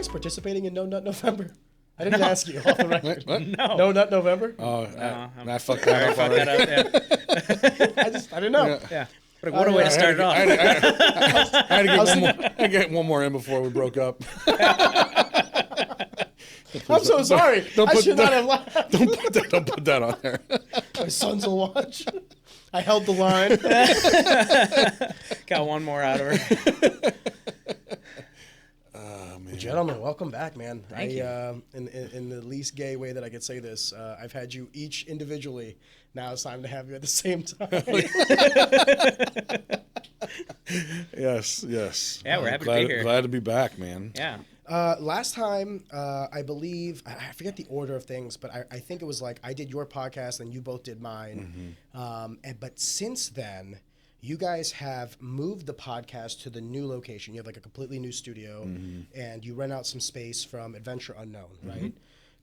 guys participating in No Nut November? I didn't ask you off the record. What? No Nut November? Oh, No, I fucked that up already. Yeah. I didn't know. Yeah. What a way to start it off. I had to get one more in before we broke up. I'm so sorry. I should not have laughed. Don't put that on there. My sons will watch. I held the line. Got one more out of her. Man. Gentlemen, welcome back, man. Thank you. In the least gay way that I could say this, I've had you each individually. Now it's time to have you at the same time. Yes. Yeah, we're happy to be here. Glad to be back, man. Yeah. Last time, I believe, I forget the order of things, but I think it was like I did your podcast and you both did mine. But since then, you guys have moved the podcast to the new location. You have like a completely new studio, and you rent out some space from Adventure Unknown, right?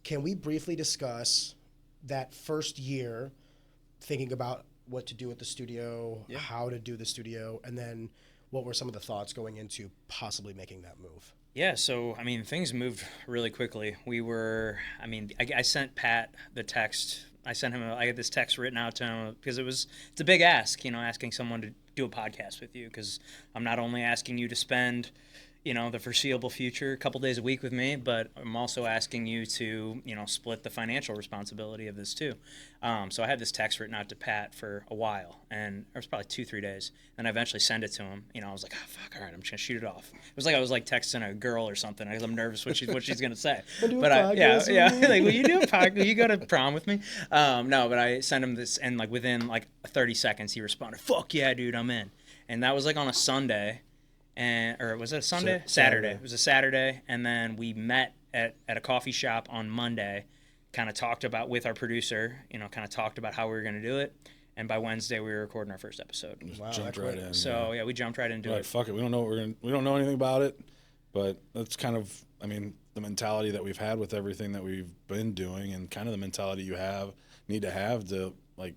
Can we briefly discuss that first year, thinking about what to do with the studio, how to do the studio, and then what were some of the thoughts going into possibly making that move? Yeah, so, I mean, things moved really quickly. I sent Pat the text. I had this text written out to him because it's a big ask, asking someone to do a podcast with you, because I'm not only asking you to spend, the foreseeable future a couple days a week with me, but I'm also asking you to, split the financial responsibility of this too. So I had this text written out to Pat for a while, and it was probably 2-3 days. Then I eventually sent it to him. I was like, oh, fuck, all right, I'm just gonna shoot it off. It was like I was like texting a girl or something. I'm nervous what she's gonna say. Like, will you do a podcast? Will you go to prom with me? No, but I sent him this, and like within like 30 seconds, he responded, "Fuck yeah, dude, I'm in." And that was like on a Sunday. Or was it a Sunday? Saturday. It was a Saturday, and then we met at a coffee shop on Monday, kind of talked about with our producer, talked about how we were going to do it, and by Wednesday we were recording our first episode. Wow, jumped right in. So we jumped right into it. Fuck it, we don't know anything about it, but that's kind of, the mentality that we've had with everything that we've been doing, and kind of the mentality you need to have to, like,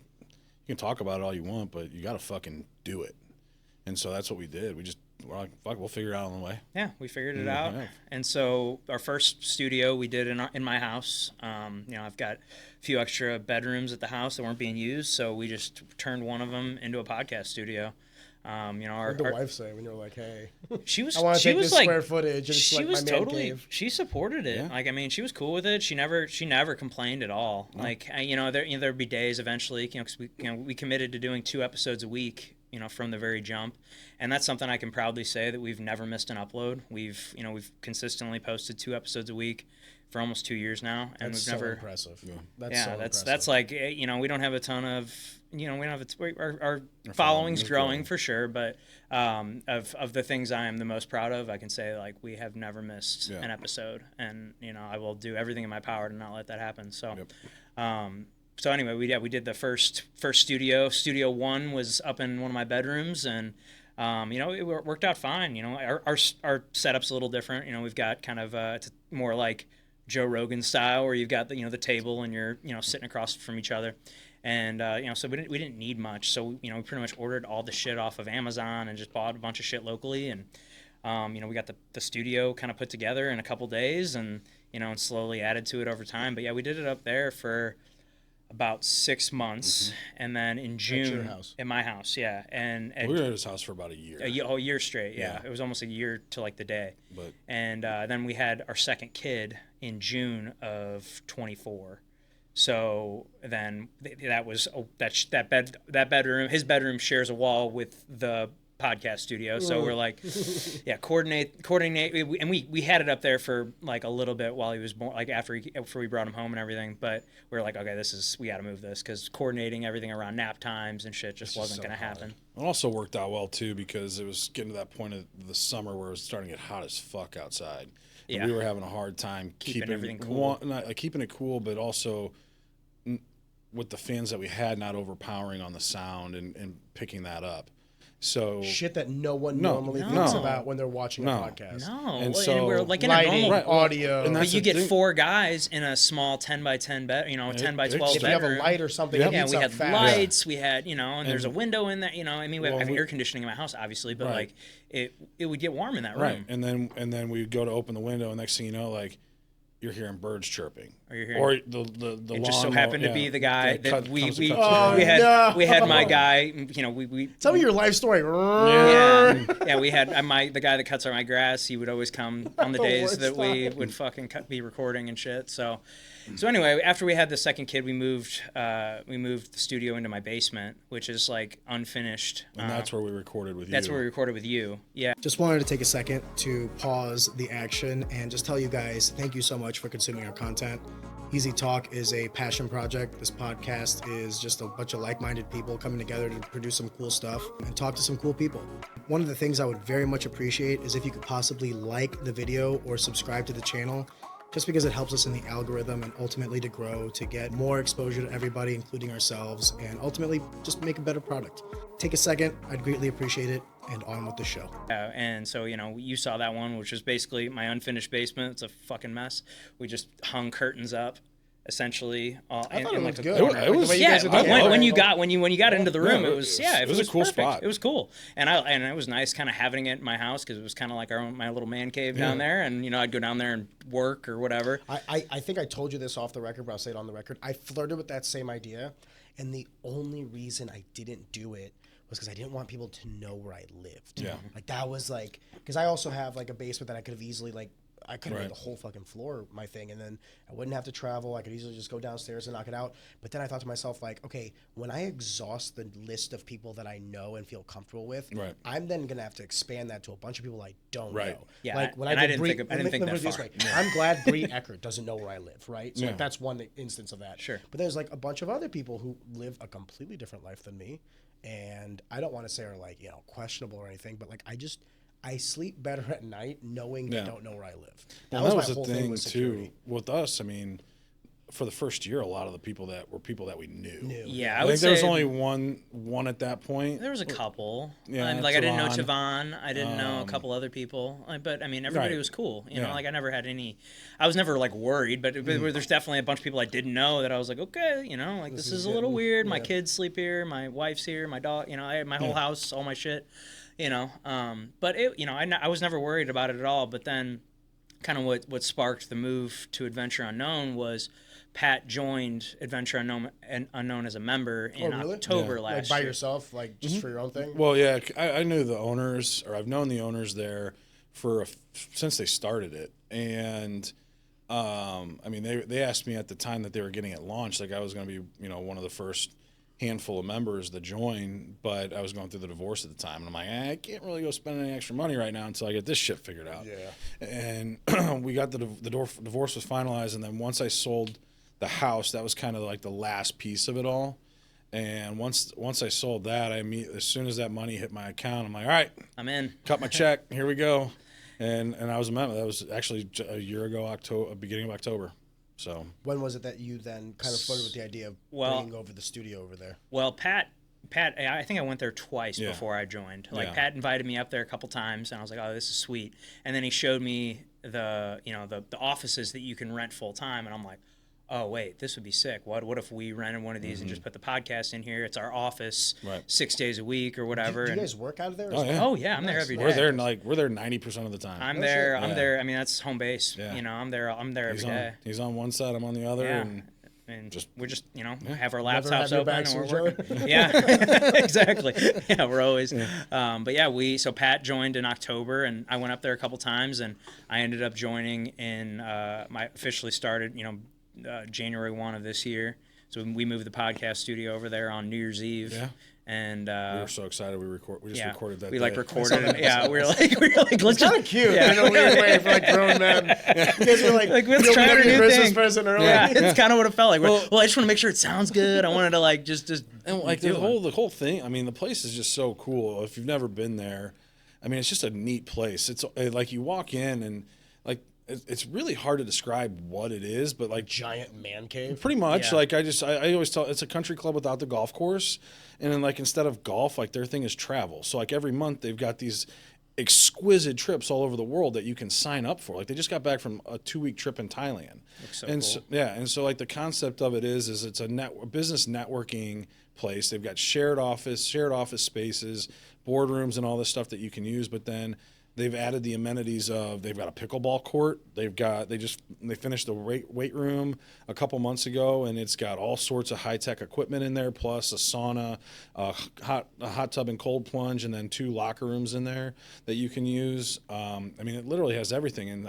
you can talk about it all you want, but you got to fucking do it. And so that's what we did. We're like, fuck, we'll figure it out on the way. Yeah, we figured it out. And so our first studio we did in my house. I've got a few extra bedrooms at the house that weren't being used, so we just turned one of them into a podcast studio. What did the wife say when you were like, "Hey, she was I want to take this like, square footage"? And she like was my man totally. cave. She supported it. Yeah. She was cool with it. She never complained at all. No. There'd be days eventually, because we committed to doing 2 episodes a week. From the very jump. And that's something I can proudly say, that we've never missed an upload. We've consistently posted 2 episodes a week for almost 2 years now. And that's we've never impressive. That's like, we don't have a ton of, we don't have our following's growing for sure. But of the things I am the most proud of, I can say, like, we have never missed an episode. And, I will do everything in my power to not let that happen. So, So anyway, we did the first studio. Studio 1 was up in one of my bedrooms, and it worked out fine. Our setup's a little different. We've got kind of it's more like Joe Rogan style, where you've got the table and you're sitting across from each other, and so we didn't need much. So we pretty much ordered all the shit off of Amazon and just bought a bunch of shit locally, and we got the studio kind of put together in a couple days, and and slowly added to it over time. But yeah, we did it up there for about 6 months, and then in June, at your house. At my house, yeah, and we were at his house for about a year. A year straight, yeah. It was almost a year to like the day. But and then we had our second kid in June of 24. So then that was that bedroom. His bedroom shares a wall with the podcast studio, so we're like, coordinate, and we had it up there for like a little bit while he was born, like after we brought him home and everything. But we were like, okay, we got to move this, because coordinating everything around nap times and shit just wasn't going to happen. It also worked out well too, because it was getting to that point of the summer where it was starting to get hot as fuck outside. And we were having a hard time keeping everything cool. Not keeping it cool, but also with the fans that we had not overpowering on the sound and picking that up. So shit that no one normally thinks about when they're watching a podcast. No, and so we're like in lighting, a normal audio, and but you get 4 guys in a small 10 by 10 bed, 10 by 12 if bedroom. you have a light or something, it we heats up had fast. lights, we had, and there's a window in there, I mean, we have air conditioning in my house, obviously, but like it would get warm in that room. Right, and then we go to open the window, and next thing you know, like, you're hearing birds chirping, or you're hearing, or the it just so happened to be the guy that we had my guy, we tell me your life story. We had the guy that cuts my grass. He would always come on the days that we would fucking be recording and shit. So anyway, after we had the second kid, we moved the studio into my basement, which is like unfinished. And that's where we recorded with you. That's where we recorded with you. Yeah. Just wanted to take a second to pause the action and just tell you guys thank you so much for consuming our content. Easy Talk is a passion project. This podcast is just a bunch of like-minded people coming together to produce some cool stuff and talk to some cool people. One of the things I would very much appreciate is if you could possibly like the video or subscribe to the channel, just because it helps us in the algorithm and ultimately to grow, to get more exposure to everybody, including ourselves, and ultimately just make a better product. Take a second, I'd greatly appreciate it, and on with the show. And so, you saw that one, which was basically my unfinished basement. It's a fucking mess. We just hung curtains up, essentially. I thought it looked good. It was, when you got into the room, it was a cool perfect. spot. It was cool, and it was nice kind of having it in my house because it was kind of like my little man cave down there, and I'd go down there and work or whatever. I think I told you this off the record, but I'll say it on the record. I flirted with that same idea, and the only reason I didn't do it was because I didn't want people to know where I lived. Yeah. Like that was like, because I also have like a basement that I could have easily I could have made the whole fucking floor my thing, and then I wouldn't have to travel. I could easily just go downstairs and knock it out. But then I thought to myself, like, okay, when I exhaust the list of people that I know and feel comfortable with, I'm then gonna have to expand that to a bunch of people I don't know. Yeah. Like when I didn't think that far. I'm glad Bree Eckert doesn't know where I live, right? So like, that's one instance of that. Sure. But there's like a bunch of other people who live a completely different life than me, and I don't want to say are like questionable or anything, but like I sleep better at night knowing they don't know where I live. That was the thing too with us. I mean, for the first year, a lot of the people that we knew. Yeah, I think there was only one at that point. There was a couple. Yeah, I didn't know Tavon. I didn't know a couple other people. But I mean, everybody was cool. Like I never had any. I was never like worried, but there's definitely a bunch of people I didn't know that I was like, okay, like this is a little weird. My kids sleep here. My wife's here. My dog. I had my whole house, all my shit. But it, I was never worried about it at all. But then, kind of what sparked the move to Adventure Unknown was Pat joined Adventure Unknown as a member in October last year. By yourself, like just for your own thing? Well, yeah, I knew the owners, or I've known the owners there since they started it, and I mean they asked me at the time that they were getting it launched, like I was going to be one of the first handful of members that join, but I was going through the divorce at the time, and I'm like, I can't really go spend any extra money right now until I get this shit figured out. Yeah. And we got the divorce was finalized, and then once I sold the house, that was kind of like the last piece of it all. And once I sold that, as soon as that money hit my account, I'm like, all right, I'm in. Cut my check. Here we go. And I was a member. That was actually a year ago, beginning of October. So when was it that you then kind of flirted with the idea of bringing over the studio over there? Well, Pat, I think I went there twice before I joined. Like Pat invited me up there a couple times, and I was like, "Oh, this is sweet." And then he showed me the offices that you can rent full time, and I'm like, "Oh, wait, this would be sick. What if we rented one of these and just put the podcast in here? It's our office, 6 days a week or whatever." Do you guys work out of there? Oh yeah, I'm there every day. We're there 90% of the time. I'm there. I mean, that's home base. Yeah. I'm there every day. He's on one side, I'm on the other, and we're just have our laptops open and we're working. Yeah, exactly. Yeah, we're always. But yeah, so Pat joined in October, and I went up there a couple times, and I ended up joining in. My officially started, January 1 of this year. So we moved the podcast studio over there on New Year's Eve. Yeah. And we were so excited. We just recorded that. We recorded it. Yeah, we were like, let's kind of cute in a weird way for like grown men. You guys were like let's try our new Christmas thing. present early. Yeah, it's kind of what it felt like. Well, I just want to make sure it sounds good. I wanted to just and the whole thing. I mean, the place is just so cool. If you've never been there, I mean, it's just a neat place. It's like you walk in and like it's really hard to describe what it is, but like Giant man cave. pretty much Yeah. like I always tell it's a country club without the golf course, and then like instead of golf, like their thing is travel. So like every month they've got these exquisite trips all over the world that you can sign up for. Like they just got back from a 2-week trip in Thailand. Looks so And cool. so, yeah, and so like the concept of it is it's a business networking place. They've got shared office spaces, boardrooms, and all this stuff that you can use. But then they've added the amenities of they've got a pickleball court. They finished the weight room a couple months ago, and it's got all sorts of high tech equipment in there, plus a sauna, a hot tub and cold plunge, and then 2 locker rooms in there that you can use. I mean, it literally has everything. And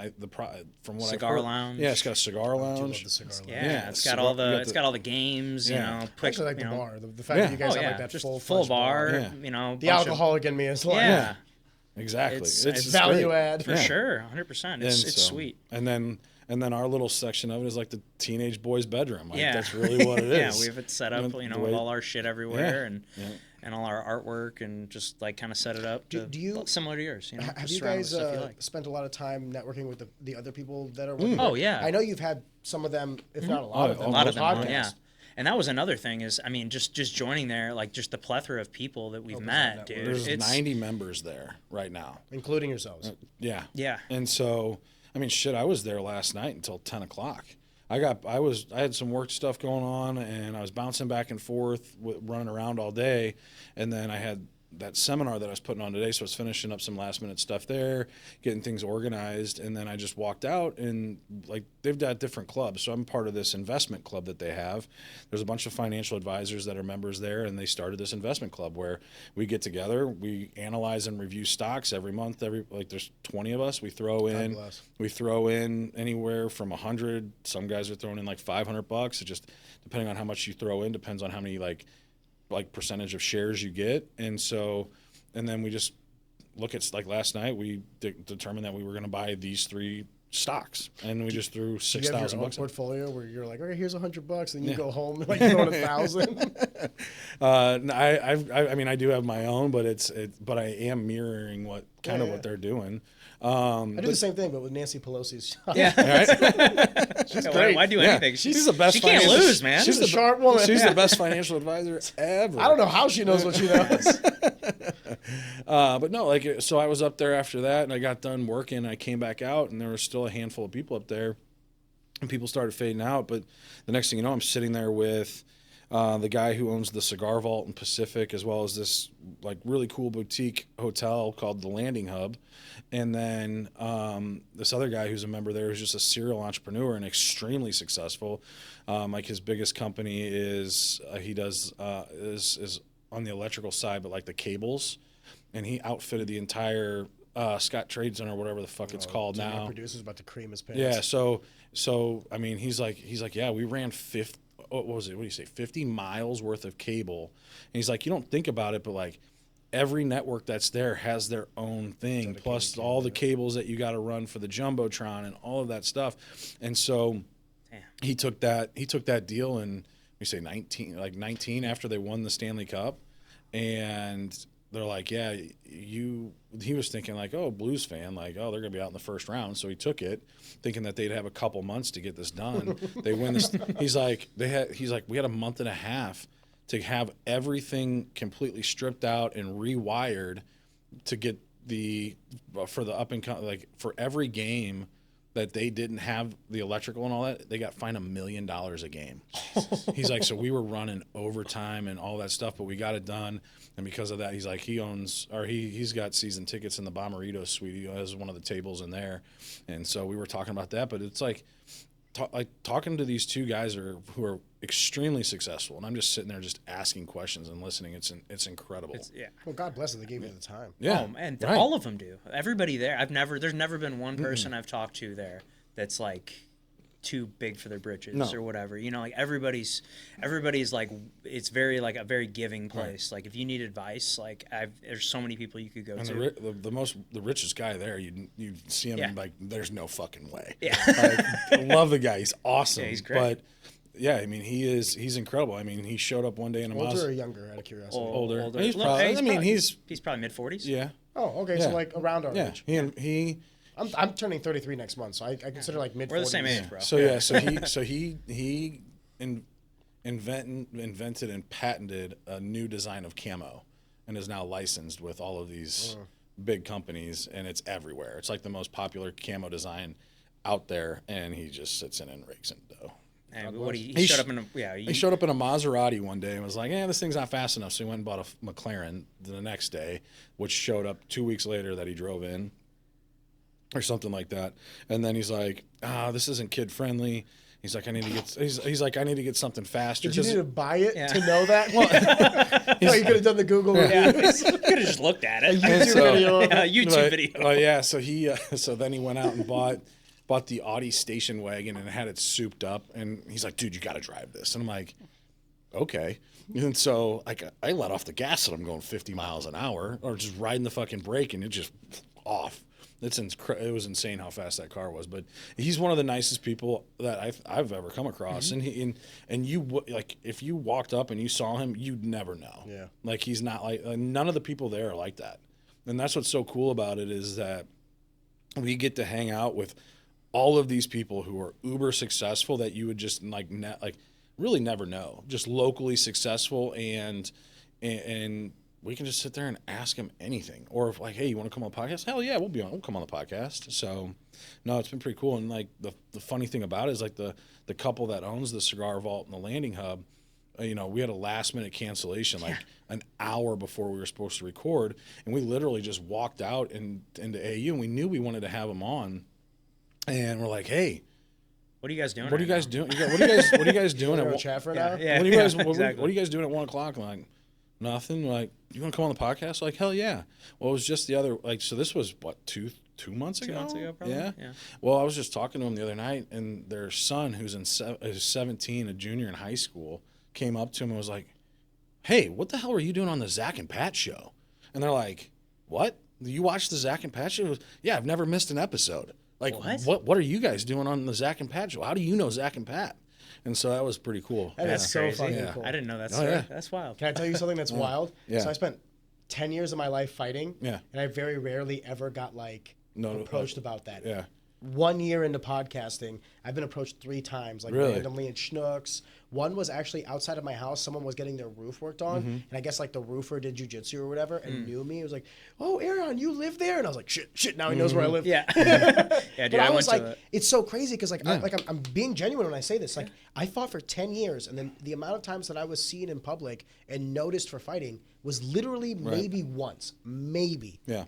from what Cigar I've heard, lounge. yeah, it's got a cigar I do love lounge. the cigar lounge. Yeah, it's got cigar- all you got it's got all the games, Yeah. you know. I actually like the you know. bar. The fact Yeah. that you guys Oh have yeah, like that just full bar, Yeah. you know. The bunch of- alcoholic in me is like, Yeah, Exactly. It's value great. add. for sure, 100%. It's sweet. And then our little section of it is like the teenage boy's bedroom. Like, Yeah, that's really what it is. Yeah, we have it set up, you know, with all our shit everywhere Yeah. and all our artwork, and just like kind of set it up. Do you- similar to yours? You know, Have just you surround guys with stuff you like. spent a lot of time networking with the other people that are working? Oh, yeah. I know you've had some of them, if not a lot of them, A lot on of the them, podcast. yeah. And that was another thing is, I mean, just joining there, like just the plethora of people that we've met, network. dude. There's It's 90 members there right now. Including yourselves. Yeah. Yeah. And so, I mean, shit, I was there last night until 10 o'clock. I had some work stuff going on, and I was bouncing back and forth, running around all day. And then I had that seminar that I was putting on today, so I was finishing up some last minute stuff there, getting things organized, and then I just walked out, and like they've got different clubs. So I'm part of this investment club that they have. There's a bunch of financial advisors that are members there, and they started this investment club where we get together, we analyze and review stocks every month. There's 20 of us. We throw in anywhere from 100. Some guys are throwing in like $500. It just depending on how much you throw in, depends on how many like percentage of shares you get. And then we just look at, like last night we determined that we were going to buy these 3 stocks, and we just threw Do you have $6,000 your own in. portfolio where you're like, all right, here's $100, and you go home and like throw in 1,000? I mean I do have my own, but I am mirroring what they're doing. I do the same thing, but with Nancy Pelosi's. Yeah. She's Why great. do anything? She's the best. She can't financial- lose, man. She's a sharp woman. She's the best financial advisor ever. I don't know how she knows what she knows. But no, like, so I was up there after that, and I got done working, and I came back out, and there was still a handful of people up there, and people started fading out. But the next thing you know, I'm sitting there with the guy who owns the Cigar Vault in Pacific, as well as this like really cool boutique hotel called the Landing Hub. And then this other guy who's a member there who's just a serial entrepreneur and extremely successful. Like his biggest company is is on the electrical side, but like the cables, and he outfitted the entire Scott Trade Center, or whatever the fuck it's called Dude, my now. producer's about to cream his pants. Yeah. So I mean, he's like, yeah, we ran 50. What was it? What do you say? 50 miles worth of cable. And he's like, you don't think about it, but like every network that's there has their own thing, plus all the cables that you got to run for the Jumbotron and all of that stuff. And so he took that deal in, we say 19 after they won the Stanley Cup. And they're like, yeah, he was thinking like, oh, Blues fan, like, oh, they're going to be out in the first round. So he took it thinking that they'd have a couple months to get this done. They win this. He's like, we had a month and a half to have everything completely stripped out and rewired to get for the up and come, like for every game that they didn't have the electrical and all that, they got fined $1 million a game. He's like, so we were running overtime and all that stuff, but we got it done. And because of that, he's like, he's got season tickets in the Bomberito suite. He has one of the tables in there. And so we were talking about that, but it's like talking to these 2 guys who are extremely successful, and I'm just sitting there just asking questions and listening. It's incredible. Well, God bless them. They gave you the time. Yeah. Oh, and right. all of them do. Everybody there. There's never been one person I've talked to there that's like too big for their britches or whatever. You know, like everybody's like, it's very like a very giving place. Right. Like if you need advice, like there's so many people you could go to. The richest guy there, you see him like there's no fucking way. Yeah. I love the guy. He's awesome. Yeah, he's great. But yeah, I mean, he's incredible. I mean, he showed up one day in a Older or younger, out of curiosity? Older. He's probably, he's probably mid-40s. Yeah. Oh, okay. So like around our age. I'm turning 33 next month, so I consider like mid. We're the same age, bro. So he invented and patented a new design of camo, and is now licensed with all of these big companies, and it's everywhere. It's like the most popular camo design out there, and he just sits in and rakes in dough. And he showed up in a he showed up in a Maserati one day and was like, "Yeah, this thing's not fast enough." So he went and bought a McLaren the next day, which showed up 2 weeks later that he drove in, or something like that. And then he's like, "This isn't kid friendly." He's like, "I need to get." He's like, "I need to get something faster." Did you need to buy it to know that? Well, you could have done the Google reviews. You could have just looked at it. YouTube video. So then he went out and bought the Audi station wagon and had it souped up, and he's like, "Dude, you got to drive this." And I'm like, "Okay." And so I let off the gas and I'm going 50 miles an hour, or just riding the fucking brake, and it just off. It was insane how fast that car was. But he's one of the nicest people that I've ever come across. And you like, if you walked up and you saw him, you'd never know. Yeah. Like, he's not like none of the people there are like that. And that's what's so cool about it, is that we get to hang out with all of these people who are uber successful that you would just really never know. Just locally successful, and we can just sit there and ask him anything. Or if like, "Hey, you want to come on the podcast?" Hell yeah, we'll come on the podcast. So no, it's been pretty cool. And like the funny thing about it is, like, the couple that owns the Cigar Vault and the Landing Hub, we had a last minute cancellation, like an hour before we were supposed to record, and we literally just walked out into AU, and we knew we wanted to have him on, and we're like, "Hey, what are you guys doing? What are you guys doing? What are you guys doing at chat for now? Yeah. What are you guys? Exactly. What are you guys doing at 1 o'clock?" I'm like, "Nothing." Like, "You want to come on the podcast?" Like, "Hell yeah." Well, it was just the other, like, so this was what, two months ago? 2 months ago, probably. Yeah. Well, I was just talking to him the other night, and their son, who's who's 17, a junior in high school, came up to him and was like, "Hey, what the hell are you doing on the Zach and Pat show?" And they're like, "What? You watch the Zach and Pat show?" He goes, "Yeah, I've never missed an episode." Like, what are you guys doing on the Zach and Pat show? How do you know Zach and Pat? And so that was pretty cool. That's so crazy. fucking cool. I didn't know that story. Yeah. That's wild. Can I tell you something that's wild? Yeah. So I spent 10 years of my life fighting, Yeah. and I very rarely ever got approached about that. Yeah. 1 year into podcasting, I've been approached 3 times, Really? randomly in Schnucks. One was actually outside of my house. Someone was getting their roof worked on, and I guess the roofer did jujitsu or whatever and knew me. He was like, "Oh, Aaron, you live there?" And I was like, "Shit, now he knows where I live." Yeah. Yeah, dude, But I went was like, to it's so crazy because I'm being genuine when I say this. Like, I fought for 10 years, and then the amount of times that I was seen in public and noticed for fighting was literally maybe once, maybe. Yeah.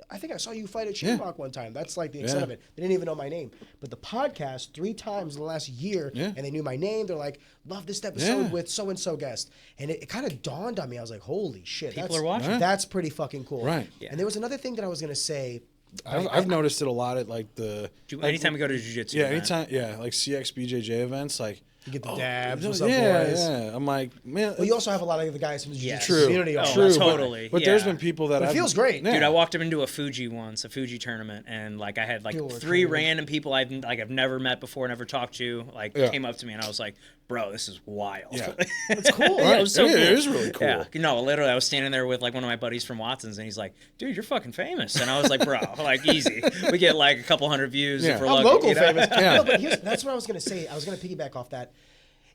I think I saw you fight at Shamrock one time. That's like the extent of it. They didn't even know my name. But the podcast 3 times in the last year, and they knew my name. They're like, "Love this episode with so-and-so guest." And it kind of dawned on me. I was like, holy shit. People are watching. That's pretty fucking cool. Right. Yeah. And there was another thing that I was going to say. I've noticed it a lot at like anytime we go to jiu-jitsu. like CXBJJ events, like You get the dabs. What's up, boys? Yeah. I'm like, man. Well, you also have a lot of the guys from the jiu-jitsu True. community. True. Totally. But there's been people that It feels great. Dude, I walked up into a Fuji tournament, and like I had like 3 random people I've never met before, never talked to, came up to me, and I was like, "Bro, this is wild." Yeah. It's cool. Yeah, it was so cool. It is really cool. Yeah. No, literally, I was standing there with like one of my buddies from Watson's, and he's like, "Dude, you're fucking famous." And I was like, "Bro, like easy. We get like a couple hundred views if we're I'm lucky." local You know? famous. No, but that's what I was going to say. I was going to piggyback off that.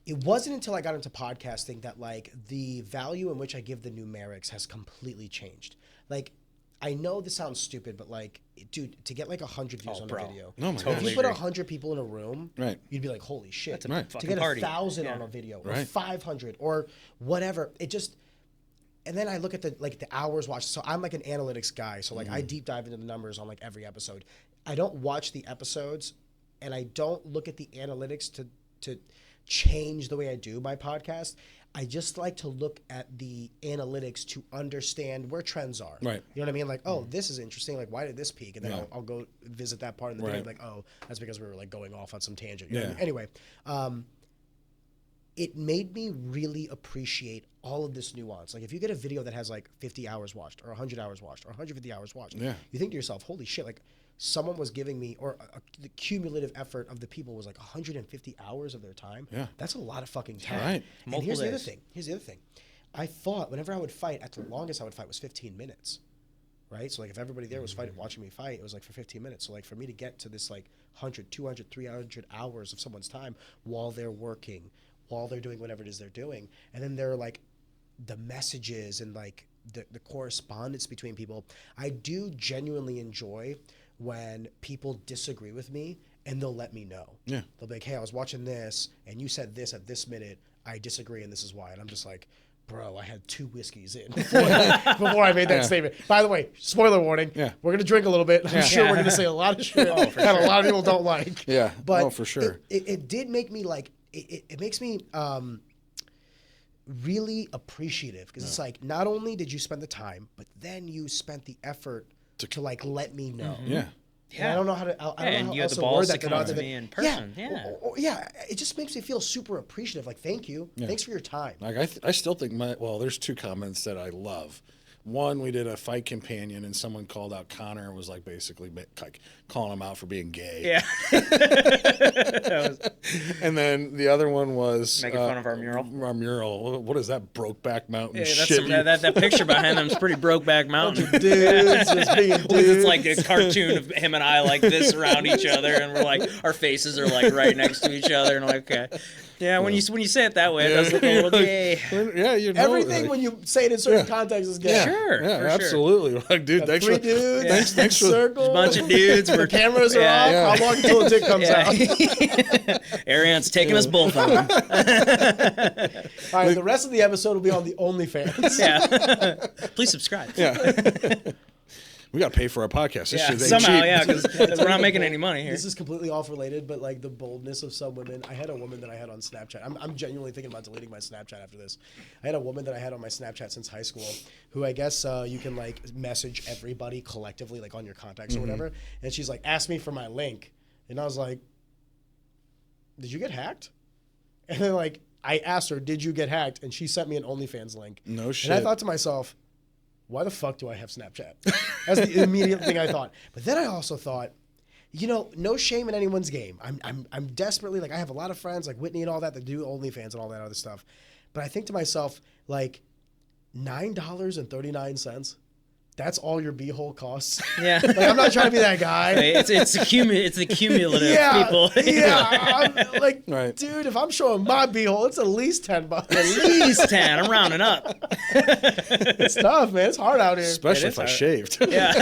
It wasn't until I got into podcasting that like the value in which I give the numerics has completely changed. Like, I know this sounds stupid, but like, dude, to get like 100 views on a video, if you put 100 people in a room, you'd be like, holy shit. That's a fucking to get party. 1,000 on a video, or 500, or whatever, it just. And then I look at the hours watched. So I'm like an analytics guy. So like I deep dive into the numbers on like every episode. I don't watch the episodes, and I don't look at the analytics to change the way I do my podcast. I just like to look at the analytics to understand where trends are. Right. You know what I mean? Like, oh, this is interesting. Like, why did this peak? And then I'll go visit that part in the video. Like, oh, that's because we were like going off on some tangent. You know what I mean? Anyway, it made me really appreciate all of this nuance. Like, if you get a video that has like 50 hours watched, or 100 hours watched, or 150 hours watched, you think to yourself, holy shit, like someone was giving me, or the cumulative effort of the people was like 150 hours of their time. Yeah. That's a lot of fucking time. Right. And here's the other thing. I fought, whenever I would fight, at the longest I would fight was 15 minutes. right? So like if everybody there was watching me fight, it was like for 15 minutes. So like for me to get to this like 100, 200, 300 hours of someone's time while they're working, while they're doing whatever it is they're doing, and then they're like the messages and like the correspondence between people. I do genuinely enjoy when people disagree with me and they'll let me know. Yeah. They'll be like, hey, I was watching this and you said this at this minute. I disagree and this is why. And I'm just like, bro, I had 2 whiskeys in before I made that statement. By the way, spoiler warning. Yeah. We're going to drink a little bit. I'm sure we're going to say a lot of shit that a lot of people don't like. Yeah. But for sure. It did make me like, it makes me really appreciative because it's like, not only did you spend the time, but then you spent the effort to like let me know. Yeah. And I don't know how to. I don't know and how you had else the to word balls that to come up to me in person. Yeah. It just makes me feel super appreciative. Like, thank you. Yeah. Thanks for your time. Like I still think there's 2 comments that I love. One, we did a fight companion and someone called out Connor and was like basically like calling him out for being gay. Yeah. And then the other one was making fun of our mural. Our mural. What is that? Brokeback Mountain Yeah, that's shit. that picture behind them is pretty Brokeback Mountain. Dudes, just being dudes. It's like a cartoon of him and I like this around each other, and we're like our faces are like right next to each other, and like okay, yeah. When you say it that way, it does look a little gay. Yeah, you know Everything when you say it in certain contexts is gay. Sure, yeah, for absolutely. Like, dude, thanks 3 for dudes. thanks for circle. A bunch of dudes. The cameras are off. Yeah. How long until a dick comes out? Ariane's taking us both on. All right, the rest of the episode will be on the OnlyFans. Yeah. Please subscribe. Yeah. We got to pay for our podcast. This shit ain't somehow, cheap. yeah, because we're not making any money here. This is completely off related, but like the boldness of some women. I had a woman that I had on Snapchat. I'm genuinely thinking about deleting my Snapchat after this. I had a woman that I had on my Snapchat since high school, who I guess you can like message everybody collectively, like on your contacts or whatever. And she's like, asked me for my link, and I was like, did you get hacked? And then like I asked her, did you get hacked? And she sent me an OnlyFans link. No shit. And I thought to myself, why the fuck do I have Snapchat? That's the immediate thing I thought. But then I also thought, you know, no shame in anyone's game. I'm desperately, like, I have a lot of friends like Whitney and all that do OnlyFans and all that other stuff. But I think to myself, like, $9.39. That's all your beehole costs. Yeah. Like, I'm not trying to be that guy. It's the cumulative people. I'm like, Right. dude, if I'm showing my beehole, it's at least $10. At least 10. I'm rounding up. It's tough, man. It's hard out here. Especially if I hard. shaved. Yeah.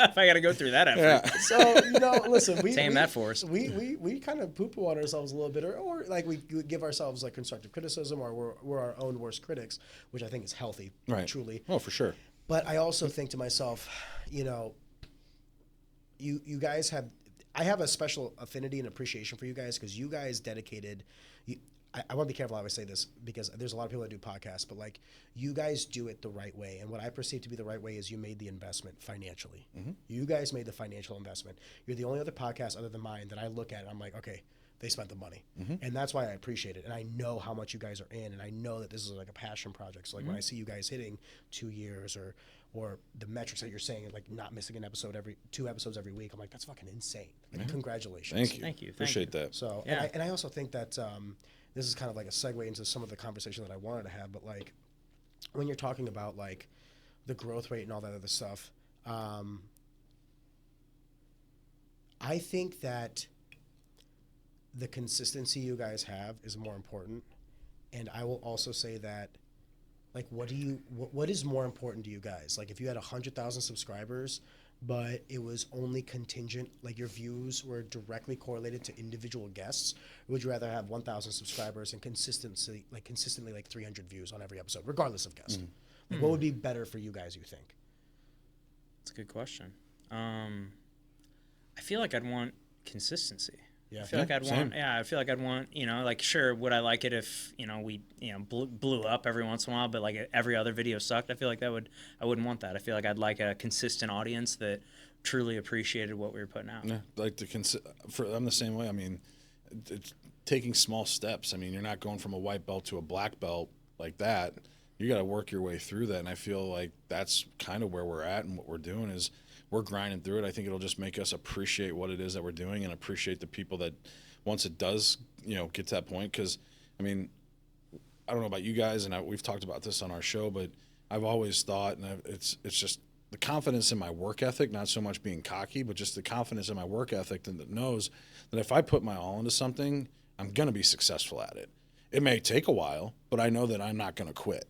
If I got to go through that effort. Yeah. So, you know, listen, Tame that for us. We kind of poo-poo on ourselves a little bit, or like we give ourselves like constructive criticism, or we're our own worst critics, which I think is healthy, Right. truly. Oh, for sure. But I also think to myself, you know, you guys have, I have a special affinity and appreciation for you guys because you guys dedicated. I want to be careful how I say this because there's a lot of people that do podcasts, but like you guys do it the right way. And what I perceive to be the right way is you made the investment financially. Mm-hmm. You guys made the financial investment. You're the only other podcast other than mine that I look at and I'm like, okay, they spent the money. Mm-hmm. And that's why I appreciate it. And I know how much you guys are in, and I know that this is like a passion project. So like when I see you guys hitting 2 years or the metrics that you're saying, like not missing an episode 2 episodes every week, I'm like, that's fucking insane. Like, congratulations. Thank you. Appreciate that. So, Yeah. and I also think that this is kind of like a segue into some of the conversation that I wanted to have, but like when you're talking about like the growth rate and all that other stuff, I think that the consistency you guys have is more important. And I will also say that, like, what is more important to you guys? Like, if you had 100,000 subscribers, but it was only contingent, like your views were directly correlated to individual guests, or would you rather have 1,000 subscribers and consistently like 300 views on every episode, regardless of guest? Like, what would be better for you guys, you think? That's a good question. I feel like I'd want consistency. Yeah. I feel like I'd want, you know, like, sure, would I like it if, you know, we, you know, blew up every once in a while, but like every other video sucked? I feel like I wouldn't want that. I feel like I'd like a consistent audience that truly appreciated what we were putting out. Yeah, like I'm the same way. I mean, it's taking small steps. I mean, you're not going from a white belt to a black belt like that. You got to work your way through that. And I feel like that's kind of where we're at, and what we're doing is we're grinding through it. I think it'll just make us appreciate what it is that we're doing and appreciate the people that once it does, you know, get to that point. Because, I mean, I don't know about you guys, and we've talked about this on our show, but I've always thought, and it's just the confidence in my work ethic, not so much being cocky, but just the confidence in my work ethic that knows that if I put my all into something, I'm going to be successful at it. It may take a while, but I know that I'm not going to quit.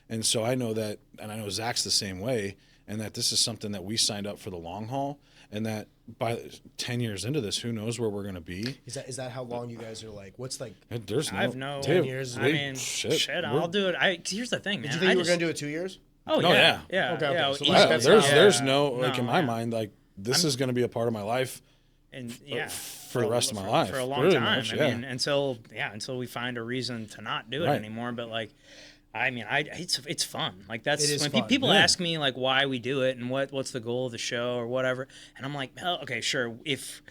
And so I know that, and I know Zach's the same way, and that this is something that we signed up for the long haul, and that by 10 years into this, who knows where we're going to be. Is that how long you guys are like, what's like, There's I've no 10 years? I mean, shit, I'll do it. Here's the thing, man. did you think you were going to do it 2 years? Oh, No, yeah. yeah. Okay, Yeah. so easy. like that's there's how- no, like in my yeah. mind, like this is going to be a part of my life And yeah, for the rest of my life. for a long Pretty time. much, I mean, until we find a reason to not do it Right. anymore. But like, I mean, it's fun. Like that's It is when fun. people Yeah. ask me like why we do it and what's the goal of the show or whatever, and I'm like, oh, okay, sure. If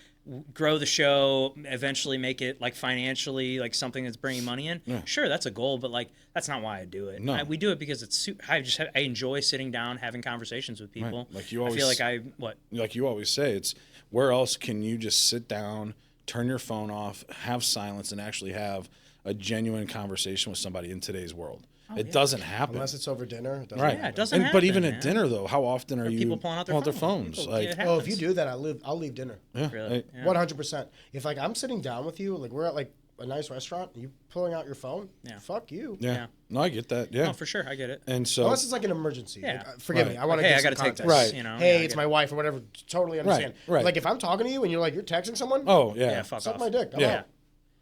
grow the show, eventually make it like financially like something that's bringing money in. Yeah. Sure, that's a goal, but like that's not why I do it. No. We do it because I enjoy sitting down having conversations with people. Like you I feel always- like like you always say, it's where else can you just sit down, turn your phone off, have silence, and actually have a genuine conversation with somebody in today's world? It doesn't happen. Unless it's over dinner. It doesn't Right. happen. Yeah, it doesn't But even happen, at man. dinner, though, how often are you people pulling out their phones? People- Like, it Oh, if happens. you do that, I'll leave dinner. yeah, Really? Yeah. 100%. If like I'm sitting down with you, like we're at like a nice restaurant, and you pulling out your phone, Yeah. fuck you. yeah. Yeah. No, I get that. Yeah. Oh, for sure, I get it. And so, Unless it's like an emergency. Yeah. Like, forgive Right. me. I want to Hey, get I some gotta take context. this. Right. You know, Hey, yeah, it's my wife or whatever. Totally understand. right. Like if I'm talking to you and you're like you're texting someone, oh yeah, Yeah, fuck suck off. my dick. I'm Yeah. out.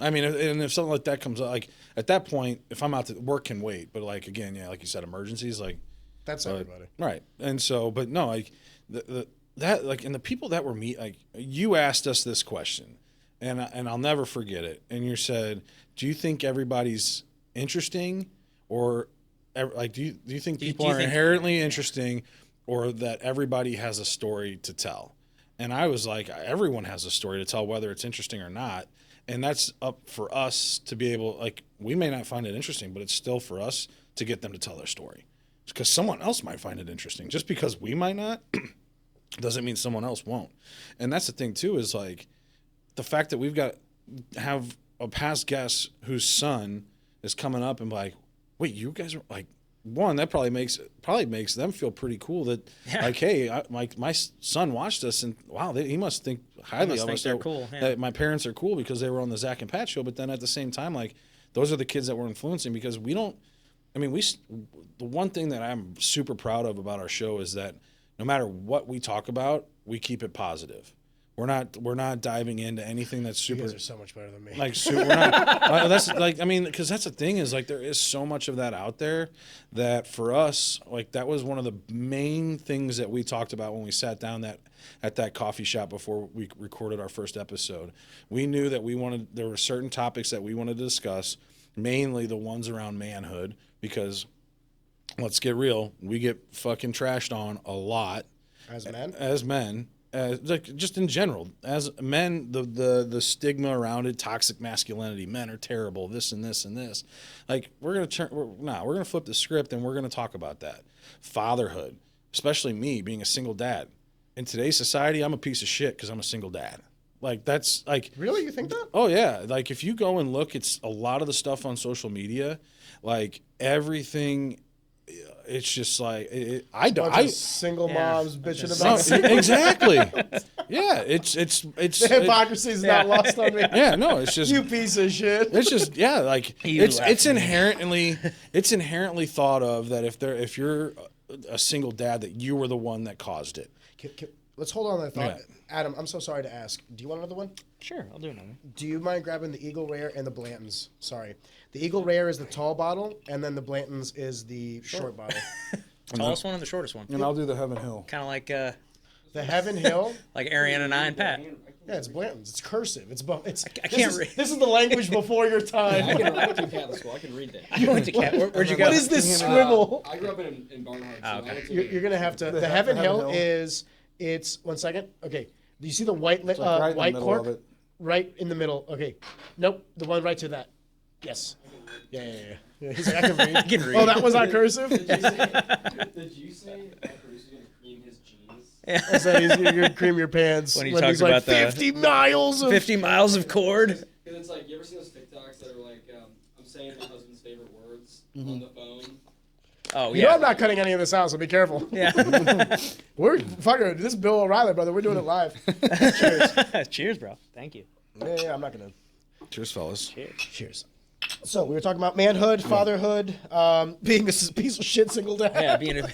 I mean, and if something like that comes up, like at that point, if I'm out to work, can wait. But like again, yeah, like you said, emergencies, like That's everybody. right. And so, but no, like that, like, and the people that were like you asked us this question, and I'll never forget it. And you said, "Do you think everybody's interesting, or like do you think people do you are think- inherently interesting, or that everybody has a story to tell?" And I was like, everyone has a story to tell, whether it's interesting or not. And that's up for us to be able, like, we may not find it interesting, but it's still for us to get them to tell their story. Because someone else might find it interesting. Just because we might not doesn't mean someone else won't. And that's the thing, too, is like the fact that have a past guest whose son is coming up and like, wait, you guys are like, one, that probably makes them feel pretty cool that like, hey, my son watched us and wow, he must think highly of us. they're cool. Yeah. That my parents are cool because they were on the Zach and Pat show. But then at the same time, like those are the kids that we're influencing because we don't. I mean, the one thing that I'm super proud of about our show is that no matter what we talk about, we keep it positive. We're not diving into anything that's super. You guys are so much better than me. Like we're not. That's like, I mean, because that's the thing is like there is so much of that out there that for us, like that was one of the main things that we talked about when we sat down at that coffee shop before we recorded our first episode. We knew that there were certain topics that we wanted to discuss, mainly the ones around manhood, because let's get real, we get fucking trashed on a lot As men. like just in general, as men, the stigma around it, toxic masculinity, men are terrible, this and this and this. Like we're gonna flip the script and we're gonna talk about that. Fatherhood, especially me being a single dad. In today's society, I'm a piece of shit because I'm a single dad. Like that's like Really? You think that? oh yeah, like if you go and look, it's a lot of the stuff on social media, like everything. It's just like Bunch of single moms bitching Just- about no, exactly. Yeah, it's the hypocrisy is not lost on me. yeah, no, it's just You piece of shit. it's just yeah, like You it's left me. inherently thought of that if you're a single dad that you were the one that caused it. Let's hold on to that thought. Yeah. Adam, I'm so sorry to ask. Do you want another one? Sure, I'll do another. Do you mind grabbing the Eagle Rare and the Blantons? Sorry. The Eagle Rare is the tall bottle, and then the Blantons is the short bottle. Tallest one and the shortest one. And I'll do the Heaven Hill. Kind of like The Heaven Hill. Ariana and I and Pat. Yeah, it's Blantons. It's cursive. It's I can't read. This is the language before your I can. went to Catholic school. I can read that. You went to Cat. Where'd you go? What is this scribble? I grew up in Barnhart. So Oh, okay. I went to You're gonna have to. The Heaven Hill is. It's 1 second. Okay. Do you see the white Like right in the white middle cork? of it. Right in the middle. Okay. Nope. The one right to that. Yes. Yeah. He's like, I can read. I can read. Oh, that was not cursive. Did you say that producer's gonna cream his jeans? I said he's gonna cream your pants When he he's talks like about the 50 miles of 50 miles of cord. Because it's like, you ever see those TikToks that are like, I'm saying my husband's favorite words on the phone? Oh, You yeah. know I'm not cutting any of this out, so be careful. Yeah. We're fucker. This is Bill O'Reilly, brother. We're doing it live. Cheers. Cheers, bro. Thank you. Yeah, I'm not gonna. Cheers, fellas. Cheers. So we were talking about manhood, fatherhood, being a piece of shit single dad. Yeah, being a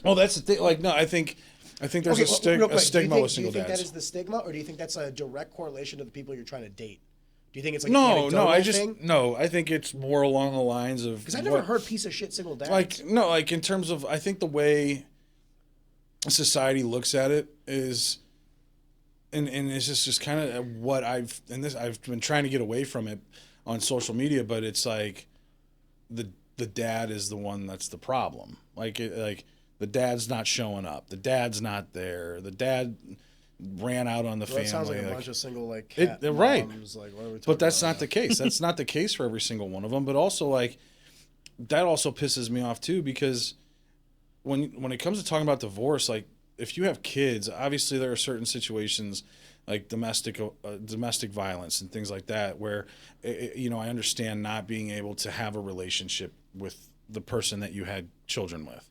Well, that's the thing. Like, no, I think there's Okay, a stigma with do single you think dads. that is the stigma, or do you think that's a direct correlation to the people you're trying to date? Do you think it's like No, an no, anecdotal thing? I think it's more along the lines of Because I've never heard piece of shit single dads. like no, like in terms of I think the way society looks at it is, and it's just kind of what I've been trying to get away from it on social media, but it's like the dad is the one that's the problem. Like the dad's not showing up, the dad's not there, the dad ran out on the family. That sounds like a bunch of single like It- cat right. moms, like, what are we talking But that's about? not the case. That's not the case for every single one of them. But also, like, that also pisses me off too, because when it comes to talking about divorce, like, if you have kids, obviously there are certain situations like domestic violence and things like that where I understand not being able to have a relationship with the person that you had children with,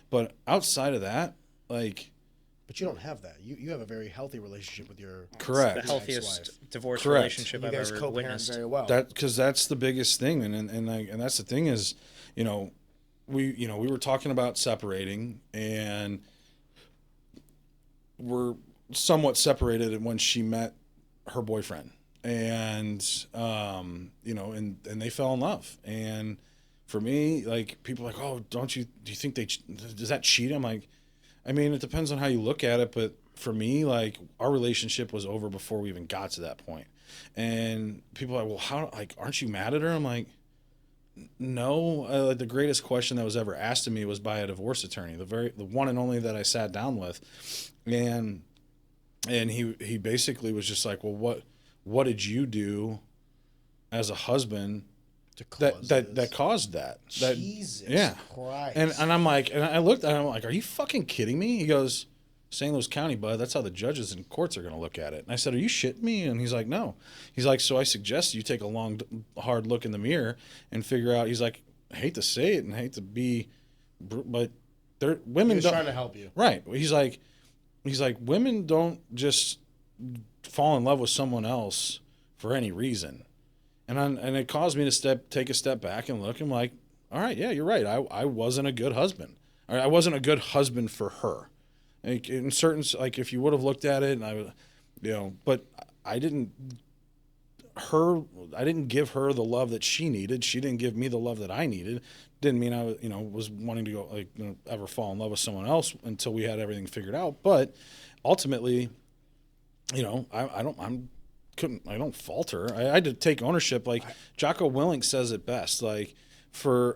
but outside of that, like. But you don't have that. You have a very healthy relationship with your Correct. the ex-wife. healthiest divorce Correct. relationship You I've guys ever co-parent witnessed. very well. Because that's the biggest thing, and that's the thing is, we were talking about separating, and we're somewhat separated when she met her boyfriend, and and they fell in love, and for me, like, people are like, oh, do you think does that cheat? I'm like, I mean, it depends on how you look at it, but for me, like, our relationship was over before we even got to that point. And people are like, well, aren't you mad at her? I'm like, no. The greatest question that was ever asked of me was by a divorce attorney, the one and only that I sat down with, and he basically was just like, well, what did you do as a husband to cause that caused that? Jesus yeah. Christ. And I'm like, and I looked at him, I'm like, are you fucking kidding me? He goes, St. Louis County, bud, that's how the judges and courts are going to look at it. And I said, are you shitting me? And he's like, no. He's like, so I suggest you take a long, hard look in the mirror and figure out. He's like, I hate to say it and I hate to be, but women He's don't. trying to help you. Right. He's like, women don't just fall in love with someone else for any reason. And it caused me to take a step back and look. I'm like, all right, yeah, you're right. I wasn't a good husband. I wasn't a good husband for her. Like, in certain, like, if you would have looked at it, and but I didn't give her the love that she needed. She didn't give me the love that I needed. Didn't mean I was wanting to go ever fall in love with someone else until we had everything figured out. But ultimately, I don't fault her. I had to take ownership. Like, Jocko Willink says it best. Like,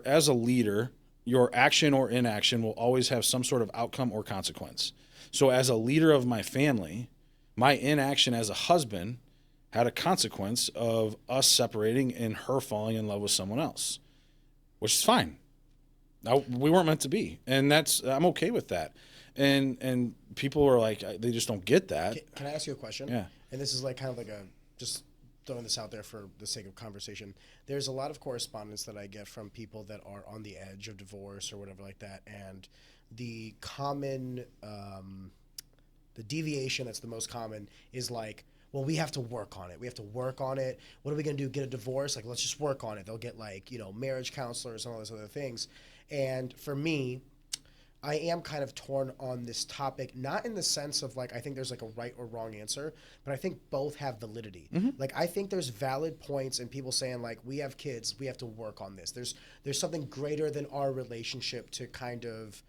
as a leader, your action or inaction will always have some sort of outcome or consequence. So as a leader of my family, my inaction as a husband had a consequence of us separating and her falling in love with someone else, which is fine. We weren't meant to be. And I'm okay with that. And people are like, they just don't get that. Can I ask you a question? Yeah. And this is like kind of like just throwing this out there for the sake of conversation. There's a lot of correspondence that I get from people that are on the edge of divorce or whatever like that, and the common, the deviation that's the most common is like, well, we have to work on it. We have to work on it. What are we going to do? Get a divorce? Like, let's just work on it. They'll get like, marriage counselors and all those other things. And for me, I am kind of torn on this topic, not in the sense of like I think there's like a right or wrong answer, but I think both have validity. Mm-hmm. Like, I think there's valid points in people saying like, we have kids, we have to work on this. There's something greater than our relationship to kind of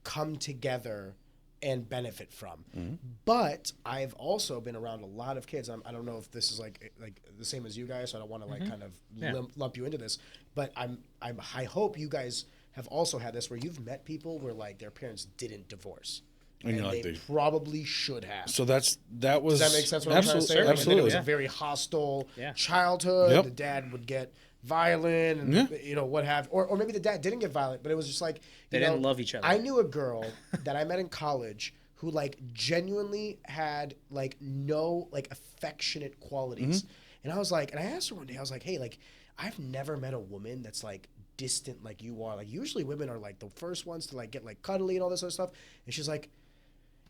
come together and benefit from. Mm-hmm. But I've also been around a lot of kids. I don't know if this is like the same as you guys, so I don't want to like kind of lump you into this, but I hope you guys have also had this where you've met people where like their parents didn't divorce. And they probably should have. So that was. Does that make sense? What I'm trying to say? Like, Absolutely. it was a very hostile Yeah. childhood. Yep. The dad would get violent, and what have, or maybe the dad didn't get violent, but it was just like They didn't love each other. I knew a girl that I met in college who like genuinely had like no like affectionate qualities. And I was like, and I asked her one day, I was like, hey, like, I've never met a woman that's like distant like you are. Like, usually women are like the first ones to like get like cuddly and all this other stuff. And she's like,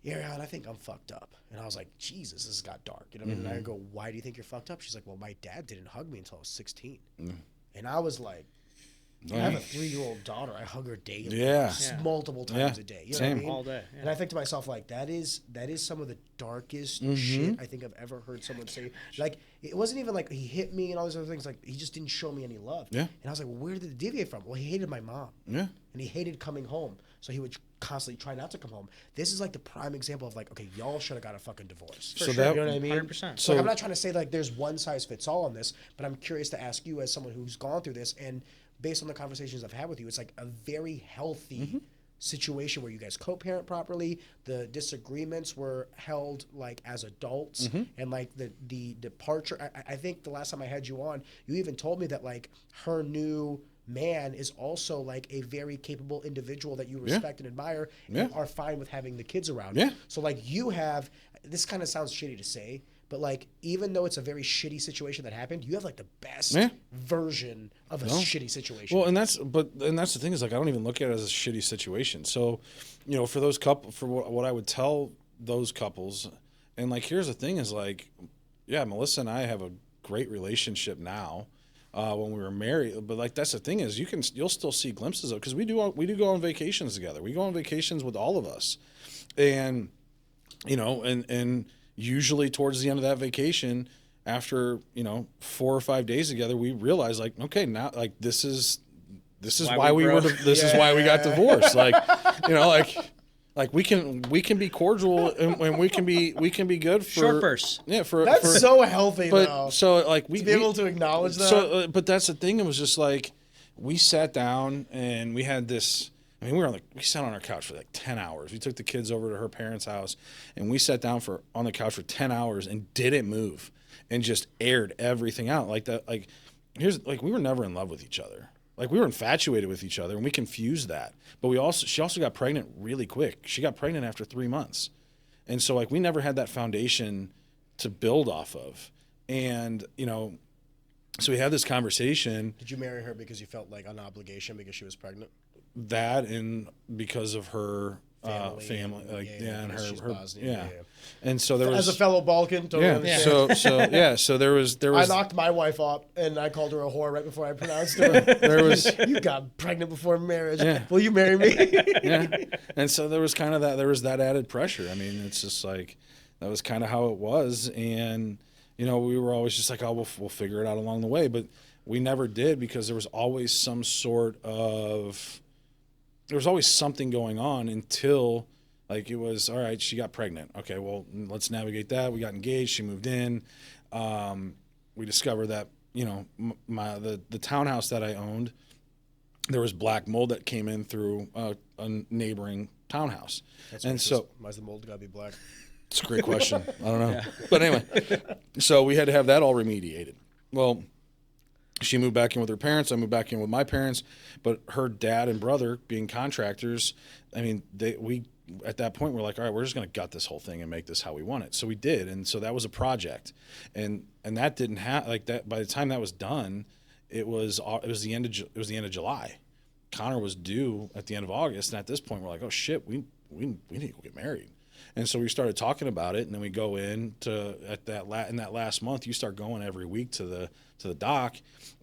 yeah, and I think I'm fucked up. And I was like, Jesus, this has got dark. You know what I mean? And I go, why do you think you're fucked up? She's like, well, my dad didn't hug me until I was 16. And I was like, I have a 3-year-old daughter. I hug her daily. Multiple times a day. You know what I mean? All day. Yeah. And I think to myself, like, that is some of the darkest shit I think I've ever heard someone say. Like, it wasn't even like he hit me and all these other things. Like, he just didn't show me any love. Yeah. And I was like, well, where did it deviate from? Well, he hated my mom. Yeah. And he hated coming home. So he would constantly try not to come home. This is like the prime example of like, okay, y'all should have got a fucking divorce. For sure. You know what I mean? 100%. So like, I'm not trying to say like there's one size fits all on this, but I'm curious to ask you as someone who's gone through this, and based on the conversations I've had with you, it's like a very healthy situation where you guys co-parent properly. The disagreements were held like as adults, and like the departure. I think the last time I had you on, you even told me that like her new man is also like a very capable individual that you respect and admire, and are fine with having the kids around. So like you have, this kind of sounds shitty to say, but like even though it's a very shitty situation that happened, you have like the best version of a shitty situation. Well, and that's the thing is like I don't even look at it as a shitty situation. So, you know, for those for what I would tell those couples, and like here's the thing is like, yeah, Melissa and I have a great relationship now. When we were married, but like that's the thing is you'll still see glimpses of, because we do go on vacations together. We go on vacations with all of us, and you know, and usually towards the end of that vacation, after 4 or 5 days together, we realize like, okay, now like this is why we got divorced. Like, you know, like we can be cordial and we can be good for short bursts. Yeah, that's so healthy though. So like to be able to acknowledge that. So, but that's the thing. It was just like we sat down and we had this. I mean, we sat on our couch for like 10 hours. We took the kids over to her parents' house and we sat down on the couch for 10 hours and didn't move and just aired everything out like that. Like we were never in love with each other. Like we were infatuated with each other and we confused that. But she also got pregnant really quick. She got pregnant after 3 months. And so like we never had that foundation to build off of. And, so we had this conversation. Did you marry her because you felt like an obligation because she was pregnant? That and because of her family, like and her Bosnian, and so there was as a fellow Balkan, totally understand. So there was I knocked my wife up and I called her a whore right before I pronounced her. You got pregnant before marriage. Will you marry me? And so there was that added pressure. I mean, it's just like that was kind of how it was, and we were always just like, oh, we'll figure it out along the way, but we never did because there was always something going on until like it was, all right, she got pregnant. Okay, well, let's navigate that. We got engaged. She moved in. We discovered that, the townhouse that I owned, there was black mold that came in through a neighboring townhouse. Why's the mold gotta be black? It's a great question. I don't know. But anyway, so we had to have that all remediated. Well, she moved back in with her parents. I moved back in with my parents. But her dad and brother, being contractors, I mean, we at that point were like, all right, we're just going to gut this whole thing and make this how we want it. So we did, and so that was a project, and that didn't have like that. By the time that was done, it was the end of July. Connor was due at the end of August, and at this point, we're like, oh shit, we need to go get married. And so we started talking about it, and then we go in in that last month. You start going every week to the dock,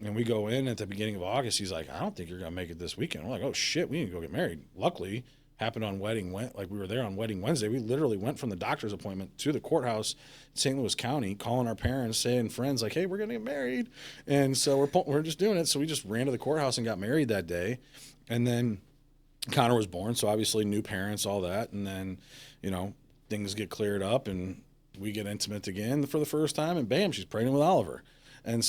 and we go in at the beginning of August. He's like, I don't think you're gonna make it this weekend. We're like, oh shit, we need to go get married. Luckily, happened on we were there on Wedding Wednesday. We literally went from the doctor's appointment to the courthouse in St. Louis County, calling our parents, saying friends like, hey, we're gonna get married. And so we're just doing it. So we just ran to the courthouse and got married that day, and then Connor was born. So obviously new parents, all that, and then things get cleared up and we get intimate again for the first time, and bam, she's pregnant with Oliver. And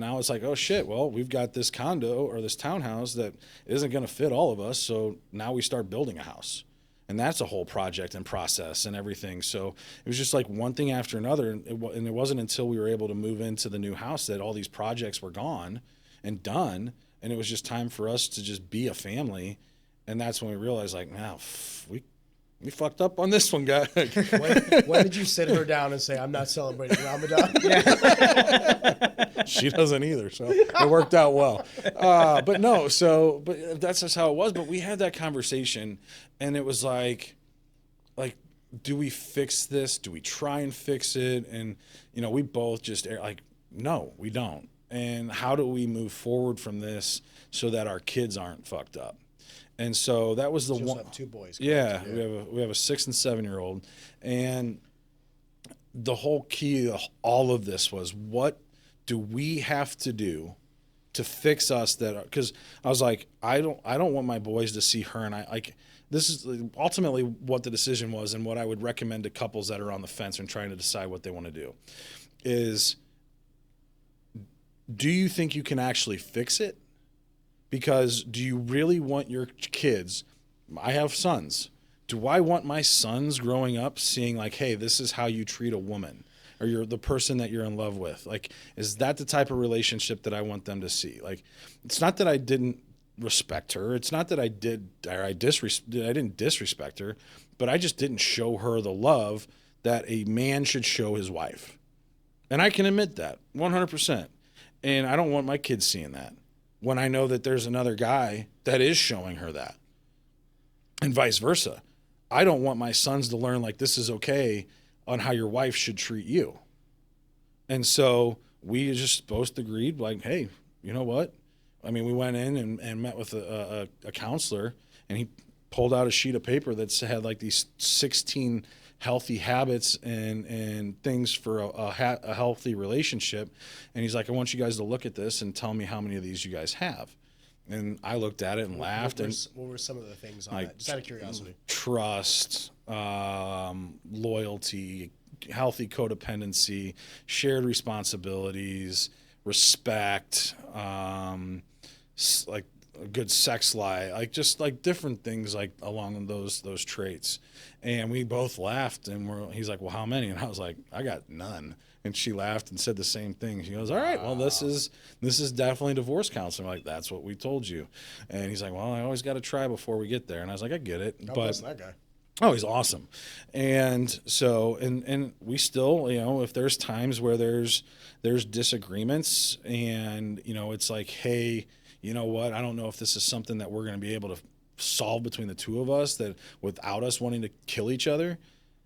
now it's like, oh shit, well, we've got this condo or this townhouse that isn't going to fit all of us. So now we start building a house, and that's a whole project and process and everything. So it was just like one thing after another. And it wasn't until we were able to move into the new house that all these projects were gone and done. And it was just time for us to just be a family. And that's when we realized like, now we you fucked up on this one, guy. When did you sit her down and say, I'm not celebrating Ramadan? She doesn't either, so it worked out well. But that's just how it was. But we had that conversation, and it was like, do we fix this? Do we try and fix it? And, we both just no, we don't. And how do we move forward from this so that our kids aren't fucked up? And so that was the you one. Have 2 boys. Yeah, we have a 6 and 7-year-old, and the whole key of all of this was, what do we have to do to fix us? That, because I was like, I don't want my boys to see her and I like. This is ultimately what the decision was, and what I would recommend to couples that are on the fence and trying to decide what they want to do is, do you think you can actually fix it? Because do you really want your kids? I have sons. Do I want my sons growing up seeing like, hey, this is how you treat a woman, or you're the person that you're in love with? Like, is that the type of relationship that I want them to see? Like, it's not that I didn't respect her. It's not that I didn't disrespect her, but I just didn't show her the love that a man should show his wife. And I can admit that 100%. And I don't want my kids seeing that when I know that there's another guy that is showing her that, and vice versa. I don't want my sons to learn like this is okay on how your wife should treat you. And so we just both agreed, like, hey, you know what? I mean, we went in and met with a counselor, and he pulled out a sheet of paper that had like these 16 healthy habits and things for a healthy relationship. And he's like, I want you guys to look at this and tell me how many of these you guys have. And I looked at it and laughed. What were some of the things on that? Just out of curiosity. Trust, loyalty, healthy codependency, shared responsibilities, respect, like a good sex life, like just like different things like along those traits. And we both laughed, and he's like, well, how many? And I was like, I got none. And she laughed and said the same thing. She goes, all right, well, this is definitely divorce counseling. I'm like, that's what we told you. And he's like, well, I always got to try before we get there. And I was like, I get it. God but bless that guy. Oh, he's awesome. And so, and we still, if there's times where there's disagreements, and, it's like, hey, you know what? I don't know if this is something that we're going to be able to solve between the two of us, that without us wanting to kill each other,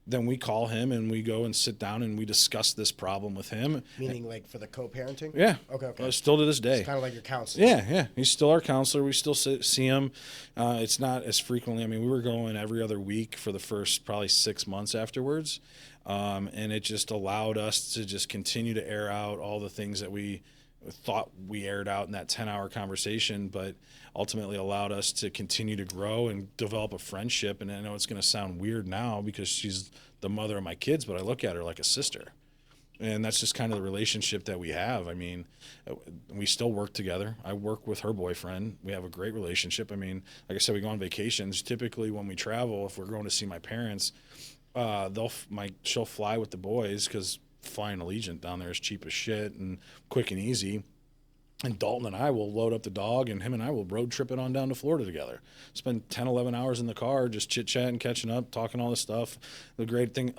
then we call him and we go and sit down and we discuss this problem with him. Meaning like for the co-parenting? Yeah. Okay. Still to this day. It's kind of like your counselor. Yeah. He's still our counselor. We still see him. It's not as frequently. I mean, we were going every other week for the first probably 6 months afterwards. And it just allowed us to just continue to air out all the things that we thought we aired out in that 10-hour conversation, but ultimately allowed us to continue to grow and develop a friendship. And I know it's going to sound weird now because she's the mother of my kids, but I look at her like a sister. And that's just kind of the relationship that we have. I mean, we still work together. I work with her boyfriend. We have a great relationship. I mean, like I said, we go on vacations. Typically when we travel, if we're going to see my parents, she'll fly with the boys, because flying Allegiant down there is cheap as shit and quick and easy. And Dalton and I will load up the dog, and him and I will road trip it on down to Florida together. Spend 10, 11 hours in the car just chit-chatting, catching up, talking all this stuff. The great thing,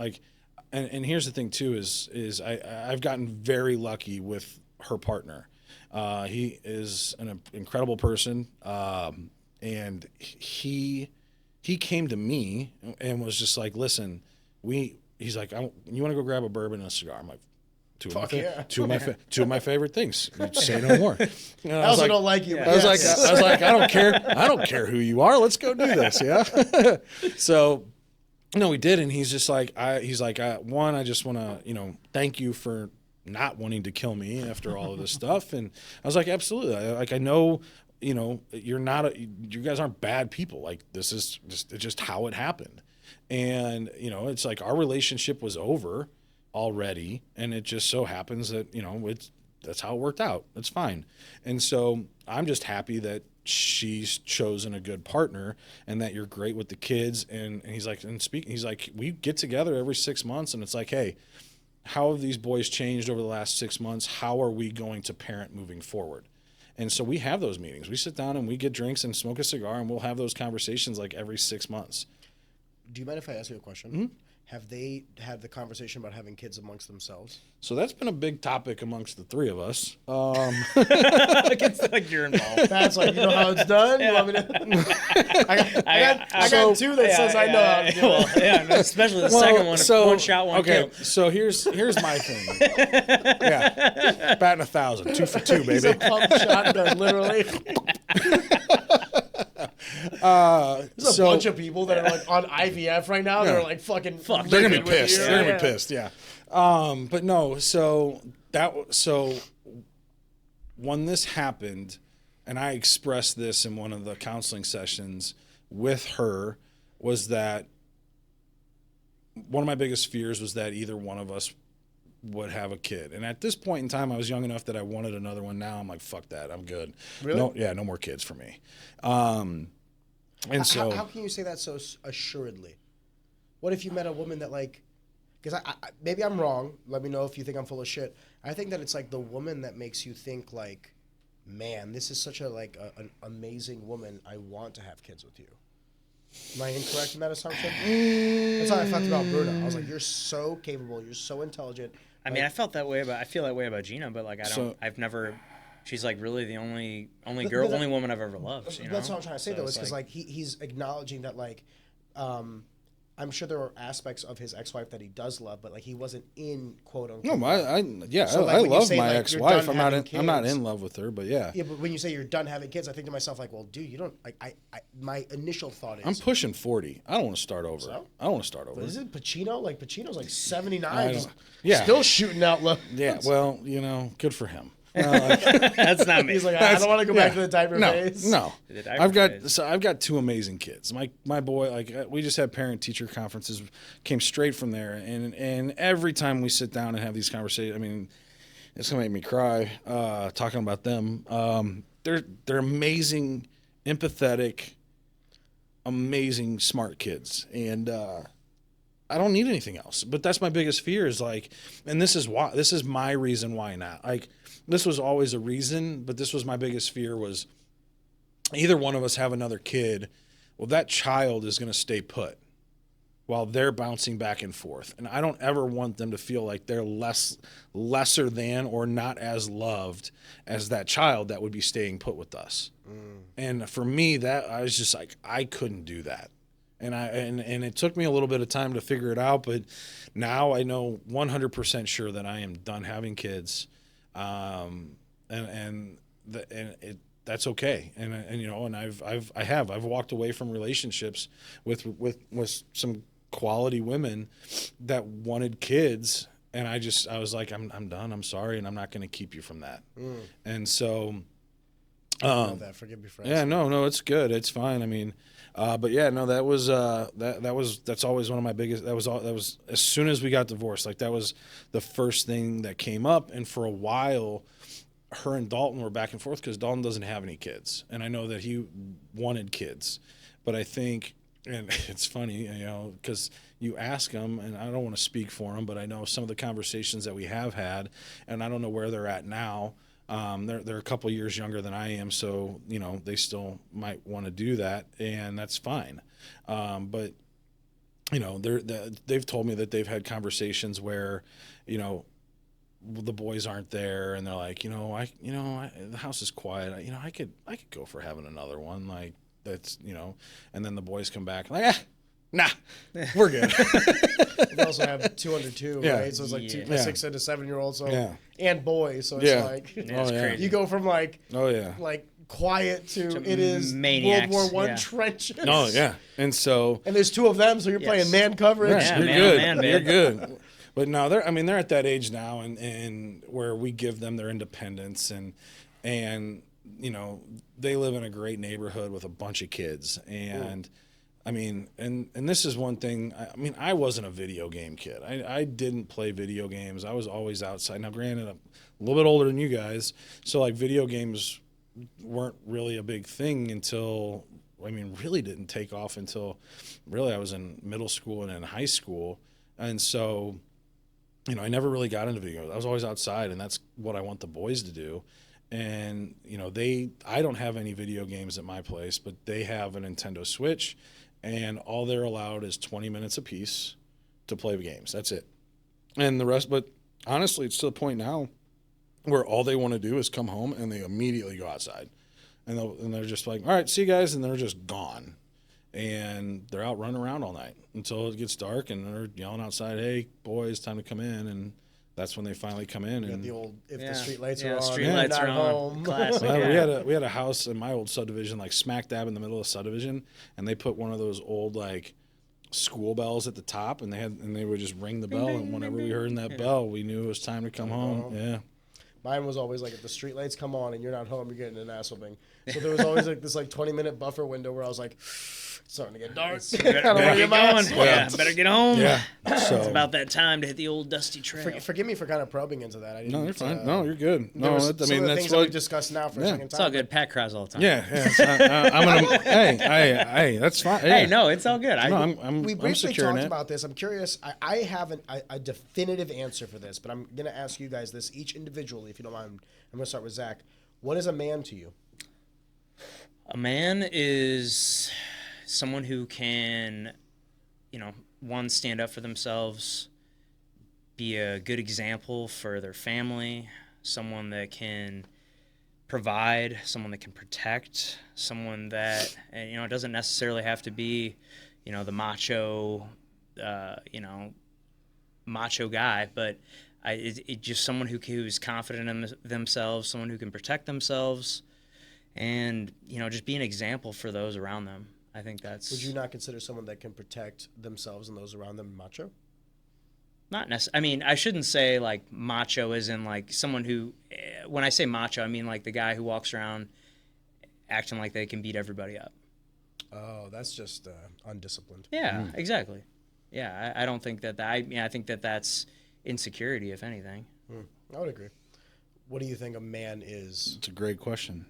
and here's the thing too, is I've gotten very lucky with her partner. He is an incredible person, and he came to me and was just like, listen, he's like, you want to go grab a bourbon and a cigar? I'm like, two of my favorite things. Say no more. I also don't like you. I was like, I don't care. I don't care who you are. Let's go do this. Yeah. So, no, we did, and he's just like, one, I just want to, thank you for not wanting to kill me after all of this stuff. And I was like, absolutely. I know, you're not, you guys aren't bad people. Like, this is just how it happened. And, it's like our relationship was over already, and it just so happens that, that's how it worked out. That's fine. And so I'm just happy that she's chosen a good partner and that you're great with the kids. And he's like, we get together every 6 months, and it's like, hey, how have these boys changed over the last 6 months? How are we going to parent moving forward? And so we have those meetings. We sit down and we get drinks and smoke a cigar, and we'll have those conversations like every 6 months. Do you mind if I ask you a question? Mm-hmm. Have they had the conversation about having kids amongst themselves? So that's been a big topic amongst the three of us. It's like you're involved. That's like, you know how it's done? You want me to? I got two that says I know how to do it. Well, yeah, especially the second one. One shot, one kill. So here's my thing. Yeah, batting 1,000, 2 for 2, He's a baby. pump shotgun, literally. There's a bunch of people that are like on IVF right now. They're like fucking. They're gonna be pissed. Yeah. They're gonna be pissed. Yeah. But no. So when this happened, and I expressed this in one of the counseling sessions with her, was that one of my biggest fears was that either one of us would have a kid. And at this point in time, I was young enough that I wanted another one. Now I'm like, fuck that. I'm good. Really? No more kids for me. And so how can you say that so assuredly? What if you met a woman that like, because I maybe I'm wrong. Let me know if you think I'm full of shit. I think that it's like the woman that makes you think like, man, this is such an amazing woman. I want to have kids with you. Am I incorrect in that assumption? That's how I felt about Bruna. I was like, you're so capable. You're so intelligent. I mean, I feel that way about Gina, but like I've never. She's like really the only woman I've ever loved. You know? That's what I'm trying to say, So though, is it's because like he's acknowledging that like, I'm sure there are aspects of his ex-wife that he does love, but like he wasn't in quote unquote. no, I love say, my like, ex-wife. you're I'm done not kids. in love with her, but yeah. Yeah, but when you say you're done having kids, I think to myself like, well, dude, you don't like. My initial thought is I'm pushing 40. I don't want to start over. So? I don't want to start over. But isn't Pacino like Pacino's like 79, I just yeah. still shooting out low. Yeah, well, good for him. That's not me. He's like, I don't want to go back to the diaper No, phase. no. The diaper I've got two amazing kids. My boy, like we just had parent teacher conferences, came straight from there, and every time we sit down and have these conversations, I mean, it's gonna make me cry talking about them. They're amazing, empathetic, amazing, smart kids, and I don't need anything else. But that's my biggest fear is like, and this is my reason why not. Like, this was always a reason, but this was my biggest fear was either one of us have another kid. Well, that child is going to stay put while they're bouncing back and forth. And I don't ever want them to feel like they're lesser than or not as loved as that child that would be staying put with us. And for me, that I was just like, I couldn't do that. And it took me a little bit of time to figure it out, but now I know 100% sure that I am done having kids, that's okay. And I've walked away from relationships with some quality women that wanted kids, and I was like, I'm done. I'm sorry, and I'm not going to keep you from that. And so, Forgive me for yeah, no, it's good. It's fine. I mean. But yeah, no, that's always one of my biggest. That was as soon as we got divorced, like that was the first thing that came up. And for a while, her and Dalton were back and forth because Dalton doesn't have any kids, and I know that he wanted kids, but I think, and it's funny, because you ask him, and I don't want to speak for him, but I know some of the conversations that we have had, and I don't know where they're at now. They're a couple years younger than I am, so they still might want to do that, and that's fine. But they've told me that they've had conversations where, the boys aren't there, and they're like, the house is quiet. I could go for having another one, like that's and then the boys come back like, nah, we're good. We also have 2 under 2, Yeah. right? So it's like a 6 and a 7-year-old, so Yeah. and boys, so it's like it's crazy. you go from like quiet to it is maniacs. World War I Yeah. trenches. Oh yeah, and so And there's 2 of them, so you're playing man coverage. Yeah, you're man good. on man, You're man. good. But no, they're at that age now, and where we give them their independence, and they live in a great neighborhood with a bunch of kids, and I mean, and this is one thing. I mean, I wasn't a video game kid. I didn't play video games. I was always outside. Now, granted, I'm a little bit older than you guys, so like video games weren't really a big thing until, really didn't take off until really I was in middle school and in high school, and so. I never really got into video games. I was always outside, and that's what I want the boys to do. And, I don't have any video games at my place, but they have a Nintendo Switch, and all they're allowed is 20 minutes apiece to play games. That's it. And the rest, but honestly, it's to the point now where all they want to do is come home and they immediately go outside. And they're just like, all right, see you guys, and they're just gone. And they're out running around all night until it gets dark, and they're yelling outside, hey, boys, time to come in. And that's when they finally come in. You got And the old, if Yeah. the street lights Yeah, are on, street you're lights not are on. home. Classic. we had a house in my old subdivision, like smack dab in the middle of the subdivision, and they put one of those old like school bells at the top, and they would just ring the bell, and whenever we heard that bell, we knew it was time to come home. Yeah. Mine was always like, if the street lights come on and you're not home, you're getting an ass whooping. So there was always like this like 20-minute buffer window where I was like, it's starting to get dark. Better get going. Yeah, better get home. Yeah. So It's about that time to hit the old dusty trail. Forgive me for kind of probing into that. I didn't, no, you're fine. No, you're good. there No, was I some mean of the that's things that we've what. discussed now for a Yeah. second time. It's all good. Pat cries all the time. Yeah, yeah. I'm gonna. Hey, that's fine. Hey, no, it's all good. No, We I'm briefly securing talked it. about this. I'm curious. I have a definitive answer for this, but I'm going to ask you guys this each individually, if you don't mind. I'm going to start with Zach. What is a man to you? A man is someone who can, one, stand up for themselves, be a good example for their family, someone that can provide, someone that can protect, someone that, it doesn't necessarily have to be, the macho, macho guy, but it just someone who's confident in themselves, someone who can protect themselves, and just be an example for those around them. I think that's. Would you not consider someone that can protect themselves and those around them macho? Not necessarily. I mean, I shouldn't say like macho as in like someone who. When I say macho, I mean like the guy who walks around acting like they can beat everybody up. Oh, that's just undisciplined. Yeah, exactly. Yeah, I don't think that. I think that that's insecurity, if anything. I would agree. What do you think a man is? It's a great question.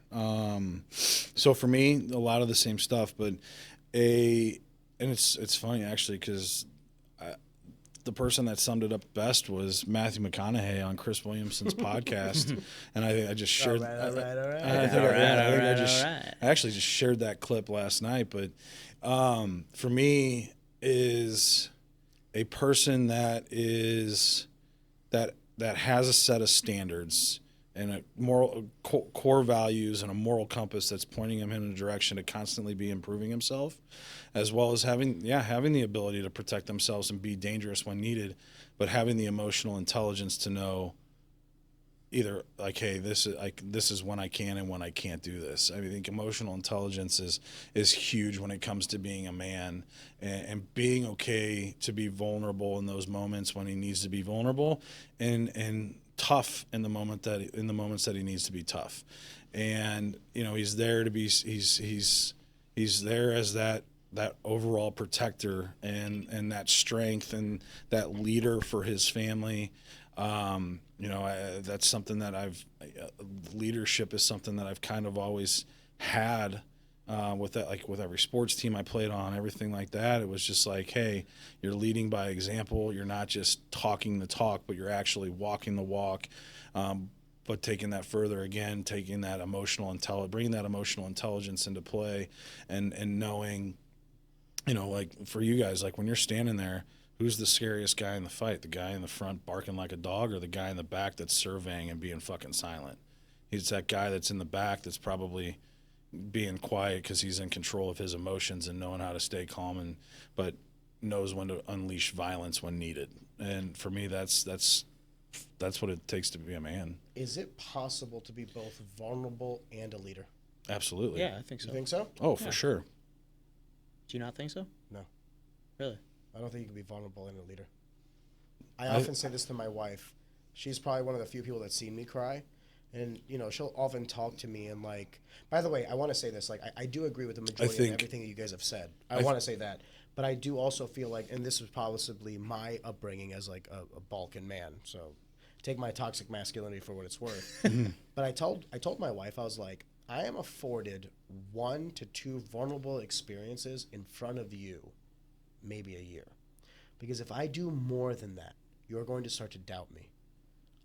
So for me, a lot of the same stuff, but and it's funny actually because the person that summed it up best was Matthew McConaughey on Chris Williamson's podcast, and I just shared. All right. I actually just shared that clip last night. But for me, is a person that has a set of standards and a moral core values and a moral compass that's pointing him in a direction to constantly be improving himself, as well as having the ability to protect themselves and be dangerous when needed, but having the emotional intelligence to know either like, hey, this is when I can and when I can't do this. I think emotional intelligence is huge when it comes to being a man and being okay to be vulnerable in those moments when he needs to be vulnerable and tough in the moments that he needs to be tough. And he's there to be he's there as that overall protector and that strength and that leader for his family. That's something that leadership is something that I've kind of always had with that, like with every sports team I played on, everything like that. It was just like, hey, you're leading by example. You're not just talking the talk, but you're actually walking the walk. But taking that further again, bringing that emotional intelligence into play and knowing, like for you guys, like when you're standing there, who's the scariest guy in the fight? The guy in the front barking like a dog or the guy in the back that's surveying and being fucking silent? He's that guy that's in the back that's probably being quiet because he's in control of his emotions and knowing how to stay calm but knows when to unleash violence when needed. And for me, that's what it takes to be a man. Is it possible to be both vulnerable and a leader? Absolutely. Yeah, I think so. You think so? Oh, for sure. Do you not think so? No. Really? I don't think you can be vulnerable and a leader. I often say this to my wife. She's probably one of the few people that's seen me cry. And, she'll often talk to me and like, by the way, I want to say this, like, I do agree with the majority of everything that you guys have said. I want to say that. But I do also feel like, and this was possibly my upbringing as like a Balkan man. So take my toxic masculinity for what it's worth. But I told my wife, I was like, I am afforded 1 to 2 vulnerable experiences in front of you, maybe a year. Because if I do more than that, you're going to start to doubt me.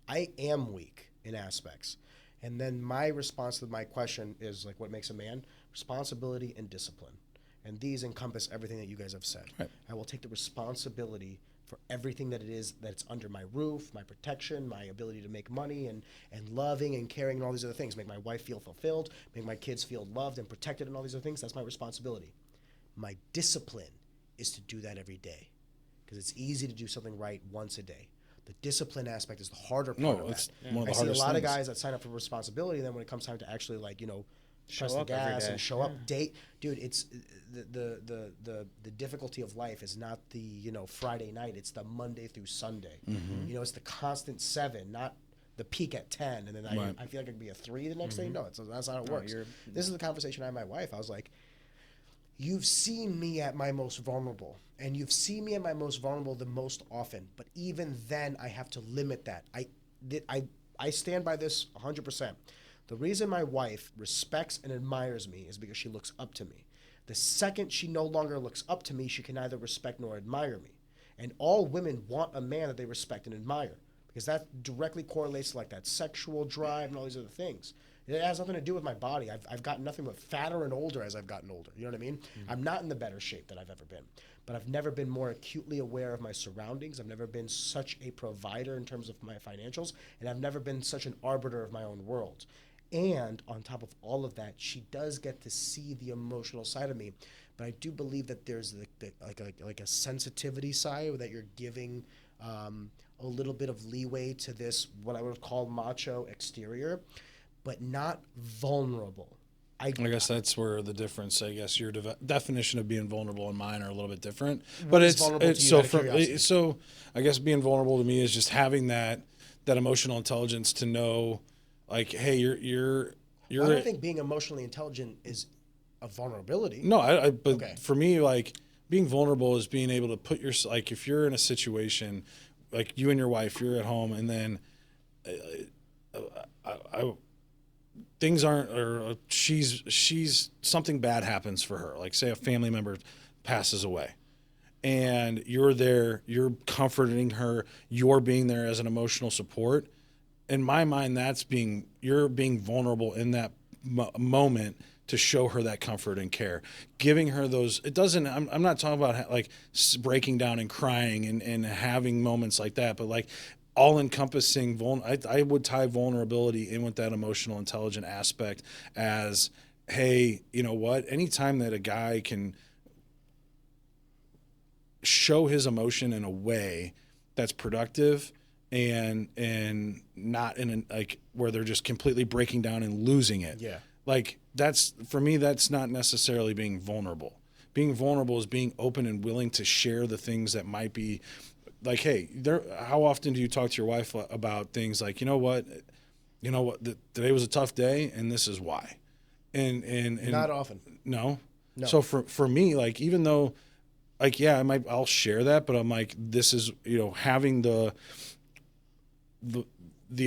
I am weak in aspects. And then my response to my question is like, what makes a man? Responsibility and discipline. And these encompass everything that you guys have said. Right. I will take the responsibility for everything that it is that's under my roof, my protection, my ability to make money and loving and caring and all these other things. Make my wife feel fulfilled, make my kids feel loved and protected and all these other things. That's my responsibility. My discipline is to do that every day, because it's easy to do something right once a day. The discipline aspect is the harder part of it's that. one of the I see hardest a lot things. of guys that sign up for responsibility, and then when it comes time to actually, like, you know, Show press the up every gas day. and show up, date, dude. It's the difficulty of life is not the, you know, Friday night. It's the Monday through Sunday. You know, it's the constant 7, not the peak at 10, and then Right. I feel like I could be a 3 the next day. No, that's not how it works. This is the conversation I had with my wife. I was like, you've seen me at my most vulnerable, and you've seen me at my most vulnerable the most often. But even then, I have to limit that. I stand by this 100%. The reason my wife respects and admires me is because she looks up to me. The second she no longer looks up to me, she can neither respect nor admire me. And all women want a man that they respect and admire, because that directly correlates to like that sexual drive and all these other things. It has nothing to do with my body. I've gotten nothing but fatter and older as I've gotten older. You know what I mean? I'm not in the better shape that I've ever been. But I've never been more acutely aware of my surroundings. I've never been such a provider in terms of my financials. And I've never been such an arbiter of my own world. And on top of all of that, she does get to see the emotional side of me. But I do believe that there's like a sensitivity side that you're giving a little bit of leeway to this, what I would call macho exterior, but not vulnerable. I guess that's where the difference. I guess your definition of being vulnerable and mine are a little bit different. But is vulnerable to you so out of curiosity? so I guess being vulnerable to me is just having that emotional intelligence to know, like, hey, you're. I don't think being emotionally intelligent is a vulnerability. No, but Okay. for me, like, being vulnerable is being able to put your, like, if you're in a situation, like you and your wife, you're at home, and then things aren't, or she's something bad happens for her, like say a family member passes away, and you're there, you're comforting her, you're being there as an emotional support. In my mind, you're being vulnerable in that moment to show her that comfort and care, giving her those. It doesn't. I'm not talking about like breaking down and crying and having moments like that, but like all-encompassing. I would tie vulnerability in with that emotional intelligent aspect as, hey, you know what? Anytime that a guy can show his emotion in a way that's productive and not in like where they're just completely breaking down and losing it. Yeah. Like, that's, for me, that's not necessarily being vulnerable. Being vulnerable is being open and willing to share the things that might be like, hey, how often do you talk to your wife about things like, you know what, today was a tough day and this is why. And Not often. No. No. So for me, like, even though, like, yeah, I'll share that, but I'm like, this is, having the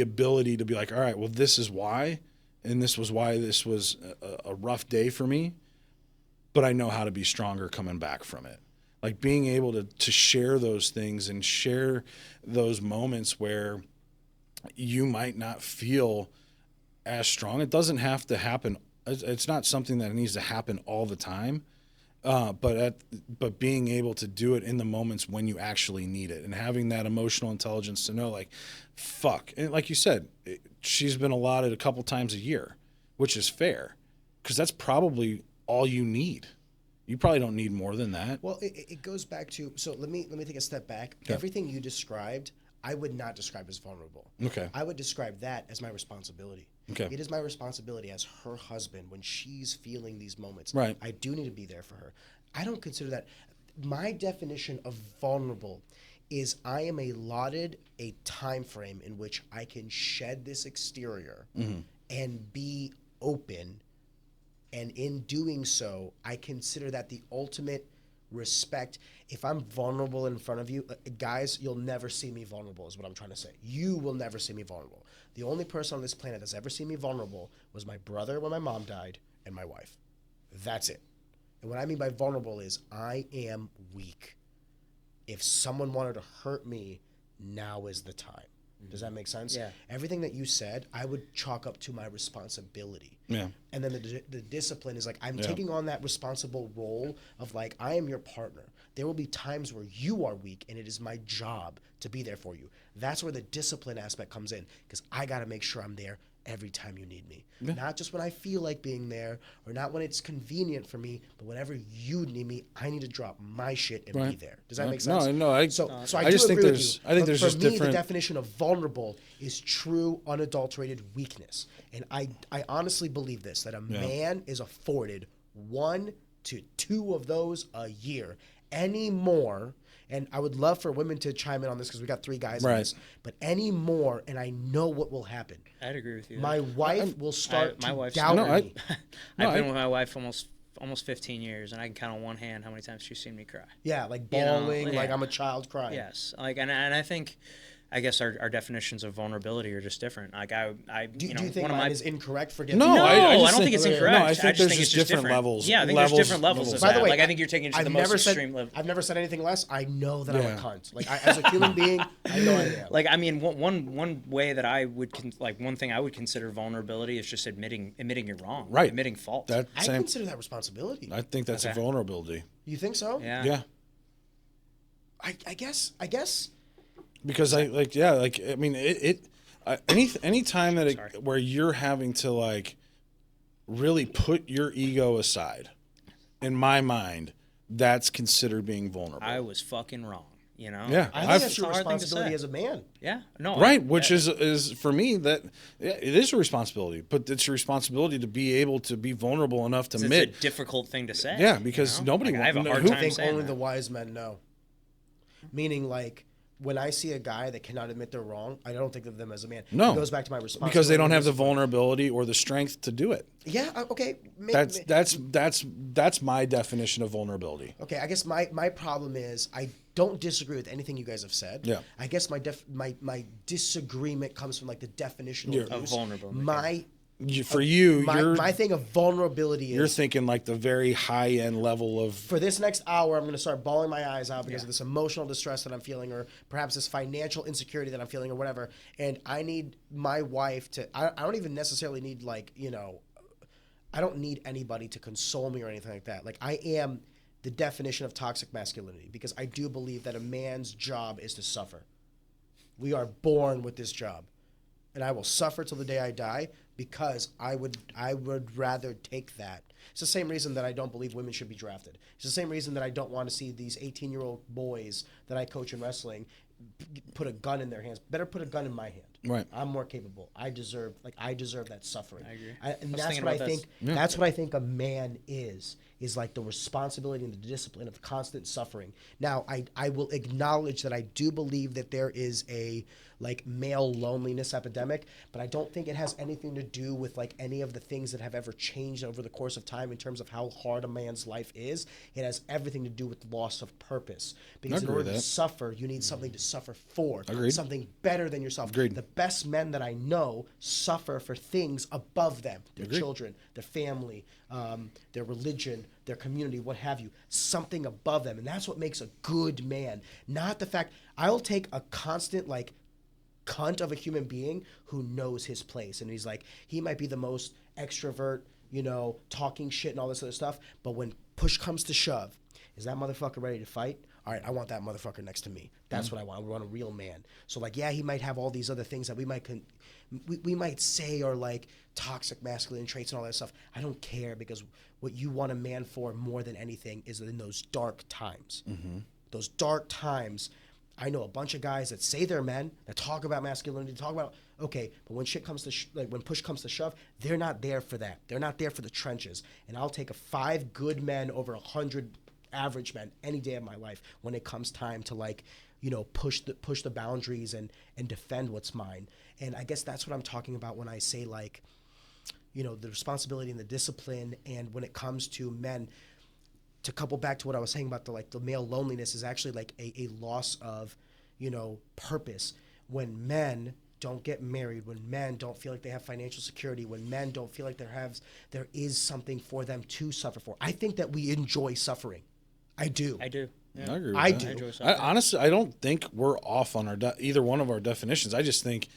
ability to be like, all right, well, this is why, and this was why this was a rough day for me, but I know how to be stronger coming back from it. Like, being able to share those things and share those moments where you might not feel as strong. It doesn't have to happen. It's not something that needs to happen all the time. But being able to do it in the moments when you actually need it, and having that emotional intelligence to know, like, fuck. And like you said, she's been allotted a couple times a year, which is fair, because that's probably all you need. You probably don't need more than that. Well, it goes back to, so let me take a step back. Yeah. Everything you described, I would not describe as vulnerable. Okay. I would describe that as my responsibility. Okay. It is my responsibility as her husband when she's feeling these moments. Right. I do need to be there for her. I don't consider that. My definition of vulnerable is I am allotted a time frame in which I can shed this exterior and be open. And in doing so, I consider that the ultimate respect. If I'm vulnerable in front of you, guys, you'll never see me vulnerable is what I'm trying to say. You will never see me vulnerable. The only person on this planet that's ever seen me vulnerable was my brother when my mom died and my wife. That's it. And what I mean by vulnerable is I am weak. If someone wanted to hurt me, now is the time. Does that make sense? Yeah. Everything that you said, I would chalk up to my responsibility. Yeah. And then the discipline is like, I'm taking on that responsible role of like, I am your partner. There will be times where you are weak and it is my job to be there for you. That's where the discipline aspect comes in, because I got to make sure I'm there every time you need me. Yeah. Not just when I feel like being there, or not when it's convenient for me, but whenever you need me, I need to drop my shit and be there. Does that make sense? No. So I just do think agree with there's. you. I think there's for just me, different. the definition of vulnerable is true, unadulterated weakness, and I honestly believe this, that a man is afforded 1 to 2 of those a year. Any more, and I would love for women to chime in on this because we got 3 guys on this, but any more, and I know what will happen. I'd agree with you. My wife will start my to wife's doubt me. I've been with my wife almost 15 years, and I can count on one hand how many times she's seen me cry. Yeah, like bawling, like yeah. I'm a child crying. Yes, like, and I think, I guess our definitions of vulnerability are just different. Like Do you think mine is incorrect? Forgive me. No, I just don't think it's incorrect. No, I think there's it's just different levels. Yeah, I think there's different levels of By that. the way, like I think you're taking it to the most extreme level. I've never said anything less. I know that I'm a cunt. Like as a human being, I know I am. Like, I mean, one way that I would one thing I would consider vulnerability is just admitting you're wrong, right? Admitting fault. I consider that responsibility. I think that's a vulnerability. You think so? Yeah. Yeah. I guess. Because I mean any time that where you're having to like really put your ego aside, in my mind, that's considered being vulnerable. I was fucking wrong, you know? Yeah. I think that's your responsibility as a man. Yeah. No. Right, which is for me that it is a responsibility, but it's your responsibility to be able to be vulnerable enough to admit. It's a difficult thing to say. Yeah, because nobody I have a hard I time think saying only that. the wise men know. Meaning, like, when I see a guy that cannot admit they're wrong, I don't think of them as a man. No. It goes back to my responsibility. Because they don't have the vulnerability or the strength to do it. Yeah, okay. That's my definition of vulnerability. Okay, I guess my problem is I don't disagree with anything you guys have said. Yeah. I guess my disagreement comes from like the definition of vulnerable. My thing of vulnerability is you're thinking like the very high end level of. For this next hour, I'm going to start bawling my eyes out because of this emotional distress that I'm feeling, or perhaps this financial insecurity that I'm feeling, or whatever. And I need my wife to. I don't even necessarily need I don't need anybody to console me or anything like that. Like, I am the definition of toxic masculinity, because I do believe that a man's job is to suffer. We are born with this job, and I will suffer till the day I die, because I would rather take that. It's the same reason that I don't believe women should be drafted. It's the same reason that I don't want to see these 18-year-old boys that I coach in wrestling put a gun in their hands. Better put a gun in my hand. Right. I'm more capable. I deserve that suffering. I agree. And that's what I think. That's what I think a man is like the responsibility and the discipline of constant suffering. Now, I will acknowledge that I do believe that there is a male loneliness epidemic, but I don't think it has anything to do with any of the things that have ever changed over the course of time in terms of how hard a man's life is. It has everything to do with loss of purpose, because in order to suffer, you need something to suffer for. Agreed. Something better than yourself. Agreed. The best men that I know suffer for things above them, their children, their family, their religion, their community, what have you, something above them. And that's what makes a good man. Not the fact, I'll take a constant cunt of a human being who knows his place. And he might be the most extrovert, talking shit and all this other stuff. But when push comes to shove, is that motherfucker ready to fight? All right, I want that motherfucker next to me. That's what I want. I want a real man. So he might have all these other things that we might say are toxic masculine traits and all that stuff. I don't care, because what you want a man for more than anything is in those dark times. Mm-hmm. Those dark times. I know a bunch of guys that say they're men, that talk about masculinity, but when shit comes to when push comes to shove, they're not there for that. They're not there for the trenches. And I'll take 5 good men over 100 average men any day of my life when it comes time to push the boundaries and defend what's mine. And I guess that's what I'm talking about when I say the responsibility and the discipline. And when it comes to men, to couple back to what I was saying about the male loneliness, is actually a loss of purpose. When men don't get married, when men don't feel like they have financial security, when men don't feel like there is something for them to suffer for. I think that we enjoy suffering. I do. Yeah. I agree with I that. do. enjoy I, soccer. honestly, I don't think we're off on our either one of our definitions. I just think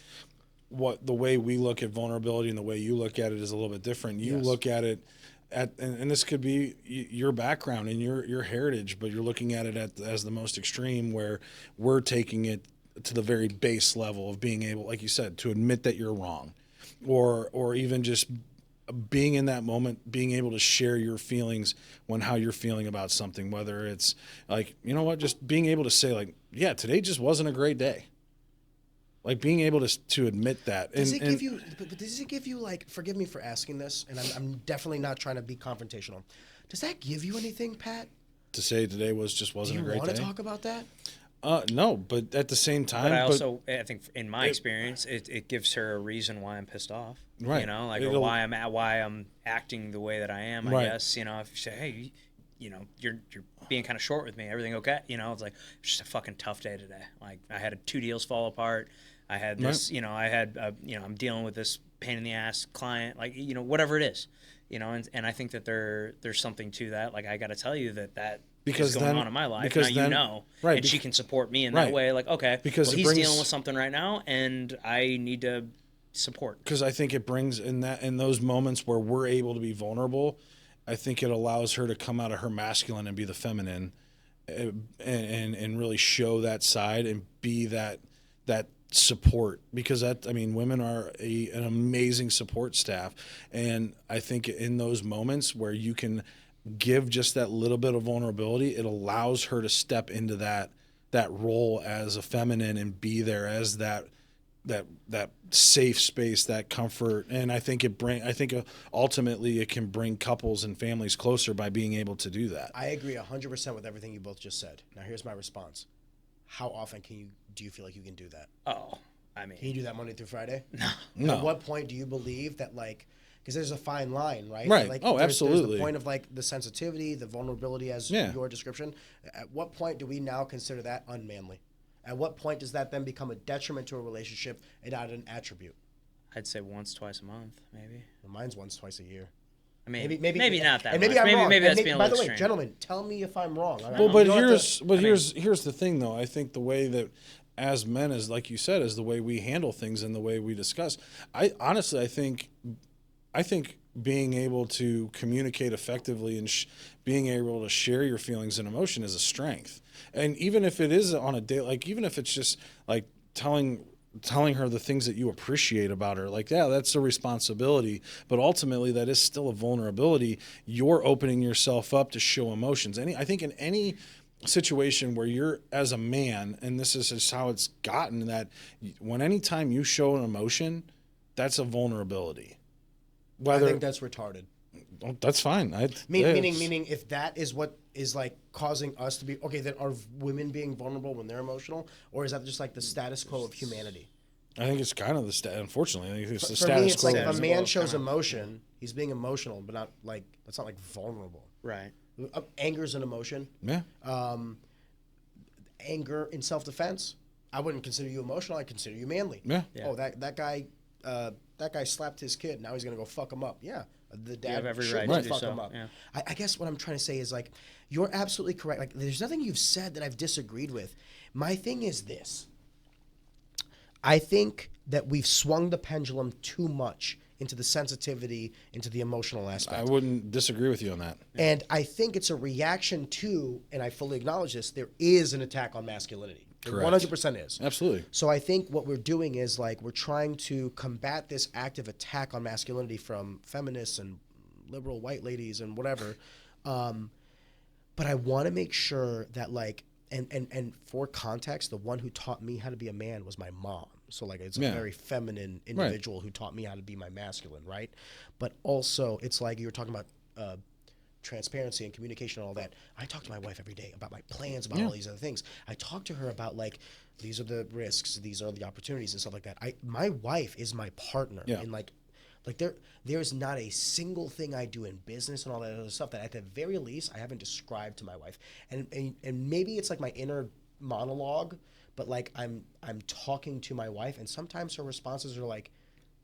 the way we look at vulnerability and the way you look at it is a little bit different. You Yes. look at it and this could be your background and your heritage, but you're looking at it as the most extreme, where we're taking it to the very base level of being able, like you said, to admit that you're wrong, or even just being in that moment, being able to share your feelings when how you're feeling about something, whether it's like, you know what, just being able to say like, yeah, today just wasn't a great day. Like being able to admit that. Does it give you like, forgive me for asking this, and I'm definitely not trying to be confrontational. Does that give you anything, Pat? To say today wasn't a great day? Do you want to talk about that? No, but at the same time. But I also, I think in my experience, it gives her a reason why I'm pissed off. Right. You know, like, or why I'm acting the way that I am, I Right. guess. You know, if you say, hey, you know, you're being kind of short with me. Everything okay? You know, it's like, it's just a fucking tough day today. Like, I had 2 deals fall apart. I had this, Right. you know, I'm dealing with this pain in the ass client, like, you know, whatever it is, you know, and I think that there's something to that. Like, I got to tell you that Because is going then- on in my life. because now then- you know, right, and she can support me in right. that way. Like, okay, Because well, it he's brings- dealing with something right now, and I need to support. Because I think it brings in those moments where we're able to be vulnerable, I think it allows her to come out of her masculine and be the feminine, and really show that side and be that support. Because women are an amazing support staff, and I think in those moments where you can give just that little bit of vulnerability, it allows her to step into that role as a feminine and be there as that safe space, that comfort. And I think ultimately it can bring couples and families closer by being able to do that. I agree 100% with everything you both just said. Now here's my response. How often do you feel like you can do that? Oh, I mean, Can you do that Monday through Friday? No. At what point do you believe that, like, because there's a fine line, right? Right. Like, Oh, there's absolutely. the point of like the sensitivity, the vulnerability, as Yeah. your description. At what point do we now consider that unmanly? At what point does that then become a detriment to a relationship and not an attribute? I'd say once, twice a month, maybe. Well, mine's once, twice a year. I mean, Maybe not that and much. maybe I'm wrong. Maybe And that's being a by little the way, extreme. gentlemen, tell me if I'm wrong. all right? Well, but You don't have to- here's the thing though. I think the way that as men, is like you said, is the way we handle things and the way we discuss. I think being able to communicate effectively and being able to share your feelings and emotion is a strength. And even if it is on a day, like even if it's just like telling her the things that you appreciate about her, like, yeah, that's a responsibility, but ultimately that is still a vulnerability. You're opening yourself up to show emotions. I think in any situation where you're as a man, and this is just how it's gotten, that anytime you show an emotion, that's a vulnerability. I think that's retarded. That's fine. Meaning, if that is what is like causing us to be okay, then are women being vulnerable when they're emotional, or is that just like the status quo of humanity? I think it's kind of unfortunately, I think it's the For status me, it's quo. like if a man Well, shows kinda- emotion, he's being emotional, but not like that's not like vulnerable. Right. Anger is an emotion. Yeah. Anger in self-defense. I wouldn't consider you emotional. I consider you manly. Yeah. Oh, that guy slapped his kid. Now he's gonna go fuck him up. Yeah, the dad have every should right go to do fuck so, him up. yeah. I guess what I'm trying to say is like you're absolutely correct. Like there's nothing you've said that I've disagreed with. My thing is this. I think that we've swung the pendulum too much into the sensitivity, into the emotional aspect. I wouldn't disagree with you on that. And I think it's a reaction to, and I fully acknowledge this, there is an attack on masculinity. There Correct. 100% is. Absolutely. So I think what we're doing is like we're trying to combat this active attack on masculinity from feminists and liberal white ladies and whatever. But I want to make sure that like, and for context, the one who taught me how to be a man was my mom. So like it's a Yeah. very feminine individual who taught me how to be my masculine, right? But also it's like you were talking about transparency and communication and all that. I talk to my wife every day about my plans, about all these other things. I talk to her about like these are the risks, these are the opportunities and stuff like that. My wife is my partner in like there's not a single thing I do in business and all that other stuff that at the very least I haven't described to my wife. And maybe it's like my inner monologue, but like I'm talking to my wife and sometimes her responses are like,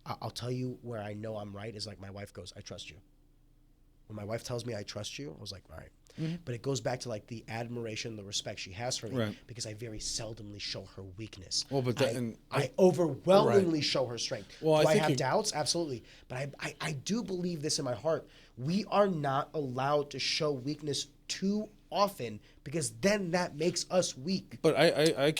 I'll tell you where I know I'm right is like my wife goes, I trust you. When my wife tells me I trust you, I was like, all right. but it goes back to like the admiration, the respect she has for me, Right. because I very seldomly show her weakness. Well, but I overwhelmingly show her strength. Well, do I I think have you- doubts? Absolutely. But I do believe this in my heart. We are not allowed to show weakness too often, because then that makes us weak. But I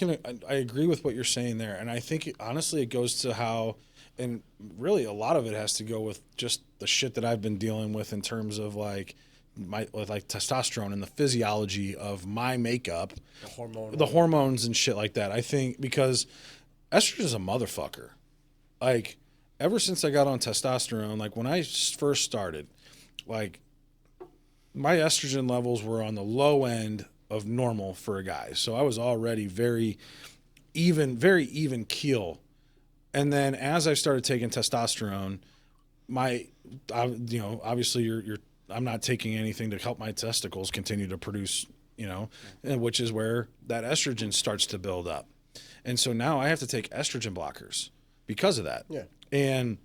agree with what you're saying there, and I think honestly it goes to how, and really a lot of it has to go with just the shit that I've been dealing with in terms of like testosterone and the physiology of my makeup, the hormones and shit like that. I think because estrogen is a motherfucker. Like ever since I got on testosterone, like when I first started, like my estrogen levels were on the low end of normal for a guy. So I was already very even keel. And then as I started taking testosterone, obviously I'm not taking anything to help my testicles continue to produce, and which is where that estrogen starts to build up. And so now I have to take estrogen blockers because of that. Yeah. And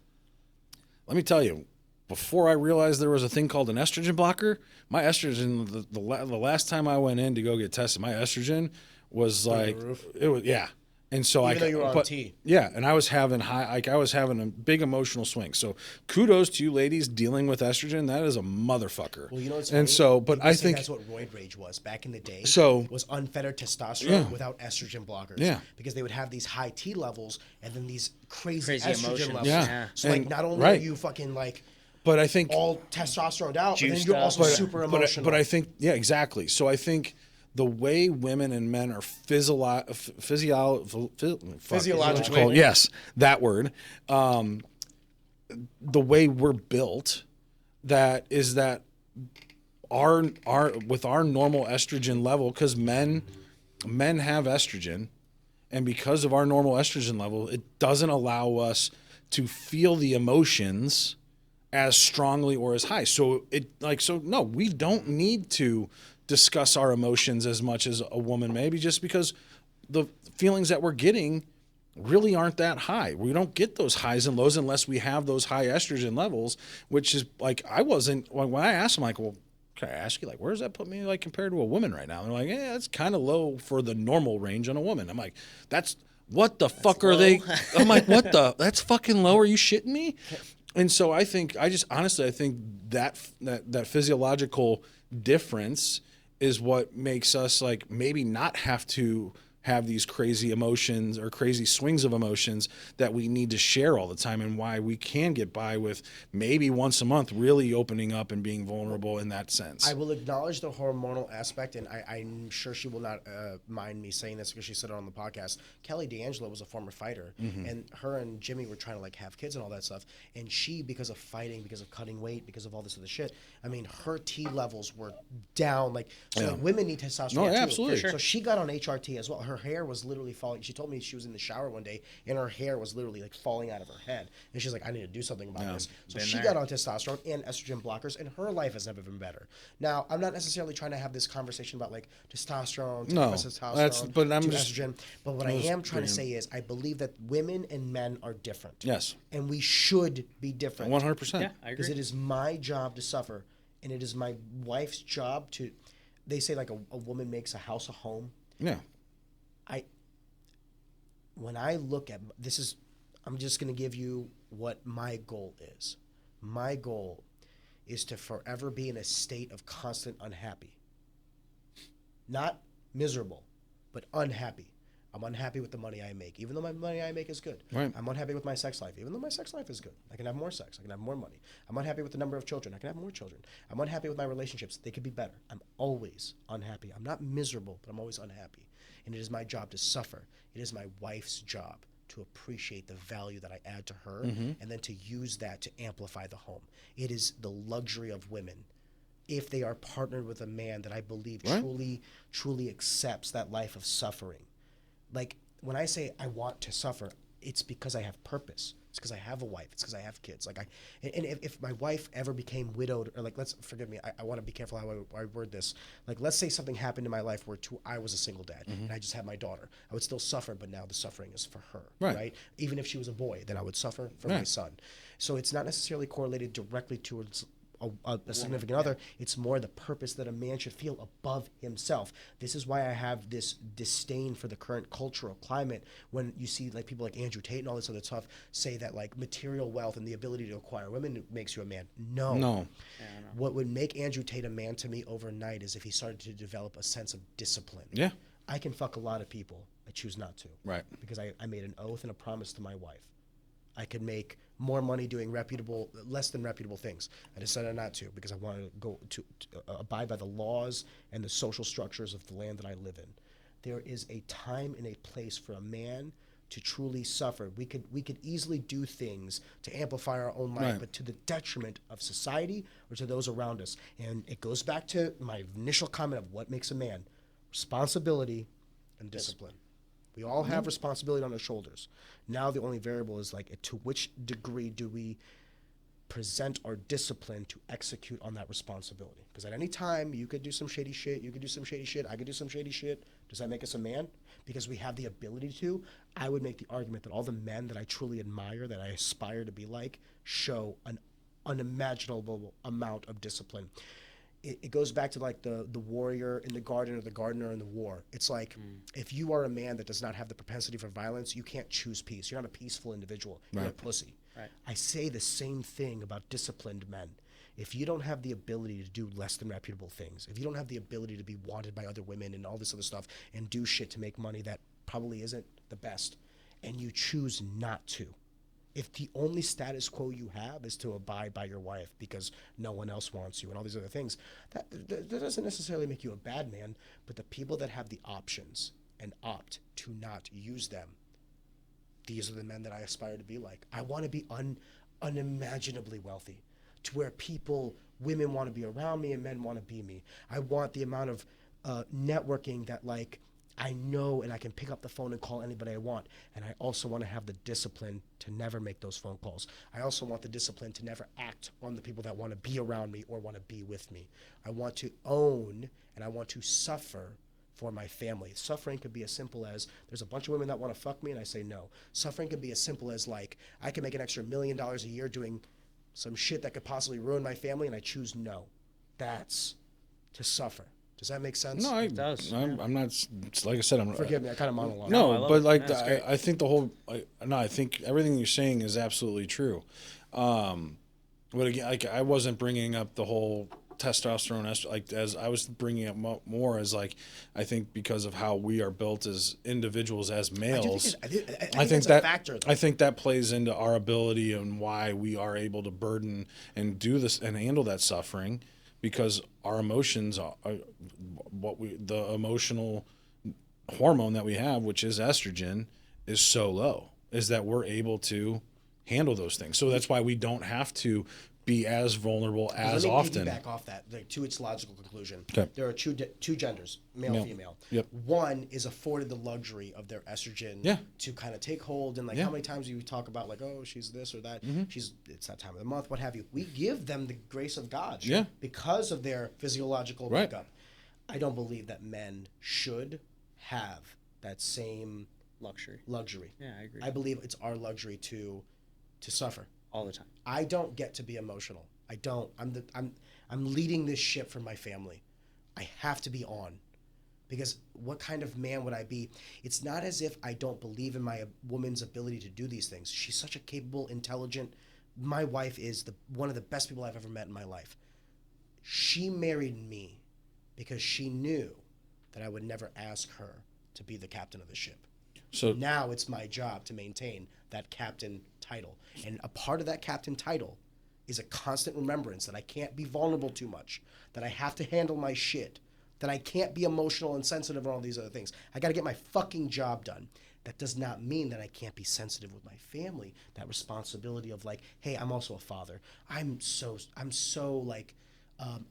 let me tell you, before I realized there was a thing called an estrogen blocker, my estrogen, the last time I went in to go get tested, my estrogen was like, it was, yeah. And so Even though you were on T. Yeah. And I was having a big emotional swing. So kudos to you ladies dealing with estrogen. That is a motherfucker. Well, what's and funny? so, but I think that's what roid rage was back in the day. So was unfettered testosterone Yeah. without estrogen blockers. Yeah. Because they would have these high T levels and then these crazy Crazy estrogen emotions. levels. Yeah. So like And- not only right. are you fucking like but I think all testosterone out, but then Juiced you're up. also super emotional. But I think, yeah, exactly. So I think the way women and men are physiologically, yes, that word, the way we're built, that our with our normal estrogen level, because men have estrogen, and because of our normal estrogen level, it doesn't allow us to feel the emotions as strongly or as high. So no, we don't need to discuss our emotions as much as a woman, maybe just because the feelings that we're getting really aren't that high. We don't get those highs and lows unless we have those high estrogen levels, which is like, I wasn't, when I asked them, like, well, can I ask you, like, where does that put me, like, compared to a woman right now? And they're like, yeah, it's kind of low for the normal range on a woman. I'm like, what the fuck are they? I'm like, that's fucking low. Are you shitting me? And so I think that physiological difference is what makes us like maybe not have to have these crazy emotions or crazy swings of emotions that we need to share all the time, and why we can get by with maybe once a month really opening up and being vulnerable in that sense. I will acknowledge the hormonal aspect, and I'm sure she will not mind me saying this because she said it on the podcast. Kelly D'Angelo was a former fighter, and her and Jimmy were trying to like have kids and all that stuff. And she, because of fighting, because of cutting weight, because of all this other shit, I mean, her T levels were down. Like, so like, women need testosterone No, too. absolutely. So she got on HRT as well. Her hair was literally falling. She told me she was in the shower one day, and her hair was literally like falling out of her head. And she's like, I need to do something about this. So she got on testosterone and estrogen blockers, and her life has never been better. Now, I'm not necessarily trying to have this conversation about like testosterone, estrogen. But what I am trying to say is, I believe that women and men are different. Yes. And we should be different. 100%. Yeah, I agree. Because it is my job to suffer, and it is my wife's job to. They say like a woman makes a house a home. Yeah. When I look at this, I'm just going to give you what my goal is. My goal is to forever be in a state of constant unhappy. Not miserable, but unhappy. I'm unhappy with the money I make, even though my money I make is good. Right. I'm unhappy with my sex life, even though my sex life is good. I can have more sex. I can have more money. I'm unhappy with the number of children. I can have more children. I'm unhappy with my relationships. They could be better. I'm always unhappy. I'm not miserable, but I'm always unhappy. And it is my job to suffer. It is my wife's job to appreciate the value that I add to her, and then to use that to amplify the home. It is the luxury of women, if they are partnered with a man that I believe truly accepts that life of suffering. Like, when I say I want to suffer, it's because I have purpose. It's because I have a wife. It's because I have kids. Like, if my wife ever became widowed, or like, I want to be careful how I word this. Like, let's say something happened in my life where I was a single dad and I just had my daughter. I would still suffer, but now the suffering is for her, right? Even if she was a boy, then I would suffer for my son. So it's not necessarily correlated directly towards a significant other. It's more the purpose that a man should feel above himself. This is why I have this disdain for the current cultural climate when you see like people like Andrew Tate and all this other stuff say that like material wealth and the ability to acquire women makes you a man. No. No. Yeah, I know. What would make Andrew Tate a man to me overnight is if he started to develop a sense of discipline. Yeah. I can fuck a lot of people. I choose not to. Right. Because I made an oath and a promise to my wife. I could make more money doing less than reputable things. I decided not to because I wanted to go to abide by the laws and the social structures of the land that I live in. There is a time and a place for a man to truly suffer. We could easily do things to amplify our own life, Right. but to the detriment of society or to those around us. And it goes back to my initial comment of what makes a man: responsibility and discipline. We all have responsibility on our shoulders. Now the only variable is like to which degree do we present our discipline to execute on that responsibility. Because at any time you could do some shady shit, you could do some shady shit, I could do some shady shit. Does that make us a man? Because we have the ability to. I would make the argument that all the men that I truly admire, that I aspire to be like, show an unimaginable amount of discipline. It goes back to like the warrior in the garden or the gardener in the war. It's like if you are a man that does not have the propensity for violence, you can't choose peace. You're not a peaceful individual. You're a Right. pussy. Right. I say the same thing about disciplined men. If you don't have the ability to do less than reputable things, if you don't have the ability to be wanted by other women and all this other stuff and do shit to make money that probably isn't the best, and you choose not to, if the only status quo you have is to abide by your wife because no one else wants you and all these other things, that doesn't necessarily make you a bad man. But the people that have the options and opt to not use them, these are the men that I aspire to be like. I want to be unimaginably wealthy, to where women want to be around me and men want to be me. I want the amount of networking that like I know and I can pick up the phone and call anybody I want. And I also want to have the discipline to never make those phone calls. I also want the discipline to never act on the people that want to be around me or want to be with me. I want to own and I want to suffer for my family. Suffering could be as simple as there's a bunch of women that want to fuck me and I say no. Suffering could be as simple as like I can make an extra $1 million a year doing some shit that could possibly ruin my family and I choose no. That's to suffer. Does that make sense? No, It does, I'm not. Like I said, I'm. Forgive me, I kind of monologue. No, I love but it. like That's great. I think the whole. I think everything you're saying is absolutely true. But again, like I wasn't bringing up the whole testosterone like as I was bringing up more as like I think because of how we are built as individuals as males. I think think that's that a factor. Though. I think that plays into our ability and why we are able to burden and do this and handle that suffering, because our emotions are the emotional hormone that we have, which is estrogen, is so low, is that we're able to handle those things. So that's why we don't have to be as vulnerable as Let me often. piggyback off that to its logical conclusion. Okay. There are two genders, male, Male. female. Yep. One is afforded the luxury of their estrogen Yeah. to kind of take hold, and like Yeah. how many times do you talk about like, oh, she's this or that, it's that time of the month, what have you. We give them the grace of God, Yeah. because of their physiological Right. makeup. I don't believe that men should have that same Luxury. luxury. Yeah, I agree. I believe it's our luxury to suffer. All the time. I don't get to be emotional. I don't. I'm leading this ship for my family. I have to be on, because what kind of man would I be? It's not as if I don't believe in my woman's ability to do these things. She's such a capable, intelligent. My wife is one of the best people I've ever met in my life. She married me because she knew that I would never ask her to be the captain of the ship. So Now it's my job to maintain that captain title. And a part of that captain title is a constant remembrance that I can't be vulnerable too much, that I have to handle my shit, that I can't be emotional and sensitive and all these other things. I got to get my fucking job done. That does not mean that I can't be sensitive with my family. That responsibility of like, hey, I'm also a father. I'm so like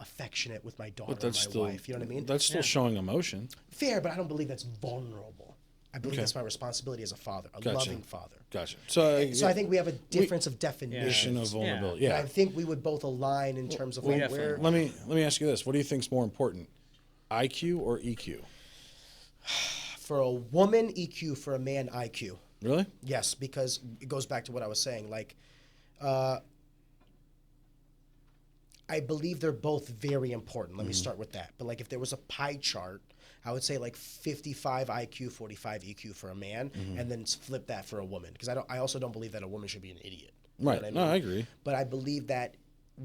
affectionate with my daughter but and that's my still wife. You know what I mean? That's still showing emotion. Fair, but I don't believe that's vulnerable. I believe Okay. that's my responsibility as a father, a Gotcha. loving father. Gotcha. So So I think we have a difference of definition definition. of vulnerability. And Yeah. I think we would both align in terms of like where. Let me ask you this: what do you think is more important, IQ or EQ? For a woman, EQ. For a man, IQ. Really? Yes, because it goes back to what I was saying. Like, I believe they're both very important. Let me start with that. But like if there was a pie chart, I would say like 55 IQ, 45 EQ for a man, and then flip that for a woman. Because I also don't believe that a woman should be an idiot. You know Right. what I No, mean? I agree. But I believe that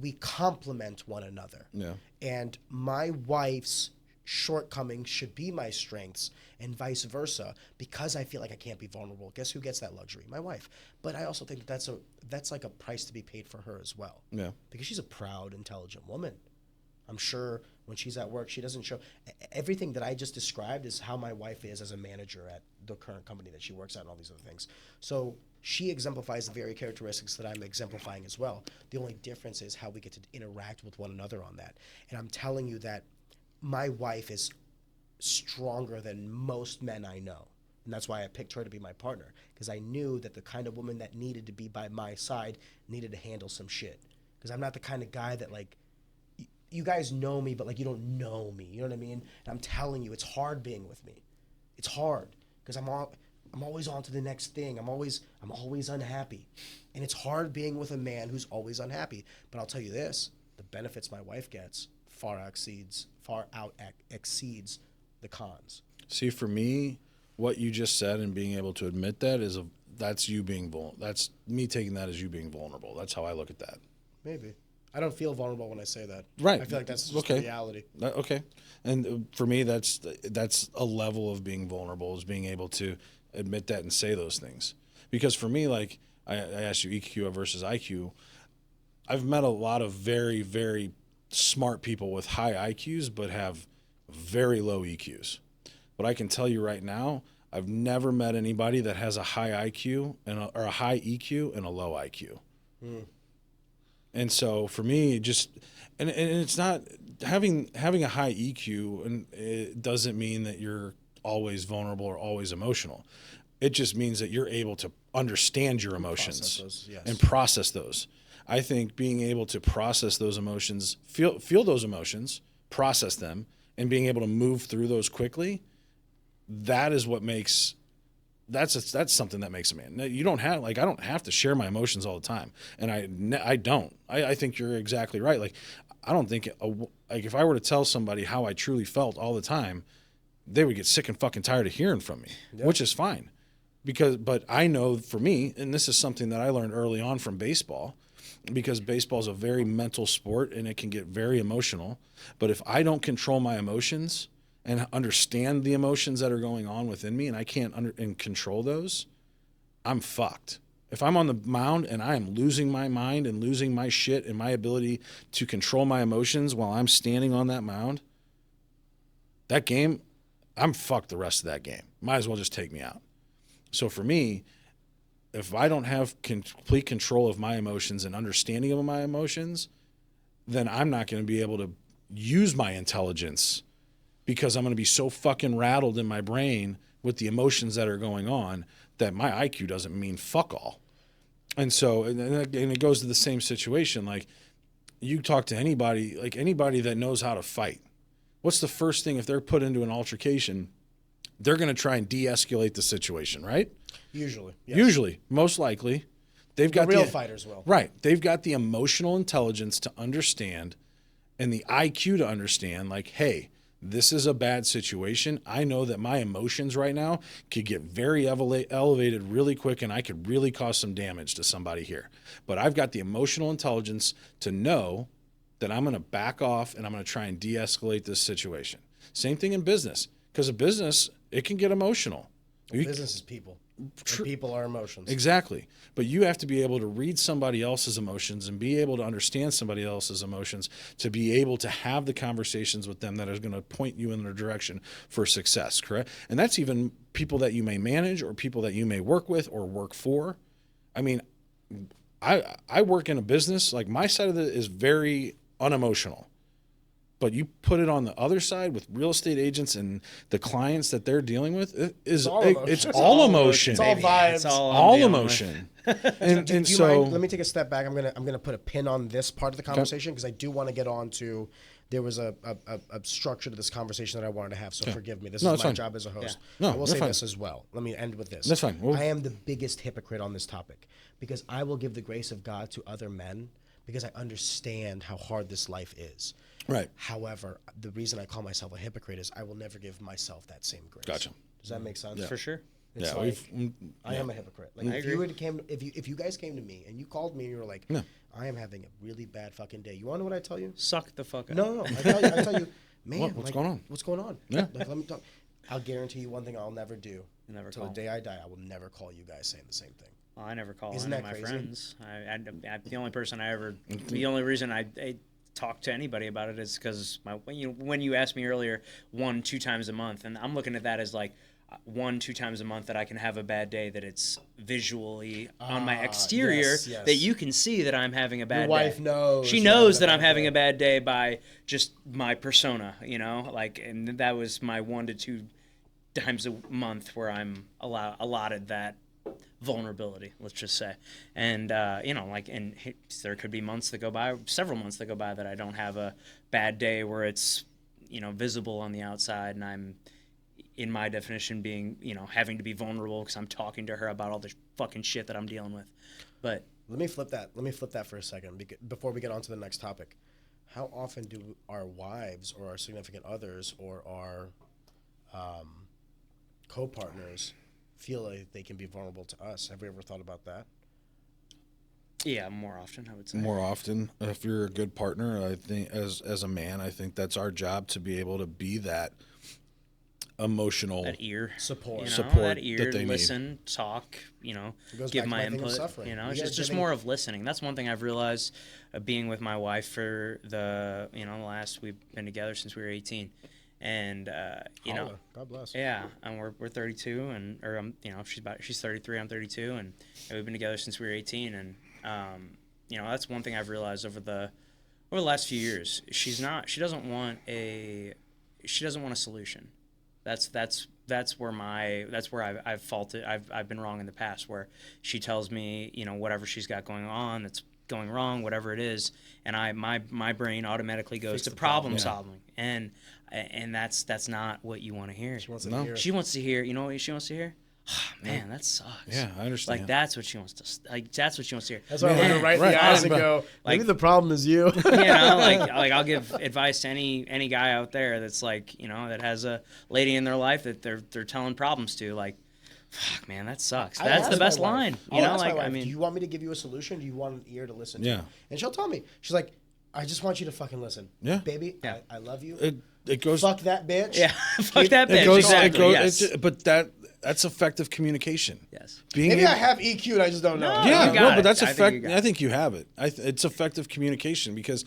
we complement one another. Yeah. And my wife's shortcomings should be my strengths and vice versa, because I feel like I can't be vulnerable. Guess who gets that luxury? My wife. But I also think that's like a price to be paid for her as well. Yeah. Because she's a proud, intelligent woman. I'm sure when she's at work, she doesn't show everything that I just described is how my wife is as a manager at the current company that she works at and all these other things. So she exemplifies the very characteristics that I'm exemplifying as well. The only difference is how we get to interact with one another on that. And I'm telling you that my wife is stronger than most men I know. And that's why I picked her to be my partner, because I knew that the kind of woman that needed to be by my side needed to handle some shit. Because I'm not the kind of guy that like, you guys know me, but like you don't know me. You know what I mean? And I'm telling you, it's hard being with me. It's hard because I'm always on to the next thing. I'm always unhappy, and it's hard being with a man who's always unhappy. But I'll tell you this: the benefits my wife gets far out exceeds the cons. See, for me, what you just said and being able to admit that that's you being vulnerable. That's me taking that as you being vulnerable. That's how I look at that. Maybe. I don't feel vulnerable when I say that. Right. I feel like that's just reality. Okay. And for me, that's a level of being vulnerable, is being able to admit that and say those things. Because for me, like I asked you EQ versus IQ, I've met a lot of very, very smart people with high IQs but have very low EQs. But I can tell you right now, I've never met anybody that has a high IQ or a high EQ and a low IQ. And so for me, and it's not having a high EQ, and it doesn't mean that you're always vulnerable or always emotional. It just means that you're able to understand your emotions Process those, yes. and process those. I think being able to process those emotions, feel those emotions, process them, and being able to move through those quickly, that is what makes. That's something that makes a man. You don't have I don't have to share my emotions all the time, and I don't. I think you're exactly right. Like I don't think like if I were to tell somebody how I truly felt all the time, they would get sick and fucking tired of hearing from me, which is fine. But I know for me, and this is something that I learned early on from baseball, because baseball is a very mental sport and it can get very emotional. But if I don't control my emotions and understand the emotions that are going on within me, and I can't and control those, I'm fucked. If I'm on the mound and I am losing my mind and losing my shit and my ability to control my emotions while I'm standing on that mound, that game, I'm fucked the rest of that game. Might as well just take me out. So for me, if I don't have complete control of my emotions and understanding of my emotions, then I'm not going to be able to use my intelligence, because I'm going to be so fucking rattled in my brain with the emotions that are going on that my IQ doesn't mean fuck all. And so, and it goes to the same situation. Like you talk to anybody that knows how to fight. What's the first thing if they're put into an altercation? They're going to try and de-escalate the situation, right? Usually. Yes. Usually, most likely. They've got real fighters will. Right. They've got the emotional intelligence to understand and the IQ to understand, like, hey, this is a bad situation. I know that my emotions right now could get very elevated really quick, and I could really cause some damage to somebody here. But I've got the emotional intelligence to know that I'm going to back off and I'm going to try and de-escalate this situation. Same thing in business, because a business, it can get emotional. Business is people. People are emotions. Exactly. But you have to be able to read somebody else's emotions and be able to understand somebody else's emotions to be able to have the conversations with them that are going to point you in their direction for success, correct? And that's even people that you may manage or people that you may work with or work for. I mean, I work in a business, like my side of it is very unemotional. But you put it on the other side with real estate agents and the clients that they're dealing with, it's all emotion. It's all vibes. It's all emotion. and do you so mind, let me take a step back. I'm gonna put a pin on this part of the conversation because I do want to get on to. There was a structure to this conversation that I wanted to have, so forgive me. This is my fine. job as a host. Yeah. No, I will you're say fine. this as well. Let me end with this. That's fine. I am the biggest hypocrite on this topic because I will give the grace of God to other men, because I understand how hard this life is. Right. However, the reason I call myself a hypocrite is I will never give myself that same grace. Gotcha. Does that make sense? For sure. It's Yeah, like, I am a hypocrite. Like I agree. if you guys came to me and you called me and you were like, I am having a really bad fucking day. You want to know what I tell you? Suck the fuck up. No. I tell you, man, What's going on? What's going on? Yeah. Like, let me talk. I'll guarantee you one thing I'll never do. Never Till call. the day I die, I will never call you guys saying the same thing. Well, I never call Isn't any of that my crazy? friends. The only person I ever, the only reason I talk to anybody about it is because when you asked me earlier, 1-2 times a month, and I'm looking at that as like 1-2 times a month that I can have a bad day, that it's visually on my exterior yes. that you can see that I'm having a bad day. Your wife knows. She knows that I'm having a bad day by just my persona, like, and that was my 1-2 times a month where I'm allotted that vulnerability, let's just say. And and there could be months that go by, several months that go by, that I don't have a bad day where it's visible on the outside, and I'm, in my definition, being having to be vulnerable because I'm talking to her about all the fucking shit that I'm dealing with. But let me flip that for a second before we get on to the next topic. How often do our wives or our significant others or our co-partners feel like they can be vulnerable to us? Have we ever thought about that? yeah, more often, I would say. More often, if you're a good partner, I think as a man, I think that's our job, to be able to be that emotional That ear support. that ear, that they listen, talk, goes give back to my my thing of input. suffering. We It's are just giving- more of listening. That's one thing I've realized, being with my wife for the we've been together since we were 18, and Holla. God bless. yeah, and we're 32, and she's 33, I'm 32, and we've been together since we were 18, and that's one thing I've realized over the last few years. She doesn't want a solution. That's where I've faulted. I've been wrong in the past, where she tells me whatever she's got going on that's going wrong, whatever it is, and my brain automatically goes to problem solving, and that's not what you want to hear. She wants to No. hear. She wants to hear. You know what she wants to hear? Oh, man, that sucks. Yeah, I understand. Like that's what she wants to. That's what she wants to hear. That's why I want to right in Right. the eyes and go, maybe Like- the problem is you. like I'll give advice to any guy out there that's like that has a lady in their life that they're telling problems to, like, fuck, man, that sucks. I That's asked the best my wife. line. I'll ask my Like, wife, I mean, do you want me to give you a solution? Do you want an ear to listen to? Yeah. And she'll tell me. She's like, I just want you to fucking listen. Yeah. Baby, Yeah. I love you. It goes. Fuck that bitch. yeah, fuck that bitch. It goes. Exactly. It goes. Yes. But that's effective communication. Yes. Being Maybe able- I have EQ'd, I just don't know. No. Yeah, You got but it. that's I think you got I think you have it. It's effective communication, because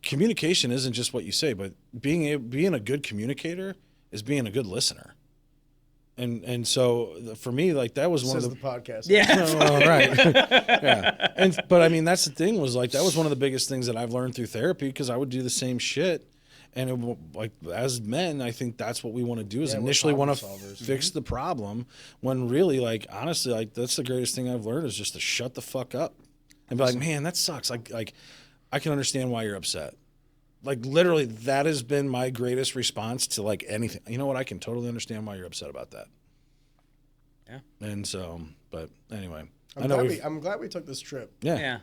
communication isn't just what you say, but being a good communicator is being a good listener. And so for me, like, that was one Says of the the podcast. Yeah. Oh, right. Yeah. But I mean, that's the thing, was like, that was one of the biggest things that I've learned through therapy, because I would do the same shit. And like, as men, I think that's what we want to do, is Yeah, we're initially want to problem solvers. fix the problem, when really, like, honestly, like, that's the greatest thing I've learned, is just to shut the fuck up and be like, man, that sucks. Like I can understand why you're upset. Like, literally, that has been my greatest response to, like, anything. You know what? I can totally understand why you're upset about that. Yeah. And so, but anyway, I'm glad we took this trip. Yeah.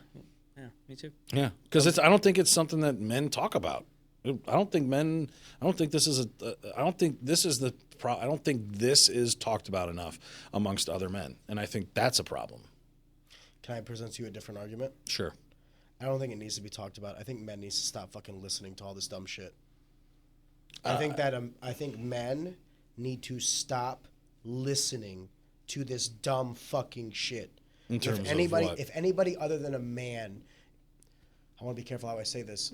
Me too. Yeah, because I don't think it's something that men talk about. I don't think this is talked about enough amongst other men, and I think that's a problem. Can I present to you a different argument? Sure. I don't think it needs to be talked about. I think men need to stop fucking listening to all this dumb shit. I think men need to stop listening to this dumb fucking shit. In terms if anybody, of what? if anybody other than a man, I want to be careful how I say this.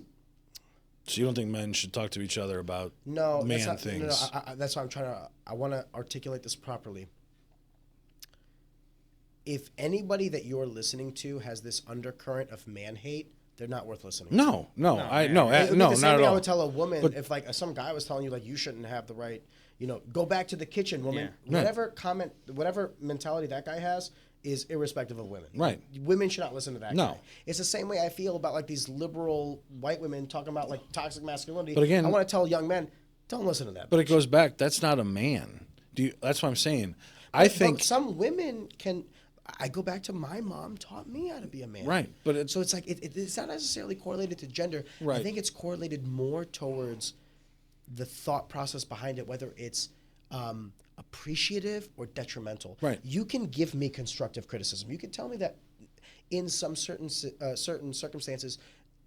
So you don't think men should talk to each other about No, man that's not, things? No, that's why I'm trying to. I want to articulate this properly. If anybody that you're listening to has this undercurrent of man hate, they're not worth listening to. No, It would be not the same at thing I all. would tell a woman But- if like some guy was telling you like you shouldn't have the right, go back to the kitchen, woman. Yeah. Whatever mentality that guy has is irrespective of women. Right. Women should not listen to that No. guy. It's the same way I feel about like these liberal white women talking about like toxic masculinity. But again- I want to tell young men, don't listen to that. But it goes back. That's not a man. That's what I'm saying. I But think some women can. I go back to my mom taught me how to be a man. Right. But So it's like it's not necessarily correlated to gender. Right. I think it's correlated more towards the thought process behind it, whether it's appreciative or detrimental. Right. You can give me constructive criticism. You can tell me that in some certain circumstances,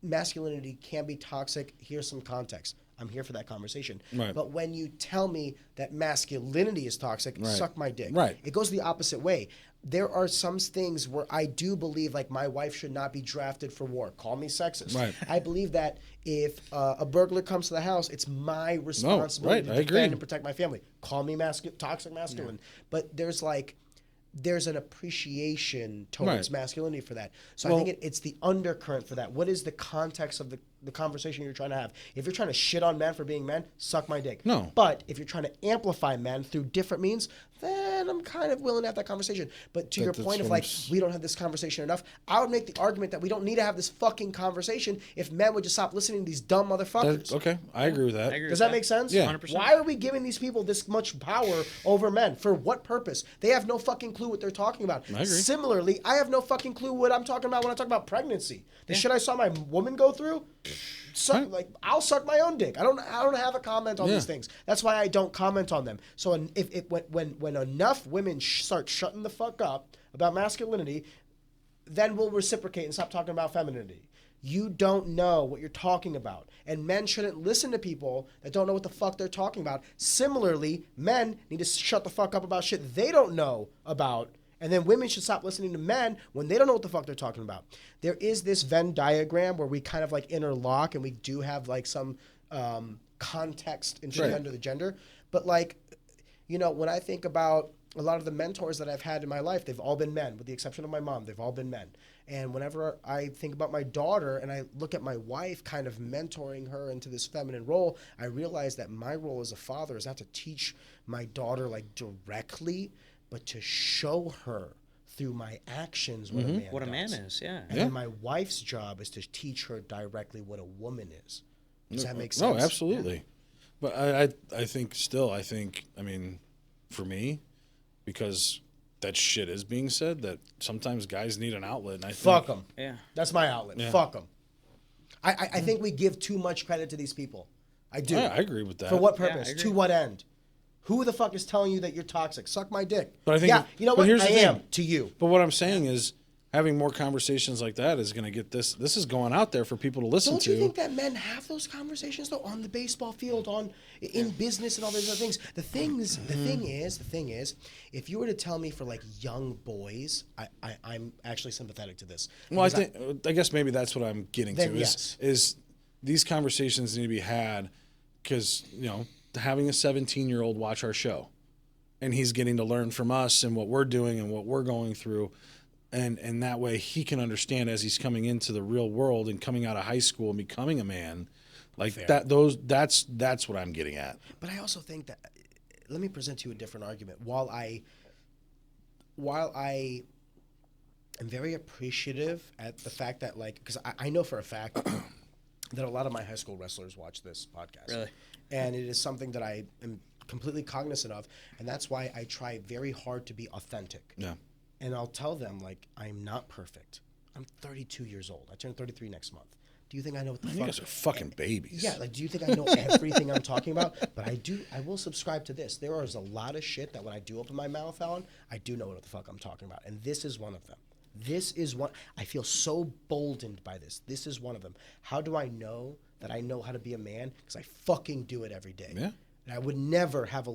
masculinity can be toxic. Here's some context. I'm here for that conversation. Right. But when you tell me that masculinity is toxic, Right. suck my dick. Right. It goes the opposite way. There are some things where I do believe, like, my wife should not be drafted for war. Call me sexist. Right. I believe that if a burglar comes to the house, it's my responsibility right, to I agree. defend and protect my family. Call me toxic masculine. But there's an appreciation towards Right. masculinity for that. So Well- I think it's the undercurrent for that. What is the context of the conversation you're trying to have? If you're trying to shit on men for being men, suck my dick. No. But if you're trying to amplify men through different means, then I'm kind of willing to have that conversation. But to your That's point of, what like, I'm we don't have this conversation enough, I would make the argument that we don't need to have this fucking conversation if men would just stop listening to these dumb motherfuckers. Okay, I agree with that. I agree Does with that make sense? Yeah. 100%. Why are we giving these people this much power over men? For what purpose? They have no fucking clue what they're talking about. I agree. Similarly, I have no fucking clue what I'm talking about when I talk about pregnancy. The shit I saw my woman go through, like, I'll suck my own dick. I don't have a comment on Yeah. these things. That's why I don't comment on them. So when enough women start shutting the fuck up about masculinity, then we'll reciprocate and stop talking about femininity. You don't know what you're talking about. And men shouldn't listen to people that don't know what the fuck they're talking about. Similarly, men need to shut the fuck up about shit they don't know about. And then women should stop listening to men when they don't know what the fuck they're talking about. There is this Venn diagram where we kind of like interlock and we do have like some context in shit Right. under the gender. But like, you know, when I think about a lot of the mentors that I've had in my life, they've all been men, with the exception of my mom. They've all been men. And whenever I think about my daughter and I look at my wife kind of mentoring her into this feminine role, I realize that my role as a father is not to teach my daughter like directly, but to show her through my actions what a man What a man does. is, yeah. And then my wife's job is to teach her directly what a woman is. Does that make sense? No, absolutely. But I think still, I mean, for me, because that shit is being said, that sometimes guys need an outlet. And I think, Fuck them. Yeah. That's my outlet. Yeah. Fuck them. I think we give too much credit to these people. I do. Yeah, I agree with that. For what Yeah, I purpose? agree. To what end? Who the fuck is telling you that you're toxic? Suck my dick. But I think- yeah, you know but what? here's I the am thing. to you. But what I'm saying is, having more conversations like that is going to get this. This is going out there for people to listen Don't to. you think that men have those conversations though on the baseball field, in business and all those other things? The thing is, if you were to tell me for like young boys, I'm actually sympathetic to this. Well, I Because think I guess maybe that's what I'm getting Then to yes. is these conversations need to be had because having a 17-year-old watch our show, and he's getting to learn from us and what we're doing and what we're going through. And that way he can understand as he's coming into the real world and coming out of high school and becoming a man, like Fair. that's what I'm getting at. But I also think that, let me present to you a different argument. While I am very appreciative at the fact that, like, because I know for a fact that a lot of my high school wrestlers watch this podcast. Really? And it is something that I am completely cognizant of, and that's why I try very hard to be authentic. Yeah. And I'll tell them, like, I'm not perfect. I'm 32 years old. I turn 33 next month. Do you think I know what the You fuck? guys are fucking babies. Yeah, like, do you think I know everything I'm talking about? But I will subscribe to this. There is a lot of shit that when I do open my mouth on, I do know what the fuck I'm talking about. And this is one of them. This is one, I feel so boldened by this. This is one of them. How do I know that I know how to be a man? Because I fucking do it every day. Yeah. And I would never have a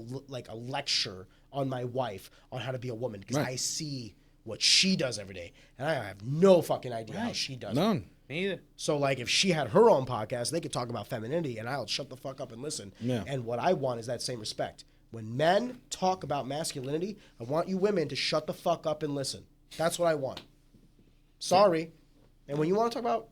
lecture on my wife on how to be a woman because Right. I see what she does every day. And I have no fucking idea how she does it. None. Me either. So, like, if she had her own podcast, they could talk about femininity, and I'll shut the fuck up and listen. Yeah. And what I want is that same respect. When men talk about masculinity, I want you women to shut the fuck up and listen. That's what I want. Sorry. And when you want to talk about,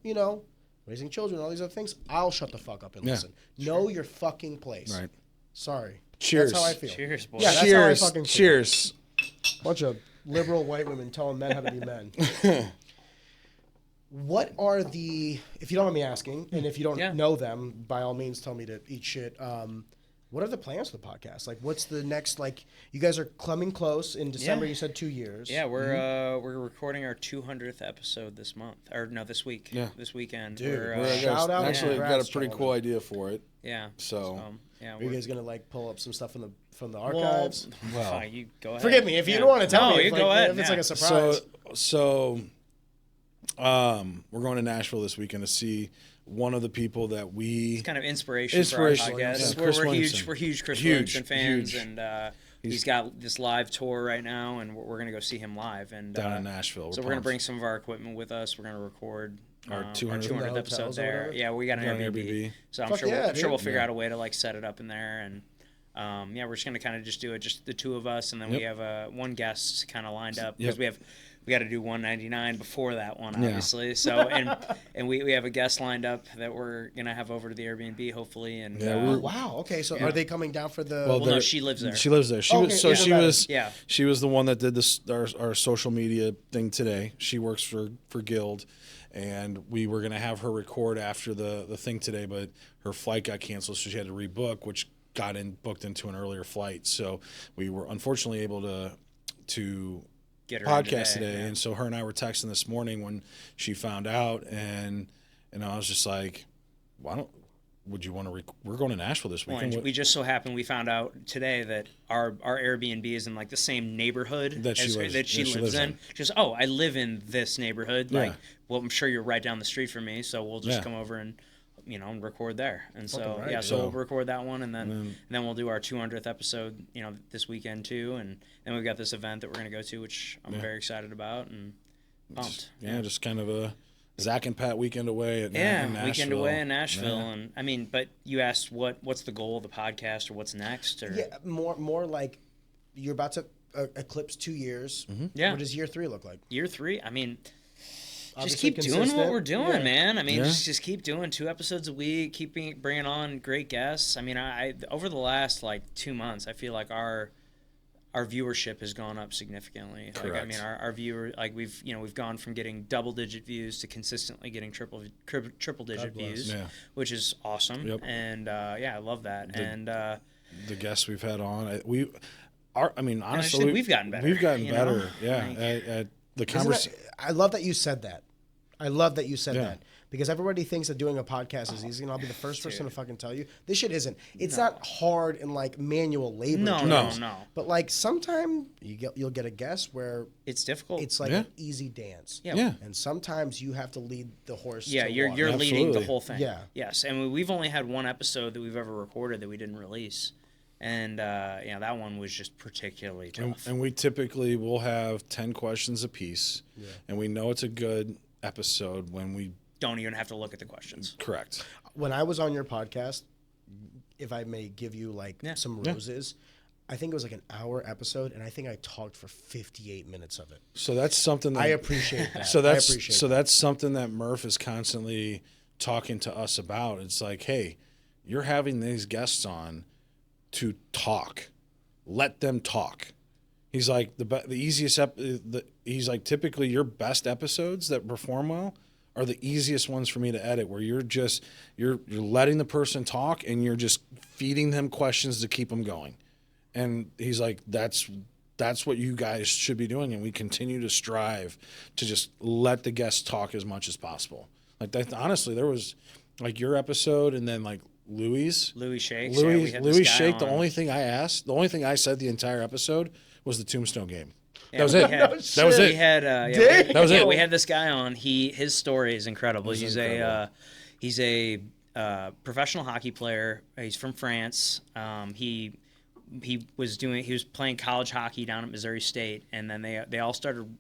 raising children, all these other things, I'll shut the fuck up and Yeah. listen. Know your fucking place. Right. Sorry. Cheers. That's how I feel. Cheers, boys. Yeah, that's Cheers. how I fucking feel. Cheers. Bunch of liberal white women telling men how to be men. What are if you don't mind me asking, and if you don't Yeah. know them, by all means tell me to eat shit. What are the plans for the podcast? Like, what's the next, like, you guys are coming close. In December, you said 2 years. Yeah, we're recording our 200th episode this month. Or, no, this week. Yeah. This weekend. Dude, We're, shout out. Actually, got Congrats, a pretty cool idea for it. Yeah. So yeah. Are you guys going to, like, pull up some stuff from the archives? Well, you go ahead. Forgive me if you don't want to tell me. You go ahead. If it's like a surprise. So, we're going to Nashville this weekend to see one of the people that we... It's kind of inspiration for our podcast. Yeah. We're huge Chris Williamson fans, and he's got this live tour right now, and we're going to go see him live. And down in Nashville. So we're going to bring some of our equipment with us. We're going to record our 200th episode there. Yeah, we got an Airbnb. So I'm sure we'll figure out a way to like set it up in there. And we're just going to kind of just do it, just the two of us, and then we have one guest kind of lined up because we got to do 199 before that one, obviously. Yeah. So and we have a guest lined up that we're gonna have over to the Airbnb hopefully. And wow, okay. So are they coming down for the? Well, no, she lives there. She lives there. She was the one that did this our social media thing today. She works for Guild, and we were gonna have her record after the thing today, but her flight got canceled, so she had to rebook, which got booked into an earlier flight. So we were unfortunately able to get her podcast today. And so her and I were texting this morning when she found out, and I was just like, would you want to we're going to Nashville this weekend. We just so happened we found out today that our Airbnb is in like the same neighborhood that she lives in. Just I live in this neighborhood. Like, well, I'm sure you're right down the street from me, so we'll just come over and record there. And so so we'll record that one, and then we'll do our 200th episode, this weekend too. And then we've got this event that we're gonna go to, which I'm very excited about and pumped. Just kind of a Zach and Pat weekend away in Nashville. Weekend away in Nashville. And I mean, but you asked what's the goal of the podcast or what's next? Or more like you're about to eclipse 2 years. Mm-hmm. Yeah. What does year 3 look like? Year 3, I mean, obviously just keep doing what we're doing, man. I mean, just keep doing 2 episodes a week, bringing on great guests. I mean, I over the last like 2 months, I feel like our viewership has gone up significantly. Correct. Like, I mean, our viewer, like we've gone from getting double-digit views to consistently getting triple-digit views, which is awesome. Yep. And I love that. The guests we've had on, honestly, we've gotten better. We've gotten better. At the conversation. I love that you said that. That. Because everybody thinks that doing a podcast is easy, and I'll be the first person to fucking tell you this shit isn't. It's not hard and like manual labor. No. But like sometimes you'll get a guest where it's difficult. It's like an easy dance. Yeah. And sometimes you have to lead the horse. Yeah, to you're water. leading the whole thing. Yeah. Yes, and we've only had one episode that we've ever recorded that we didn't release. And that one was just particularly tough. And we typically will have 10 questions apiece, and we know it's a good episode when we don't even have to look at the questions. Correct. When I was on your podcast, if I may give you some roses, I think it was like an hour episode, and I think I talked for 58 minutes of it. So that's something that I appreciate that. That's something that Murph is constantly talking to us about. It's like, hey, you're having these guests on to talk. Let them talk. He's like the easiest. He's like typically your best episodes that perform well are the easiest ones for me to edit, where you're letting the person talk and you're just feeding them questions to keep them going. And he's like, that's what you guys should be doing, and we continue to strive to just let the guests talk as much as possible. Like that, honestly, there was like your episode, and then like Louis Shakes. Louis Shake. The only thing I said the entire episode was the Tombstone game. Yeah, that was it. That was it. We had that was it. We had this guy on. His story is incredible. He's a professional hockey player. He's from France. He was playing college hockey down at Missouri State, and then they all started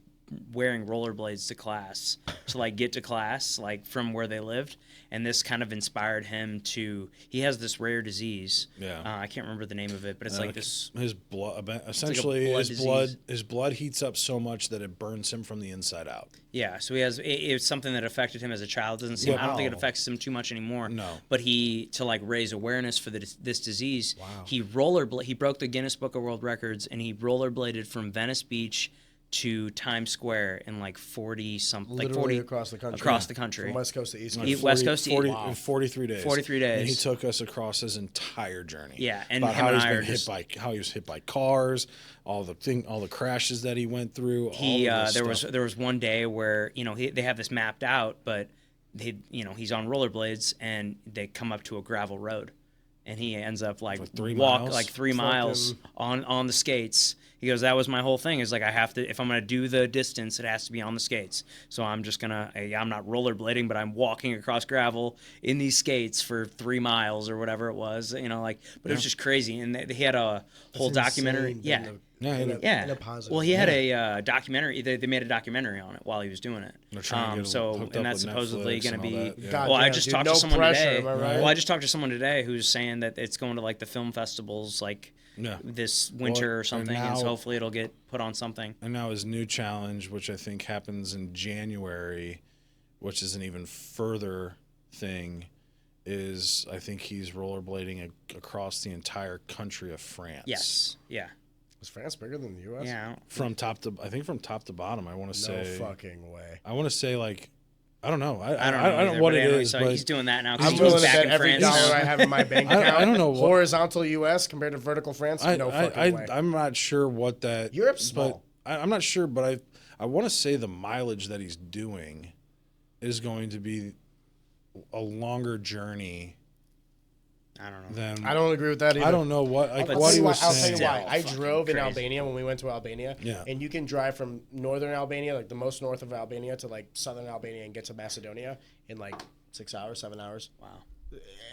wearing rollerblades to class to like get to class like from where they lived, and this kind of inspired him to. He has this rare disease. I can't remember the name of it, but it's like this. His blood, essentially, his blood heats up so much that it burns him from the inside out. Yeah, so he has. It's something that affected him as a child. Doesn't seem. Wow. I don't think it affects him too much anymore. No. But to like raise awareness for this disease, wow. He broke the Guinness Book of World Records, and he rollerbladed from Venice Beach to Times Square in like 40 something, like Literally 40 across the country. Across the country. From West Coast to East Like Coast. West Coast to 43 days. 43 days. And he took us across his entire journey. Yeah, and about him how and he's I been are hit just- by how he was hit by cars, all the crashes that he went through. He all of this there stuff. was one day where they have this mapped out, but he's on rollerblades and they come up to a gravel road, and he ends up like 3 walk miles? like 3 miles on the skates. He goes, that was my whole thing. Is like I have to, if I'm gonna do the distance, it has to be on the skates. So I'm just gonna, I'm not rollerblading, but I'm walking across gravel in these skates for 3 miles or whatever it was. But it was just crazy. And he had a whole documentary. Insane Yeah. in a positive Well, he had a documentary. They made a documentary on it while he was doing it. They're trying to get hooked And up that's with supposedly Netflix going to and all be. that, yeah. God Well, I damn, just dude, talked no to someone pressure, today. am I right? Well, I just talked to someone today who's saying that it's going to like the film festivals like this winter or something, and so hopefully it'll get put on something. And now his new challenge, which I think happens in January, which is an even further thing, is I think he's rollerblading across the entire country of France. Yes. Yeah. Is France bigger than the U.S.? Yeah. From top to bottom, I want to No say. fucking way. I want to say like, I don't know. I I don't know. I don't either, know what but it anyway, is, so but he's doing that now. 'cause I'm he's willing to back bet in every France. dollar I have in my bank account. I don't know what- Horizontal U.S. compared to vertical France. No fucking way. I'm not sure what that. Europe's small. But I'm not sure, but I want to say the mileage that he's doing is going to be a longer journey I don't know. than. I don't agree with that either. I don't know what I'll what he tell you was why. I'll saying. tell you why. I Fucking drove in crazy. Albania when we went to Albania. Yeah. And you can drive from northern Albania, like the most north of Albania, to like southern Albania and get to Macedonia in like 6 hours, 7 hours. Wow.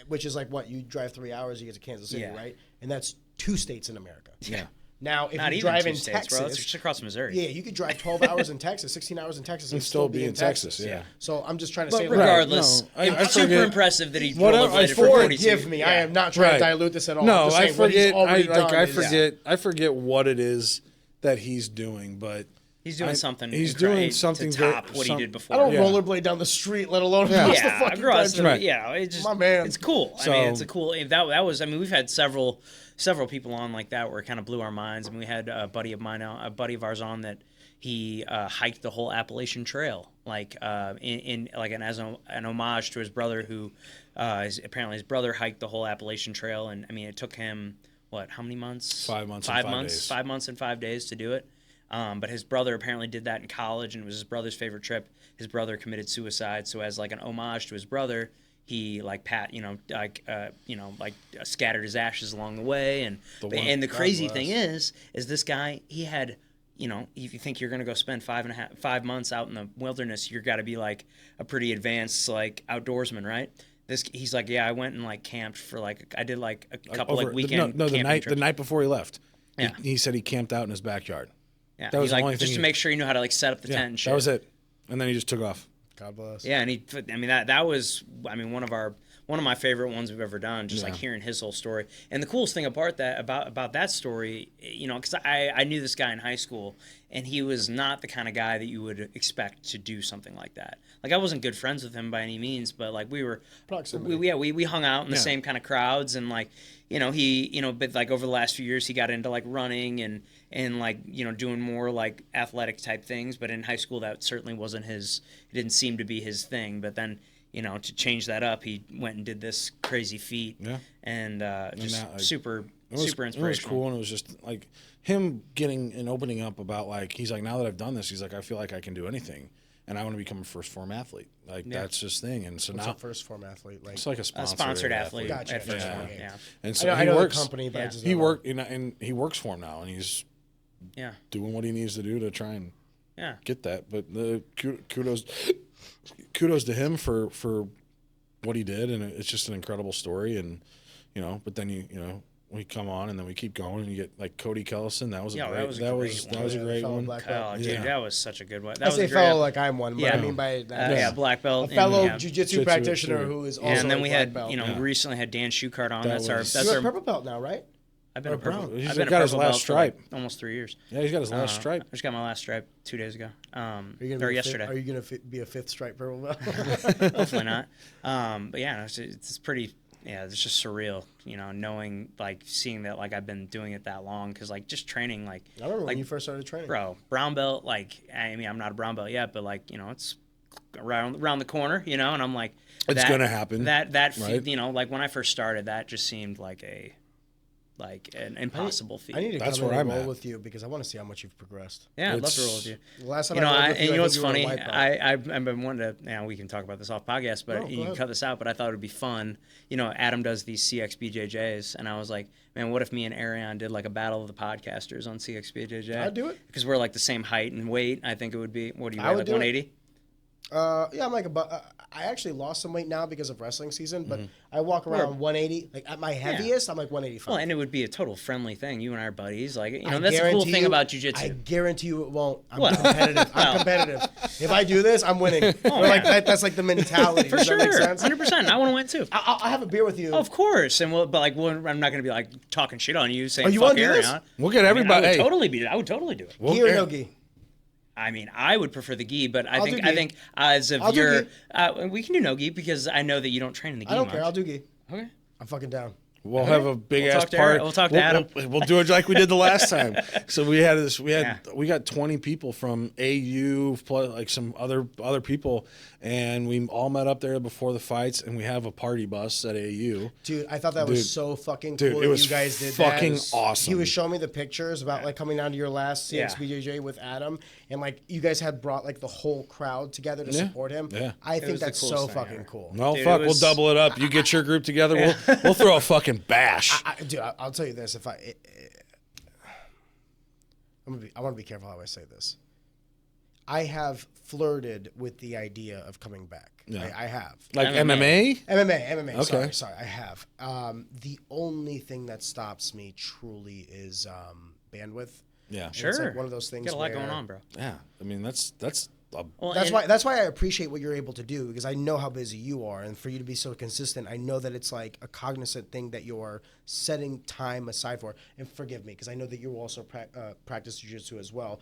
Which is like what? You drive 3 hours, you get to Kansas City, Yeah. right? And that's 2 states in America. Yeah. Now, if Not you even drive 2 in states, Texas, bro. That's just across Missouri. yeah, you could drive 12 hours in Texas, 16 hours in Texas, and still be in Texas. yeah. So I'm just trying to But say, like, regardless, no, I it's super forget- impressive that he Whatever, I rollerbladed for 42. forgive me. I am not trying Right. to dilute this at all. I'm No, just I saying what he's forget. already done is- I forget what it is that he's doing, but He's doing something. He's doing something to top very- what some- he did before. I don't Yeah. rollerblade down the street, let alone across the Yeah, fucking across the, country. Right. yeah, it just My man. It's cool. I So- mean, it's a cool. That was. I mean, we've had several people on like that where it kind of blew our minds. I mean, we had a buddy of ours on that he hiked the whole Appalachian Trail, like in like as an homage to his brother, who apparently his brother hiked the whole Appalachian Trail, and I mean, it took him how many months? 5 months. and 5 days. 5 months and 5 days to do it. But his brother apparently did that in college, and it was his brother's favorite trip. His brother committed suicide, so as like an homage to his brother, he like scattered his ashes along the way. And the crazy thing is this guy, he had, if you think you're gonna go spend 5 months out in the wilderness, you're got to be like a pretty advanced like outdoorsman, right? He's like, yeah, I went and like camped for like I did like a couple like weekend the camping night trips. the night before he left. Yeah. He said he camped out in his backyard. Yeah, That was he's the like, only just thing to make sure he knew how to like set up the tent and shit. That was it. And then he just took off. God bless. Yeah, and that was one of my favorite ones we've ever done. Just like hearing his whole story. And the coolest thing about that story, because I knew this guy in high school, and he was not the kind of guy that you would expect to do something like that. Like I wasn't good friends with him by any means, but like we were Proximity. we hung out in the same kind of crowds, and like but like over the last few years he got into like running and like doing more like athletic type things, but in high school that certainly wasn't it didn't seem to be his thing. But then to change that up, he went and did this crazy feat. Yeah. And just that, like, super inspirational. It was cool, and it was just like him getting and opening up about like he's like, now that I've done this, he's like, I feel like I can do anything, and I want to become a first form athlete. Like that's his thing. And so What's now a first form athlete? Like, it's like a sponsored athlete Gotcha. at first Yeah. form. Yeah. And so I he know works. the company, but I just He don't know. worked, and he works for him now, and he's doing what he needs to do to try and get that. But the kudos to him for what he did, and it's just an incredible story. And but then we come on and then we keep going, and you get like Cody Kellison. That was a great fellow one. black Oh, belt. dude, Yeah. that was such a good one. That I was say a great fellow like I'm one, but Yeah. I mean by that. black belt. A fellow and, jiu-jitsu practitioner who is also and then a we black had, belt. we recently had Dan Shukart on. That That's was- our. You're a purple belt now, right? I've been a purple. He's I've been a got his purple last belt for, like, stripe. almost 3 years. Yeah, he's got his last stripe. I just got my last stripe 2 days ago. Are you Or yesterday. Are you going to be a fifth stripe purple belt? Hopefully not. But yeah, it's pretty. yeah, it's just surreal, knowing, like, seeing that, like, I've been doing it that long, because, like, just training, like, I remember like, when you first started training. bro, brown belt, like, I mean, I'm not a brown belt yet, but, like, it's around the corner, and I'm like, It's gonna happen, That right? like, when I first started, that just seemed like an impossible feat. I need to That's come where in and I'm roll at. with you because I want to see how much you've progressed. Yeah, I'd love It's- to roll with you. The last time You know, I rolled with you, and I what's think you were a funny? white belt. I've been wanting to. We can talk about this off podcast, but No, go you can ahead. cut this out. But I thought it would be fun. Adam does these CXBJJs, and I was like, man, what if me and Arion did like a battle of the podcasters on CXBJJ? I'd do it. Because we're like the same height and weight. I think it would be. What do you I weigh, would like do it. 180? Yeah, I'm like I actually lost some weight now because of wrestling season, but Mm-hmm. I walk around 180. Like at my heaviest, I'm like 185. Well, and it would be a total friendly thing. You and I are buddies. Like, I that's the cool guarantee thing you- about I jujitsu. guarantee you it won't. I'm Well, competitive. I'm competitive. If I do this, I'm winning. Or like that's like the mentality. For Does sure, that make sense? 100%. I want to win too. I'll have a beer with you. Of course, and I'm not going to be like talking shit on you, saying Oh, you fuck wanna do this? Arion. We'll get I everybody. would totally be. I would totally do it. Gi or no gi? I mean, I would prefer the gi, but I I'll think do gi. as of I'll do your, we can do no gi because I know that you don't train in the gi. I don't much. care. I'll do gi. Okay. I'm fucking down. We'll have a big We'll ass talk to party. Aaron. We'll talk to Adam. We'll do it like we did the last time. So we had this. Yeah. We got 20 people from AU, plus like some other people, and we all met up there before the fights, and we have a party bus at AU. Dude, I thought that Dude. was so fucking Dude, cool it that was you guys did fucking that. awesome. He was showing me the pictures about like coming down to your last Yeah. CXBJJ with Adam, and like you guys had brought like the whole crowd together to Yeah. support him. Yeah. I think was the that's coolest so thing fucking ever. cool. Well, Dude, fuck, it was- we'll double it up. You get your group together. We'll throw a fucking bash. Dude, I'll tell you this: if I want to be careful how I say this. I have flirted with the idea of coming back. Yeah. I have. Like MMA? MMA? MMA. Okay. Sorry, I have. The only thing that stops me truly is bandwidth. Yeah. Sure. It's like one of those things. Got a lot where- going on, bro. Yeah. I mean, that's Well, That's and- why I appreciate what you're able to do because I know how busy you are, and for you to be so consistent, I know that it's like a cognizant thing that you're setting time aside for. And forgive me because I know that you also practice jiu-jitsu as well.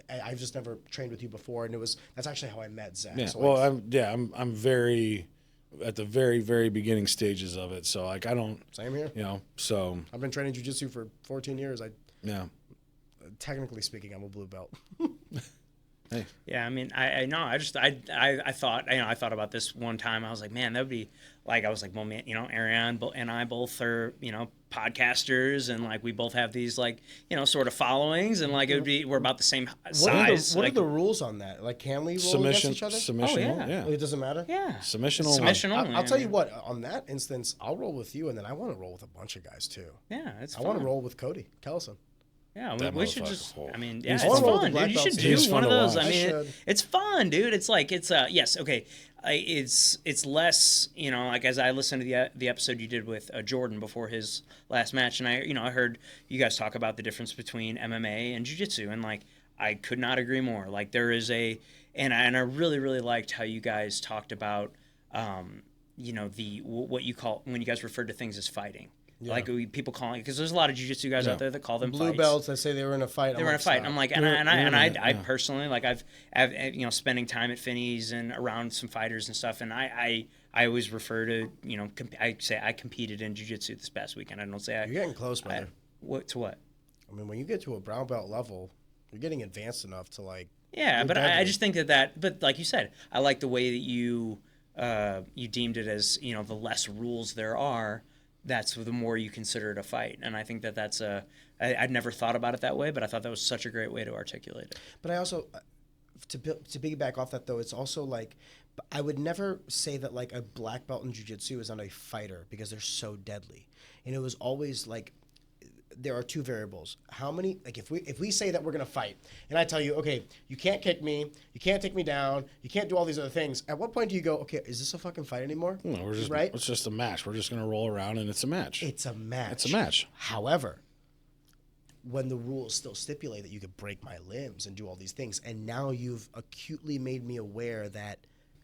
I've just never trained with you before, and that's actually how I met Zach. yeah. So, Well, like, I'm very at the very very beginning stages of it. So like I don't, same here. So I've been training jiu-jitsu for 14 years. yeah. Technically speaking, I'm a blue belt. Hey. Yeah, I mean, I know. I thought, I thought about this one time. I was like, man, that would be like, I was like, well, man, Arion and I both are, podcasters, and like we both have these like, sort of followings, and like we're about the same size. What are like, the rules on that? Like, can we roll Submission. against each other? Submission. Oh, yeah. Yeah. It doesn't matter. yeah, Submission only. Submission only. I'll tell you I mean, what. On that instance, I'll roll with you, and then I want to roll with a bunch of guys too. Yeah, it's I fun. want to roll with Cody Kellison. Yeah, That we should motherfucker. just. Oh. I mean, yeah, He's it's fun. fun, dude. You should do He's one fun of to those. watch. I mean, I should. it's fun, dude. It's like yes, okay. It's less, like as I listened to the episode you did with Jordan before his last match, and I heard you guys talk about the difference between MMA and jiu-jitsu, and like I could not agree more. Like there is and I really really liked how you guys talked about, what you call when you guys referred to things as fighting. Yeah. Like people calling, because there's a lot of jiu-jitsu guys out there that call them Blue fights. belts that say they were in a fight. They were in a fight. And I'm like, I personally, like, I've spending time at Finney's and around some fighters and stuff, and I always refer to, I say I competed in jiu-jitsu this past weekend. I don't say You're getting close, brother. What? I mean, when you get to a brown belt level, you're getting advanced enough to like. Yeah, You're but I deadly. just think but like you said, I like the way that you deemed it as, the less rules there are, that's the more you consider it a fight. And I think that's I'd never thought about it that way, but I thought that was such a great way to articulate it. But I also, to piggyback off that though, it's also like, I would never say that like a black belt in jiu-jitsu is not a fighter because they're so deadly. And it was always like, there are two variables. How many, like if we say that we're going to fight and I tell you, okay, you can't kick me, you can't take me down, you can't do all these other things. At what point do you go, okay, is this a fucking fight anymore? No, it's just a match. We're just gonna roll around and it's a match. It's a match. It's a match. However, when the rules still stipulate that you could break my limbs and do all these things, and now you've acutely made me aware that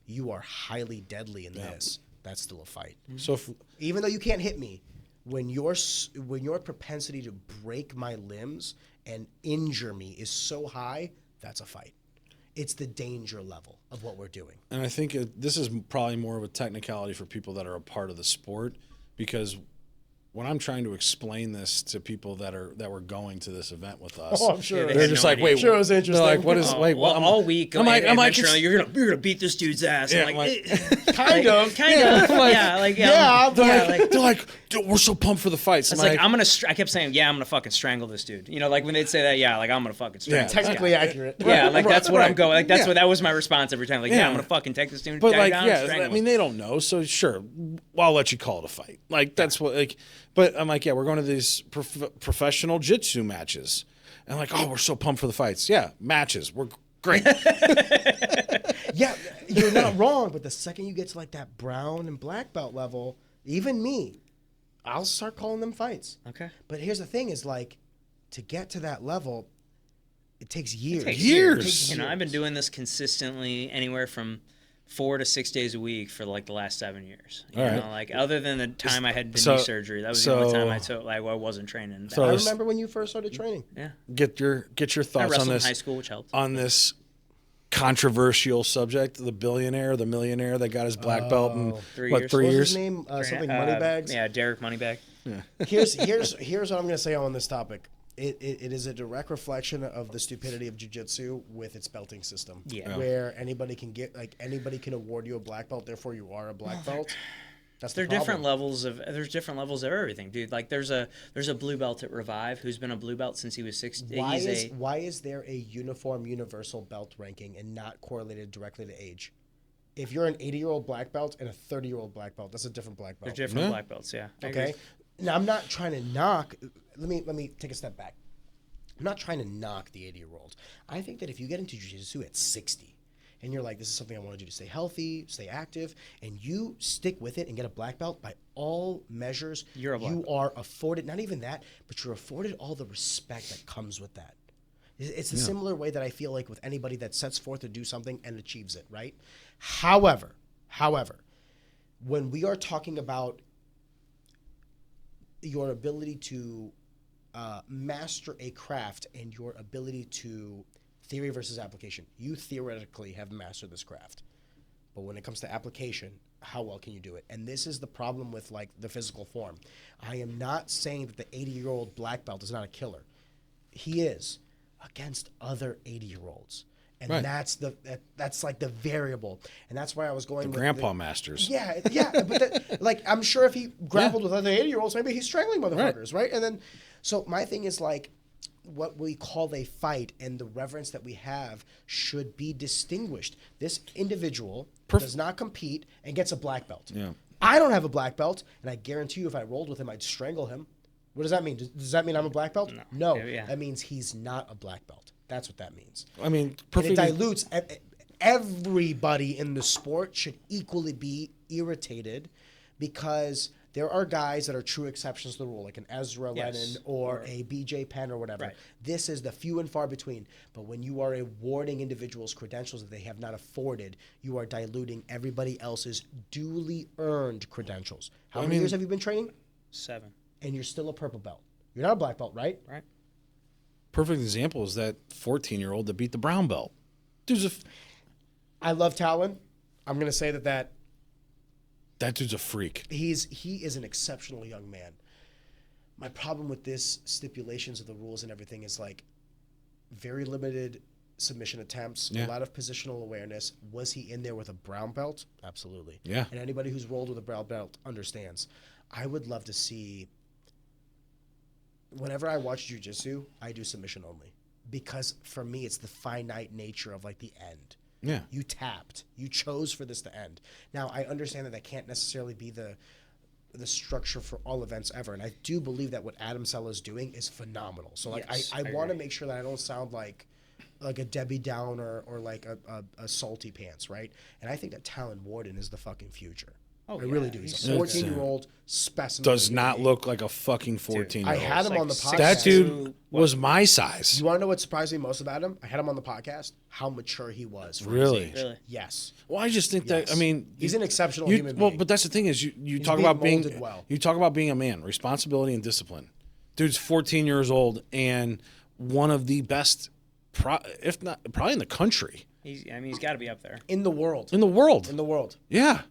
you are highly deadly in this, that's still a fight. So Even though you can't hit me, when your propensity to break my limbs and injure me is so high, that's a fight. It's the danger level of what we're doing. and I think this is probably more of a technicality for people that are a part of the sport, because when I'm trying to explain this to people that were going to this event with us, Oh, I'm sure. Yeah, they're just like, wait, Sure, it was interesting. They're like, what is? Wait, well, what? all week, am I you're gonna beat this dude's ass. Yeah, I'm like, Kind of. They're like, dude, we're so pumped for the fights. It's like, I kept saying, yeah, I'm gonna fucking strangle this dude. You know, like when they'd say that, yeah, like I'm gonna fucking strangle. this Technically guy. accurate. Yeah, like that's what I'm going. Like Yeah. that was my response every time. Like, yeah, I'm gonna fucking take this dude But guy like, down and yeah, strangle I mean, him. they don't know, so sure, I'll let you call it a fight. Like that's what like. But I'm like, yeah, we're going to these professional jiu-jitsu matches, and like, oh, we're so pumped for the fights. Yeah, matches, we're great. Yeah, you're not wrong. But the second you get to like that brown and black belt level, even me, I'll start calling them fights. Okay. But here's the thing: is like to get to that level, it takes years. Years. You know, I've been doing this consistently, anywhere from 4 to 6 days a week for like the last 7 years. You All know, right. like other than the time I had the so- knee surgery, that was the only so- time I wasn't training. So- I remember when you first started training. Yeah, Get your I thoughts on wrestled in this high school, which helped. on this controversial subject: the billionaire, the millionaire that got his black belt in 3 what years. 3 What was years? his name? Something Moneybags. Yeah, Derek Moneybag. Here's what I'm going to say on this topic. It is a direct reflection of the stupidity of jiu-jitsu with its belting system. Yeah. Where anybody can award you a black belt, therefore you are a black belt. That's the There's different problem. levels of everything, dude. Like there's a blue belt at Revive who's been a blue belt since he was 16. Why is there a uniform universal belt ranking and not correlated directly to age? If you're an 80-year-old black belt and a 30-year-old black belt, that's a different black belt. They're different black belts, yeah. I Okay. agree. Now I'm not trying to knock. Let me take a step back. I'm not trying to knock the 80-year-old. I think that if you get into jiu-jitsu at 60 and you're like, this is something I want to do to stay healthy, stay active, and you stick with it and get a black belt, by all measures, You're a black you are afforded, not even that, but you're afforded all the respect that comes with that. It's a similar way that I feel like with anybody that sets forth to do something and achieves it, right? However, when we are talking about your ability to master a craft and your ability to theory versus application, you theoretically have mastered this craft, but when it comes to application, how well can you do it? And this is the problem with like the physical form. I am not saying that the 80-year-old black belt is not a killer. He is against other 80-year-olds. And Right. that's like the variable, and that's why I was going with Grandpa Masters. Yeah, but like I'm sure if he grappled with other 80-year-olds, maybe he's strangling motherfuckers, right? And then, so my thing is like, what we call a fight and the reverence that we have should be distinguished. This individual does not compete and gets a black belt. Yeah. I don't have a black belt, and I guarantee you, if I rolled with him, I'd strangle him. What does that mean? Does that mean I'm a black belt? No. Yeah. That means he's not a black belt. That's what that means. I mean, And it perfect. dilutes. Everybody in the sport should equally be irritated, because there are guys that are true exceptions to the rule, like an Ezra Lennon or a BJ Penn or whatever. Right. This is the few and far between. But when you are awarding individuals credentials that they have not afforded, you are diluting everybody else's duly earned credentials. How many years have you been training? 7. And you're still a purple belt. You're not a black belt, right? Right. Perfect example is that 14-year-old that beat the brown belt. Dude's I love Talon. I'm going to say that that dude's a freak. he is an exceptional young man. My problem with this stipulations of the rules and everything is like very limited submission attempts, Yeah. a lot of positional awareness. Was he in there with a brown belt? Absolutely. Yeah. And anybody who's rolled with a brown belt understands. I would love to see, whenever I watch jiu-jitsu, I do submission only, because for me it's the finite nature of like the end. Yeah. You tapped. You chose for this to end. Now, I understand that can't necessarily be the structure for all events ever, and I do believe that what Adam Sella is doing is phenomenal. So, like, Yes, I I want to agree. make sure that I don't sound like a Debbie Downer or like a salty pants, right? And I think that Talon Warden is the fucking future. I really do. He's He's a so 14-year-old specimen. Does of a not human look like a fucking 14-year-old. I had him like on the 6'6". podcast. That dude was my size. You want to know what surprised me most about him? I had him on the podcast. How mature he was. For his Really? age. Really? Yes. Well, I just think that, Yes. I mean, He's an exceptional you, human well, being. but that's the thing is you talk being about being molded well. you talk about being a man, responsibility and discipline. Dude's 14 years old and one of the best, if not probably in the country, He's got to be up there. In the world. in the world. In the world. Yeah.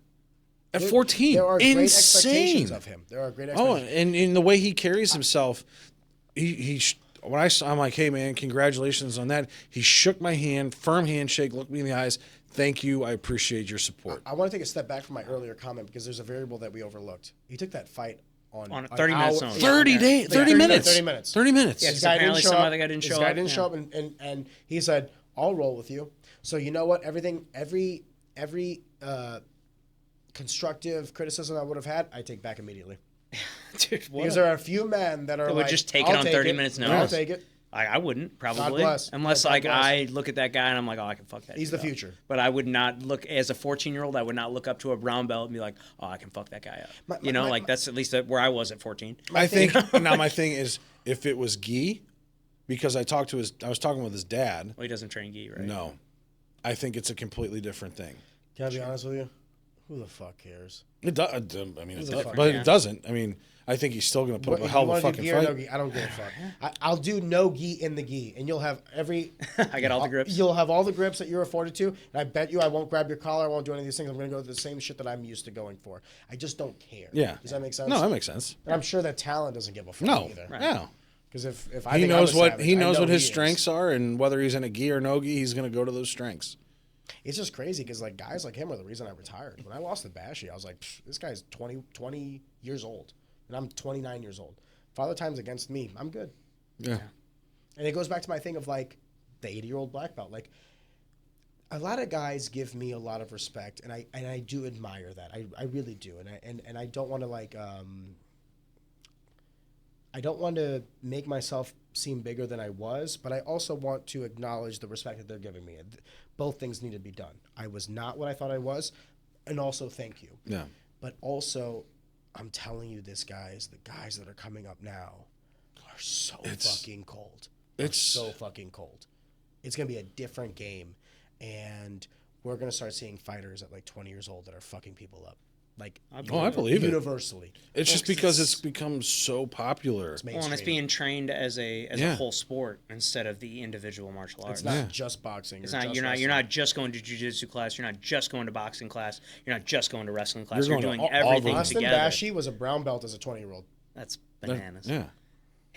At 14. There are great expectations Insane. of him. There are great Oh, expectations. and in the way he carries himself, when I saw, I'm like, hey man, congratulations on that. He shook my hand, firm handshake, looked me in the eyes. Thank you. I appreciate your support. I want to take a step back from my earlier comment because there's a variable that we overlooked. He took that fight on On an 30 minutes hour- only. 30 days, 30 minutes. 30 minutes. 30 minutes. Yeah, This guy apparently didn't show some up. other guy didn't This show guy up, didn't yeah. show up, and he said, "I'll roll with you." So you know what? Every constructive criticism I would have had, I take back immediately. Dude, what Because a- there are a few men that are That like, would just take "I'll it on 30 it. minutes I'll notice. take it. I wouldn't probably, bless. unless God like bless. I look at that guy and I'm like, oh, I can fuck that. He's dude the up. future. But I would not look as a 14-year-old. I would not look up to a brown belt and be like, oh, I can fuck that guy up. My- that's at least where I was at 14. I think now my thing is if it was Guy, because I was talking with his dad. Well, he doesn't train gi, right? No, I think it's a completely different thing. Can I be honest with you? Who the fuck cares? It does. I mean, Who's it the does, fuck- but yeah. it doesn't. I mean, I think he's still going to put up a If hell you of a wanna do fucking gi or no fight. gi, I don't give a fuck. I'll do no gi in the gi, and you'll have I got all the grips. You'll have all the grips that you're afforded to, and I bet you I won't grab your collar. I won't do any of these things. I'm going to go to the same shit that I'm used to going for. I just don't care. Yeah. Does that make sense? No, that makes sense. And I'm sure that talent doesn't give a fuck No, either. no. Because if I He think I'm knows a what savage, he I knows know what his he is. strengths are, and whether he's in a gi or no gi, he's going to go to those strengths. It's just crazy because like guys like him are the reason I retired. When I lost to Bashy, I was like, this guy's 20 years old, and I'm 29 years old. Father Time's against me. I'm good. Yeah. And it goes back to my thing of like the 80-year-old black belt. Like a lot of guys give me a lot of respect, and I do admire that. I really do. And I don't want to like I don't want to make myself seem bigger than I was, but I also want to acknowledge the respect that they're giving me. Both things need to be done. I was not what I thought I was, and also thank you. Yeah. But also, I'm telling you this, guys, the guys that are coming up now are so fucking cold. It's So fucking cold. It's going to be a different game, and we're going to start seeing fighters at like 20 years old that are fucking people up. Like, I believe it. universally. It's just because it's become so popular. It's Well, and it's mainstream. being trained as a Yeah. whole sport instead of the individual martial arts. It's not just boxing. It's or not just you're wrestling. not just going to jiu-jitsu class, you're not just going to boxing class, you're not just going to wrestling class. You're You're, going doing to all everything of Austin together. Bashy was a brown belt as a 20-year-old. That's bananas. Yeah.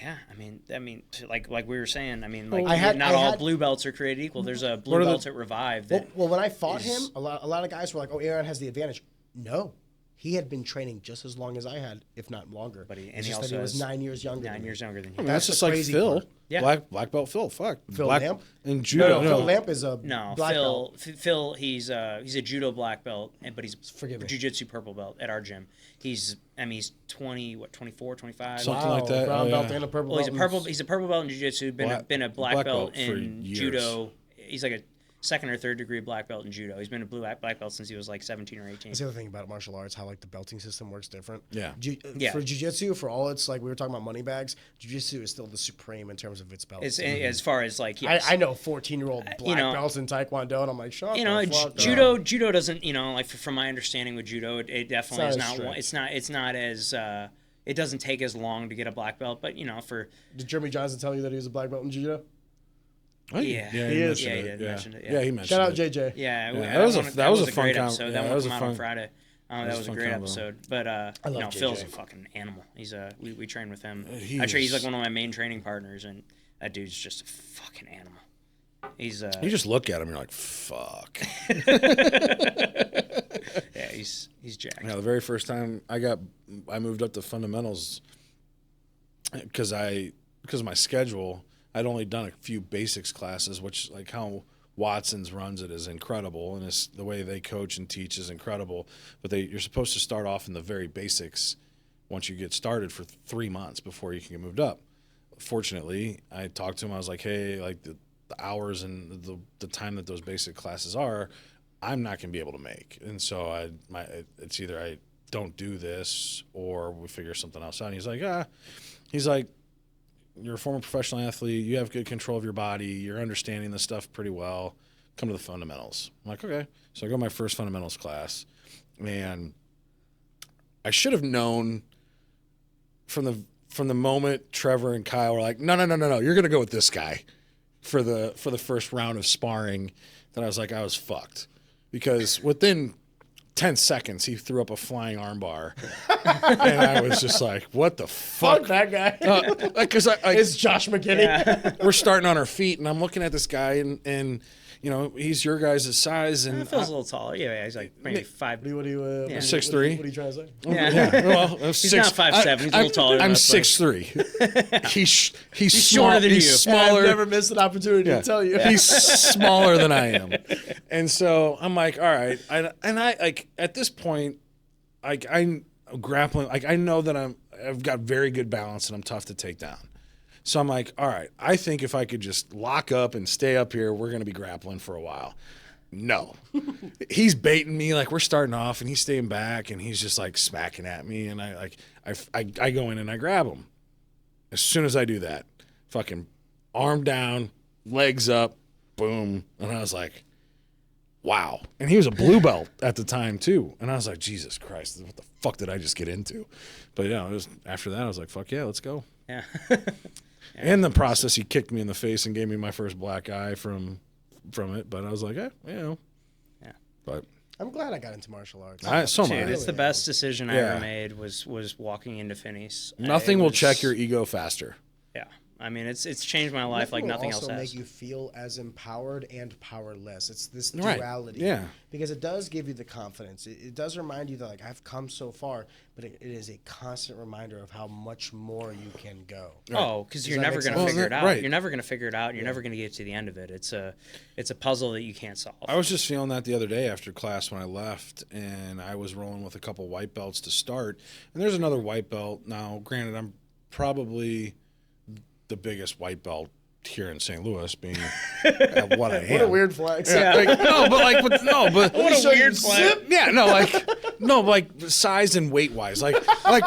Yeah, I mean, like we were saying, I mean, like I had- not I all had- blue belts are created equal. There's a What blue are the- belt at Revive. That Well, when I fought is- him, a lot of guys were like, "Oh, Aaron has the advantage." No, he had been training just as long as I had, if not longer. But he it's just also that he was has 9 years younger. 9 than me. years younger than I mean, you. that's That's just the like crazy Phil. part. Yeah. Black belt Phil. Fuck. Phil Black, Lamp? and judo. Phil Lamp is a No, black belt. Phil, he's a judo black belt, but he's Forgive me. jiu-jitsu purple belt at our gym. He's 24, 25. Something like that. Brown Oh, belt yeah. and a purple Well, he's a belt. he's a purple belt in jiu-jitsu. Been a black belt belt for in years. judo. He's like a second or third degree black belt in judo. He's been a black belt since he was like 17 or 18. That's the other thing about martial arts, how like the belting system works different. Yeah. Yeah. For jiu-jitsu, for all it's like we were talking about money bags, jiu-jitsu is still the supreme in terms of its belts. As far as like yes. I know 14-year-old black know- belts in Taekwondo, and I'm like, shut the fuck up. judo doesn't, like from my understanding with judo, it definitely It's is not not as one. strict. It's not as it doesn't take as long to get a black belt, but for Did Jeremy Johnson tell you that he was a black belt in judo? Oh, Yeah. he He is. mentioned Yeah, he it. did mention it, yeah. Yeah, he mentioned Shout out it. JJ. yeah, that was a fun great com- episode. yeah, That that one was will a come out on fun- Friday. That was was a a fun great combo. episode. But love Phil's JJ. a fucking animal. We train with him. He Actually, he's is- like one of my main training partners, and that dude's just a fucking animal. He's You just look at him, you're like, fuck. yeah, he's jacked. Yeah, the very first time I moved up to fundamentals because of my schedule. I'd only done a few basics classes, which like how Watson's runs it is incredible, and the way they coach and teach is incredible. But you're supposed to start off in the very basics once you get started for 3 months before you can get moved up. Fortunately, I talked to him. I was like, hey, like the hours and the time that those basic classes are, I'm not going to be able to make. And so it's either I don't do this or we figure something else out. And he's like, you're a former professional athlete. You have good control of your body. You're understanding this stuff pretty well. Come to the fundamentals. I'm like, okay. So I go to my first fundamentals class, and I should have known from the moment Trevor and Kyle were like, no, you're going to go with this guy for the first round of sparring. That I was like, I was fucked, because within 10 seconds, he threw up a flying armbar. And I was just like, what the fuck? Fuck that guy. Because It's Josh McKinney. we're starting on our feet, and I'm looking at this guy, and you know, he's your guys' size. And It feels a little taller. Yeah, he's like maybe 5. What are you 6'3". What are you trying to say? Yeah. Well, He's not 5'7". He's a little taller than I'm us, but- 6'3". He's shorter than he's you. smaller. I've never missed an opportunity to tell you. He's smaller than I am. And so I'm like, all right. I like at this point, like I'm grappling, like I know that I've got very good balance and I'm tough to take down. So I'm like, all right, I think if I could just lock up and stay up here, we're going to be grappling for a while. No. He's baiting me, like we're starting off and he's staying back and he's just like smacking at me, and I go in and I grab him. As soon as I do that, fucking arm down, legs up, boom. And I was like, wow. And he was a blue belt at the time too. And I was like, Jesus Christ, what the fuck did I just get into? But yeah, it was after that I was like, fuck yeah, let's go. Yeah. And in the process, he kicked me in the face and gave me my first black eye from it. But I was like, you know. Yeah. But I'm glad I got into martial arts. so am Dude, I. it's the best decision I Yeah. ever made was walking into Finney's. Nothing It will was- check your ego faster. Yeah. I mean, it's changed my life like nothing will else also has. make you feel as empowered and powerless. It's this Right. duality. Yeah. Because it does give you the confidence. It does remind you that, like, I've come so far, but it is a constant reminder of how much more you can go. Oh, because you're that never make going to sense? figure it out. Right. You're never going to figure it out. You're never going to get to the end of it. It's a puzzle that you can't solve. I was just feeling that the other day after class when I left, and I was rolling with a couple white belts to start. And there's another white belt. Now, granted, I'm probably the biggest white belt here in St. Louis, being what I am. What a weird flex. Yeah. Like, but What a weird flag. like size and weight wise, like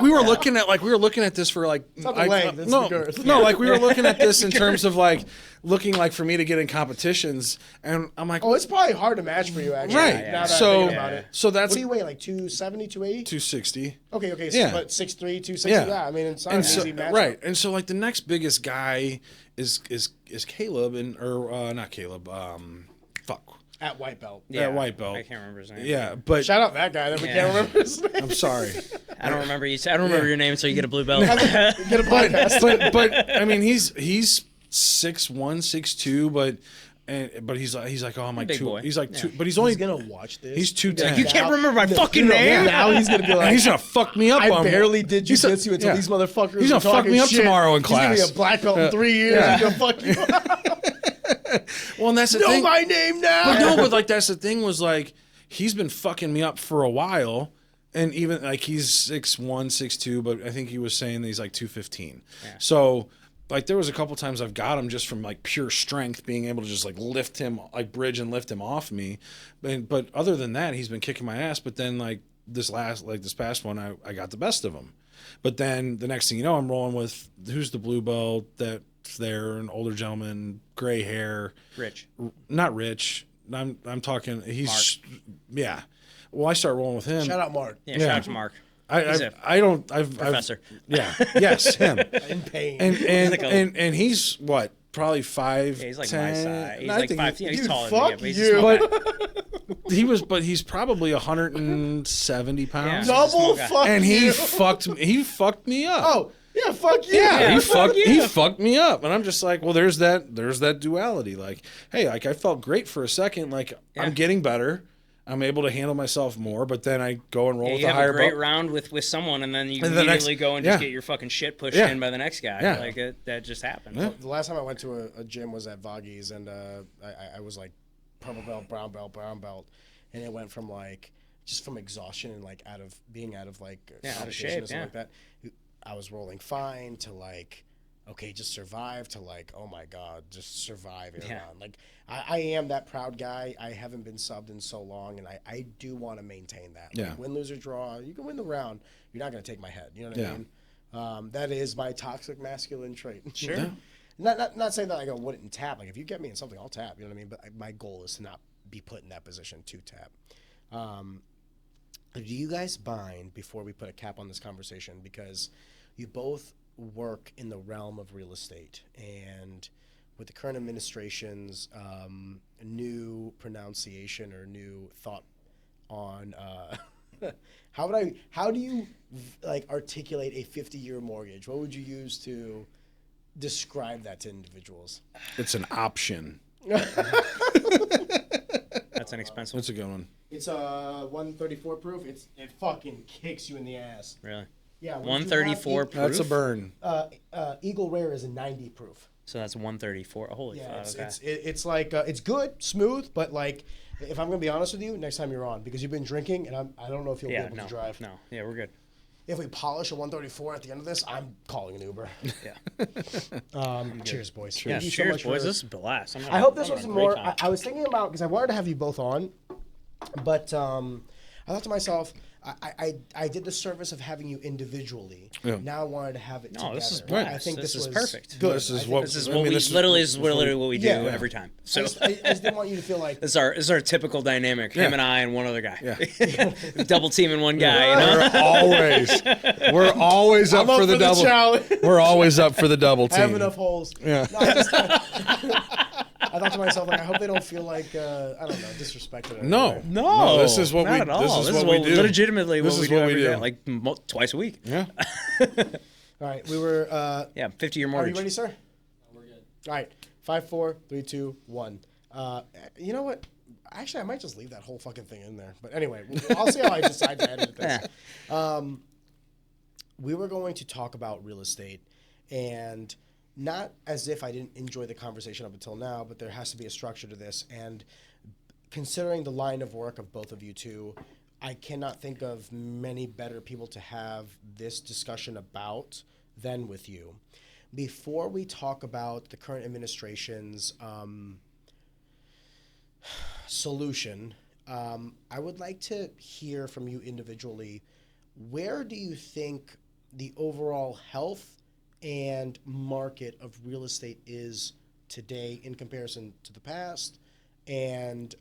we were looking at this for like not the length, it's the girth. like we were looking at this in terms of like looking like for me to get in competitions, and I'm like, Oh, it's probably hard to match for you, actually. right. Now that So I'm thinking about it. so that's What do you weigh, like 270, 280? 260. Okay, so, Yeah. but 6'3", 260, Yeah. yeah. I mean, it's not an And so, easy match. right, and so like the next biggest guy is Caleb, not Caleb, At white belt. Yeah, white belt. I can't remember his name. Yeah, but Shout out that guy that we Yeah. can't remember his name. I'm sorry. I don't remember your name until you get a blue belt. Get a podcast. but I mean he's 6'1", 6'2", but he's like, oh, I'm like Big two. boy. He's like two, but he's only He's going to watch this. he's 210. You can't remember my fucking name. Now he's going to be like, And he's gonna fuck me up. I on barely did he's a- jujitsu until yeah. these motherfuckers He's gonna were fuck talking me up shit. tomorrow in He's going to class. be a black belt in 3 years. Yeah. He's going to fuck you up. Well, and that's the Know thing. my name now. But no, but like that's the thing was like he's been fucking me up for a while, and even like he's 6'1", 6'2", but I think he was saying that he's like 215. So like there was a couple times I've got him just from like pure strength, being able to just like lift him, like bridge and lift him off me. But other than that, he's been kicking my ass. But then like this past one, I got the best of him. But then the next thing you know, I'm rolling with who's the blue belt that's there, an older gentleman, gray hair. Rich. Not Rich. I'm talking. He's yeah. Well, I start rolling with him. Shout out Mark. Yeah, shout out to Mark. I've Professor. yeah. Yes, him. In pain. And he's what? Probably 5'10". Yeah, he's like my size. He's I like think 5. He's Dude, taller fuck than me. you. But he's probably 170 pounds. Yeah. Double Small guy. fuck And you. he fucked me up. Oh, yeah, fuck you. Yeah, fuck he you. fucked me up, and I'm just like, well, there's that duality. Like, hey, like I felt great for a second, like I'm getting better, I'm able to handle myself more, but then I go and roll with You a have higher a great belt. round with someone, and then you And the immediately next- go and just yeah. get your fucking shit pushed Yeah. in by the next guy. Yeah. Like that just happened. Yeah. The last time I went to a gym was at Voggy's, and I was like purple belt, brown belt, and it went from like just from exhaustion and like out of like Yeah, out of competition shape, and stuff yeah. like that. I was rolling fine to like, okay, just survive to like, oh my god, just survive it Yeah. around. Like I am that proud guy. I haven't been subbed in so long, and I do want to maintain that. Like, Yeah. win, lose, or draw. You can win the round. You're not going to take my head. You know what Yeah. I mean? That is my toxic masculine trait. Sure. Yeah. Not saying that I wouldn't tap. Like if you get me in something, I'll tap. You know what I mean? But my goal is to not be put in that position to tap. Do you guys bind before we put a cap on this conversation? Because you both work in the realm of real estate, and with the current administration's new pronunciation or new thought on how do you like articulate a 50-year mortgage? What would you use to describe that to individuals? It's an option. That's inexpensive. That's a good one. It's a 134 proof. It fucking kicks you in the ass. Really? Yeah. 134 proof. That's a burn. Eagle Rare is a 90 proof. So that's 134. Holy Yeah, fuck. it's like it's good, smooth, but like if I'm gonna be honest with you, next time you're on because you've been drinking and I don't know if you'll be able to drive. No. Yeah, we're good. If we polish a 134 at the end of this, I'm calling an Uber. Yeah. Cheers, boys. Yeah, Thank you so cheers, much boys. for- This is a blast. I hope this was more. I was thinking about because I wanted to have you both on, but I thought to myself, I did the service of having you individually. Yeah. Now I wanted to have it together. No, this is Right. I think this is was perfect. Good. This is I think what- This is I what mean, we this is literally what we do Yeah. every time. I So just didn't want you to feel like this is our typical dynamic. Him Yeah. and I and one other guy. Yeah. Double teaming one guy. You know? We're always up I'm up for the double. challenge. We're always up for the double I have team. enough holes. Yeah. No, I thought to myself, like, I hope they don't feel like, I don't know, disrespected. or No, anything. no, this is what not we. at all. This is what we do. Legitimately This what we is do what we every do. day, like twice a week. Yeah. All right, we were. Yeah, 50-year Are mortgage. you ready, sir? We're good. All right, 5, 4, 3, 2, 1. You know what? Actually, I might just leave that whole fucking thing in there. But anyway, I'll see how I decide to edit this. We were going to talk about real estate, and not as if I didn't enjoy the conversation up until now, but there has to be a structure to this. And considering the line of work of both of you two, I cannot think of many better people to have this discussion about than with you. Before we talk about the current administration's solution, I would like to hear from you individually. Where do you think the overall health and market of real estate is today in comparison to the past, and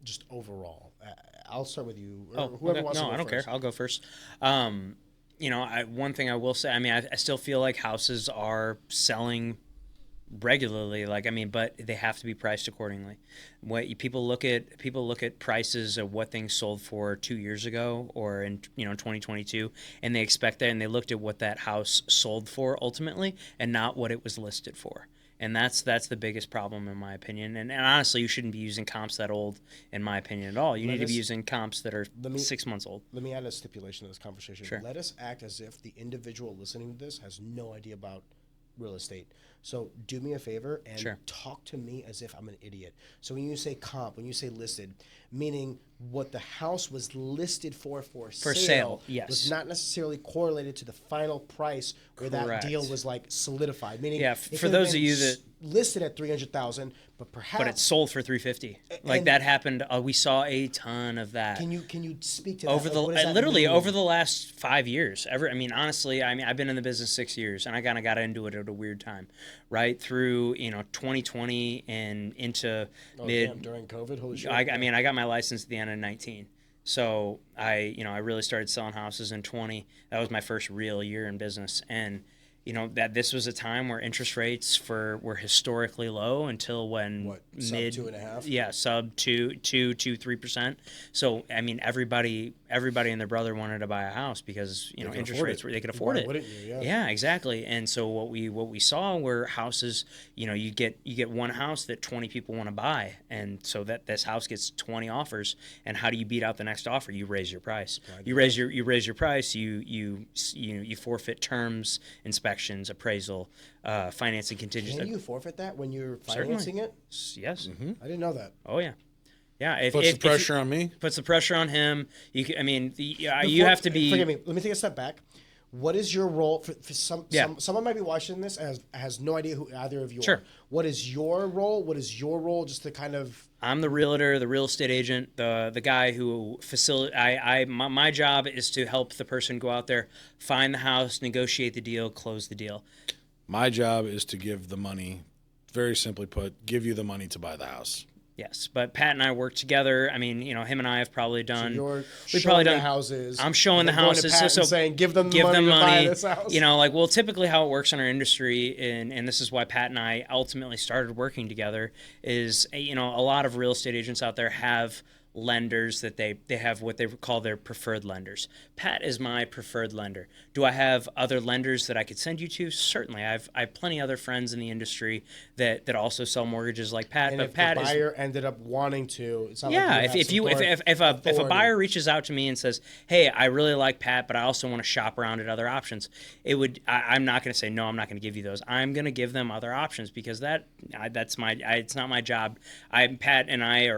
just overall? I'll start with you. Or whoever wants to go I don't first. care. I'll go first. You know, one thing I will say, I mean, I still feel like houses are selling regularly, but they have to be priced accordingly. People look at prices of what things sold for 2 years ago or in 2022, and they expect that, and they looked at what that house sold for ultimately, and not what it was listed for. And that's the biggest problem in my opinion. And honestly, you shouldn't be using comps that old, in my opinion, at all. You need to be using comps that are 6 months old. Let me add a stipulation to this conversation. Sure. Let us act as if the individual listening to this has no idea about real estate. So do me a favor and talk to me as if I'm an idiot. So when you say comp, when you say listed, meaning what the house was listed for sale, yes, was not necessarily correlated to the final price where that deal was like solidified. Meaning, for those of you that listed at $300,000, but perhaps it sold for $350. Like that happened. We saw a ton of that. Can you speak to that? Over Like, what does that literally mean? over the last 5 years? Honestly, I've been in the business 6 years, and I kind of got into it at a weird time, right through 2020 and into during COVID. Holy shit! I got my license at the end of 19. So I really started selling houses in 20. That was my first real year in business, and that this was a time where interest rates were historically low until when sub 2.5? Yeah, sub 3%. So everybody and their brother wanted to buy a house because interest rates they could afford it. Why wouldn't you? Yeah, exactly. And so what we saw were houses. You get one house that 20 people want to buy, and so that this house gets 20 offers. And how do you beat out the next offer? You raise your price. You raise your price. You forfeit terms, inspections, appraisal, financing contingency. Can you forfeit that when you're financing it? Yes. I didn't know that. Oh yeah. Yeah, Puts the pressure on me. Puts the pressure on him. You have to be. Forgive me. Let me take a step back. What is your role for some? Yeah. Someone might be watching this and has no idea who either of you Sure. are. What is your role? What is your role? Just to kind of. I'm the realtor, the real estate agent, the guy who my job is to help the person go out there, find the house, negotiate the deal, close the deal. My job is to give the money, very simply put, give you the money to buy the house. Yes, but Pat and I work together. Him and I have probably done. You're we've showing probably the done houses. I'm showing the and then going to houses. Pat So and saying, give them money to buy this house. Typically how it works in our industry, and this is why Pat and I ultimately started working together. Is a lot of real estate agents out there have lenders that they have what they call their preferred lenders. Pat is my preferred lender. Do I have other lenders that I could send you to? Certainly. I have plenty of other friends in the industry that also sell mortgages like Pat. And but if Pat the buyer ended up wanting to, it's not yeah, like if a buyer reaches out to me and says, "Hey, I really like Pat, but I also want to shop around at other options," I'm not going to say no. I'm not going to give you those. I'm going to give them other options because it's not my job. Pat and I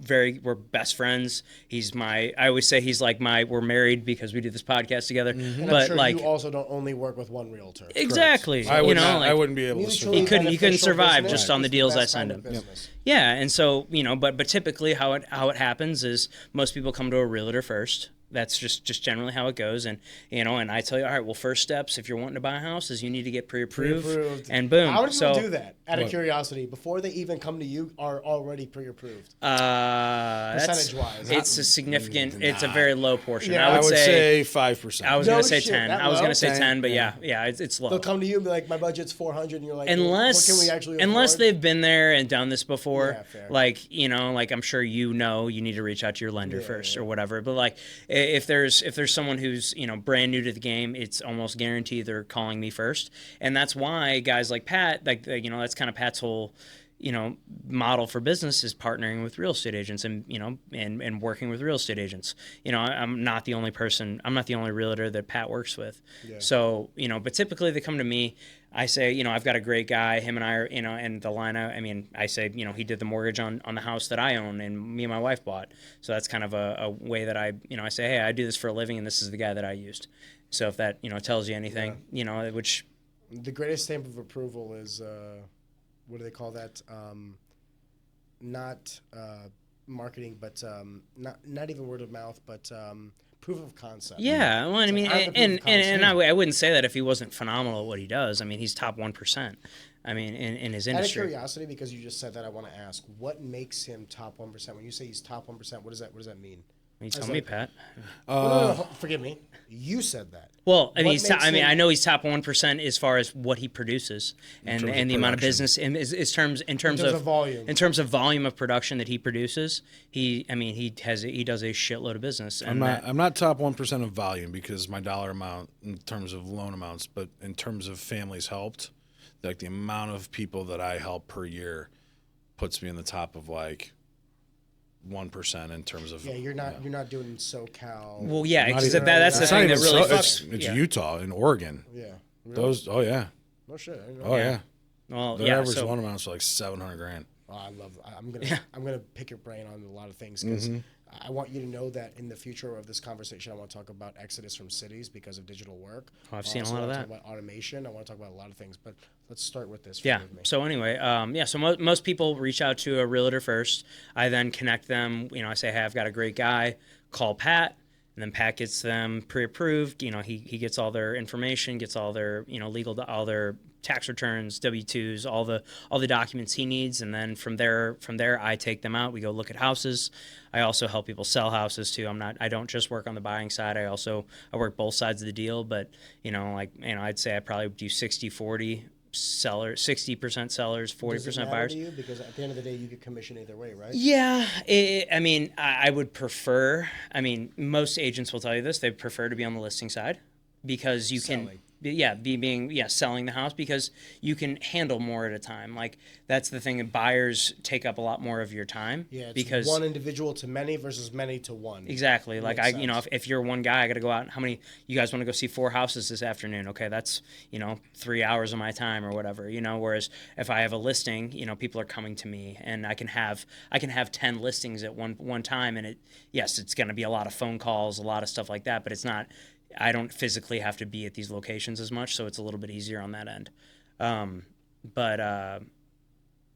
we're best friends. I always say he's like we're married because we do this podcast together. And But I'm sure like you also don't only work with one realtor. exactly, I wouldn't be able to survive. He couldn't survive just on the deals I send him. Yep. Yeah, and so but typically how it happens is most people come to a realtor first. That's just generally how it goes, and and I tell you, all right, well, first steps if you're wanting to buy a house is you need to get pre-approved. And boom. How do people do that? Out of curiosity, before they even come to you, are already pre-approved. Percentage-wise, it's a significant. It's a very low portion. Yeah, I would say 5%. I was No going to say shit, 10. that I was low? going to say 10, but yeah, it's low. They'll come to you and be like, "My budget's 400," and you're like, "What can we actually unless afford?" they've been there and done this before, Yeah, fair. like I'm sure you need to reach out to your lender first or whatever. But like if there's someone who's brand new to the game, it's almost guaranteed they're calling me first, and that's why guys like Pat, that's kind of Pat's whole model for business is partnering with real estate agents and and working with real estate agents. I'm not the only realtor that Pat works with. Yeah. So but typically they come to me. I say, I've got a great guy. Him and I are, and the line. I say, he did the mortgage on the house that I own, and me and my wife bought. So that's kind of a way that I say, hey, I do this for a living, and this is the guy that I used. So if that tells you anything, which the greatest stamp of approval is what do they call that? Not marketing, but not even word of mouth, but proof of concept. Yeah, well, I mean, and I wouldn't say that if he wasn't phenomenal at what he does. I mean, he's top 1%. I mean, in his industry. Out of curiosity, because you just said that, I want to ask, what makes him top 1%? When you say he's top 1%, what does that mean? You tell me, Pat. No, forgive me. You said that. Well, I mean, I know he's top 1% as far as what he produces and the amount of business in terms of volume. In terms of volume of production that he produces, he does a shitload of business. And I'm not top 1% of volume because my dollar amount in terms of loan amounts, but in terms of families helped, like the amount of people that I help per year puts me in the top of like 1% in terms of you're not doing SoCal. Well, yeah, because that's the thing that really it's Utah and Oregon. Yeah, really? Those. Oh yeah. No shit. I know. Oh yeah. Well, their average loan amount's like $700,000. Oh, I'm gonna pick your brain on a lot of things because I want you to know that in the future of this conversation, I want to talk about exodus from cities because of digital work. Oh, I've seen a lot of that. I want to talk about automation. I want to talk about a lot of things, but let's start with this. Yeah. So anyway, so most people reach out to a realtor first. I then connect them. I say, hey, I've got a great guy. Call Pat. And then Pat gets them pre-approved. He gets all their information, gets all their all their tax returns, W-2s, all the documents he needs, and then from there I take them out. We go look at houses. I also help people sell houses too. I don't just work on the buying side. I work both sides of the deal. But I'd say I probably do 60-40. Sellers, 60% sellers, 40% buyers. To you? Because at the end of the day, you get commission either way, right? Yeah, I would prefer. Most agents will tell you this. They prefer to be on the listing side because you can. Selling the house because you can handle more at a time. Like that's the thing. Buyers take up a lot more of your time. Yeah, it's because one individual to many versus many to one. Exactly. Like if you're one guy, I got to go out. How many you guys want to go see 4 houses this afternoon? Okay, that's 3 hours of my time or whatever. Whereas if I have a listing, people are coming to me and I can have 10 listings at one time, and it's going to be a lot of phone calls, a lot of stuff like that, but it's not. I don't physically have to be at these locations as much, so it's a little bit easier on that end.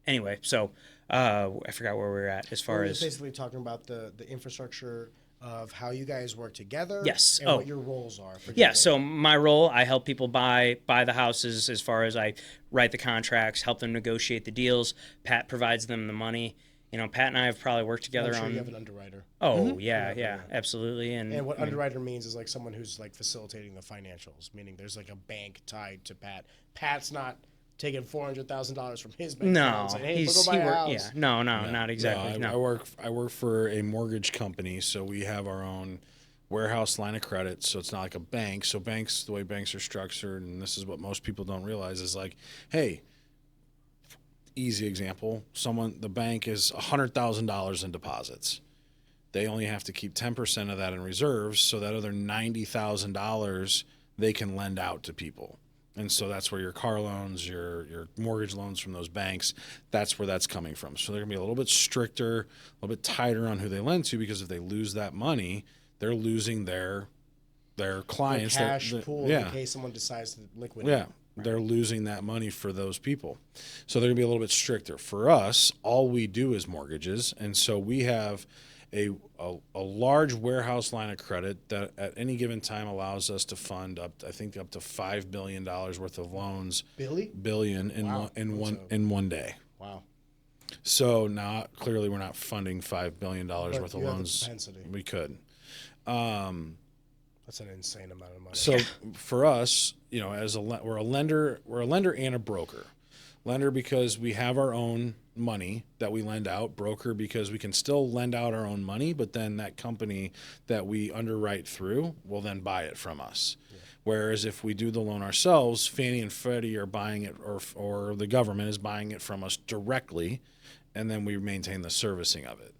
Anyway, so I forgot where we were at as far as basically talking about the infrastructure of how you guys work together. Yes. And what your roles are. So my role, I help people buy the houses as far as I write the contracts, help them negotiate the deals. Pat provides them the money. Pat and I have probably worked together I'm sure on. You have an underwriter. Oh yeah, absolutely. And what underwriter means is like someone who's like facilitating the financials, meaning there's like a bank tied to Pat. Pat's not taking $400,000 from his bank account No, and saying, hey, he's go buy a house. yeah, no, not exactly. No, I work for a mortgage company, so we have our own warehouse line of credit. So it's not like a bank. So banks, the way banks are structured, and this is what most people don't realize, is like, hey, easy example, the bank is $100,000 in deposits. They only have to keep 10% of that in reserves, so that other $90,000 they can lend out to people. And so that's where your car loans, your mortgage loans from those banks, that's where that's coming from. So they're going to be a little bit stricter, a little bit tighter on who they lend to, because if they lose that money, they're losing their clients. The cash pool in case someone decides to liquidate. Yeah, they're losing that money for those people. So they're going to be a little bit stricter. For us, all we do is mortgages. And so we have a large warehouse line of credit that at any given time allows us to fund up to $5 billion worth of loans. Billion in one day. Wow. So clearly we're not funding $5 billion worth of loans. We could. That's an insane amount of money. So for us, we're a lender and a broker. Lender because we have our own money that we lend out. Broker because we can still lend out our own money, but then that company that we underwrite through will then buy it from us. Yeah. Whereas if we do the loan ourselves, Fannie and Freddie are buying it, or the government is buying it from us directly, and then we maintain the servicing of it.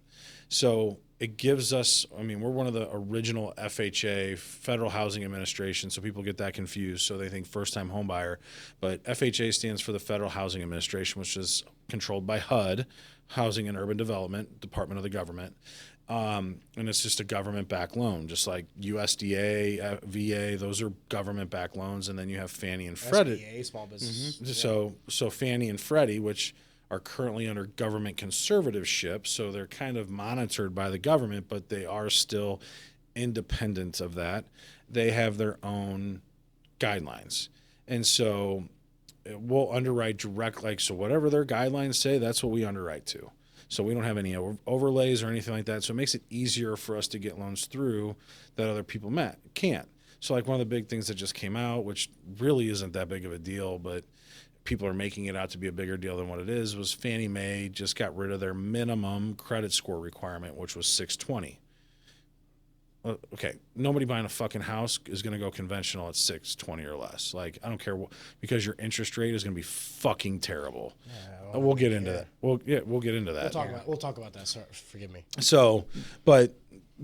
So it gives us, we're one of the original FHA, Federal Housing Administration, so people get that confused, so they think first-time home buyer. But FHA stands for the Federal Housing Administration, which is controlled by HUD, Housing and Urban Development, Department of the Government. And it's just a government-backed loan, just like USDA, VA, those are government-backed loans. And then you have Fannie and Freddie. SBA, small business. Mm-hmm. So Fannie and Freddie, which are currently under government conservatorship, so they're kind of monitored by the government, but they are still independent of that. They have their own guidelines. And so we'll underwrite direct, so whatever their guidelines say, that's what we underwrite to. So we don't have any overlays or anything like that. So it makes it easier for us to get loans through that other people can't. So one of the big things that just came out, which really isn't that big of a deal, but people are making it out to be a bigger deal than what it is, was Fannie Mae just got rid of their minimum credit score requirement, which was 620. Okay, nobody buying a fucking house is going to go conventional at 620 or less. I don't care because your interest rate is going to be fucking terrible. Yeah, we'll get into that. We'll get into that. We'll talk about that. Sorry, forgive me. So, but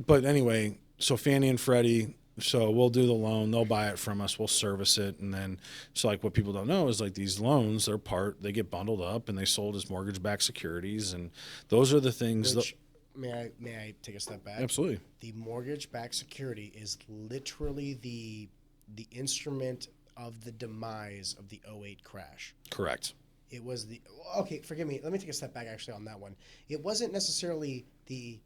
anyway, so Fannie and Freddie. So we'll do the loan, they'll buy it from us, we'll service it, and then what people don't know is these loans they get bundled up and they sold as mortgage-backed securities, and those are the things may I take a step back? Absolutely. The mortgage-backed security is literally the instrument of the demise of the 2008 crash. Correct. It was forgive me, let me take a step back actually on that one. It wasn't necessarily the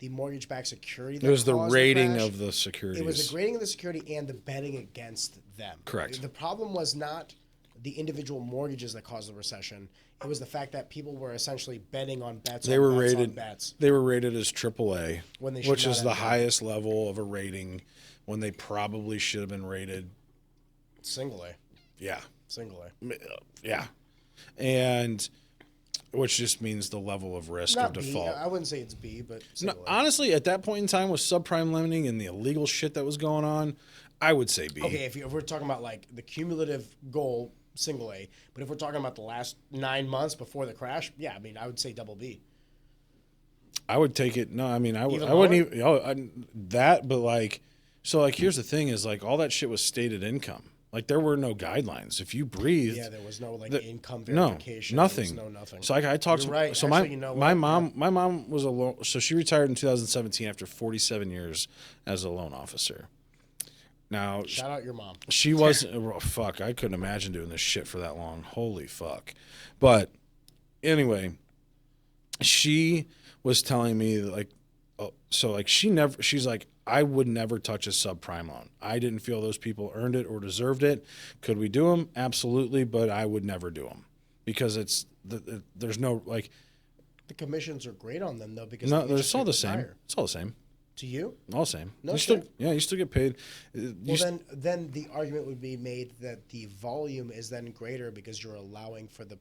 mortgage-backed security that it was the rating the of the securities. It was the rating of the security and the betting against them. Correct. The problem was not the individual mortgages that caused the recession. It was the fact that people were essentially betting on bets. They were rated as AAA, which is the highest level of a rating when they probably should have been rated single A. Yeah. Single A. Yeah. And which just means the level of risk of default. I wouldn't say it's B, but honestly, at that point in time with subprime lending and the illegal shit that was going on, I would say B. Okay, if we're talking about the cumulative goal, single A, but if we're talking about the last 9 months before the crash, I would say double B. I would take it. No, I wouldn't even that, but here's the thing is all that shit was stated income. There were no guidelines. If you breathed, there was no income verification. No, nothing. There was no nothing. So I talked. You're right. So actually, my mom was a loan. So she retired in 2017 after 47 years as a loan officer. Now, shout out your mom. She wasn't. Fuck, I couldn't imagine doing this shit for that long. Holy fuck. But anyway, she was telling me she's like, I would never touch a subprime loan. I didn't feel those people earned it or deserved it. Could we do them? Absolutely, but I would never do them because there's no The commissions are great on them though because it's all the same. It's all the same. To you? All the same. No you shit. you still get paid. Well, then the argument would be made that the volume is then greater because you're allowing for the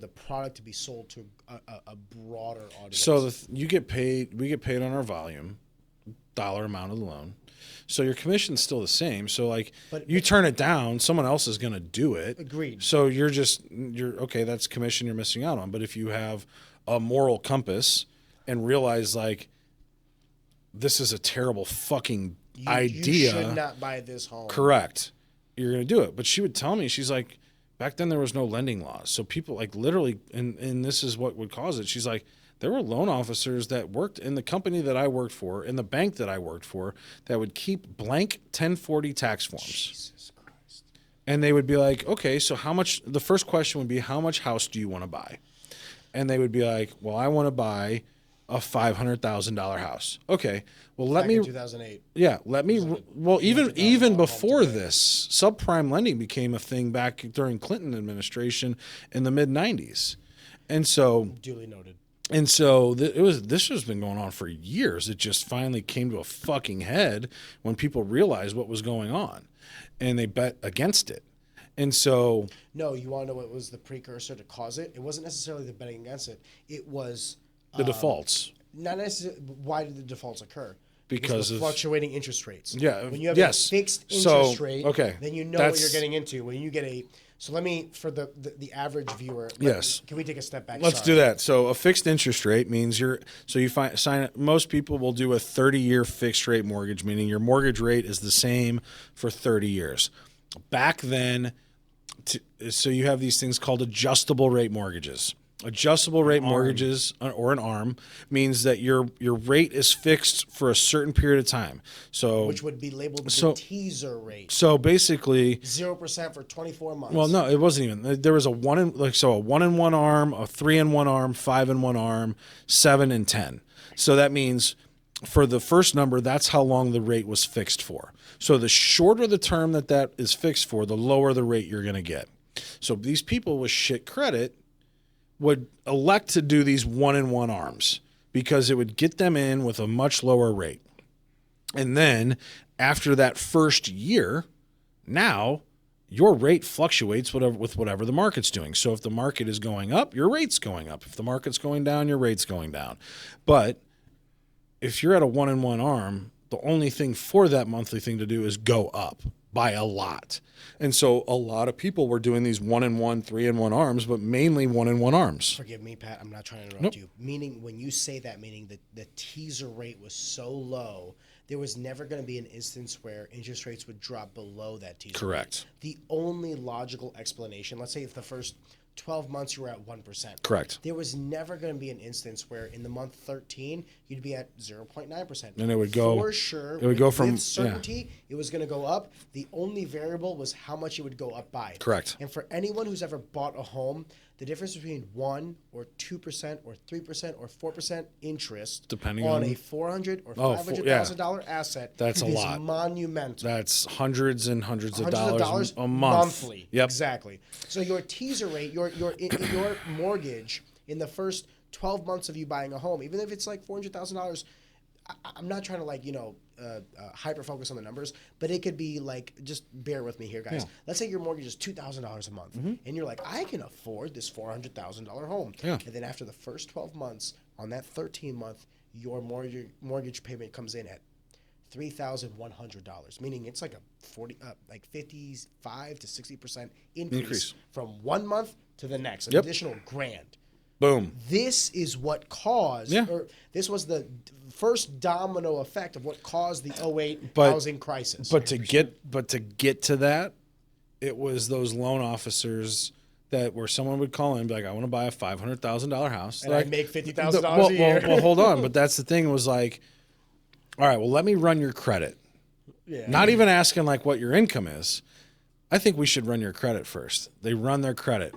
product to be sold to a broader audience. So you get paid. We get paid on our volume, dollar amount of the loan. So your commission's still the same. So like you turn it down, someone else is going to do it. Agreed. So you're okay. That's commission you're missing out on. But if you have a moral compass and realize like this is a terrible fucking idea, you should not buy this home. Correct. You're going to do it. But she would tell me, she's like, back then there was no lending laws. So people like literally, and this is what would cause it. She's like, there were loan officers that worked in the company that I worked for, in the bank that I worked for, that would keep blank 1040 tax forms. Jesus Christ. And they would be like, okay, so how much, the first question would be, how much house do you want to buy? And they would be like, well, I want to buy a $500,000 house. Okay. Well, Back in 2008. Yeah, well, even before this, subprime lending became a thing back during Clinton administration in the mid 90s. And so Duly noted. And so this has been going on for years. It just finally came to a fucking head when people realized what was going on and they bet against it. And so no, you want to know what was the precursor to cause it? It wasn't necessarily the betting against it. It was the defaults. Not necessarily. Why did the defaults occur? Because of fluctuating interest rates. Yeah. When you have a fixed interest rate, then you know what you're getting into. When you get so let me, for the average viewer. Yes. Can we take a step back? Let's do that. So a fixed interest rate means most people will do a 30-year fixed rate mortgage, meaning your mortgage rate is the same for 30 years. Back then, so you have these things called adjustable rate mortgages. Adjustable rate mortgages, or an ARM, means that your rate is fixed for a certain period of time. So which would be labeled the teaser rate. So basically 0% for 24 months. Well, no, it wasn't even. There was a 1 in 1 arm, a 3 in 1 arm, 5 in 1 arm, 7 and 10. So that means for the first number, that's how long the rate was fixed for. So the shorter the term that is fixed for, the lower the rate you're going to get. So these people with shit credit would elect to do these 1 in 1 arms because it would get them in with a much lower rate. And then after that first year, now your rate fluctuates with whatever the market's doing. So if the market is going up, your rate's going up. If the market's going down, your rate's going down. But if you're at a 1 in 1 arm, the only thing for that monthly thing to do is go up by a lot. And so a lot of people were doing these 1 in 1, 3 in 1 arms, but mainly 1 in 1 arms. Forgive me, Pat. I'm not trying to interrupt you. Meaning, when you say that, meaning that the teaser rate was so low, there was never going to be an instance where interest rates would drop below that teaser Correct. rate. The only logical explanation, let's say if the first 12 months you were at 1%. Correct. There was never going to be an instance where in the month 13 you'd be at 0.9%. And it would go for sure. It would go from with certainty. It was going to go up. The only variable was how much it would go up by. Correct. And for anyone who's ever bought a home, the difference between 1 or 2% or 3% or 4% interest depending on on a $400,000 or $500,000 asset, that's a is lot. monumental. That's hundreds and hundreds of $100 dollars a month. Monthly. Yep. Exactly. So your teaser rate, your mortgage in the first 12 months of you buying a home, even if it's like $400,000, I'm not trying to hyper focus on the numbers, but it could be like, just bear with me here, guys. Yeah. Let's say your mortgage is $2,000 a month, and you're like, I can afford this $400,000 home. Yeah. And then after the first 12 months, on that 13-month, your mortgage payment comes in at $3,100, meaning it's like a 55 to 60% increase from 1 month to the next, an additional $1,000. Boom. This is what caused, or this was the first domino effect of what caused the 2008 housing crisis. But to get to that, it was those loan officers where someone would call in and be like, I want to buy a $500,000 house. And I make $50,000 a year. Well, hold on. But that's the thing, was like, all right, well, let me run your credit. Yeah. Not even asking like what your income is. I think we should run your credit first. They run their credit.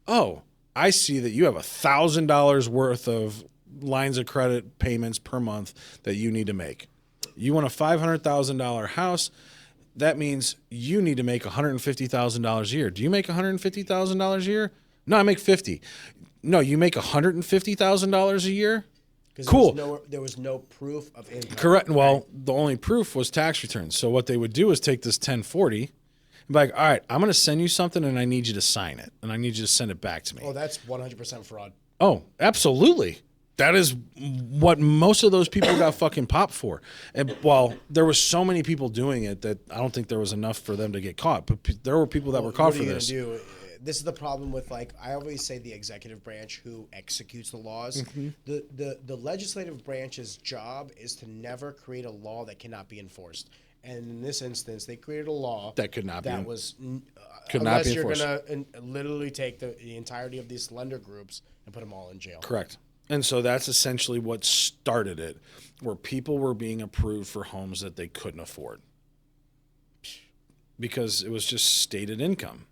Oh, I see that you have $1,000 worth of lines of credit payments per month that you need to make. You want a $500,000 house. That means you need to make $150,000 a year. Do you make $150,000 a year? No, I make $50,000. No, you make $150,000 a year? Because Cool. there was no proof of income. Correct. Well, the only proof was tax returns. So what they would do is take this 1040 and be like, all right, I'm going to send you something and I need you to sign it. And I need you to send it back to me. Oh, that's 100% fraud. Oh, absolutely. That is what most of those people got fucking popped for. And well, there was so many people doing it that I don't think there was enough for them to get caught. But there were people that were caught What are for you this. gonna do? This is the problem with, like, I always say the executive branch who executes the laws. Mm-hmm. The legislative branch's job is to never create a law that cannot be enforced. And in this instance, they created a law That could not be that was could not unless be you're enforced. gonna literally take the entirety of these lender groups and put them all in jail. Correct. And so that's essentially what started it, where people were being approved for homes that they couldn't afford because it was just stated income.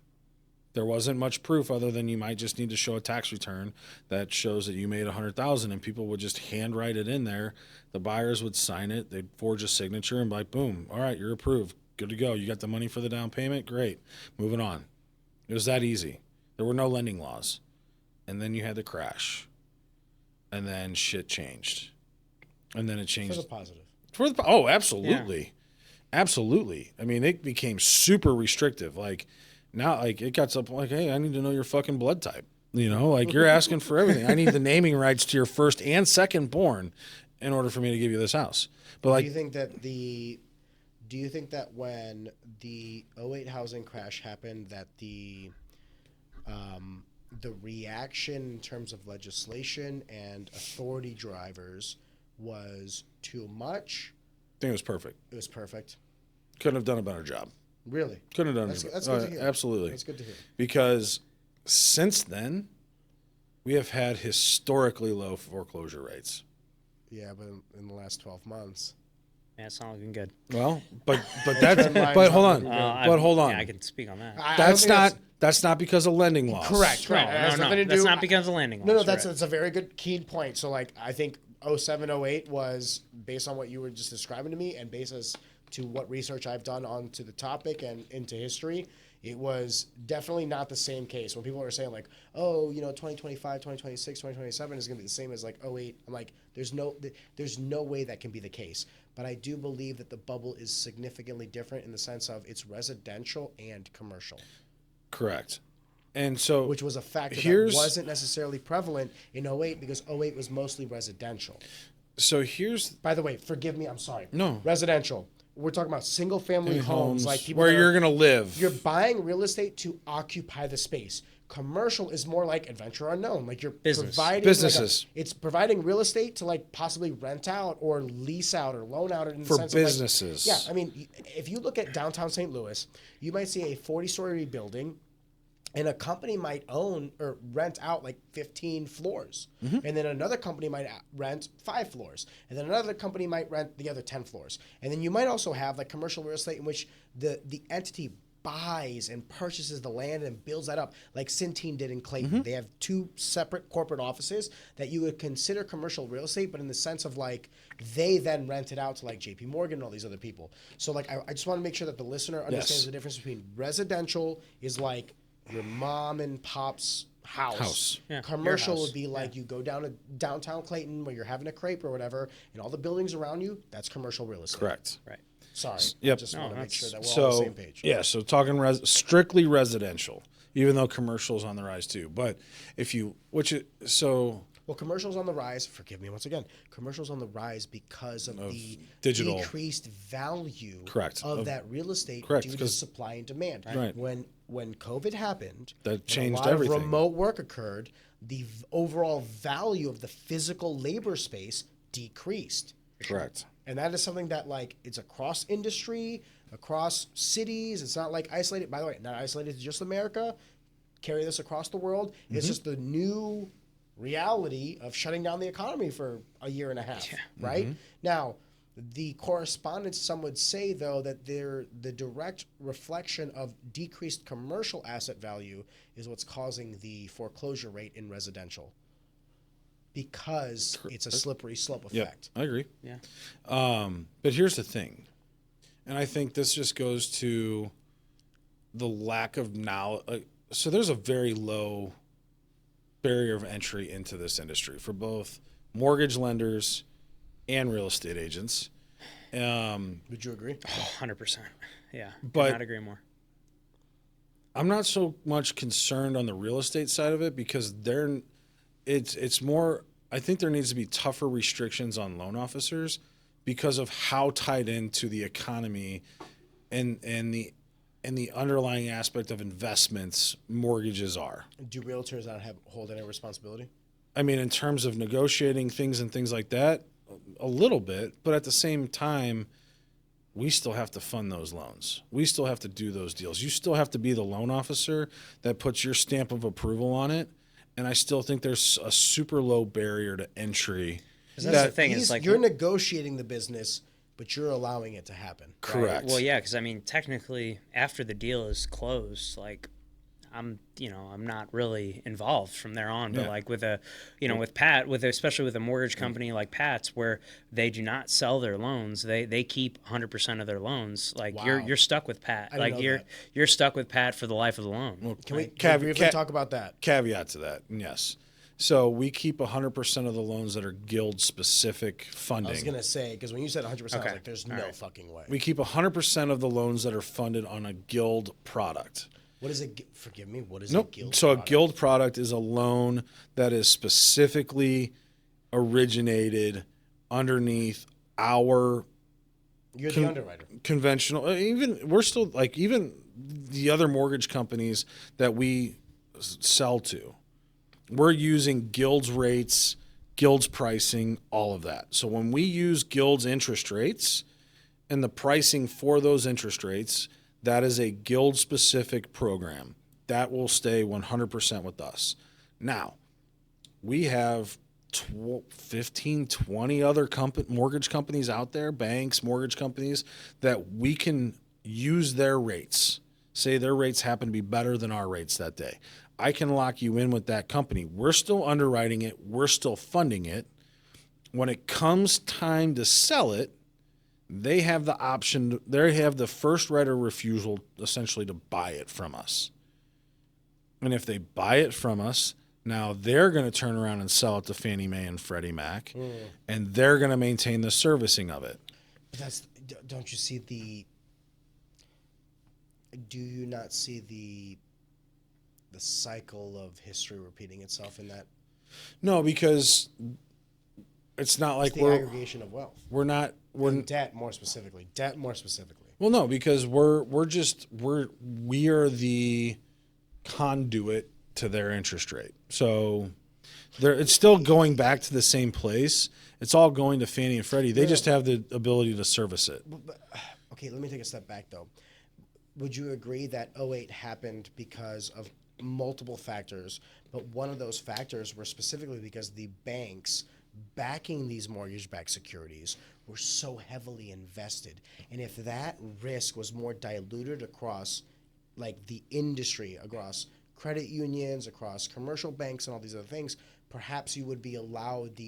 There wasn't much proof other than you might just need to show a tax return that shows that you made $100,000, and people would just handwrite it in there. The buyers would sign it. They'd forge a signature and be like, boom, all right, you're approved. Good to go. You got the money for the down payment? Great. Moving on. It was that easy. There were no lending laws. And then you had the crash. And then shit changed. And then it changed. For the positive. Oh, absolutely. Absolutely. I mean, it became super restrictive. Like, now, like, it got up like, hey, I need to know your fucking blood type. You know, like, you're asking for everything. I need the naming rights to your first and second born in order for me to give you this house. But, like, do you think that when the '08 housing crash happened, that the reaction in terms of legislation and authority drivers was too much? I think it was perfect. It was perfect. Couldn't have done a better job. Really? Couldn't have done That's it. good to hear. Absolutely. That's good to hear. Because since then, we have had historically low foreclosure rates. Yeah, but in the last 12 months. Yeah, it's not looking good. Well, but that's Trend but hold line's on. not But hold on. Yeah, I can speak on that. That's not because of lending laws. Correct. No, It has no, nothing to that's do- not because of landing No, laws. that's right. a very good key point. So, like, I think 07, 08 was based on what you were just describing to me, and based as to what research I've done onto the topic and into history, it was definitely not the same case. When people are saying, like, oh, 2025, 2026, 2027 is going to be the same as, like, '08, I'm like, there's no way that can be the case. But I do believe that the bubble is significantly different in the sense of it's residential and commercial. Correct. And so, Which was a factor here's- that wasn't necessarily prevalent in '08 because '08 was mostly residential. By the way, forgive me, I'm sorry. No. Residential. We're talking about single family homes, like people where that are- you're gonna live. You're buying real estate to occupy the space. Commercial is more like adventure unknown. Like you're Business. providing Businesses. it's providing real estate to like possibly rent out or lease out or loan out in the For sense businesses. Of like, yeah, I mean, if you look at downtown St. Louis, you might see a 40-story building. And a company might own or rent out like 15 floors. Mm-hmm. And then another company might rent 5 floors. And then another company might rent the other 10 floors. And then you might also have like commercial real estate in which the entity buys and purchases the land and builds that up, like Centene did in Clayton. Mm-hmm. They have 2 separate corporate offices that you would consider commercial real estate, but in the sense of like they then rent it out to like JP Morgan and all these other people. So like I just want to make sure that the listener understands the difference between residential is like your mom and pop's house. Yeah, Commercial your house. would be like you go down to downtown Clayton where you're having a crepe or whatever, and all the buildings around you, that's commercial real estate. Correct. Right. Sorry. Yep. I just want to make sure that we're all So on the same page. yeah, so talking strictly residential, even though commercial's on the rise too. But if you Well, commercials on the rise. Forgive me once again. Commercials on the rise because of the digital. decreased value Correct. of that real estate Correct, due to because- supply and demand. Right. When COVID happened, That when changed a lot everything. Of remote work occurred. The overall value of the physical labor space decreased. correct. And that is something that, like, it's across industry, across cities. It's not, like, isolated. By the way, not isolated to just America. Carry this across the world. It's just the new reality of shutting down the economy for a year and a half, right? Now, the correspondence, some would say, though, that the direct reflection of decreased commercial asset value is what's causing the foreclosure rate in residential. Because it's a slippery slope Yeah, effect. I agree. Yeah. But here's the thing, and I think this just goes to the lack of knowledge. So there's a very low barrier of entry into this industry for both mortgage lenders, and real estate agents. Would you agree? Oh, 100%. Yeah. But- Could not agree more. I'm not so much concerned on the real estate side of it because it's more. I think there needs to be tougher restrictions on loan officers because of how tied into the economy and the underlying aspect of investments mortgages are. Do realtors not hold any responsibility? I mean, in terms of negotiating things and things like that, a little bit, but at the same time, we still have to fund those loans. We still have to do those deals. You still have to be the loan officer that puts your stamp of approval on it. And I still think there's a super low barrier to entry. 'Cause that's the thing is like you're negotiating the business, but you're allowing it to happen. Correct. Well, yeah, because I mean, technically, after the deal is closed, like I'm not really involved from there on. But Yeah. like with with Pat, especially with a mortgage company like Pat's, where they do not sell their loans, they keep 100% of their loans. Like Wow. you're stuck with Pat. I didn't Like know that. you're stuck with Pat for the life of the loan. Can we Caveat- briefly talk about that? Caveat to that, yes. So we keep 100% of the loans that are guild-specific funding. I was going to say, because when you said 100%, I was Okay. like, there's All no right. fucking way. We keep 100% of the loans that are funded on a guild product. What is it? Forgive me. What is a Nope. guild So product? a guild product is a loan that is specifically originated underneath our You're the underwriter. conventional. Even the other mortgage companies that we sell to, we're using guilds rates, guilds pricing, all of that. So when we use guilds interest rates and the pricing for those interest rates, that is a guild specific program that will stay 100% with us. Now, we have 15, 20 other mortgage companies out there, banks, mortgage companies, that we can use their rates. Say their rates happen to be better than our rates that day. I can lock you in with that company. We're still underwriting it. We're still funding it. When it comes time to sell it, they have the option, they have the first right of refusal essentially to buy it from us. And if they buy it from us, now they're going to turn around and sell it to Fannie Mae and Freddie Mac, and they're going to maintain the servicing of it. But don't you see do you not see the cycle of history repeating itself in that? No, because it's not like It's the aggregation of wealth. And debt more specifically. Well, no, because we are the conduit to their interest rate. So it's still going back to the same place. It's all going to Fannie and Freddie. They just have the ability to service it. Okay, let me take a step back though. Would you agree that 08 happened because of multiple factors, but one of those factors were specifically because the banks backing these mortgage-backed securities were so heavily invested? And if that risk was more diluted across like the industry, across credit unions, across commercial banks and all these other things, perhaps you would be allowed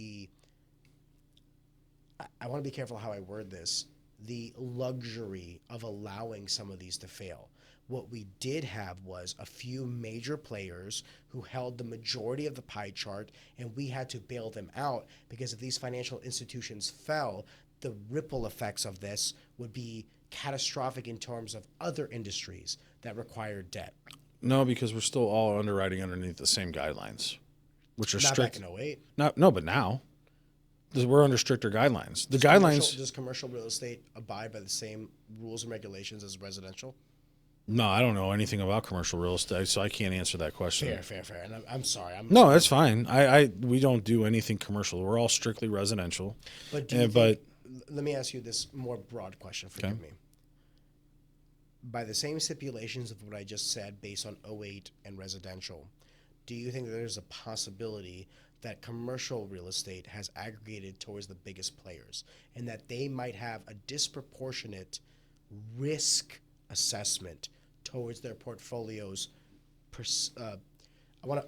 I want to be careful how I word this, the luxury of allowing some of these to fail. What we did have was a few major players who held the majority of the pie chart, and we had to bail them out because if these financial institutions fell, the ripple effects of this would be catastrophic in terms of other industries that require debt. No, because we're still all underwriting underneath the same guidelines, which are Not strict. back in 08. No, but now we're under stricter guidelines. The Does commercial real estate abide by the same rules and regulations as residential? No, I don't know anything about commercial real estate, so I can't answer that question. Fair. And I'm sorry. No, that's fine. We don't do anything commercial. We're all strictly residential. But let me ask you this more broad question. Forgive me. By the same stipulations of what I just said, based on 08 and residential, do you think that there's a possibility that commercial real estate has aggregated towards the biggest players and that they might have a disproportionate risk assessment towards their portfolios? I'm going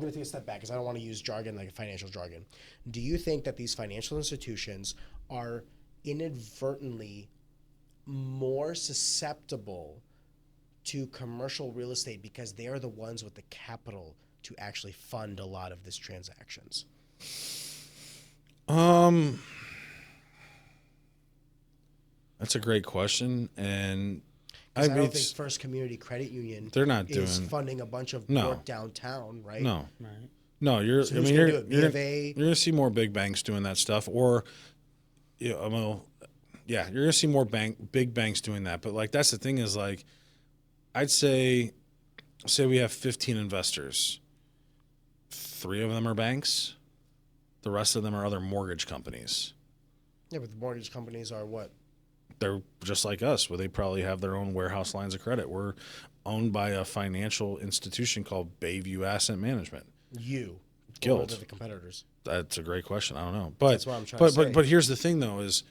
to take a step back because I don't want to use jargon like financial jargon. Do you think that these financial institutions are inadvertently more susceptible to commercial real estate because they are the ones with the capital to actually fund a lot of these transactions? That's a great question, and 'Cause I don't it's- think First Community Credit Union They're not is doing- funding a bunch of No. work downtown, right? no, Right. no. You're. So I who's mean, gonna you're do it? B of A? you're gonna see more big banks doing that stuff, or well, yeah, you're gonna see more big banks doing that. But like, that's the thing is like, I'd say we have 15 investors. 3 of them are banks. The rest of them are other mortgage companies. Yeah, but the mortgage companies are what? They're just like us, where they probably have their own warehouse lines of credit. We're owned by a financial institution called Bayview Asset Management. You. Guild. Or are they the competitors? That's a great question. I don't know, but That's what I'm trying to say. But here's the thing, though, is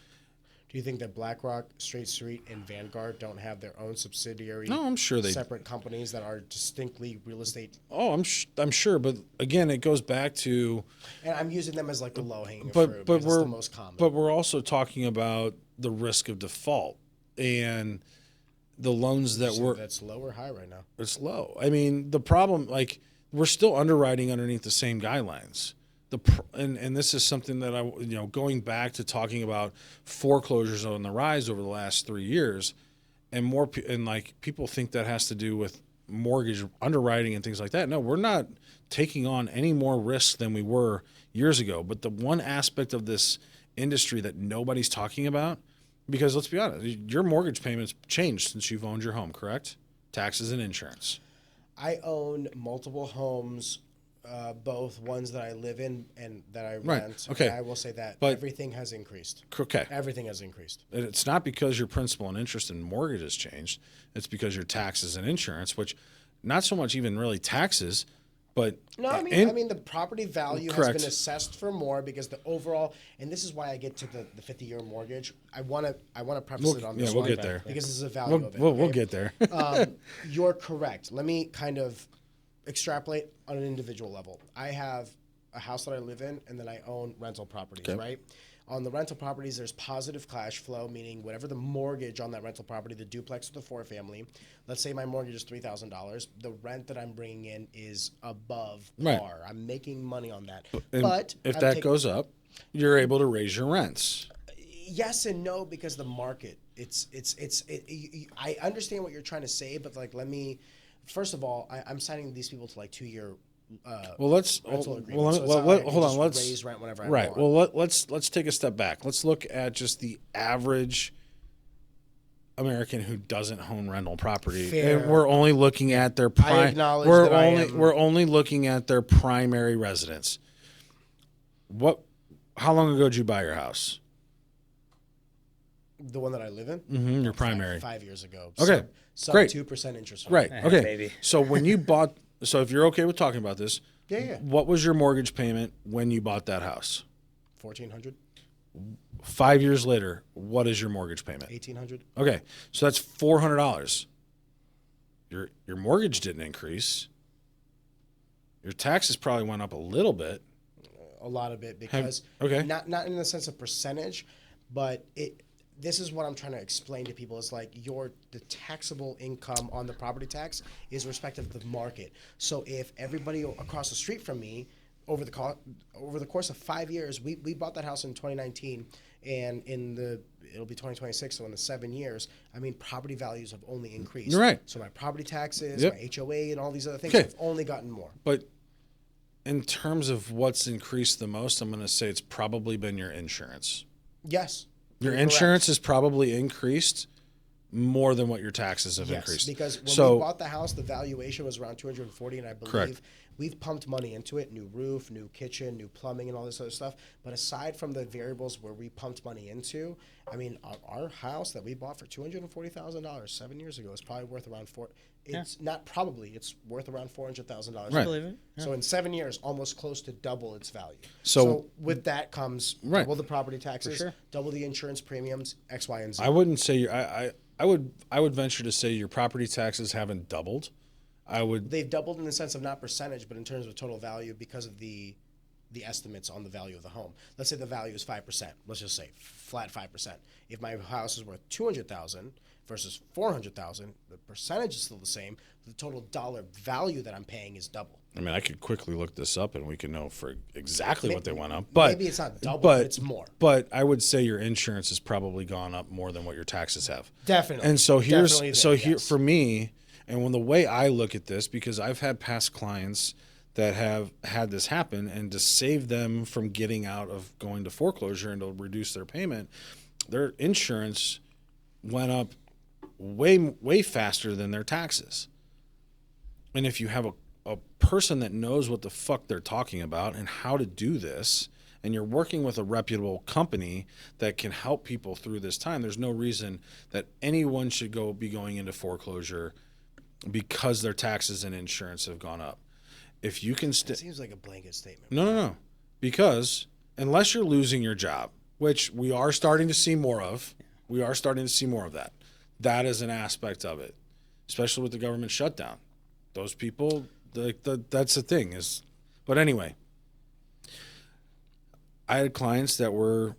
Do you think that BlackRock, State Street, and Vanguard don't have their own subsidiary, no, I'm sure they. separate companies that are distinctly real estate? Oh, I'm sure, but again, it goes back to. And I'm using them as like the low-hanging But fruit but because we're it's the most common. but we're also talking about the risk of default and the loans that So we're. that's low or high right now. It's low. I mean, the problem, like, we're still underwriting underneath the same guidelines. And this is something that going back to talking about foreclosures on the rise over the last 3 years, and like people think that has to do with mortgage underwriting and things like that. No, we're not taking on any more risks than we were years ago. But the one aspect of this industry that nobody's talking about, because let's be honest, your mortgage payments changed since you've owned your home, correct? Taxes and insurance. I own multiple homes, both ones that I live in and that I Right. rent. Okay. And I will say that But- everything has increased. Okay. Everything has increased. And it's not because your principal and interest in mortgage has changed. It's because your taxes and insurance, which not so much even really taxes, but No, I mean the property value has Correct. been assessed for more because the overall, and this is why I get to the 50-year mortgage. I want to preface it on this we'll one get there. because this is a value of it. We'll okay? get there. You're correct. Let me kind of extrapolate on an individual level. I have a house that I live in, and then I own rental properties, Okay. right? On the rental properties, there's positive cash flow, meaning whatever the mortgage on that rental property, the duplex or the 4-family, let's say my mortgage is $3,000, the rent that I'm bringing in is above Right. par. I'm making money on that. And But if I'm that taking- goes up, you're able to raise your rents. yes and no, because the market, I understand what you're trying to say, but like, first of all, I'm signing these people to like 2-year Well, let's rental well, agreements. So it's well, not like I can hold on. just Let's raise rent whenever I right. want. Well, let's take a step back. Let's look at just the average American who doesn't own rental property, Fair. and we're only looking at their acknowledge that I am- we're only looking at their primary residence. How long ago did you buy your house? The one that I live in? Your primary. 5 years ago. Okay, Sub great. 2% interest Right. Hey, Okay. baby. So when you bought, so if you're okay with talking about this, Yeah. what was your mortgage payment when you bought that house? $1,400, 5 years later, what is your mortgage payment? $1,800. Okay, so that's $400. Your mortgage didn't increase. Your taxes probably went up a little bit. A lot of it because okay. not in the sense of percentage, but this is what I'm trying to explain to people is like the taxable income on the property tax is respective of the market. So if everybody across the street from me over the course of 5 years, we bought that house in 2019, and it'll be 2026, so in the 7 years, I mean, property values have only increased. You're right. So my property taxes, Yep. my HOA, and all these other things Okay. have only gotten more. But in terms of what's increased the most, I'm going to say it's probably been your insurance. Yes. Your You're insurance correct. has probably increased more than what your taxes have Yes, increased. because when so we bought the house, the valuation was around 240, and I believe Correct. we've pumped money into it: new roof, new kitchen, new plumbing, and all this other stuff. But aside from the variables where we pumped money into, I mean, our house that we bought for $240,000 7 years ago is probably worth around It's not probably; it's worth around $400,000. Right. I believe it. So in 7 years, almost close to double its value. So- with that comes Right. double the property taxes, sure. double the insurance premiums, X, Y, and Z. I wouldn't say I would venture to say your property taxes haven't doubled. They've doubled in the sense of not percentage, but in terms of total value because of the estimates on the value of the home. Let's say the value is 5%. Let's just say flat 5%. If my house is worth $200,000 versus $400,000, the percentage is still the same. The total dollar value that I'm paying is double. I mean, I could quickly look this up and we can know for exactly what they went up. But maybe it's not double, but it's more. But I would say your insurance has probably gone up more than what your taxes have. Definitely. And so here yes. for me, and when the way I look at this, because I've had past clients that have had this happen, and to save them from getting out of going to foreclosure and to reduce their payment, their insurance went up way faster than their taxes. And if you have a person that knows what the fuck they're talking about and how to do this, and you're working with a reputable company that can help people through this time, there's no reason that anyone should be going into foreclosure because their taxes and insurance have gone up. If you can It seems like a blanket statement. No. Because unless you're losing your job, which we are starting to see more of, that. That is an aspect of it, especially with the government shutdown. Those people, that's the thing is, but anyway, I had clients that were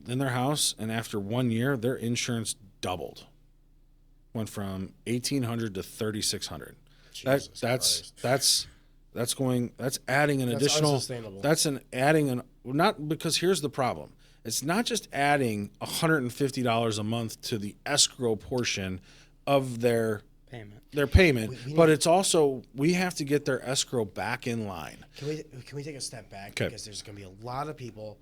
in their house, and after 1 year, their insurance doubled, went from $1,800 to $3,600. That's adding an additional. Unsustainable. Not because here's the problem. It's not just adding $150 a month to the escrow portion of their payment, but it's also we have to get their escrow back in line. Can we take a step back? Okay. Because there's going to be a lot of people,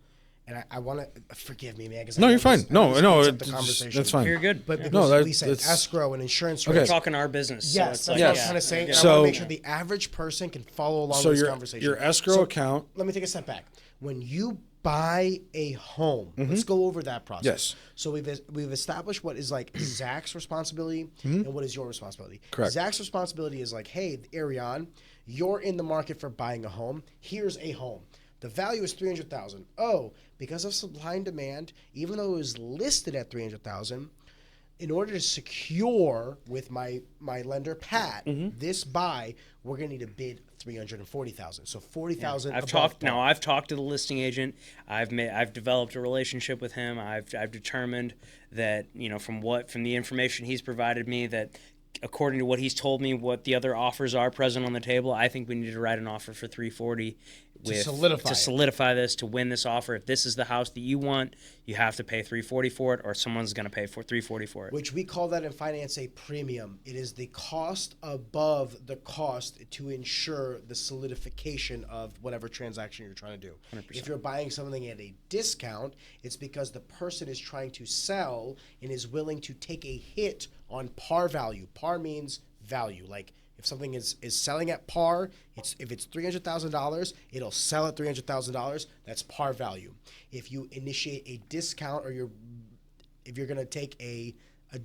and I want to forgive me, man. No, you're fine. That's fine. You're good. But because No, we said escrow and insurance We're rates. talking our business. Yes, so that's it's what I'm trying to say. And I So- want to make sure the average person can follow along with this conversation. Your escrow account. Let me take a step back. When you buy a home, let's go over that process. Yes. So we've established what is like Zach's responsibility and what is your responsibility. Correct. Zach's responsibility is like, hey, Ariane, you're in the market for buying a home. Here's a home. The value is $300,000. Oh, because of supply and demand, even though it was listed at $300,000, in order to secure with my lender Pat this buy, we're gonna need to bid $340,000. So $40,000. I've talked to the listing agent. I've developed a relationship with him. I've determined that from the information he's provided me, that according to what he's told me, what the other offers are present on the table, I think we need to write an offer for $340 to solidify this, to win this offer. If this is the house that you want, you have to pay $340 for it, or someone's going to pay for $340 for it. Which we call that in finance a premium. It is the cost above the cost to ensure the solidification of whatever transaction you're trying to do. 100%. If you're buying something at a discount, it's because the person is trying to sell and is willing to take a hit on par value. Par means value. Like if something is selling at par, if it's $300,000, it'll sell at $300,000. That's par value. If you initiate a discount, or if you're going to take a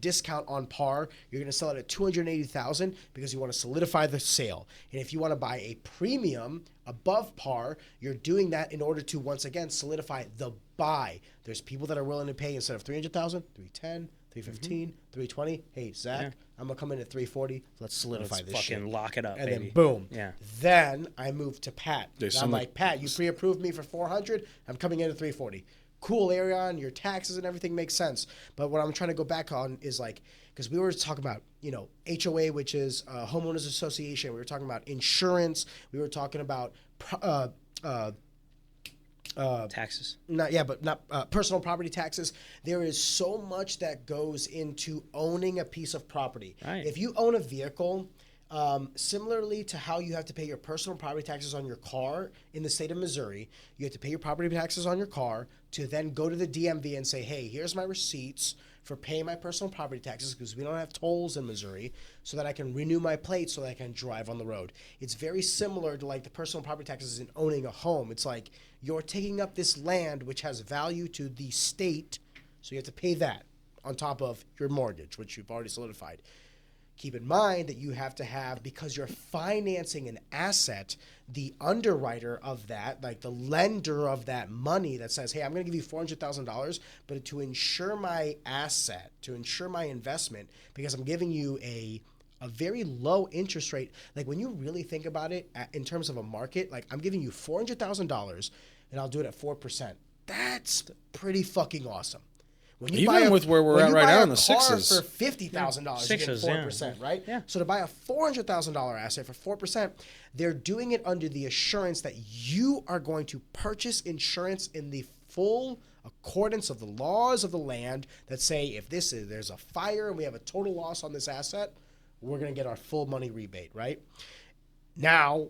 discount on par, you're going to sell it at $280,000 because you want to solidify the sale. And if you want to buy a premium above par, you're doing that in order to once again solidify the buy. There's people that are willing to pay, instead of $300,000, $310,000. $315, $320. Hey, Zach, I'm gonna come in at $340. Let's solidify this shit. Fucking lock it up, and baby. then boom. Yeah. Then I move to Pat. I'm like, Pat, you pre-approved me for $400. I'm coming in at $340. Cool, Ariane. Your taxes and everything makes sense. But what I'm trying to go back on is like, because we were talking about HOA, which is homeowners association. We were talking about insurance. We were talking about taxes. Not personal property taxes. There is so much that goes into owning a piece of property. Right. If you own a vehicle, similarly to how you have to pay your personal property taxes on your car in the state of Missouri, you have to pay your property taxes on your car to then go to the DMV and say, hey, here's my receipts for paying my personal property taxes, because we don't have tolls in Missouri, so that I can renew my plate so that I can drive on the road. It's very similar to like the personal property taxes in owning a home. It's like you're taking up this land which has value to the state, so you have to pay that on top of your mortgage, which you've already solidified. Keep in mind that you have to have, because you're financing an asset, the underwriter of that, like the lender of that money that says, hey, I'm going to give you $400,000, but to insure my asset, to insure my investment, because I'm giving you a very low interest rate. Like when you really think about it in terms of a market, like I'm giving you $400,000 and I'll do it at 4%. That's pretty fucking awesome. When you Even with where we're when at you right buy now a in the car sixes. for $50,000, you get Sixes, yeah. 4%, right? Yeah. So to buy a $400,000 asset for 4%, they're doing it under the assurance that you are going to purchase insurance in the full accordance of the laws of the land that say if there's a fire and we have a total loss on this asset, we're going to get our full money rebate, right? Now,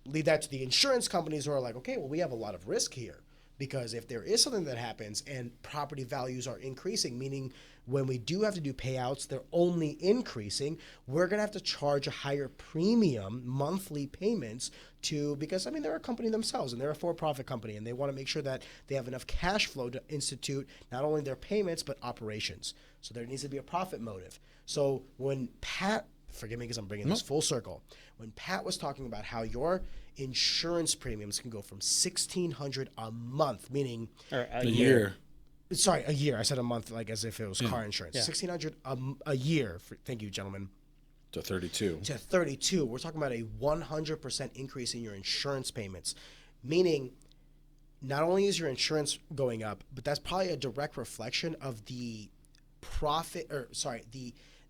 leave that to the insurance companies who are like, okay, well, we have a lot of risk here. Because if there is something that happens and property values are increasing, meaning when we do have to do payouts, they're only increasing, we're going to have to charge a higher premium monthly payments because they're a company themselves and they're a for-profit company and they want to make sure that they have enough cash flow to institute not only their payments, but operations. So there needs to be a profit motive. So when Pat, forgive me because I'm bringing this full circle, when Pat was talking about how your insurance premiums can go from $1,600 a month, meaning Or A year. Sorry, a year. I said a month, like as if it was car insurance. Yeah. $1,600 a year. Thank you, gentlemen. To 32. To 32. We're talking about a 100% increase in your insurance payments, meaning not only is your insurance going up, but that's probably a direct reflection of the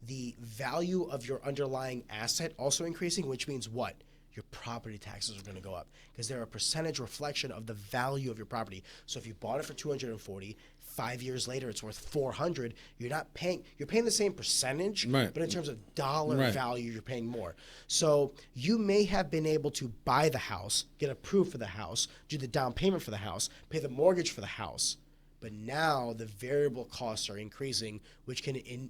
the value of your underlying asset also increasing, which means what? Your property taxes are going to go up because they're a percentage reflection of the value of your property. So if you bought it for 240, 5 years later it's worth 400. You're paying the same percentage, right, but in terms of dollar value, you're paying more. So you may have been able to buy the house, get approved for the house, do the down payment for the house, pay the mortgage for the house, but now the variable costs are increasing, which can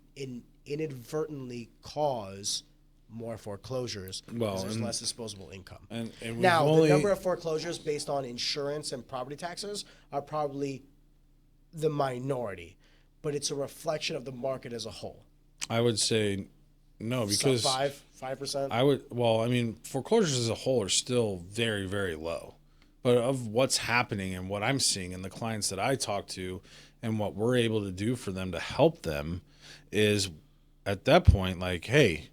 inadvertently cause more foreclosures because there's less disposable income. And now, the number of foreclosures based on insurance and property taxes are probably the minority, but it's a reflection of the market as a whole. I would say no, because 5%. Foreclosures as a whole are still very, very low. But of what's happening and what I'm seeing and the clients that I talk to and what we're able to do for them to help them is at that point, like, hey,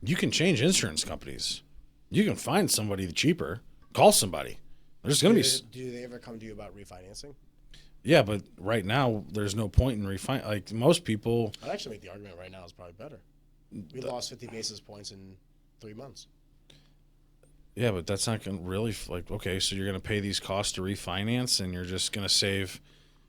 you can change insurance companies. You can find somebody cheaper. Call somebody. There's going to be. Do they ever come to you about refinancing? Yeah, but right now there's no point in refinance. Like most people. I'd actually make the argument right now is probably better. We lost 50 basis points in 3 months. Yeah, but that's not going to really okay. So you're going to pay these costs to refinance, and you're just going to save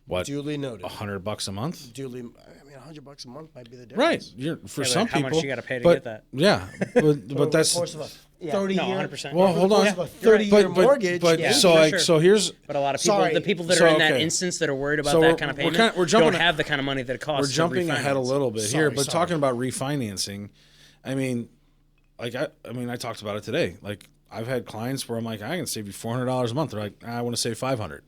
what? Duly noted. $100 a month. $100 a month might be the difference. Right. Some people. How much you got to pay to get that? Yeah, but that's. Of course, 30 year. 100%. Well, hold on. A 30-year mortgage. But here's. But a lot of people, the people that are in that instance that are worried about that kind of payment, don't have the kind of money that it costs. We're jumping ahead a little bit here, but talking about refinancing, I talked about it today. Like I've had clients where I'm like, I can save you $400 a month. They're like, I want to save $500. I'm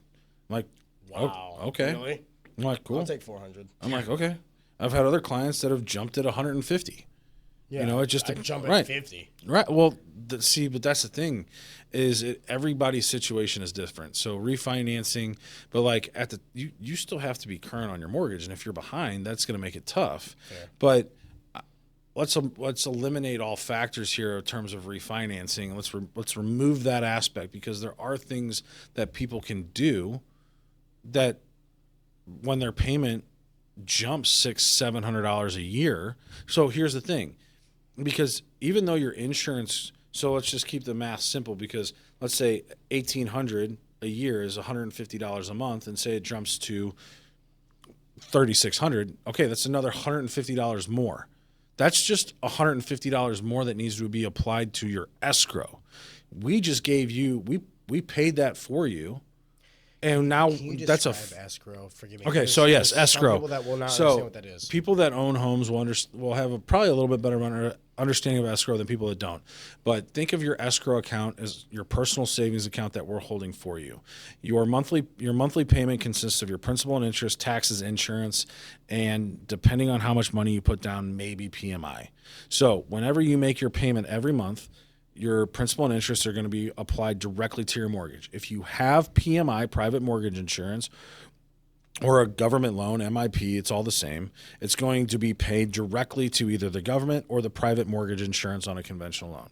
like, wow, okay. Really? I'm like, cool. I'll take $400. I'm like, okay. I've had other clients that have jumped at $150. Yeah, it just I'd jump at 50. Right. Well, but that's the thing, is everybody's situation is different. So refinancing, but like you still have to be current on your mortgage, and if you're behind, that's going to make it tough. Fair. But let's eliminate all factors here in terms of refinancing. Let's remove that aspect, because there are things that people can do that when their payment jumps $600-700 a year. So here's the thing, because even though your insurance, so let's just keep the math simple, because let's say $1,800 a year is $150 a month, and say it jumps to $3,600. Okay, that's another $150 more. That's just $150 more that needs to be applied to your escrow. We just gave you, we paid that for you. And now that's escrow. Forgive me. Okay, so yes, escrow. People that will not understand what that is. People that own homes will have probably a little bit better understanding of escrow than people that don't. But think of your escrow account as your personal savings account that we're holding for you. Your monthly payment consists of your principal and interest, taxes, insurance, and depending on how much money you put down, maybe PMI. So whenever you make your payment every month, your principal and interest are going to be applied directly to your mortgage. If you have PMI, private mortgage insurance, or a government loan, MIP, it's all the same. It's going to be paid directly to either the government or the private mortgage insurance on a conventional loan.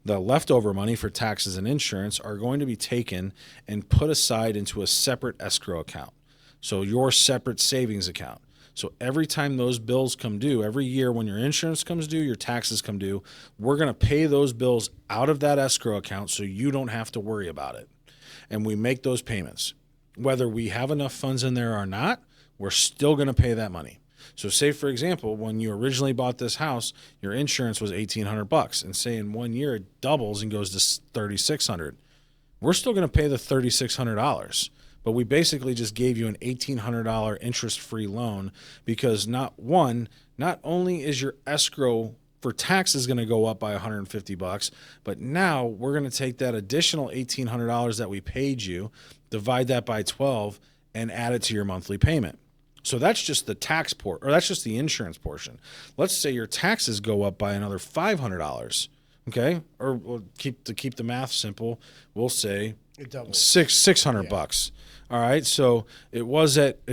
The leftover money for taxes and insurance are going to be taken and put aside into a separate escrow account. So your separate savings account. So every time those bills come due, every year when your insurance comes due, your taxes come due, we're going to pay those bills out of that escrow account so you don't have to worry about it. And we make those payments. Whether we have enough funds in there or not, we're still going to pay that money. So say, for example, when you originally bought this house, your insurance was $1,800, and say in 1 year it doubles and goes to $3,600. We're still going to pay the $3,600, but we basically just gave you an $1,800 interest-free loan because not only is your escrow for taxes going to go up by $150, but now we're going to take that additional $1,800 that we paid you, divide that by 12, and add it to your monthly payment. So that's just the tax or that's just the insurance portion. Let's say your taxes go up by another $500. Okay, or we'll keep the math simple. We'll say It doubles. $600. All right, so it was at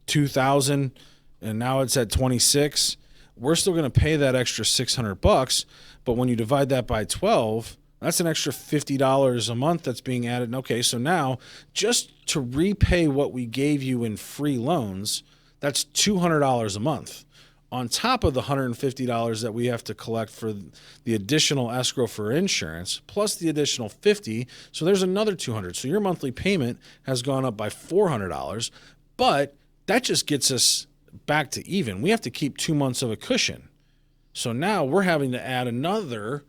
2,000, and now it's at 26. We're still going to pay that extra $600, but when you divide that by 12, that's an extra $50 a month that's being added. Okay, so now just to repay what we gave you in free loans, that's $200 a month. On top of the $150 that we have to collect for the additional escrow for insurance, plus the additional $50, so there's another $200. So your monthly payment has gone up by $400, but that just gets us back to even. We have to keep 2 months of a cushion. So now we're having to add another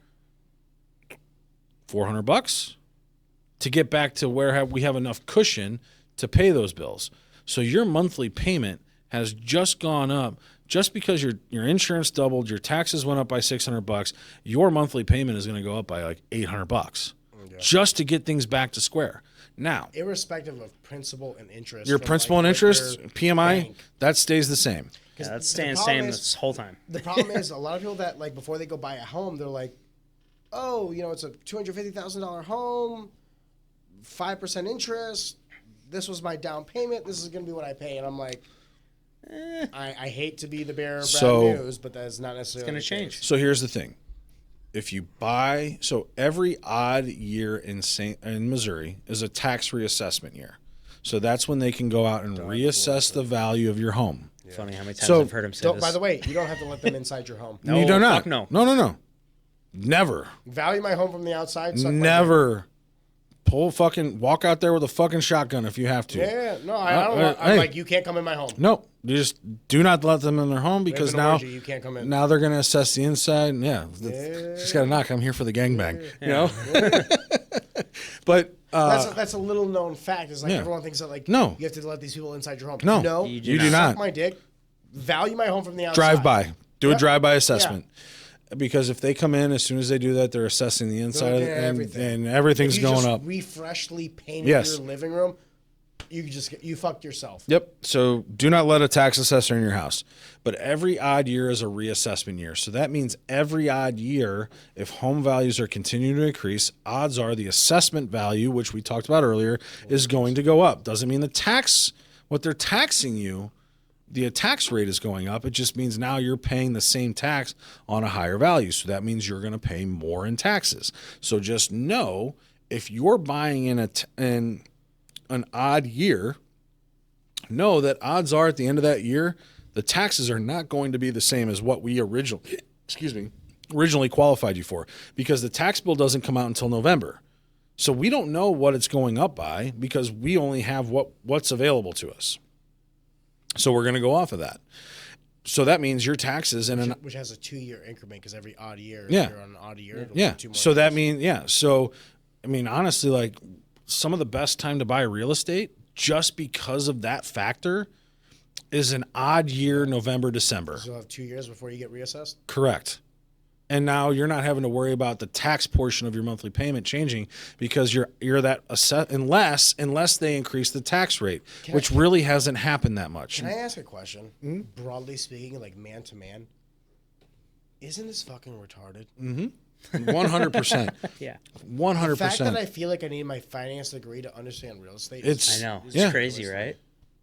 $400 to get back to where we have enough cushion to pay those bills. So your monthly payment has just gone up. Just because your insurance doubled, your taxes went up by $600, your monthly payment is going to go up by like $800 just to get things back to square. Now, irrespective of principal and interest, your from, principal and like, interest, your PMI, bank. that stays the same. Yeah, that's the staying the problem same is- this whole time. The problem is a lot of people that like before they go buy a home, they're like, oh, it's a $250,000 home, 5% interest. This was my down payment. This is going to be what I pay. And I'm like, I hate to be the bearer of bad news, but that's not necessarily It's going to change. So here's the thing. If you buy, so every odd year in Missouri is a tax reassessment year. So that's when they can go out and reassess the value of your home. Funny how many times So- I've heard him say this. By the way, you don't have to let them inside your home. No, you do not. fuck no. No. Never. Value my home from the outside. suck my dick. Never. Walk out there with a fucking shotgun if you have to. Yeah, no, I don't. I'm hey. like, you can't come in my home. No, you just do not let them in their home because an now orgy, you can't come in. Now they're going to assess the inside. And just got to knock. I'm here for the gangbang. You know. But That's a little known fact. Is like yeah. everyone thinks that like No. you have to let these people inside your home. No, You you do do Suck not. my dick. Value my home from the outside. Drive by. Do a Yep. drive-by assessment. Because if they come in, as soon as they do that, they're assessing the inside looking at and everything. and everything's If you going just up. Refreshly painted Yes. your living room, you fucked yourself. Yep. So do not let a tax assessor in your house. But every odd year is a reassessment year. So that means every odd year, if home values are continuing to increase, odds are the assessment value, which we talked about earlier, is going to go up. Doesn't mean what they're taxing you, the tax rate is going up. It just means now you're paying the same tax on a higher value. So that means you're going to pay more in taxes. So just know if you're buying in an odd year, know that odds are at the end of that year, the taxes are not going to be the same as what we originally qualified you for, because the tax bill doesn't come out until November. So we don't know what it's going up by because we only have what's available to us. So we're going to go off of that. So that means your taxes Which has a 2-year increment because every odd year, Yeah. if you're on an odd year, it'll yeah. be 2 more So that years. means So I mean, honestly, like some of the best time to buy real estate, just because of that factor, is an odd year, November, December. So you'll have 2 years before you get reassessed. Correct. And now you're not having to worry about the tax portion of your monthly payment changing because you're that unless they increase the tax rate, which really hasn't happened that much. Can I ask a question? Broadly speaking, like man to man, isn't this fucking retarded? 100%. Yeah. 100%. The fact that I feel like I need my finance degree to understand real estate. It's- I know. It's Yeah. crazy, right?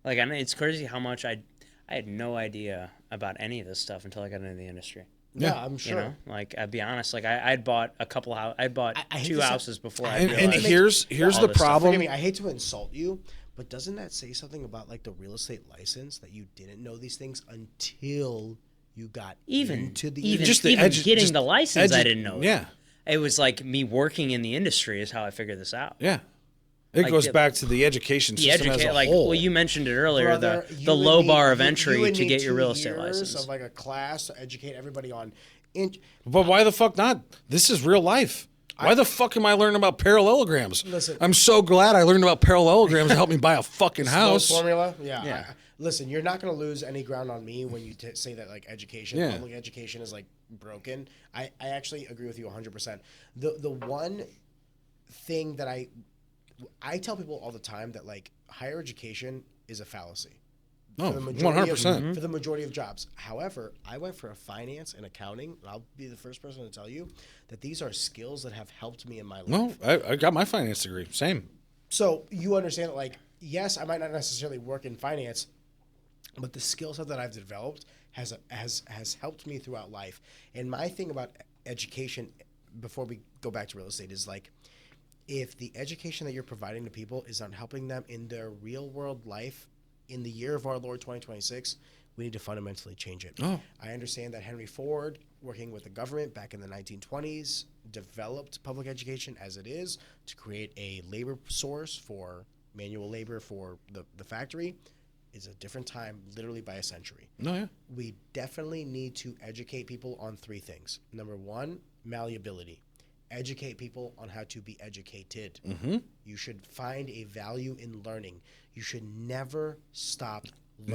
Like, I mean, it's crazy how much I had no idea about any of this stuff until I got into the industry. yeah, I'm You sure. know, like I'd be honest, like I'd bought a couple houses. I'd bought I hate 2 to say- houses before I and realized. here's all the this stuff. problem. Forgive me, I hate to insult you, But doesn't that say something about like the real estate license, that you didn't know these things until you got into the getting the license? I didn't know. Yeah, it was like me working in the industry is how I figured this out. Yeah, it goes back to the education system as a whole. Well, you mentioned it earlier, Brother, the low bar of entry to get your real estate license. Of like a class to educate everybody on. But why the fuck not? This is real life. Why the fuck am I learning about parallelograms? Listen, I'm so glad I learned about parallelograms to help me buy a fucking house. Formula? Yeah. Listen, you're not going to lose any ground on me when you say that like public education is like broken. I actually agree with you 100%. The one thing that I tell people all the time that like higher education is a fallacy. No, 100%. For the majority of jobs. However, I went for a finance and accounting, and I'll be the first person to tell you that these are skills that have helped me in my life. No, I got my finance degree. Same. So you understand that, like, yes, I might not necessarily work in finance, but the skill set that I've developed has helped me throughout life. And my thing about education, before we go back to real estate, is like, if the education that you're providing to people is not helping them in their real world life, in the year of our Lord 2026, we need to fundamentally change it. Oh. I understand that Henry Ford, working with the government back in the 1920s, developed public education as it is to create a labor source for manual labor for the factory. It's a different time, literally by a century. No, yeah. We definitely need to educate people on three things. Number one, malleability. Educate people on how to be educated. Mm-hmm. You should find a value in learning. You should never stop learning.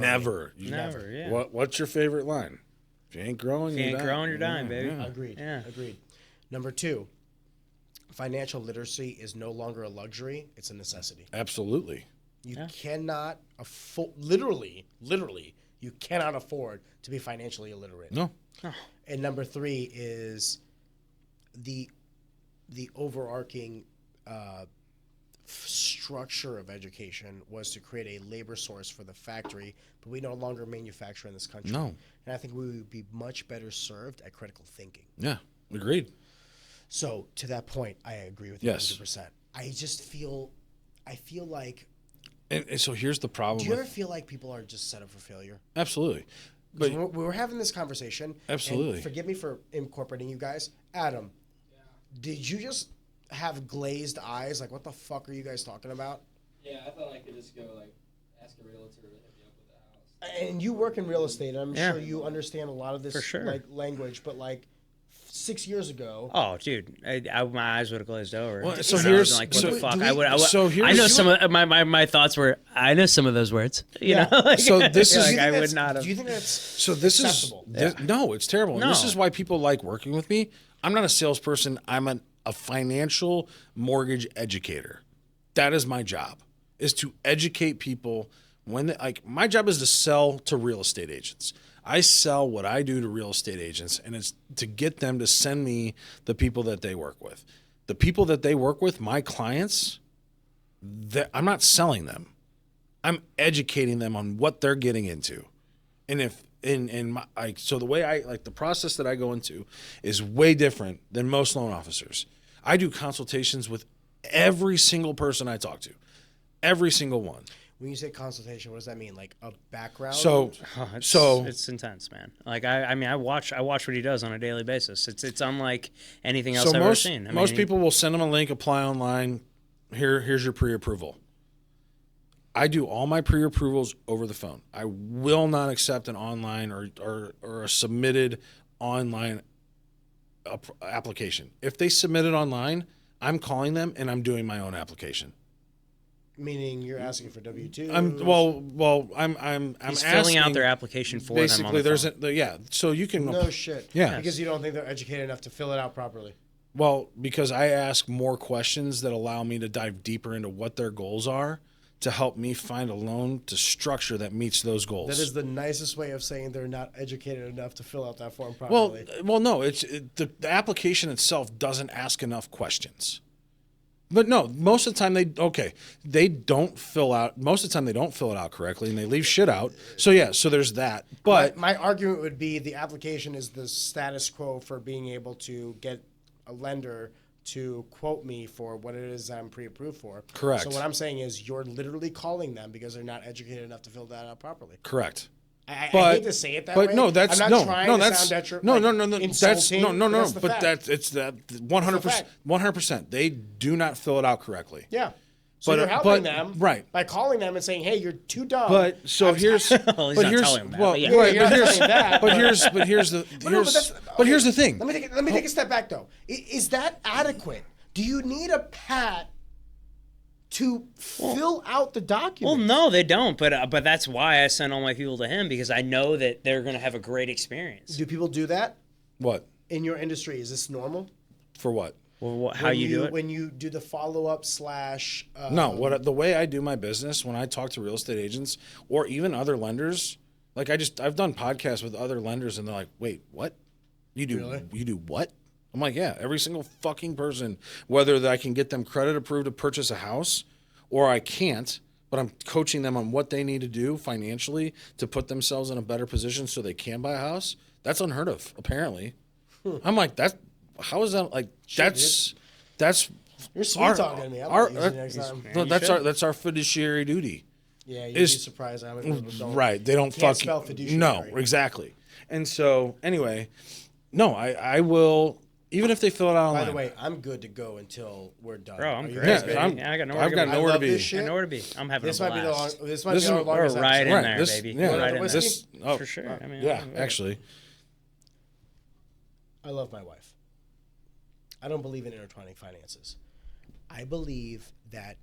Never. Yeah. What's your favorite line? If you ain't growing, you're dying, baby. Yeah. Agreed. Number two, financial literacy is no longer a luxury. It's a necessity. Absolutely. You cannot afford, literally, you cannot afford to be financially illiterate. No. And number three is the overarching structure of education was to create a labor source for the factory, but we no longer manufacture in this country. No. And I think we would be much better served at critical thinking. Yeah, agreed. So to that point, I agree with you Yes. 100%. I feel like. And so here's the problem. Do you ever feel like people are just set up for failure? Absolutely. But we were having this conversation. Absolutely. And forgive me for incorporating you guys. Adam, did you just have glazed eyes? Like, what the fuck are you guys talking about? Yeah, I thought I could just go, like, ask a realtor to hit me up with the house. And you work in real estate, and I'm sure you understand a lot of this For sure. like language, but like 6 years ago. Oh, dude, my eyes would have glazed over. Well, so And I here's- was like, what so- the fuck? do we- I would. so here's- I know some of my thoughts were. I know some of those words. You know. Like, So this is- like, I would not have. Do you think that's So this acceptable? no, it's terrible. And this No. is why people like working with me. I'm not a salesperson. I'm a financial mortgage educator. That is my job, is to educate people my job is to sell to real estate agents. I sell what I do to real estate agents, and it's to get them to send me the people that they work with. The people that they work with, my clients, I'm not selling them. I'm educating them on what they're getting into. And so the way the process that I go into is way different than most loan officers. I do consultations with every single person I talk to, every single one. When you say consultation, what does that mean? Like a background? It's intense, man. Like I watch what he does on a daily basis. It's unlike anything else I've ever seen. Most people will send them a link, apply online. Here's your pre-approval. I do all my pre-approvals over the phone. I will not accept an online or a submitted online application. If they submit it online, I'm calling them and I'm doing my own application. Meaning you're asking for W-2s? I'm He's asking, filling out their application for them. Basically, so you can No shit. Yeah. Because you don't think they're educated enough to fill it out properly. Well, because I ask more questions that allow me to dive deeper into what their goals are to help me find a loan to structure that meets those goals. That is the nicest way of saying they're not educated enough to fill out that form properly. Well, no, the application itself doesn't ask enough questions. But no, most of the time they don't fill it out correctly and they leave shit out. So there's that. But my argument would be the application is the status quo for being able to get a lender to quote me for what it is I'm pre-approved for. Correct. So what I'm saying is you're literally calling them because they're not educated enough to fill that out properly. Correct. I hate to say it that way. But no, that's I'm not trying to sound no. insulting, No. the But fact. that's it's that 100%. 100%. They do not fill it out correctly. Yeah. So But, you're helping but- them right. by calling them and saying, "Hey, you're too dumb." But so here's Well, he's but not here's telling them that, well but yeah. right, You're but not here's saying that, but here's the no, here's but but here's the thing. Let me take a step back though. Is that adequate? Do you need a Pat to fill out the document? Well, no, they don't. But that's why I send all my people to him, because I know that they're going to have a great experience. Do people do that What? in your industry? Is this normal? For what? Well, how When you do it? when you do the follow up / No, the way I do my business when I talk to real estate agents or even other lenders, like I've done podcasts with other lenders and they're like, "Wait, what? You do Really? you do what?" I'm like, "Yeah, every single fucking person, whether I can get them credit approved to purchase a house or I can't, but I'm coaching them on what they need to do financially to put themselves in a better position so they can buy a house." That's unheard of, apparently. I'm like, how is that like that's You're sweet talking to me. I'll use it next time. no, that's our fiduciary duty. Yeah, you'd be is- surprised how many people don't. Right. They don't Can't fucking spell fiduciary. No, exactly. And so anyway, no, I will even if they fill it out online. By the way, I'm good to go until we're done. Bro, I'm Are you great. guys Yeah, ready? I'm- I got nowhere I've to got go. nowhere I to love be. this I shit. know where to be. I'm having This a might be the long. blast. This might This be our is- longest We're right episode. in Right, there, this- baby. yeah. We're right in Whiskey? there. This oh, For sure. I mean, yeah, actually. I love my wife. I don't believe in intertwining finances. I believe that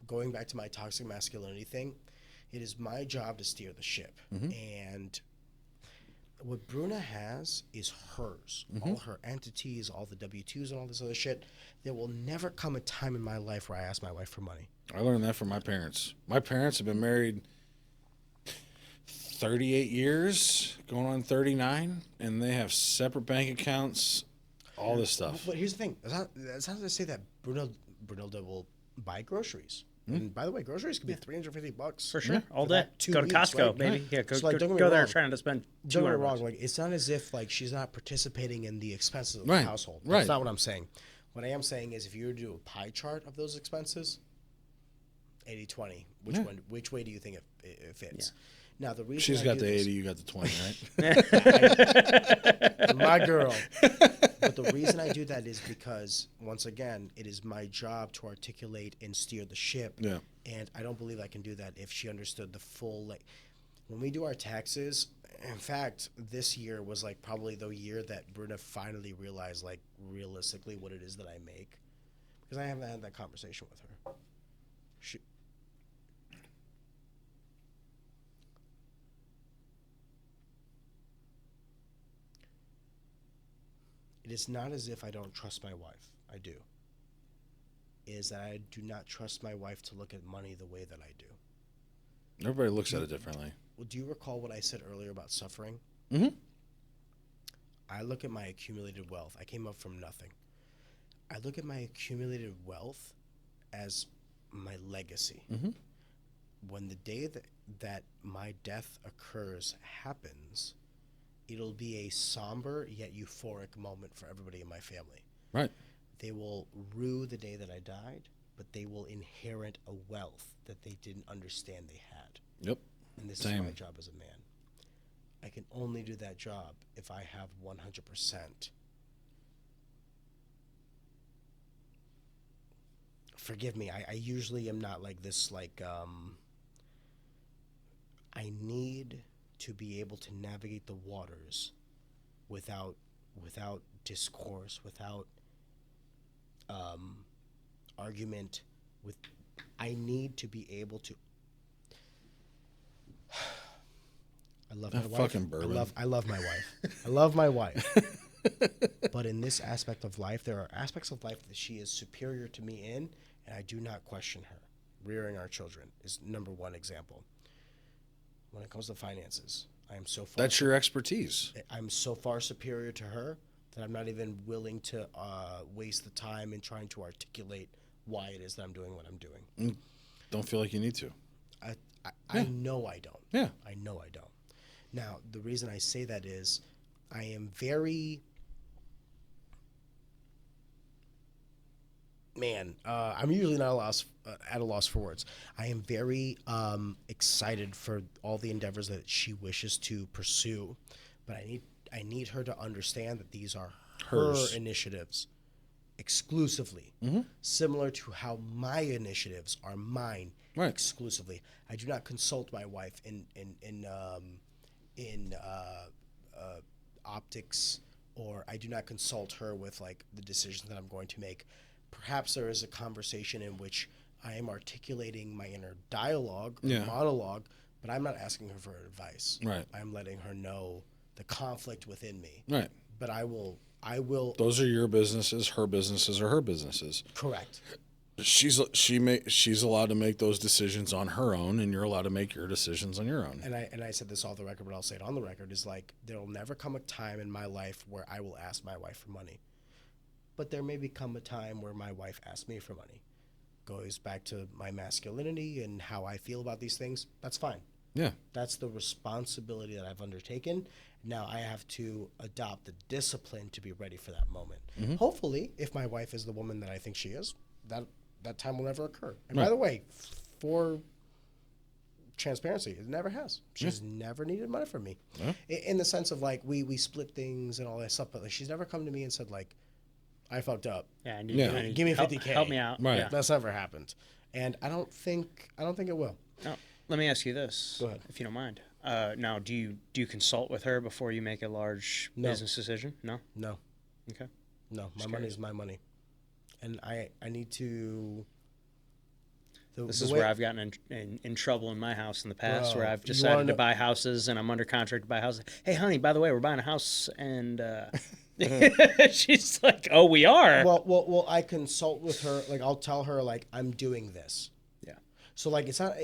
going back to my toxic masculinity thing, it is my job to steer the ship. And what Bruna has is hers. All her entities, all the W-2s and all this other shit. There will never come a time in my life where I ask my wife for money. I learned that from my parents. My parents have been married 38 years, going on 39, and they have separate bank accounts, all this stuff. But here's the thing. It's not to say that Brunilda will buy groceries. And by the way, groceries could be $350 For sure. All for day. that 2 Go to weeks, Costco, right? baby. Yeah, go, So, like, go, don't get me go there wrong. trying to spend Don't get me $200. wrong. Like, it's not as if like she's not participating in the expenses of Right, the household. That's right. not what I'm saying. What I am saying is if you were to do a pie chart of those expenses, 80-20, which way do you think it fits? Now the reason She's I got do the this- 80, you got the 20, right? my girl. But the reason I do that is because, once again, it is my job to articulate and steer the ship. Yeah. And I don't believe I can do that if she understood the full, like, when we do our taxes, in fact, this year was, like, probably the year that Bruna finally realized, like, realistically what it is that I make. Because I haven't had that conversation with her. It is not as if I don't trust my wife. I do. It is that I do not trust my wife to look at money the way that I do. Everybody looks at it differently. Well, do you recall what I said earlier about suffering? Mm-hmm. I look at my accumulated wealth. I came up from nothing. I look at my accumulated wealth as my legacy. Mm-hmm. When the day that my death occurs happens, it'll be a somber yet euphoric moment for everybody in my family. Right. They will rue the day that I died, but they will inherit a wealth that they didn't understand they had. Yep. And this Same. is my job as a man. I can only do that job if I have 100%. Forgive me, I usually am not like this, like, I need to be able to navigate the waters without discourse, without argument. I need to be able to. I love That my wife. fucking bourbon. I love my wife. I love my wife. But in this aspect of life, there are aspects of life that she is superior to me in, and I do not question her. Rearing our children is number one example. When it comes to finances, I am so far. That's your expertise. I'm so far superior to her that I'm not even willing to waste the time in trying to articulate why it is that I'm doing what I'm doing. Don't feel like you need to. I know I don't. Yeah. I know I don't. Now, the reason I say that is I am very I'm usually not at a loss for words. I am very excited for all the endeavors that she wishes to pursue, but I need her to understand that these are her initiatives exclusively, similar to how my initiatives are mine exclusively. I do not consult my wife in optics, or I do not consult her with like the decisions that I'm going to make. Perhaps there is a conversation in which I am articulating my inner dialogue, monologue, but I'm not asking her for advice. Right. I'm letting her know the conflict within me. Right. But I will. Those are your businesses. Her businesses are her businesses. Correct. She's allowed to make those decisions on her own, and you're allowed to make your decisions on your own. And I said this off the record, but I'll say it on the record, is like, there will never come a time in my life where I will ask my wife for money. But there may become a time where my wife asks me for money. Goes back to my masculinity and how I feel about these things. That's fine. Yeah. That's the responsibility that I've undertaken. Now I have to adopt the discipline to be ready for that moment. Hopefully, if my wife is the woman that I think she is, that time will never occur. And by the way, for transparency, it never has. She's never needed money from me. In the sense of like, we split things and all that stuff, but like, she's never come to me and said like, I fucked up. Yeah, I need give me $50K. Help me out. Right. Yeah. That's never happened. And I don't think it will. No. Let me ask you this, Go ahead. if you don't mind. Now, do you consult with her before you make a large business decision? No. No. Okay. No. My money is my money, and I need to. This is where I've gotten in trouble in my house in the past, where I've decided to buy houses and I'm under contract to buy houses. Hey, honey, by the way, we're buying a house, and she's like, "Oh, we are." Well, I consult with her. Like, I'll tell her like, I'm doing this. Yeah. So like, it's not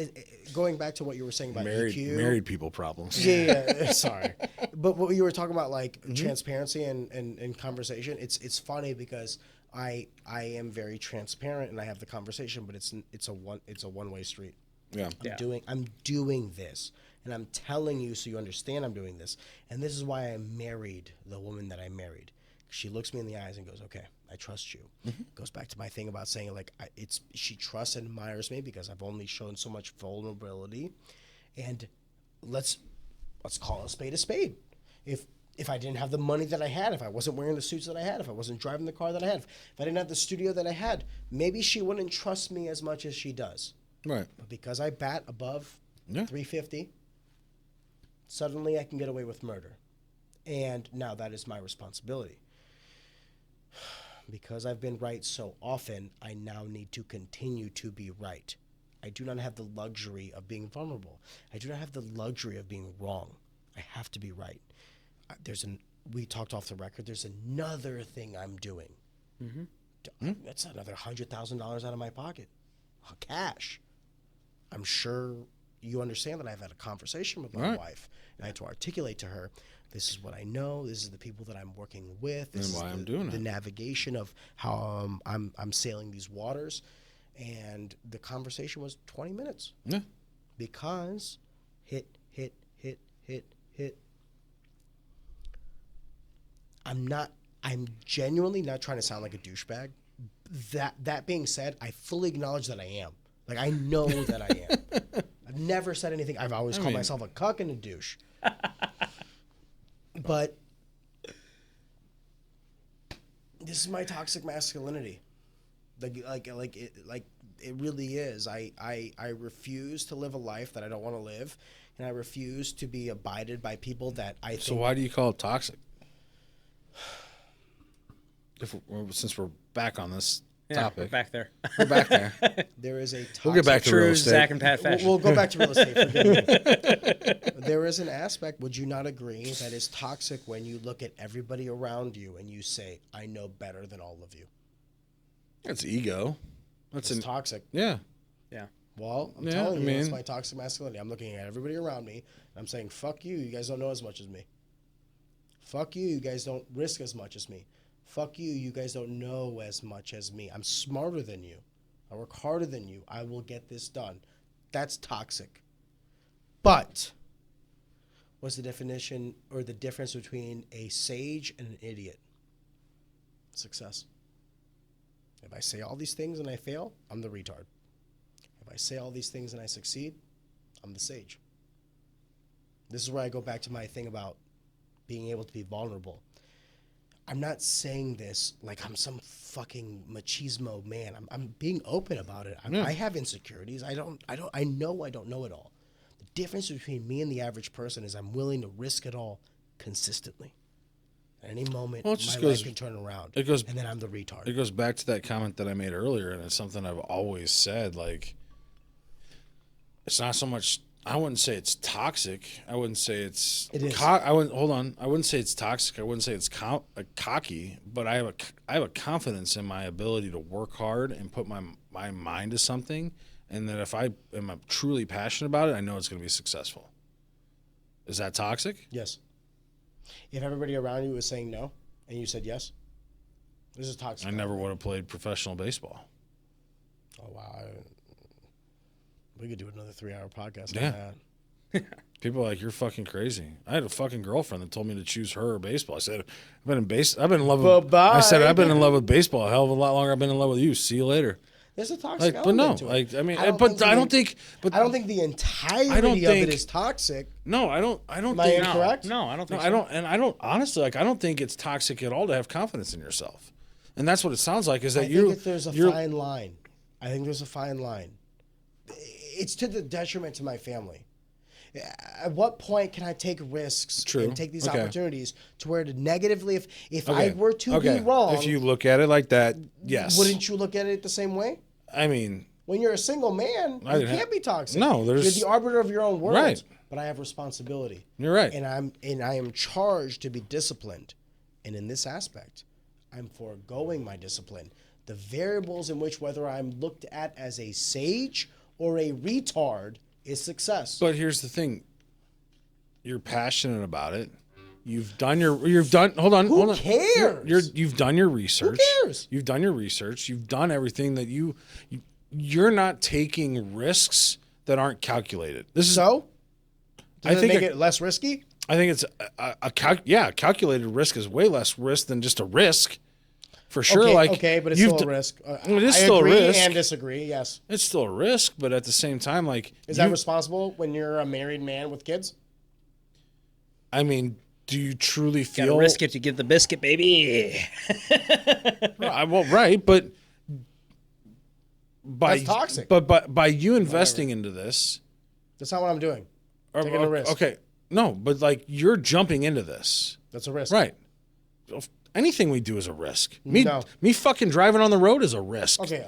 going back to what you were saying about EQ. Married people problems. Yeah. Sorry, but what you were talking about, like transparency and conversation. It's funny because I am very transparent and I have the conversation, but it's a one-way street. Yeah. I'm doing this, and I'm telling you so you understand I'm doing this. And this is why I married the woman that I married. She looks me in the eyes and goes, "Okay, I trust you." Goes back to my thing about saying like, she trusts and admires me because I've only shown so much vulnerability. And let's call a spade a spade. If I didn't have the money that I had, if I wasn't wearing the suits that I had, if I wasn't driving the car that I had, if I didn't have the studio that I had, maybe she wouldn't trust me as much as she does. Right. But because I bat above 350, suddenly I can get away with murder. And now that is my responsibility. Because I've been right so often, I now need to continue to be right. I do not have the luxury of being vulnerable. I do not have the luxury of being wrong. I have to be right. We talked off the record, there's another thing I'm doing. That's another $100,000 out of my pocket. Cash. I'm sure you understand that I've had a conversation with my wife, and I had to articulate to her, this is what I know, this is the people that I'm working with, this is I'm doing the navigation of how I'm sailing these waters. And the conversation was 20 minutes. Yeah. Because hit. I'm genuinely not trying to sound like a douchebag. That being said, I fully acknowledge that I am. Like, I know that I am. I've never said anything. I've always called myself a cuck and a douche. But this is my toxic masculinity. It really is. I refuse to live a life that I don't want to live, and I refuse to be abided by people that I think. So why do you call it toxic? Since we're back on this topic. We're back there. We're back there. There is a toxic. We'll get back to real estate. Zach and Pat fashion. We'll go back to real estate. Forgive me. There is an aspect, would you not agree, that is toxic when you look at everybody around you and you say, I know better than all of you? That's ego. It's toxic. Yeah. Yeah. Well, I'm telling you, it's my toxic masculinity. I'm looking at everybody around me, and I'm saying, fuck you, you guys don't know as much as me. Fuck you, you guys don't risk as much as me. Fuck you, you guys don't know as much as me. I'm smarter than you. I work harder than you. I will get this done. That's toxic. But what's the definition or the difference between a sage and an idiot? Success. If I say all these things and I fail, I'm the retard. If I say all these things and I succeed, I'm the sage. This is where I go back to my thing about being able to be vulnerable. I'm not saying this like I'm some fucking machismo man. I'm being open about it. I have insecurities. I know I don't know it all. The difference between me and the average person is I'm willing to risk it all consistently. At any moment, my life can turn around, and then I'm the retard. It goes back to that comment that I made earlier, and it's something I've always said. Like, it's not so much. I wouldn't say it's toxic. I wouldn't say it's. It is. I wouldn't say it's toxic. I wouldn't say it's cocky. But I have a confidence in my ability to work hard and put my mind to something, and that if I am truly passionate about it, I know it's going to be successful. Is that toxic? Yes. If everybody around you was saying no, and you said yes, this is toxic. I never would have played professional baseball. Oh wow. We could do another 3-hour podcast Yeah. on that. People are like, you're fucking crazy. I had a fucking girlfriend that told me to choose her or baseball. I said, I've been in love with Bye-bye. I said, I've been in love with baseball a hell of a lot longer. I've been in love with you. See you later. There's a toxic Like, but no, element to it. like, I mean, I don't but think I don't think, but I don't think the entirety I don't of think- it is toxic. no, I don't Am I think, incorrect? No, I don't think no, so. I don't, and I don't, honestly, like, I don't think it's toxic at all to have confidence in yourself. And that's what it sounds like is that I think that there's a you're, fine line. I think there's a fine line. It's to the detriment to my family. At what point can I take risks True. and take these Okay. opportunities to where negatively, if okay. I were to Okay. be wrong, If you look at it like that, yes. wouldn't you look at it the same way? I mean, When you're a single man, you didn't can't be toxic. No, there's- you're the arbiter of your own world. Right. But I have responsibility. you're right. And I am charged to be disciplined. And in this aspect, I'm foregoing my discipline. The variables in which whether I'm looked at as a sage or a retard is success. But here's the thing. You're passionate about it. You've done hold on. Who cares? You've done your research. Who cares? You've done your research. You've done everything that you're not taking risks that aren't calculated. This is So? Does I it think make a- it less risky? I think it's a calculated risk is way less risk than just a risk. For sure, okay, but it's you've still a d- risk. It is I still a agree risk. and disagree, yes. It's still a risk, but at the same time, like Is that responsible when you're a married man with kids? I mean, do you truly Gotta feel risk it to get the biscuit, baby. Well, right, but That's toxic. But by you investing into this, That's not what I'm doing. Taking a risk. Okay, no, but like you're jumping into this, That's a risk. right? Anything we do is a risk. Me No. fucking driving on the road is a risk. Okay,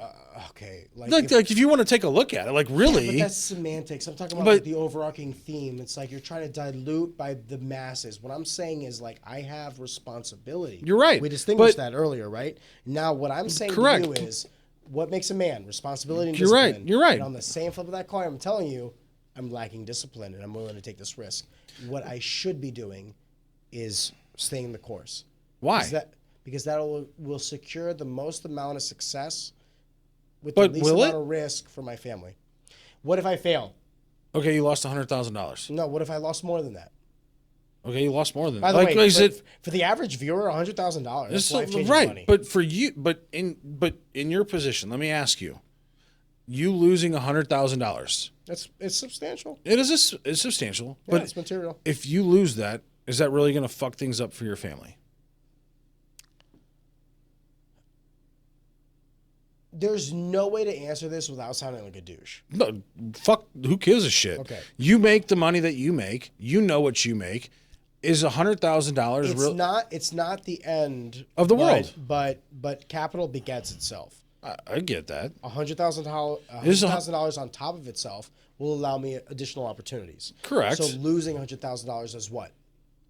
okay. Like if you want to take a look at it, like But really, that's semantics. I'm talking about But- like the overarching theme. It's like you're trying to dilute by the masses. What I'm saying is like I have responsibility. You're right, We distinguished but- that earlier, right? Now what I'm saying Correct. to you is what makes a man? Responsibility and You're right, discipline. you're right. And on the same flip of that coin, I'm telling you, I'm lacking discipline and I'm willing to take this risk. What I should be doing is staying the course. why? Because that will secure the most amount of success with But the least will amount it? of risk for my family. What if I fail? Okay, you lost $100,000. No, what if I lost more than that? Okay, you lost more than By that. the Like way, is it? for the average viewer, $100,000. That's life-changing Right, money. but for you, but in your position, let me ask you: you losing $100,000, it's substantial. it's substantial. Yeah, But it's material. if you lose that, is that really going to fuck things up for your family? There's no way to answer this without sounding like a douche. No, fuck. Who gives a shit? Okay. You make the money that you make. You know what you make. Is $100,000 real? It's not the end Of the world. But capital begets itself. I get that. $100,000 on top of itself will allow me additional opportunities. Correct. So losing $100,000 is what?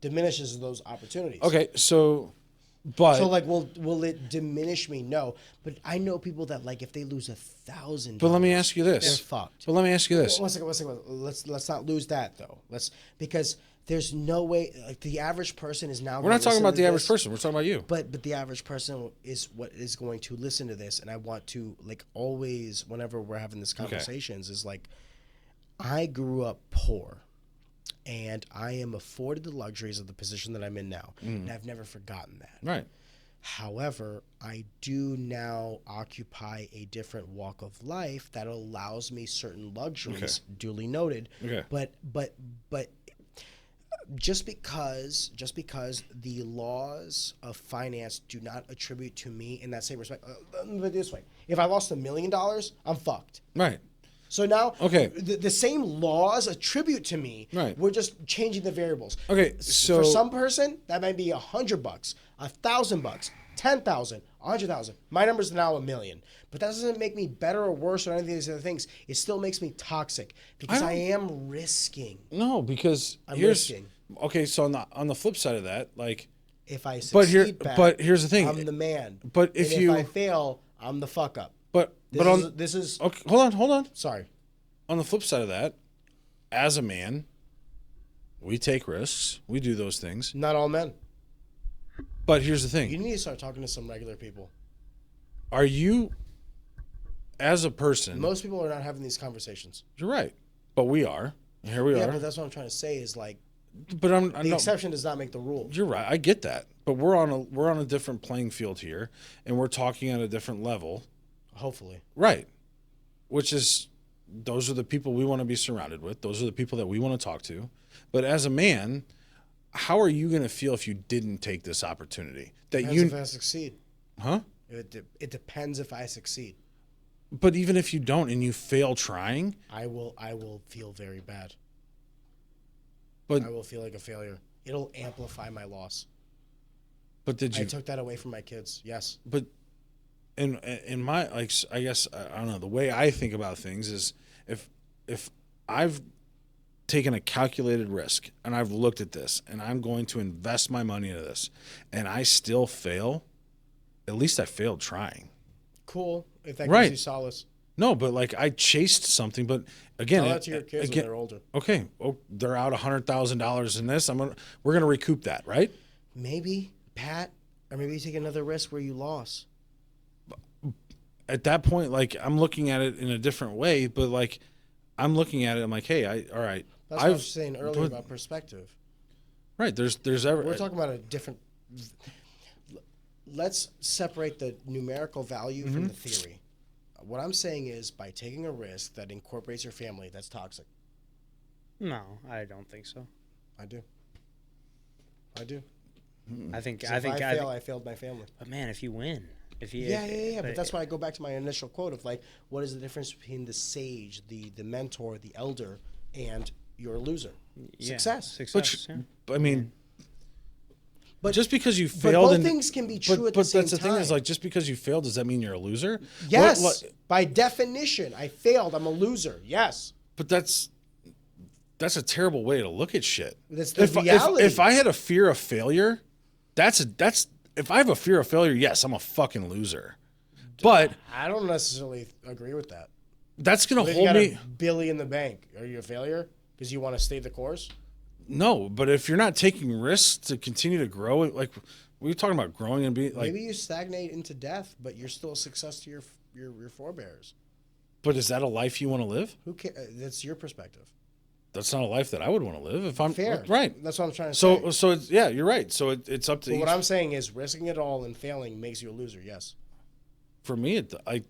Diminishes those opportunities. Okay, so, but So like, will it diminish me? No, but I know people that like if they lose $1,000. but let me ask you they're this. fucked. But let me ask you this. One second. Let's not lose that though. Because there's no way. Like the average person is now. We're not talking about the average person. We're talking about you. But the average person is what is going to listen to this, and I want to like always whenever we're having these conversations is like, I grew up poor. And I am afforded the luxuries of the position that I'm in now. And I've never forgotten that. Right. However, I do now occupy a different walk of life that allows me certain luxuries, duly noted. Okay. But just because the laws of finance do not attribute to me in that same respect. Let me put it this way: if I lost $1 million, I'm fucked. Right. So now, Okay. the same laws attribute to me. Right. We're just changing the variables. Okay, so For some person, that might be $100, $1,000, 10,000, 100,000. My number's now $1 million, but that doesn't make me better or worse or any of these other things. It still makes me toxic because I am risking. No, because I'm here's risking. okay. So on the flip side of that, like, If I succeed, but here's the thing. I'm the man. But if and you, if I fail, I'm the fuck up. This is okay, hold on. sorry. On the flip side of that, as a man, we take risks. We do those things. Not all men. But here's the You thing. need to start talking to some regular people. Are you, as a person, Most people are not having these conversations. you're right. But we are. Here we Yeah, are. but that's what I'm trying to say is like But I'm the no, exception does not make the rule. you're right. I get that. But we're on a different playing field here, and we're talking at a different level. Hopefully. Right. Which is, those are the people we want to be surrounded with. Those are the people that we want to talk to. But as a man, how are you going to feel if you didn't take this opportunity? That Depends if I succeed. huh? It depends if I succeed. But even if you don't and you fail trying, I will feel very bad. but I will feel like a failure. It'll amplify my loss. but did I you? took that away from my kids. Yes. But in my, like, I guess I don't know, the way I think about things is if I've taken a calculated risk and I've looked at this and I'm going to invest my money into this and I still fail, at least I failed trying. Cool. If that Right. gives you solace. No, but like I chased something, but again, Tell that to your kids when they're older. okay, they're out $100,000 in this. We're gonna recoup that, right? Maybe, Pat, or maybe you take another risk where you lost. At that point, like I'm looking at it in a different way, but like I'm looking at it, I'm like, hey, all right. That's what I was saying earlier about perspective. Right. We're We're talking about a different. Let's separate the numerical value from the theory. What I'm saying is, by taking a risk that incorporates your family, that's toxic. No, I don't think so. I do. I think So if I fail, I failed my family. But man, if you win, Yeah. But that's why I go back to my initial quote of like, what is the difference between the sage, the mentor, the elder, and you're a loser? Success. Success. I mean, But just because you But failed, both and things can be true at the but same that's the time. thing is like, just because you failed, does that mean you're a loser? Yes. By definition, I failed. I'm a loser. Yes. But that's a terrible way to look at shit. That's the reality. If I had a fear of failure, if I have a fear of failure, yes, I'm a fucking loser. But I don't necessarily agree with that. that's gonna If you hold got me. $1 billion in the bank, are you a failure because you want to stay the course? No, but if you're not taking risks to continue to grow, like we were talking about growing and being like, Maybe you stagnate into death, but you're still a success to your forebears. but is that a life you want to live? Who cares? That's your perspective. That's not a life that I would want to live if I'm Fair. right. That's what I'm trying to say. So it's, yeah, you're right. So it's up to But each. what I'm saying is risking it all and failing makes you a loser. Yes. For me,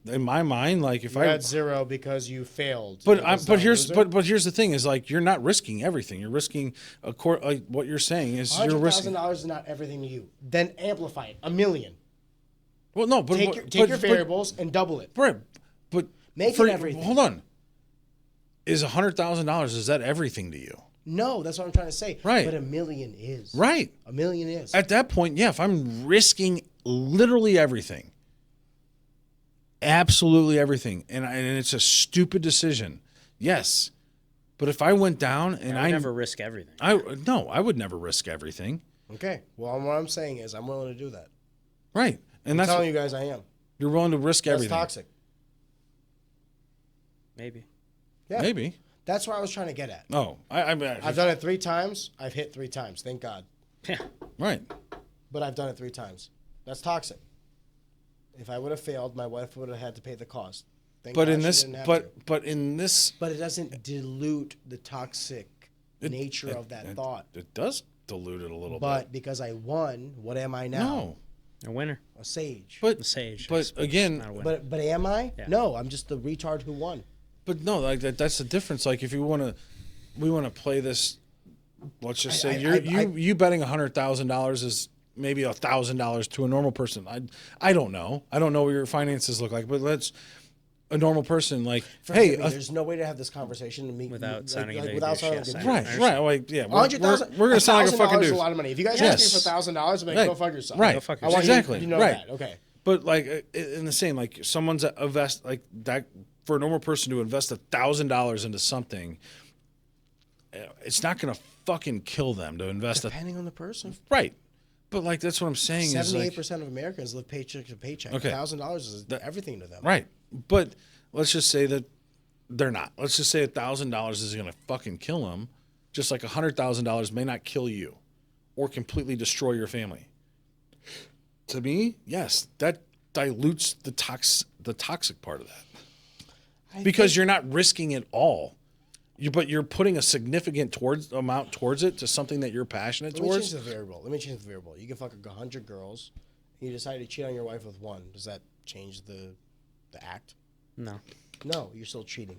in my mind, like if You're I at zero because you failed. But That's not a loser? but here's the thing: is like you're not risking everything. You're risking like what you're saying is you're risking. $100,000 is not everything to you. Then amplify it. $1 million. Well, no, but Take your variables and double it. But Make it everything. Hold on. Is $100,000 is that everything to you? No, that's what I'm trying to say. Right. But $1 million is. Right. $1 million is. At that point, yeah. If I'm risking literally everything, absolutely everything, and it's a stupid decision, yes. But if I went down and I never risk everything. I would never risk everything. Okay. Well, what I'm saying is I'm willing to do that. Right. And I'm that's telling you guys I am. you're willing to risk That's everything. toxic. Maybe. Yeah. Maybe. That's what I was trying to get at. Oh, I've done it 3 times. I've hit 3 times. Thank God. Yeah. right. But I've done it 3 times. That's toxic. If I would have failed, my wife would have had to pay the cost. Thank But God in she this, didn't have but to. but in this, But it doesn't dilute the toxic nature of that thought. it does dilute it a little But because I won, what am I now? No. A winner. A sage. The sage. But again, not a winner. But am I? Yeah. No, I'm just the retard who won. but no, like that's the difference. Like if we want to play this. Let's just say you betting $100,000 is maybe $1,000 to a normal person. I don't know. I don't know what your finances look like, but a normal person like, hey, there's no way to have this conversation to me Without sounding like without sounding yes, like right, like yeah, we're $100,000. gonna sound like a fucking $1,000 is dude. a lot of money. If you guys Yes. ask me for $1,000, I'm like, go fuck yourself. Right, Go fuck I want exactly, you to know right. that. Okay. But like in the same, like someone's invest like that for a normal person to invest $1,000 into something, it's not gonna fucking kill them to invest Depending on the person. right. But like that's what I'm saying is like 78% of Americans live paycheck to paycheck. Okay. $1,000 is everything to them. right. But let's just say that they're not. Let's just say $1,000 is gonna fucking kill them, just like $100,000 may not kill you, or completely destroy your family. To me, yes, that dilutes the toxic part of that. Because you're not risking it all. But you're putting a significant amount towards it to something that you're passionate Let me change towards. the variable. You can fuck 100 girls, and you decide to cheat on your wife with one. Does that change the act? No. No, you're still cheating.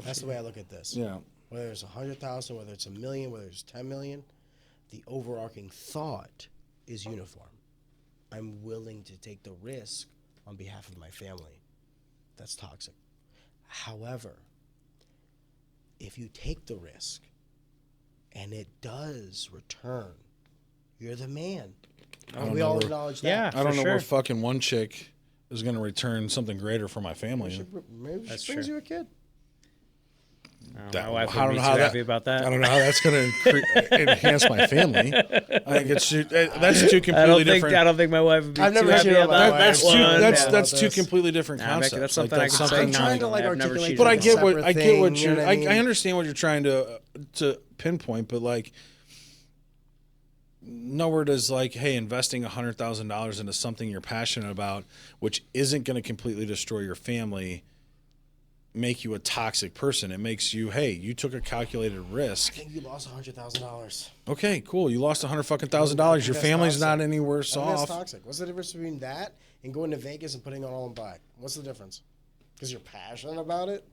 That's the way I look at this. Yeah. Whether it's 100,000, whether it's 1 million, whether it's 10 million, the overarching thought is uniform. I'm willing to take the risk on behalf of my family. That's toxic. However, if you take the risk and it does return, you're the man. We all acknowledge that. Yeah. I don't For know sure. where fucking one chick is going to return something greater for my family. Maybe That's she brings true. you a kid. My wife I don't would be know too how that- happy about that. I don't know how that's going to enhance my family. I think that's two completely different. I don't think my wife would be I've too never happy cheated on about my that. wife. That's About two this. completely different Nah, Becky, concepts. that's something I can say I'm trying to, knowingly. like, I've never articulate cheated But on I my get wife. what separate I get thing, what you you're. know what I mean? I understand what you're trying to pinpoint, but like nowhere does like, hey, investing $100,000 into something you're passionate about, which isn't going to completely destroy your family, make you a toxic person. It makes you, hey, you took a calculated risk. I think you lost $100,000. Okay, cool. You lost $100,000. Your That's family's toxic. not any worse I think that's off. toxic. What's the difference between that and going to Vegas and putting it all in black? What's the difference? Because you're passionate about it?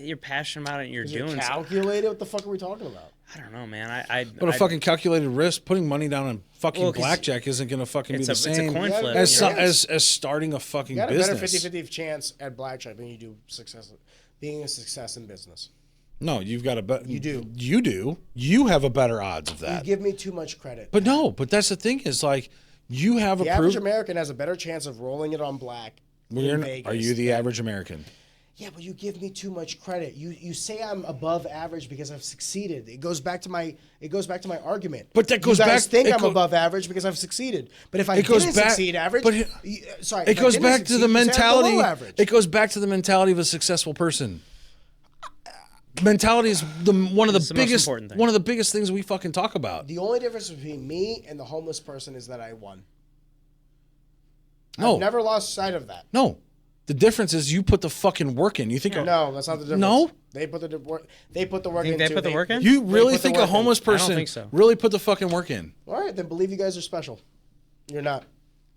You're passionate about it and you're You're doing something. calculated? What the fuck are we talking about? I don't know, man. But a fucking calculated risk, putting money down on fucking Well, 'cause blackjack isn't going to fucking be it's the a same coin flip. as, Yeah. as starting a fucking You got a business. better 50-50 chance at blackjack than you do being a success in business. No, you've got a better. You do. You do. You have a better odds of You that. give me too much credit. But no, but that's the thing is like you have the a average proof. American has a better chance of rolling it on black in Vegas. Are you the average American? Yeah, but you give me too much credit. You say I'm above average because I've succeeded. It goes back to my argument. But that goes you guys back- think it I'm go- above average because I've succeeded. But if I It goes didn't back- succeed average, but sorry, It if I goes didn't back to succeed, the you say I'm mentality. below average. It goes back to the mentality of a successful person. Mentality is one of the It's the most biggest important thing. one of the biggest things we fucking talk about. The only difference between me and the homeless person is that I won. No, I've never lost sight of that. no. The difference is you put the fucking work in. You think No, that's not the difference. No? They put the work. They put the work Think in. they too. put the work in? you They really put the think a work in. homeless I don't person think so. really put the fucking work in? All right, then believe you guys are special. You're not.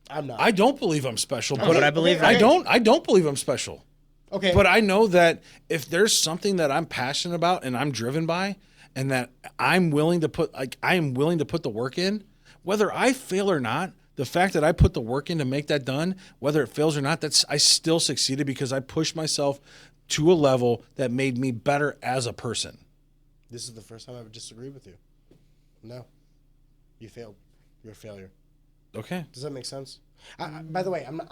I'm not. I don't believe I'm special, But I believe okay. I don't believe I'm special. Okay. But I know that if there's something that I'm passionate about and I'm driven by and that I'm willing to put the work in, whether I fail or not, the fact that I put the work in to make that done, whether it fails or not, I still succeeded because I pushed myself to a level that made me better as a person. This is the first time I would disagree with you. No. You failed. You're a failure. Okay. Does that make sense? By the way, I'm not.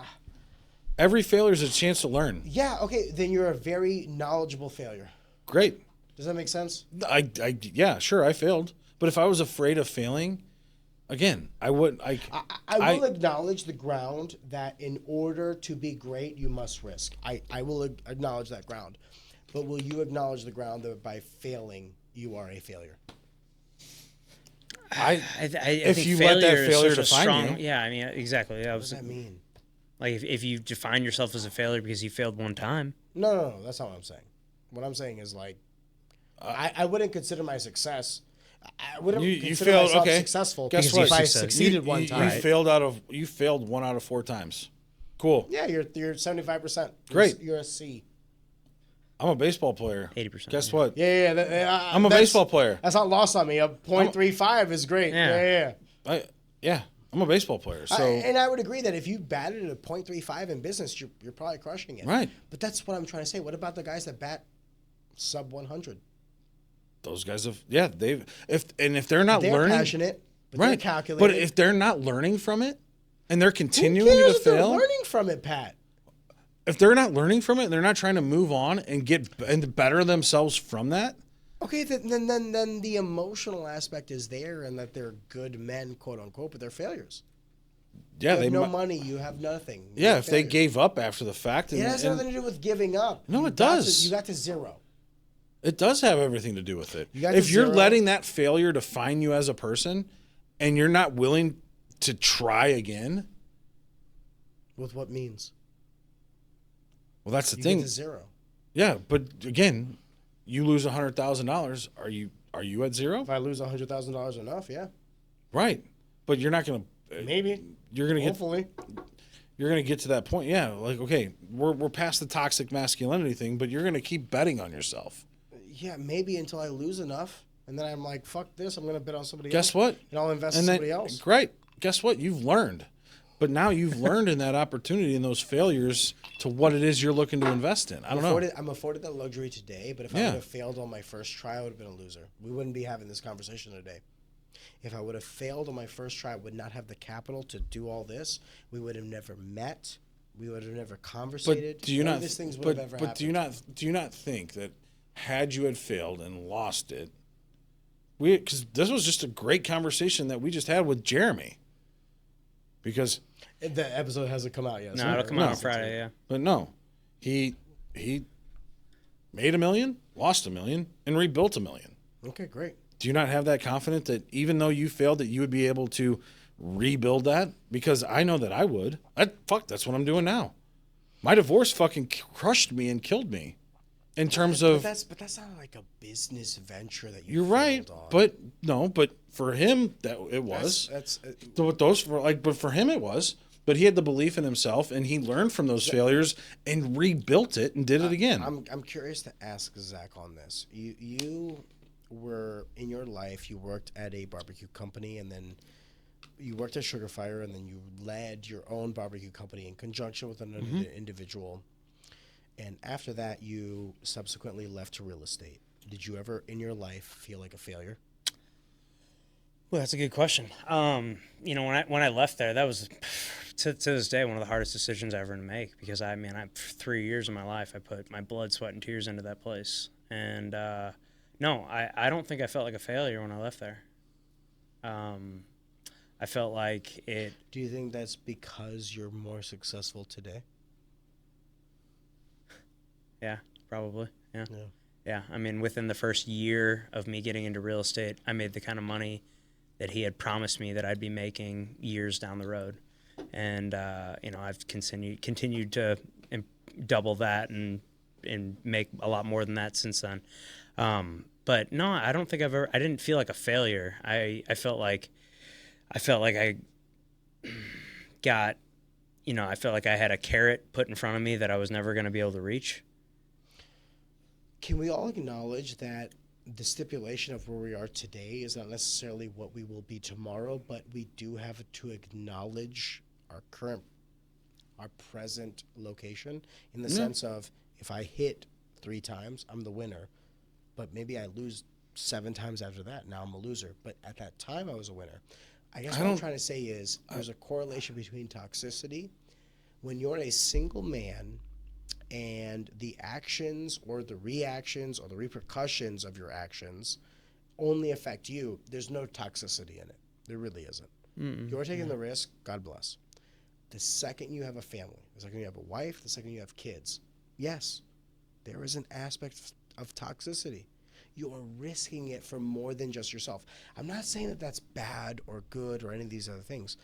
Every failure is a chance to learn. Yeah, okay, then you're a very knowledgeable failure. Great. Does that make sense? Yeah, sure, I failed. But if I was afraid of failing, again, I wouldn't. I will acknowledge the ground that in order to be great, you must risk. I will acknowledge that ground. But will you acknowledge the ground that by failing, you are a failure? I if think you let that failure is failure such a define strong. you. Yeah, I mean, exactly. What does that mean? Like if you define yourself as a failure because you failed one time. No, that's not what I'm saying. What I'm saying is like, I wouldn't consider my success. I wouldn't You consider failed. myself Okay. successful Guess because what? if I succeeded. succeeded one time. You failed 1 out of 4 times. Cool. Yeah, you're 75%. Great. You're a C. I'm a baseball player. 80%, Guess yeah. what? Yeah. I'm a baseball player. That's not lost on me. A .35 is great. Yeah. Yeah. I'm a baseball player. So And I would agree that if you batted at a .35 in business, you're probably crushing it. Right. But that's what I'm trying to say. What about the guys that bat sub 100? those guys have if they're not They're learning, passionate, but they're right? calculated. But if they're not learning from it, and they're Who continuing cares to if they're fail, learning from it, Pat? if they're not learning from it, and they're not trying to move on and better themselves from that. Okay, then the emotional aspect is there, and that they're good men, quote unquote, but they're failures. Yeah, You they have no money. You have nothing. Yeah, if they gave up after the fact, It has nothing to do with giving up. No, You it got does. you got to zero. it does have everything to do with it. You got to If you're zero. letting that failure define you as a person, and you're not willing to try again, With what means? well, that's the You thing. get to zero. Yeah, but again, you lose $100,000. Are you at zero? If I lose $100,000 enough, yeah, Right, but you're not gonna. maybe. You're gonna get. Hopefully. You're gonna get to that point. Yeah, like okay, we're past the toxic masculinity thing, but you're gonna keep betting on yourself. Yeah, maybe until I lose enough, and then I'm like, fuck this. I'm gonna bet on somebody else. Guess what? And I'll invest in And then, somebody else. great. Guess what? You've learned. But now you've learned in that opportunity and those failures to what it is you're looking to invest in. I don't know. I'm afforded that luxury today, but if I Yeah. would have failed on my first try, I would have been a loser. We wouldn't be having this conversation today. If I would have failed on my first try, I would not have the capital to do all this. We would have never met. We would have never conversated. But do you None not? of these things would But, have ever but happened. do you not think that had you had failed and lost it, because this was just a great conversation that we just had with Jeremy. Because, The episode hasn't come out yet. No, so it'll we're- come out on Friday. Yeah. but no, he made $1 million, lost $1 million, and rebuilt $1 million. Okay, great. Do you not have that confidence that even though you failed, that you would be able to rebuild that? Because I know that I would. That's what I'm doing now. My divorce fucking crushed me and killed me. In terms of, But that's not like a business venture that you're failed right, on. but for him that it was. That's But for him it was. But he had the belief in himself, and he learned from those failures and rebuilt it and did it again. I'm curious to ask Zach on this. You were in your life. You worked at a barbecue company, and then you worked at Sugar Fire, and then you led your own barbecue company in conjunction with another individual. And after that, you subsequently left to real estate. Did you ever in your life feel like a failure? Well, that's a good question. When I left there, that was to this day one of the hardest decisions I ever to make, because I for 3 years of my life I put my blood, sweat, and tears into that place. And no, I don't think I felt like a failure when I left there. I felt like it. Do you think that's because you're more successful today? Yeah, probably. Yeah. Within the first year of me getting into real estate, I made the kind of money that he had promised me that I'd be making years down the road. And, I've continued to double that and make a lot more than that since then. But no, I don't think I didn't feel like a failure. I felt like I got, I felt like I had a carrot put in front of me that I was never going to be able to reach. Can we all acknowledge that the stipulation of where we are today is not necessarily what we will be tomorrow, but we do have to acknowledge our present location in the sense of if I hit 3 times, I'm the winner, but maybe I lose 7 times after that. Now I'm a loser, but at that time I was a winner. I guess what I'm trying to say is there's a correlation between toxicity. When you're a single man and the actions or the reactions or the repercussions of your actions only affect you, there's no toxicity in it. There really isn't. You're taking the risk, God bless. The second you have a family, the second you have a wife, the second you have kids, yes, there is an aspect of toxicity. You are risking it for more than just yourself. I'm not saying that that's bad or good or any of these other things,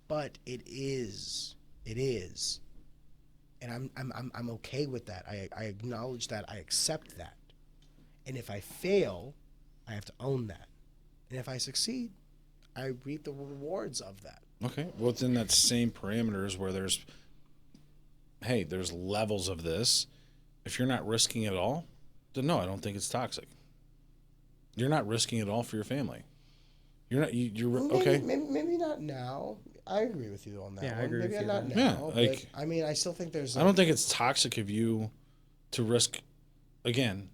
but it is. It is. And I'm okay with that. I acknowledge that. I accept that. And if I fail, I have to own that. And if I succeed, I reap the rewards of that. Okay. Well, it's in that same parameters where there's levels of this. If you're not risking it all, then no, I don't think it's toxic. You're not risking it all for your family. You're not. You're okay. Maybe not now. I agree with you on that. Yeah, one. I agree maybe with you not on now. that. Yeah, but, like- I mean, I still think there's. I don't think it's toxic of you to risk. Again,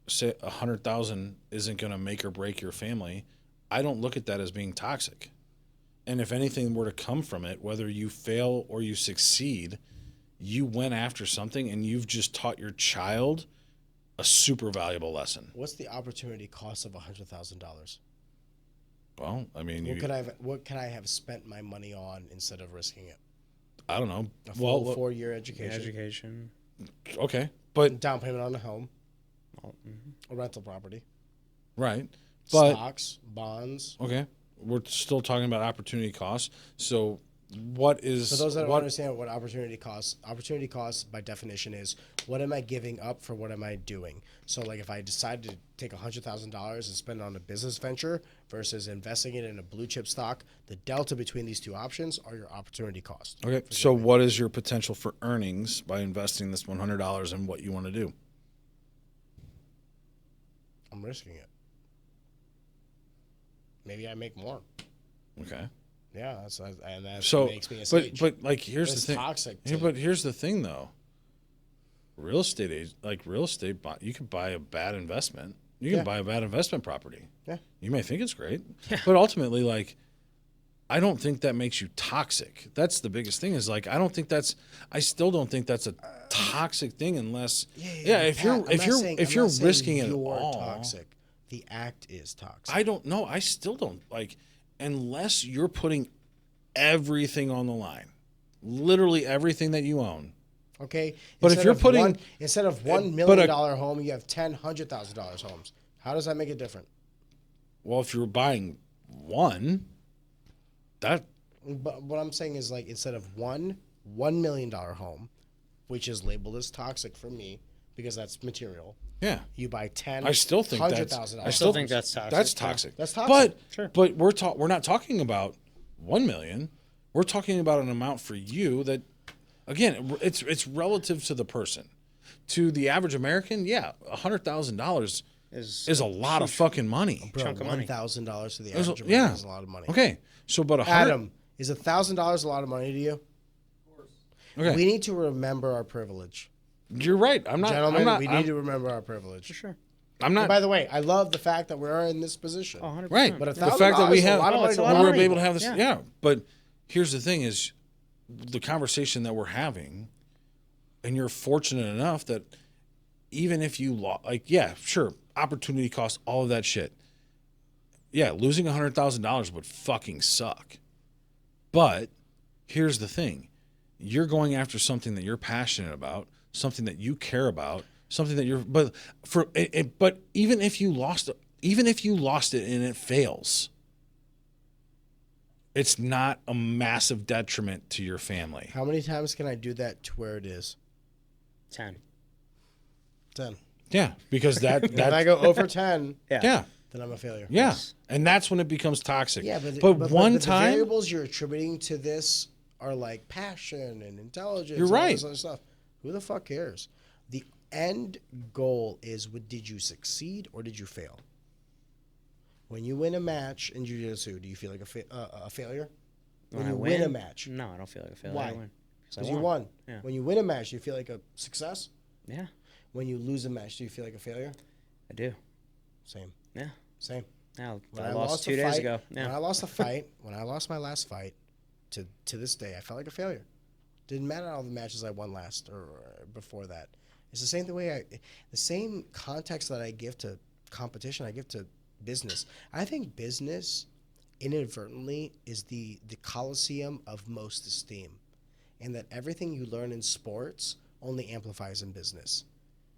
say 100,000 isn't going to make or break your family. I don't look at that as being toxic. And if anything were to come from it, whether you fail or you succeed, you went after something and you've just taught your child a super valuable lesson. What's the opportunity cost of $100,000? Well, I mean, What could I have spent my money on instead of risking it? I don't know. A full Well, 4-year education, Education. okay, but down payment on a home, Mm-hmm. a rental property, right, but stocks, bonds. okay, we're still talking about opportunity costs. So, what is For those that don't understand what opportunity costs by definition is what am I giving up for what am I doing? So like if I decide to take $100,000 and spend it on a business venture versus investing it in a blue chip stock, the delta between these two options are your opportunity cost. Okay, so what is your potential for earnings by investing this $100 in what you want to do? I'm risking it. Maybe I make more. Okay. Yeah, that So, makes me a sage. but like here's It's the thing. toxic Yeah, to- but here's the thing though. Real estate, you could buy a bad investment. You can Yeah. buy a bad investment property. Yeah. You may think it's great, but ultimately, like, I don't think that makes you toxic. That's the biggest thing. Is like I still don't think that's a toxic thing unless if you're risking it all. Toxic. The act is toxic. I don't know. I still don't like unless you're putting everything on the line, literally everything that you own. Okay, But if you're putting instead of $1 but million home, you have $100,000 homes. How does that make it different? Well, if you're buying one, that But what I'm saying is like instead of $1 million home, which is labeled as toxic for me because that's material. yeah. You buy 10. I still think that's $100,000. I still think that's toxic. That's toxic. That's toxic. But Sure. but we're not talking about 1 million. We're talking about an amount for you that, again, it's relative to the person. To the average American, yeah, $100,000 is a lot of fucking money. Bro, chunk of money. $1,000 to the Is a- average American yeah. is a lot of money. Okay, so but Adam, is $1,000 a lot of money to you? Okay, We need to remember our privilege. you're right. I'm not. Gentlemen, I'm not. we need to remember our privilege. Sure. I'm not. And by the way, I love the fact that we're in this position. 100%. Right. But the fact that we $1,000 is a have, lot of money it's a to lot of we're money. able to have this. Yeah. Yeah. But here's the thing: is the conversation that we're having, and you're fortunate enough that even if you yeah, sure, opportunity cost, all of that shit. Yeah, losing $100,000 would fucking suck. But here's the thing: you're going after something that you're passionate about, something that you care about. Something that you're, but even if you lost it and it fails, it's not a massive detriment to your family. How many times can I do that to where it is? 10. 10. Yeah, because If I go over 10, yeah, then I'm a failure. yeah, and that's when it becomes toxic. Yeah, but one the time, variables you're attributing to this are like passion and intelligence. You're and all right. this other stuff. Who the fuck cares? The end goal is: did you succeed or did you fail? When you win a match in jiu-jitsu, do you feel like a failure? When I you win a match, No, I don't feel like a failure. Why? I win. because you won. Yeah. When you win a match, do you feel like a success? Yeah, When you lose a match, do you feel like a failure? I do. Same. Yeah. Same. Now, When I lost 2 a days fight- ago. When I Yeah. lost a fight, when I lost my last fight, to this day, I felt like a failure. Didn't matter all the matches I won last or before that. It's the same the same context that I give to competition, I give to business. I think business inadvertently is the coliseum of most esteem, and that everything you learn in sports only amplifies in business.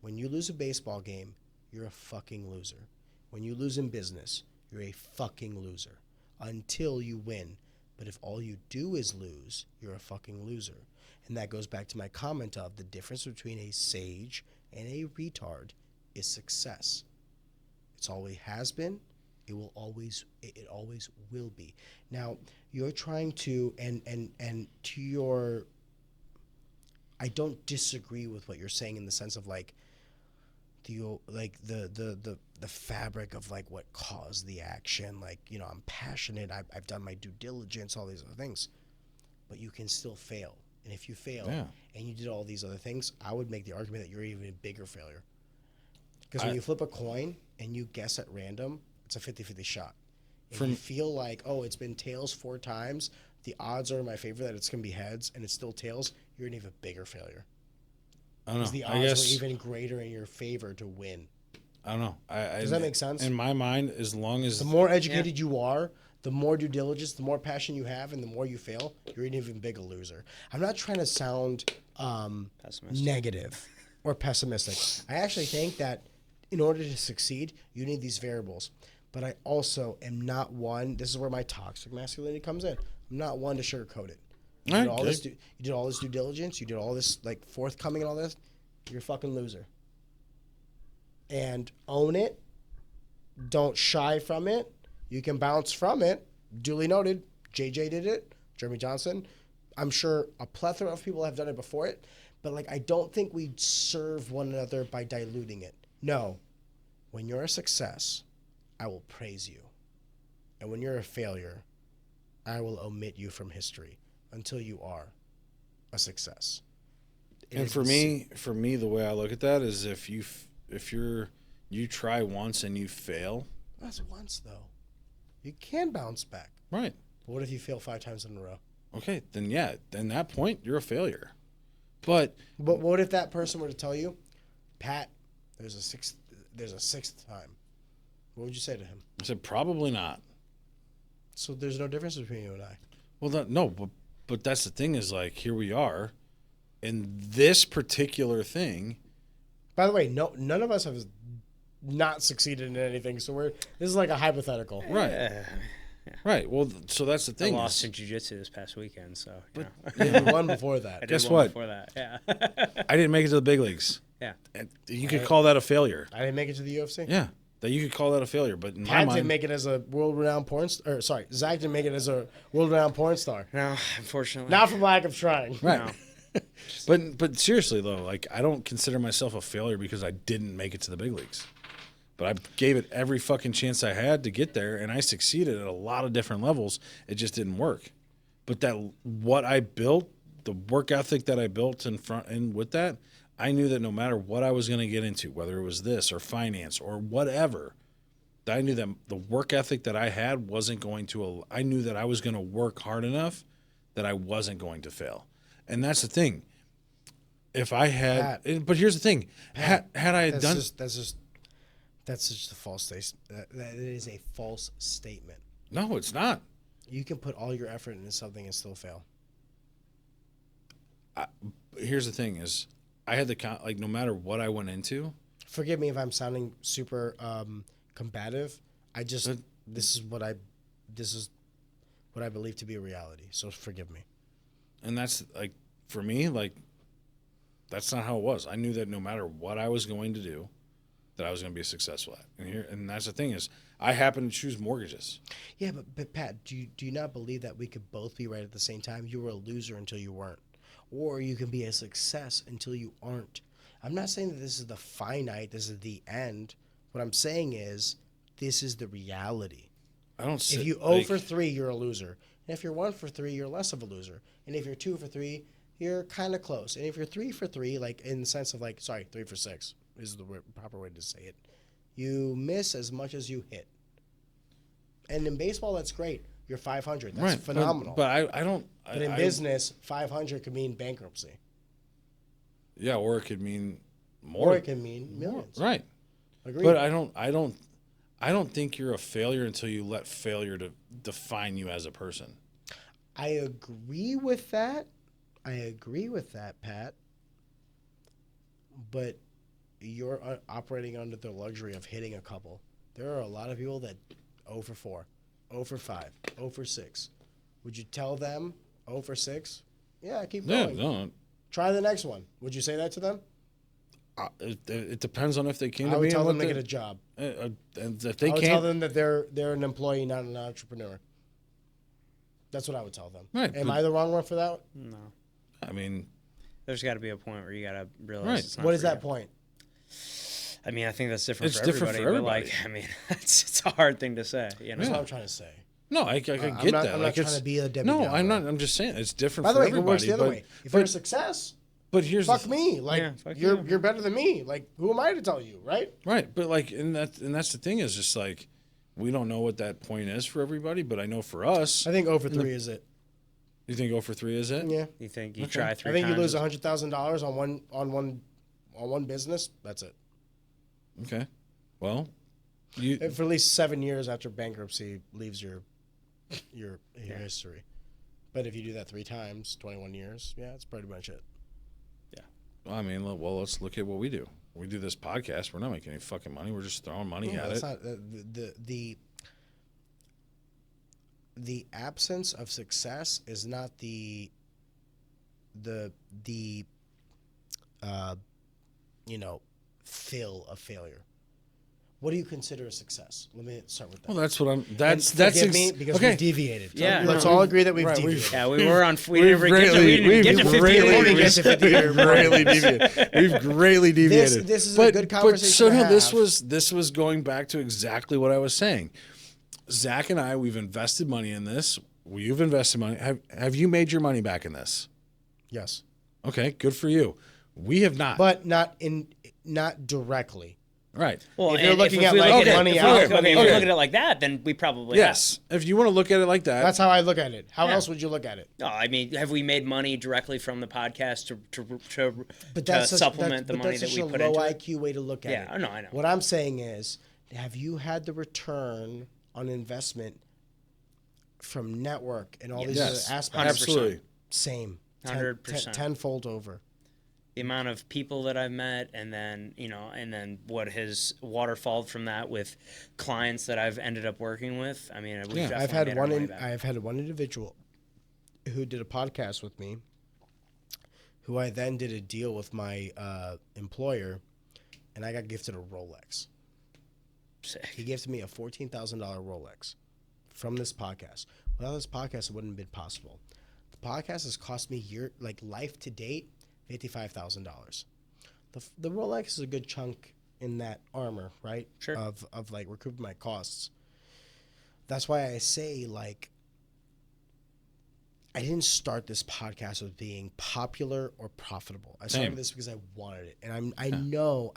When you lose a baseball game, you're a fucking loser. When you lose in business, you're a fucking loser until you win. But if all you do is lose, you're a fucking loser. And that goes back to my comment of the difference between a sage and a retard is success. It's always has been. It will always. It always will be. Now you're trying to and to your. I don't disagree with what you're saying in the sense of like the fabric of like what caused the action. Like, you know, I'm passionate. I've done my due diligence, all these other things, but you can still fail. And if you fail and you did all these other things, I would make the argument that you're even a bigger failure. Because when you flip a coin and you guess at random, it's a 50-50 shot. If you feel like, oh, it's been tails 4 times, the odds are in my favor that it's going to be heads, and it's still tails, you're an even bigger failure. I don't know. Because the odds are even greater in your favor to win. I don't know. Does that make sense? In my mind, as long as... The more educated you are, the more due diligence, the more passion you have, and the more you fail, you're an even bigger loser. I'm not trying to sound negative or pessimistic. I actually think that in order to succeed, you need these variables. But I also am not one, this is where my toxic masculinity comes in. I'm not one to sugarcoat it. You did all this due diligence, you did all this like forthcoming and all this, you're a fucking loser. And own it. Don't shy from it. You can bounce from it. Duly noted. JJ did it. Jeremy Johnson. I'm sure a plethora of people have done it before it. But like, I don't think we serve one another by diluting it. No. When you're a success, I will praise you. And when you're a failure, I will omit you from history until you are a success. And for me, the way I look at that is if you try once and you fail. That's once though. You can bounce back. Right. But what if you fail 5 times in a row? Okay, then at that point you're a failure. But what if that person were to tell you, Pat, there's a sixth time? What would you say to him? I said probably not. So there's no difference between you and I. Well, no, but that's the thing is like here we are, in this particular thing. By the way, none of us have not succeeded in anything. So this is like a hypothetical, right? Yeah. Right. Well, so that's the thing. I lost in jiu-jitsu this past weekend, so you won before that. Guess what? Before that, yeah. I didn't make it to the big leagues. Yeah. And you could call that a failure. I didn't make it to the UFC. Yeah. That you could call that a failure, but in my Pat mind, didn't make it as a world-renowned porn star. Or sorry, Zach didn't make it as a world-renowned porn star. No, unfortunately. Not from lack of trying. right. No. But seriously though, like I don't consider myself a failure because I didn't make it to the big leagues. But I gave it every fucking chance I had to get there, and I succeeded at a lot of different levels. It just didn't work. But what I built, the work ethic that I built and with that, I knew that no matter what I was going to get into, whether it was this or finance or whatever, that I knew that the work ethic that I had wasn't going to. I knew that I was going to work hard enough that I wasn't going to fail. And that's the thing. If I had, but here's the thing: had I done, that's just a false statement. That is a false statement. No, it's not. You can put all your effort into something and still fail. Here's the thing: is I had the like no matter what I went into. Forgive me if I'm sounding super combative. This is what I believe to be a reality. So forgive me. And that's like for me, like that's not how it was. I knew that no matter what I was going to do, that I was going to be successful at. And that's the thing is, I happen to choose mortgages. Yeah, but Pat, do you not believe that we could both be right at the same time? You were a loser until you weren't, or you can be a success until you aren't. I'm not saying that this is the finite. This is the end. What I'm saying is, this is the reality. I don't. If you 0 for 3, you're a loser. And if you're 1 for 3, you're less of a loser. And if you're 2 for 3, you're kind of close. And if you're 3 for 3, like in the sense of 3 for 6 is the proper way to say it, you miss as much as you hit. And in baseball, that's great. You're 500. That's right. phenomenal. But I don't. But in business, 500 could mean bankruptcy. Yeah, or it could mean more. Or it can mean millions. Right. Agreed. But I don't think you're a failure until you let failure to define you as a person. I agree with that, Pat. But you're operating under the luxury of hitting a couple. There are a lot of people that 0 for 4, 0 for 5, 0 for 6. Would you tell them 0 for 6? Yeah, keep going. Yeah, no. Try the next one. Would you say that to them? It depends on if they came I to me. would tell and them what to the- get a job. And if they I would tell can't, them that they're an employee, not an entrepreneur. That's what I would tell them. Right, Am but- I the wrong one for that? No. I mean, There's got to be a point where you got to realize Right. it's not What for is that you. point? I mean, I think that's different, It's for, different everybody, for but like, I mean, it's a hard thing to say. You know? That's what I'm trying to say. no, I get I'm that. not, I'm like not it's, trying to be a Debbie no, Downer. I'm not. I'm just saying it's different By the for way, it everybody. works the other but, way. If but, you're a success, but here's fuck the, me. Like Yeah, fuck you're you. you're better than me. Like who am I to tell you, right? right. But like, and that's the thing is just like we don't know what that point is for everybody. But I know for us, I think over 3 is it. you think 0 for 3 is it? Yeah. You think you Okay. try 3 I think times? you lose $100,000 on one business. That's it. Okay. Well, you And for at least 7 years after bankruptcy leaves your history. But if you do that 3 times, 21 years, yeah, that's pretty much it. I mean, well, let's look at what we do. We do this podcast. We're not making any fucking money. We're just throwing money Yeah, at that's it. not the absence of success is not the fill of failure. What do you consider a success? Let me start with that. Well, that's what I'm. That's Forgive me because okay. we've deviated. Yeah. Let's No, all we've- agree that we've right, deviated. Yeah, we were on. We We've didn't get to, we didn't get to 50. really- We didn't we've- get to 50. We've greatly deviated. We've greatly deviated. This is a good conversation so to no, have. this was going back to exactly what I was saying. Zach and I, we've invested money in this. You've invested money. Have you made your money back in this? Yes, Okay, good for you. We have not. but not directly. Right. Well, If you're and looking we at, look like, it- money if we out, look- money if we in. look at it like that, then we probably Yes. If you want to look at it like that. That's how I look at it. How Yeah. else would you look at it? No, I mean, have we made money directly from the podcast to But that's supplement the money that such we a put low into it? IQ way to look at it. Yeah, I know. What I'm saying is, have you had the return on investment from network and all these Yes. other aspects? 100%. Absolutely. Same. 100%. Tenfold over. The amount of people that I've met, and then what has waterfalled from that with clients that I've ended up working with. I mean, we've Yeah. definitely I've had made our money back. I've had one individual who did a podcast with me, who I then did a deal with my employer, and I got gifted a Rolex. Sick. He gifted me a $14,000 Rolex from this podcast. Without this podcast, it wouldn't have been possible. The podcast has cost me life to date, $55,000. The Rolex is a good chunk in that armor, right? Sure. Of like recouping my costs. That's why I say I didn't start this podcast with being popular or profitable. I started Same. this because I wanted it, and I know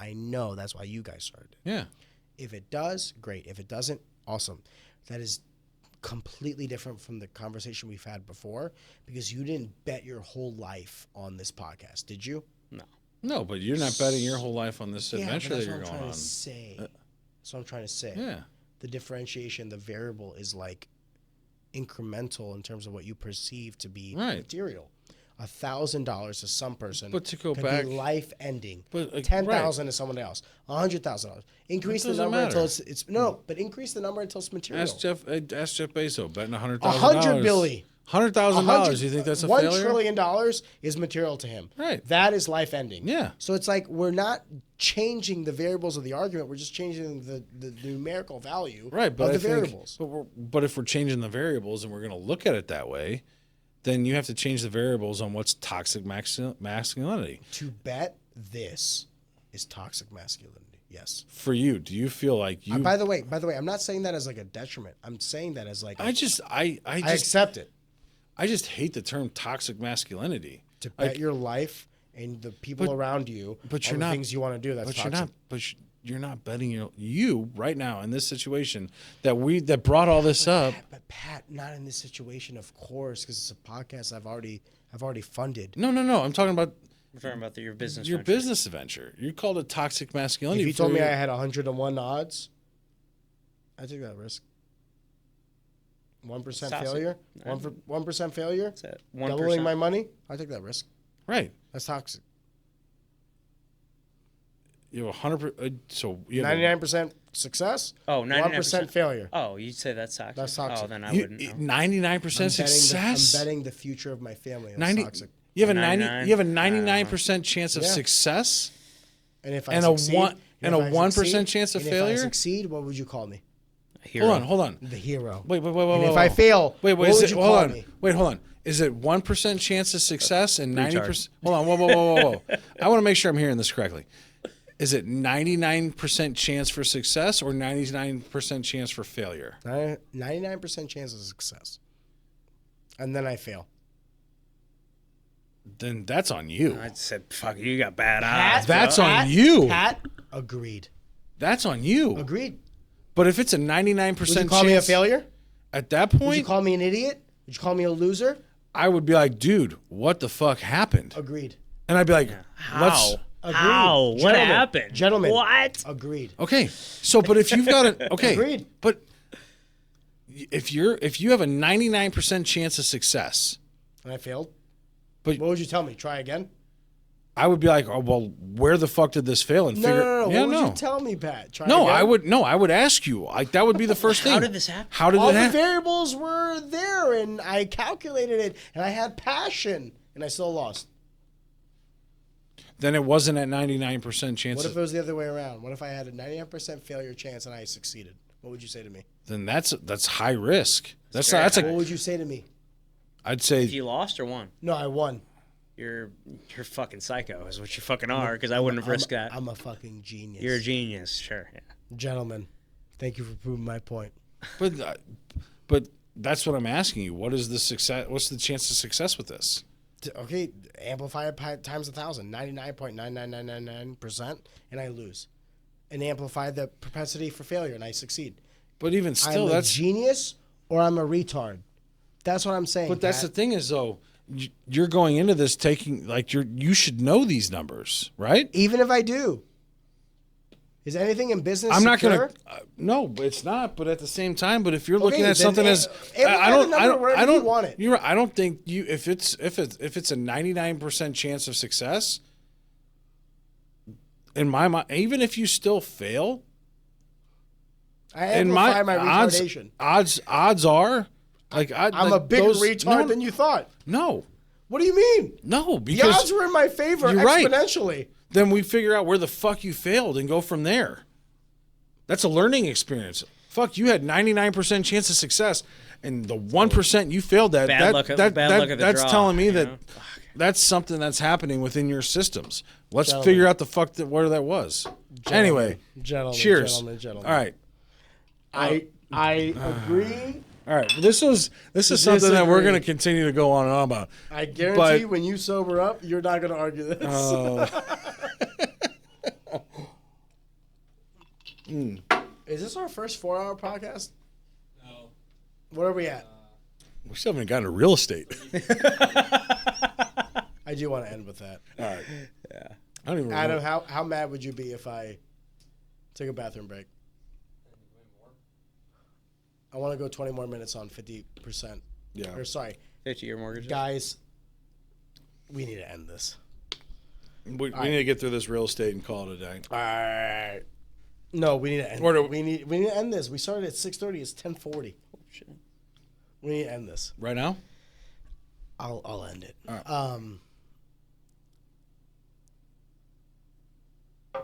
that's why you guys started it. Yeah. If it does, great. If it doesn't, awesome. That is completely different from the conversation we've had before because you didn't bet your whole life on this podcast, did you? No. No, but you're not betting your whole life on this Yeah, but adventure that that's you're what I'm going trying on. to say. That's what I'm trying to say. Yeah. The differentiation, the variable is like incremental in terms of what you perceive to be Right. material. $1,000 to some person But to go could back- be life ending. But, like, 10,000 to someone else. $100,000. Increase the doesn't number matter. until it's no, but increase the number until it's material. Ask Jeff Bezos betting $100,000. $100 billion. $100,000. You think that's a $1 failure? trillion is material to him. Right. That is life ending. Yeah. So it's like we're not changing the variables of the argument. We're just changing the numerical value Right, but of I the think, variables. but if we're changing the variables and we're going to look at it that way, then you have to change the variables on what's toxic masculinity. To bet this is toxic masculinity. Yes. For you, do you feel like you? By the way, I'm not saying that as like a detriment. I'm saying that as like I I accept it. I just hate the term toxic masculinity. To bet your life and the people around you but on you're the not- things you want to do. That's But toxic. you're not betting you right now in this situation that brought all this up. But Pat, not in this situation, of course, because it's a podcast I've already funded. No. I'm talking about We're talking about your business. your venture. business adventure. You called it toxic masculinity. If you told me for- I had 101 odds, I take that risk. 1% Toxic. failure, 1% failure, That's it. 1%. doubling my money. I take that risk. right, That's toxic. you have 100%. So you have 99% success. Oh, 1% 99%. failure. Oh, you'd say that's toxic. That's toxic. Oh, then I You, wouldn't know. 99% success. I'm betting the future of my family. That's 90. toxic. You have a 99? You have a 99% chance of Yeah. success. And if I and succeed, a 1% chance of and failure. If I succeed, what would you call me? Hero. Hold on. The hero. Wait. And if I fail, what would you call me? Wait, hold on. Is it 1% chance of success and 90%? Hold on. Whoa. I want to make sure I'm hearing this correctly. Is it 99% chance for success or 99% chance for failure? 99% chance of success. And then I fail. Then that's on you. I said, fuck, you got bad odds. That's on you. Pat, agreed. That's on you. Agreed. But if it's a 99% Would you call me a failure? At that Would you point, call me an idiot? Would you call me a loser? I would be like, dude, what the fuck happened? Agreed. And I'd be like, How? Agreed. How? What Gentlemen. happened? Gentlemen. What? Agreed. Okay. So, but if you've got a okay, Agreed. But if you have a 99% chance of success, And I failed. But- what would you tell me? Try again? I would be like, oh well, where the fuck did this fail? And figure. No. Yeah, What would no. you tell me, Pat? Try No, again? I would ask you. Like that would be the first thing. How did this happen? How did All it the happen? variables were there, and I calculated it, and I had passion, and I still lost. Then it wasn't at 99% chance. What if it was the other way around? What if I had a 99% failure chance and I succeeded? What would you say to me? Then that's high risk. That's very What would you say to me? I'd say If you lost or won, No, I won. you're fucking psycho, is what you fucking are. Because I wouldn't have risked that. I'm a fucking genius. You're a genius, sure. Yeah. Gentlemen, thank you for proving my point. but that's what I'm asking you. What is the success? What's the chance of success with this? Okay, amplify it times 1,000, 99.99999%, and I lose. And amplify the propensity for failure, and I succeed. But even still, I'm that's a genius or I'm a retard. That's what I'm saying. But that's the Pat. thing is though, you're going into this taking like you should know these numbers, right? Even if I do. Is anything in business I'm not secure? gonna. No, but it's not. But at the same time, but if you're Okay, looking at then something as amplify the number wherever you want it. You're right. I don't think you if it's a 99% chance of success. In my mind, even if you still fail, I in amplify my my retardation. odds are like I'm a bigger retard than you thought. No, What do you mean? no, The because odds were in my favor You're right. exponentially. then we figure out where the fuck you failed and go from there. That's a learning experience. Fuck, you had 99% chance of success, and the 1% you failed at. Bad luck at the that's draw, telling me you that know? that's something that's happening within your systems. Let's figure out the fuck where that was. Anyway, Gentlemen, cheers. gentlemen. All right, I agree. all right. This is something that we're Disagree. going to continue to go on and on about. I guarantee But- when you sober up, you're not going to argue this. Is this our first 4-hour podcast? No. Where are we at? We still haven't gotten to real estate. I do want to end with that. All right. Yeah. I don't even Adam, remember. how mad would you be if I took a bathroom break? I want to go 20 more minutes on 50%. Yeah. Or sorry, 50-year mortgage. guys, we need to end this. We need to get through this real estate and call it a day. All right. No, we need to end. Or do- We need to end this. We started at 6:30. It's 10:40. Oh, shit. We need to end this. Right now? I'll end it. All right.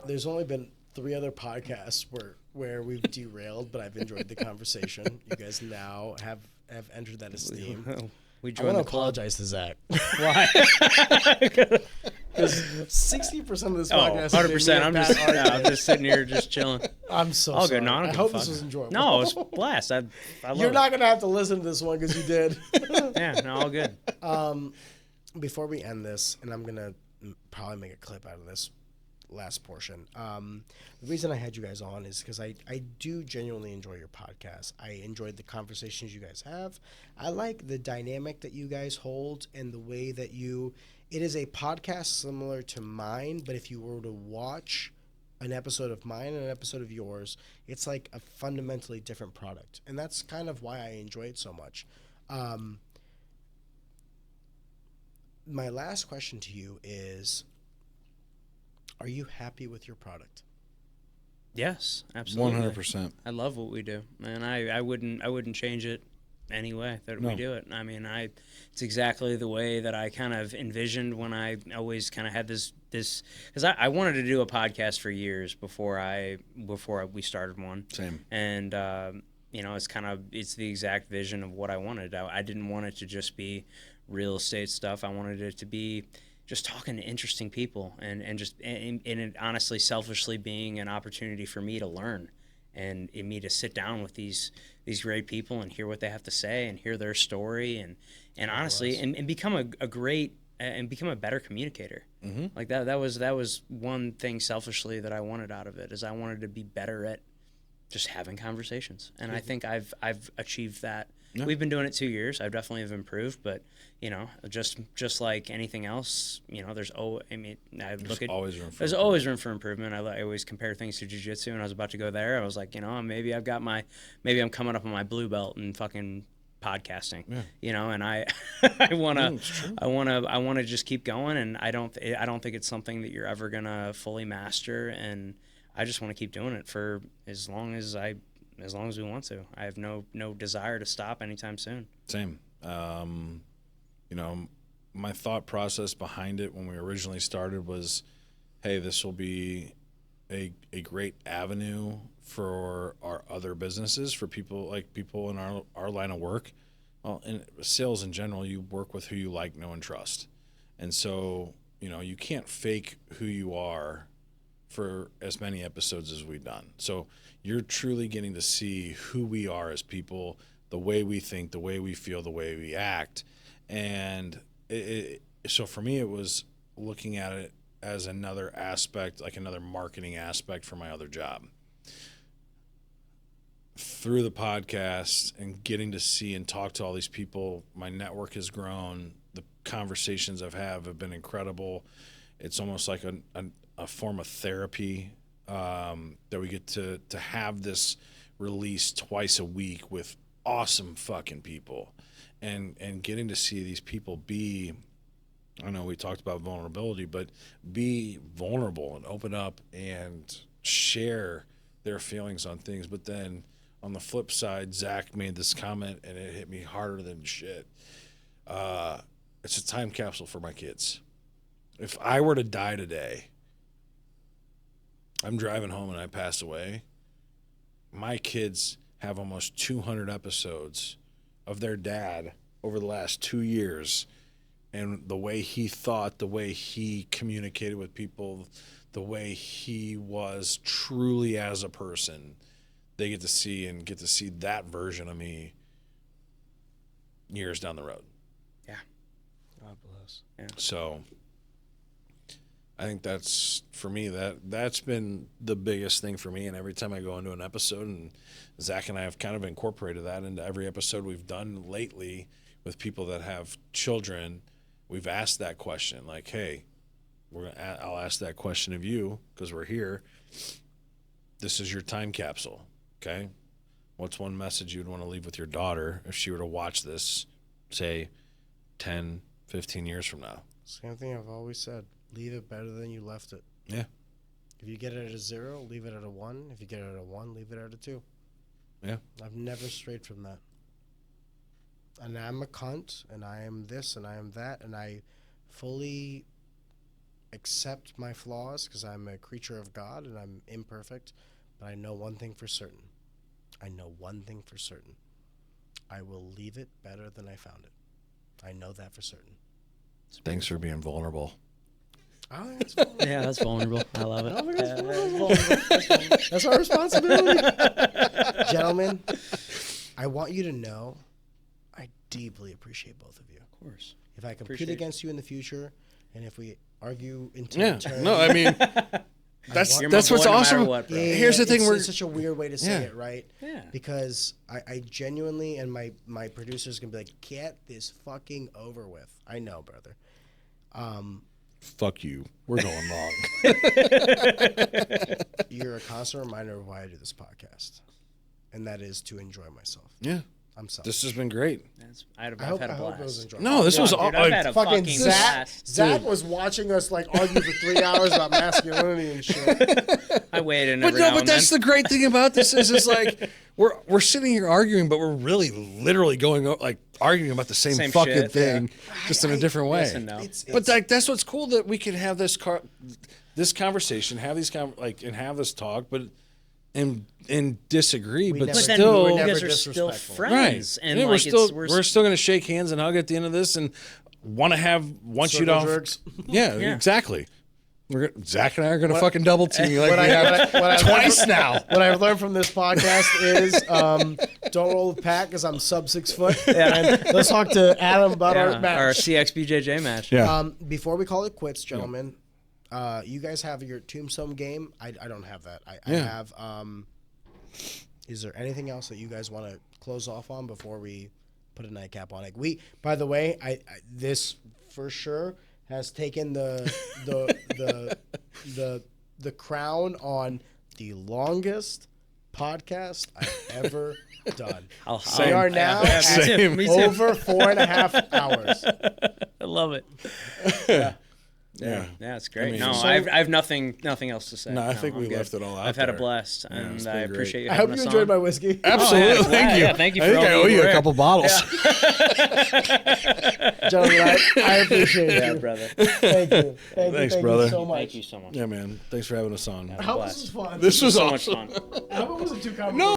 There's only been 3 other podcasts where we've derailed, but I've enjoyed the conversation. You guys now have entered that esteem. We I joined want the to club. apologize to Zach. Why? Because 60% of this Oh, podcast. 100%. I'm just sitting here just chilling. I'm so All sorry. good. No, I don't I give a hope fuck. this was enjoyable. No, it's a blast. I love You're it. not gonna have to listen to this one because you did. Yeah, no, all good. Before we end this, and I'm gonna probably make a clip out of this last portion. The reason I had you guys on is because I do genuinely enjoy your podcast. I enjoyed the conversations you guys have. I like the dynamic that you guys hold and the way that it is a podcast similar to mine, but if you were to watch an episode of mine and an episode of yours, it's like a fundamentally different product. And that's kind of why I enjoy it so much. My last question to you is, are you happy with your product? Yes, absolutely. 100%. I love what we do, man. I wouldn't change it any way that No. we do it. I mean, it's exactly the way that I kind of envisioned when I always kind of had this because I wanted to do a podcast for years before we started one. Same. And it's the exact vision of what I wanted. I didn't want it to just be real estate stuff. I wanted it to be just talking to interesting people and it honestly, selfishly being an opportunity for me to learn and me to sit down with these great people and hear what they have to say and hear their story and honestly and become a great and become a better communicator. Mm-hmm. Like that was one thing selfishly that I wanted out of it, is I wanted to be better at just having conversations. And I think I've achieved that. Yeah. We've been doing it 2 years. I definitely have improved, but just like anything else, there's always room for improvement. I always compare things to jiu-jitsu, and I was about to go there. I was like, maybe I'm coming up on my blue belt in fucking podcasting. Yeah. And I want to just keep going, and I don't think it's something that you're ever going to fully master, and I just want to keep doing it for as long as we want to. I have no desire to stop anytime soon. Same. My thought process behind it when we originally started was, hey, this will be a great avenue for our other businesses, for people in our line of work. Well, in sales in general, you work with who you like, know, and trust. And so, you can't fake who you are for as many episodes as we've done. So you're truly getting to see who we are as people, the way we think, the way we feel, the way we act. And so for me, it was looking at it as another aspect, like another marketing aspect for my other job. Through the podcast and getting to see and talk to all these people, my network has grown. The conversations I've had have been incredible. It's almost like a form of therapy that we get to have this release twice a week with awesome fucking people, and getting to see these people be, I know we talked about vulnerability, but be vulnerable and open up and share their feelings on things. But then on the flip side, Zach made this comment and it hit me harder than shit. It's a time capsule for my kids. If I were to die today, I'm driving home and I pass away, my kids have almost 200 episodes of their dad over the last 2 years, and the way he thought, the way he communicated with people, the way he was truly as a person, they get to see that version of me years down the road. Yeah. God bless. Yeah. So I think that's, for me, that's been the biggest thing for me. And every time I go into an episode, and Zach and I have kind of incorporated that into every episode we've done lately with people that have children, we've asked that question, like, hey, I'll ask that question of you because we're here. This is your time capsule, okay? What's one message you'd want to leave with your daughter if she were to watch this, say, 10, 15 years from now? Same thing I've always said. Leave it better than you left it. Yeah. If you get it at a 0, leave it at a 1. If you get it at a 1, leave it at a 2. Yeah. I've never strayed from that. And I'm a cunt, and I am this, and I am that, and I fully accept my flaws because I'm a creature of God and I'm imperfect. But I know one thing for certain. I will leave it better than I found it. I know that for certain. Thanks for being vulnerable. I think it's vulnerable. Yeah, that's vulnerable. I love it. I think that's vulnerable. That's our responsibility. Gentlemen, I want you to know I deeply appreciate both of you. Of course. If I compete against you in the future, and if we argue into Yeah. No, I mean, that's what's no awesome. what, bro. Here's the thing: it's such a weird way to say Yeah. it, right? Yeah. Because I genuinely, and my producer's gonna be like, get this fucking over with. I know, brother. fuck you. We're going long. You're a constant reminder of why I do this podcast, and that is to enjoy myself. Yeah. I'm sorry. This has been great. I've I hope had a it was blast. enjoyable. No, this was all. Dude, I've had a Fucking fucking Zach. blast. Zach was watching us like argue for 3 hours about masculinity and shit. I weighed in But every no, now but and that's then. the great thing about this is like we're sitting here arguing, but we're really literally arguing about the same fucking shit, thing, just in a different way. Yes and no. But like that's what's cool, that we can have this conversation, have these and have this talk, but and disagree, but never- still, we you never guys are still disrespectful. friends, right? and Yeah, like we're still gonna shake hands and hug at the end of this, and want you Circle to jerks. Yeah, exactly. Zach and I are gonna fucking double team you like What we have what I twice now. What I've learned from this podcast is don't roll with Pat because I'm sub 6 foot. And let's talk to Adam about our match. our CXBJJ match. Yeah. Before we call it quits, gentlemen, you guys have your tombstone game. I don't have that. I have. Is there anything else that you guys want to close off on before we put a nightcap on it? By the way, this for sure has taken the crown on the longest podcast I've ever done. We are now at Same. Me too. over 4.5 hours. I love it. Yeah. Yeah, it's great. mean, no, so- I have nothing else to say. No, I think I'm we good. left it all out I've had a there. blast, Yeah, and it's I been great. appreciate you I having hope you us enjoyed on. my whiskey. Absolutely, yeah, thank you. yeah, thank you I for think I all owe the you a work. couple bottles. Gentlemen, I appreciate Yeah, you. brother. Thank you. Thanks, thank brother. You so much. Thank you so much. Yeah, man. Thanks for having us on. I hope this was fun. This was So awesome. much fun. I hope it wasn't too complicated. No.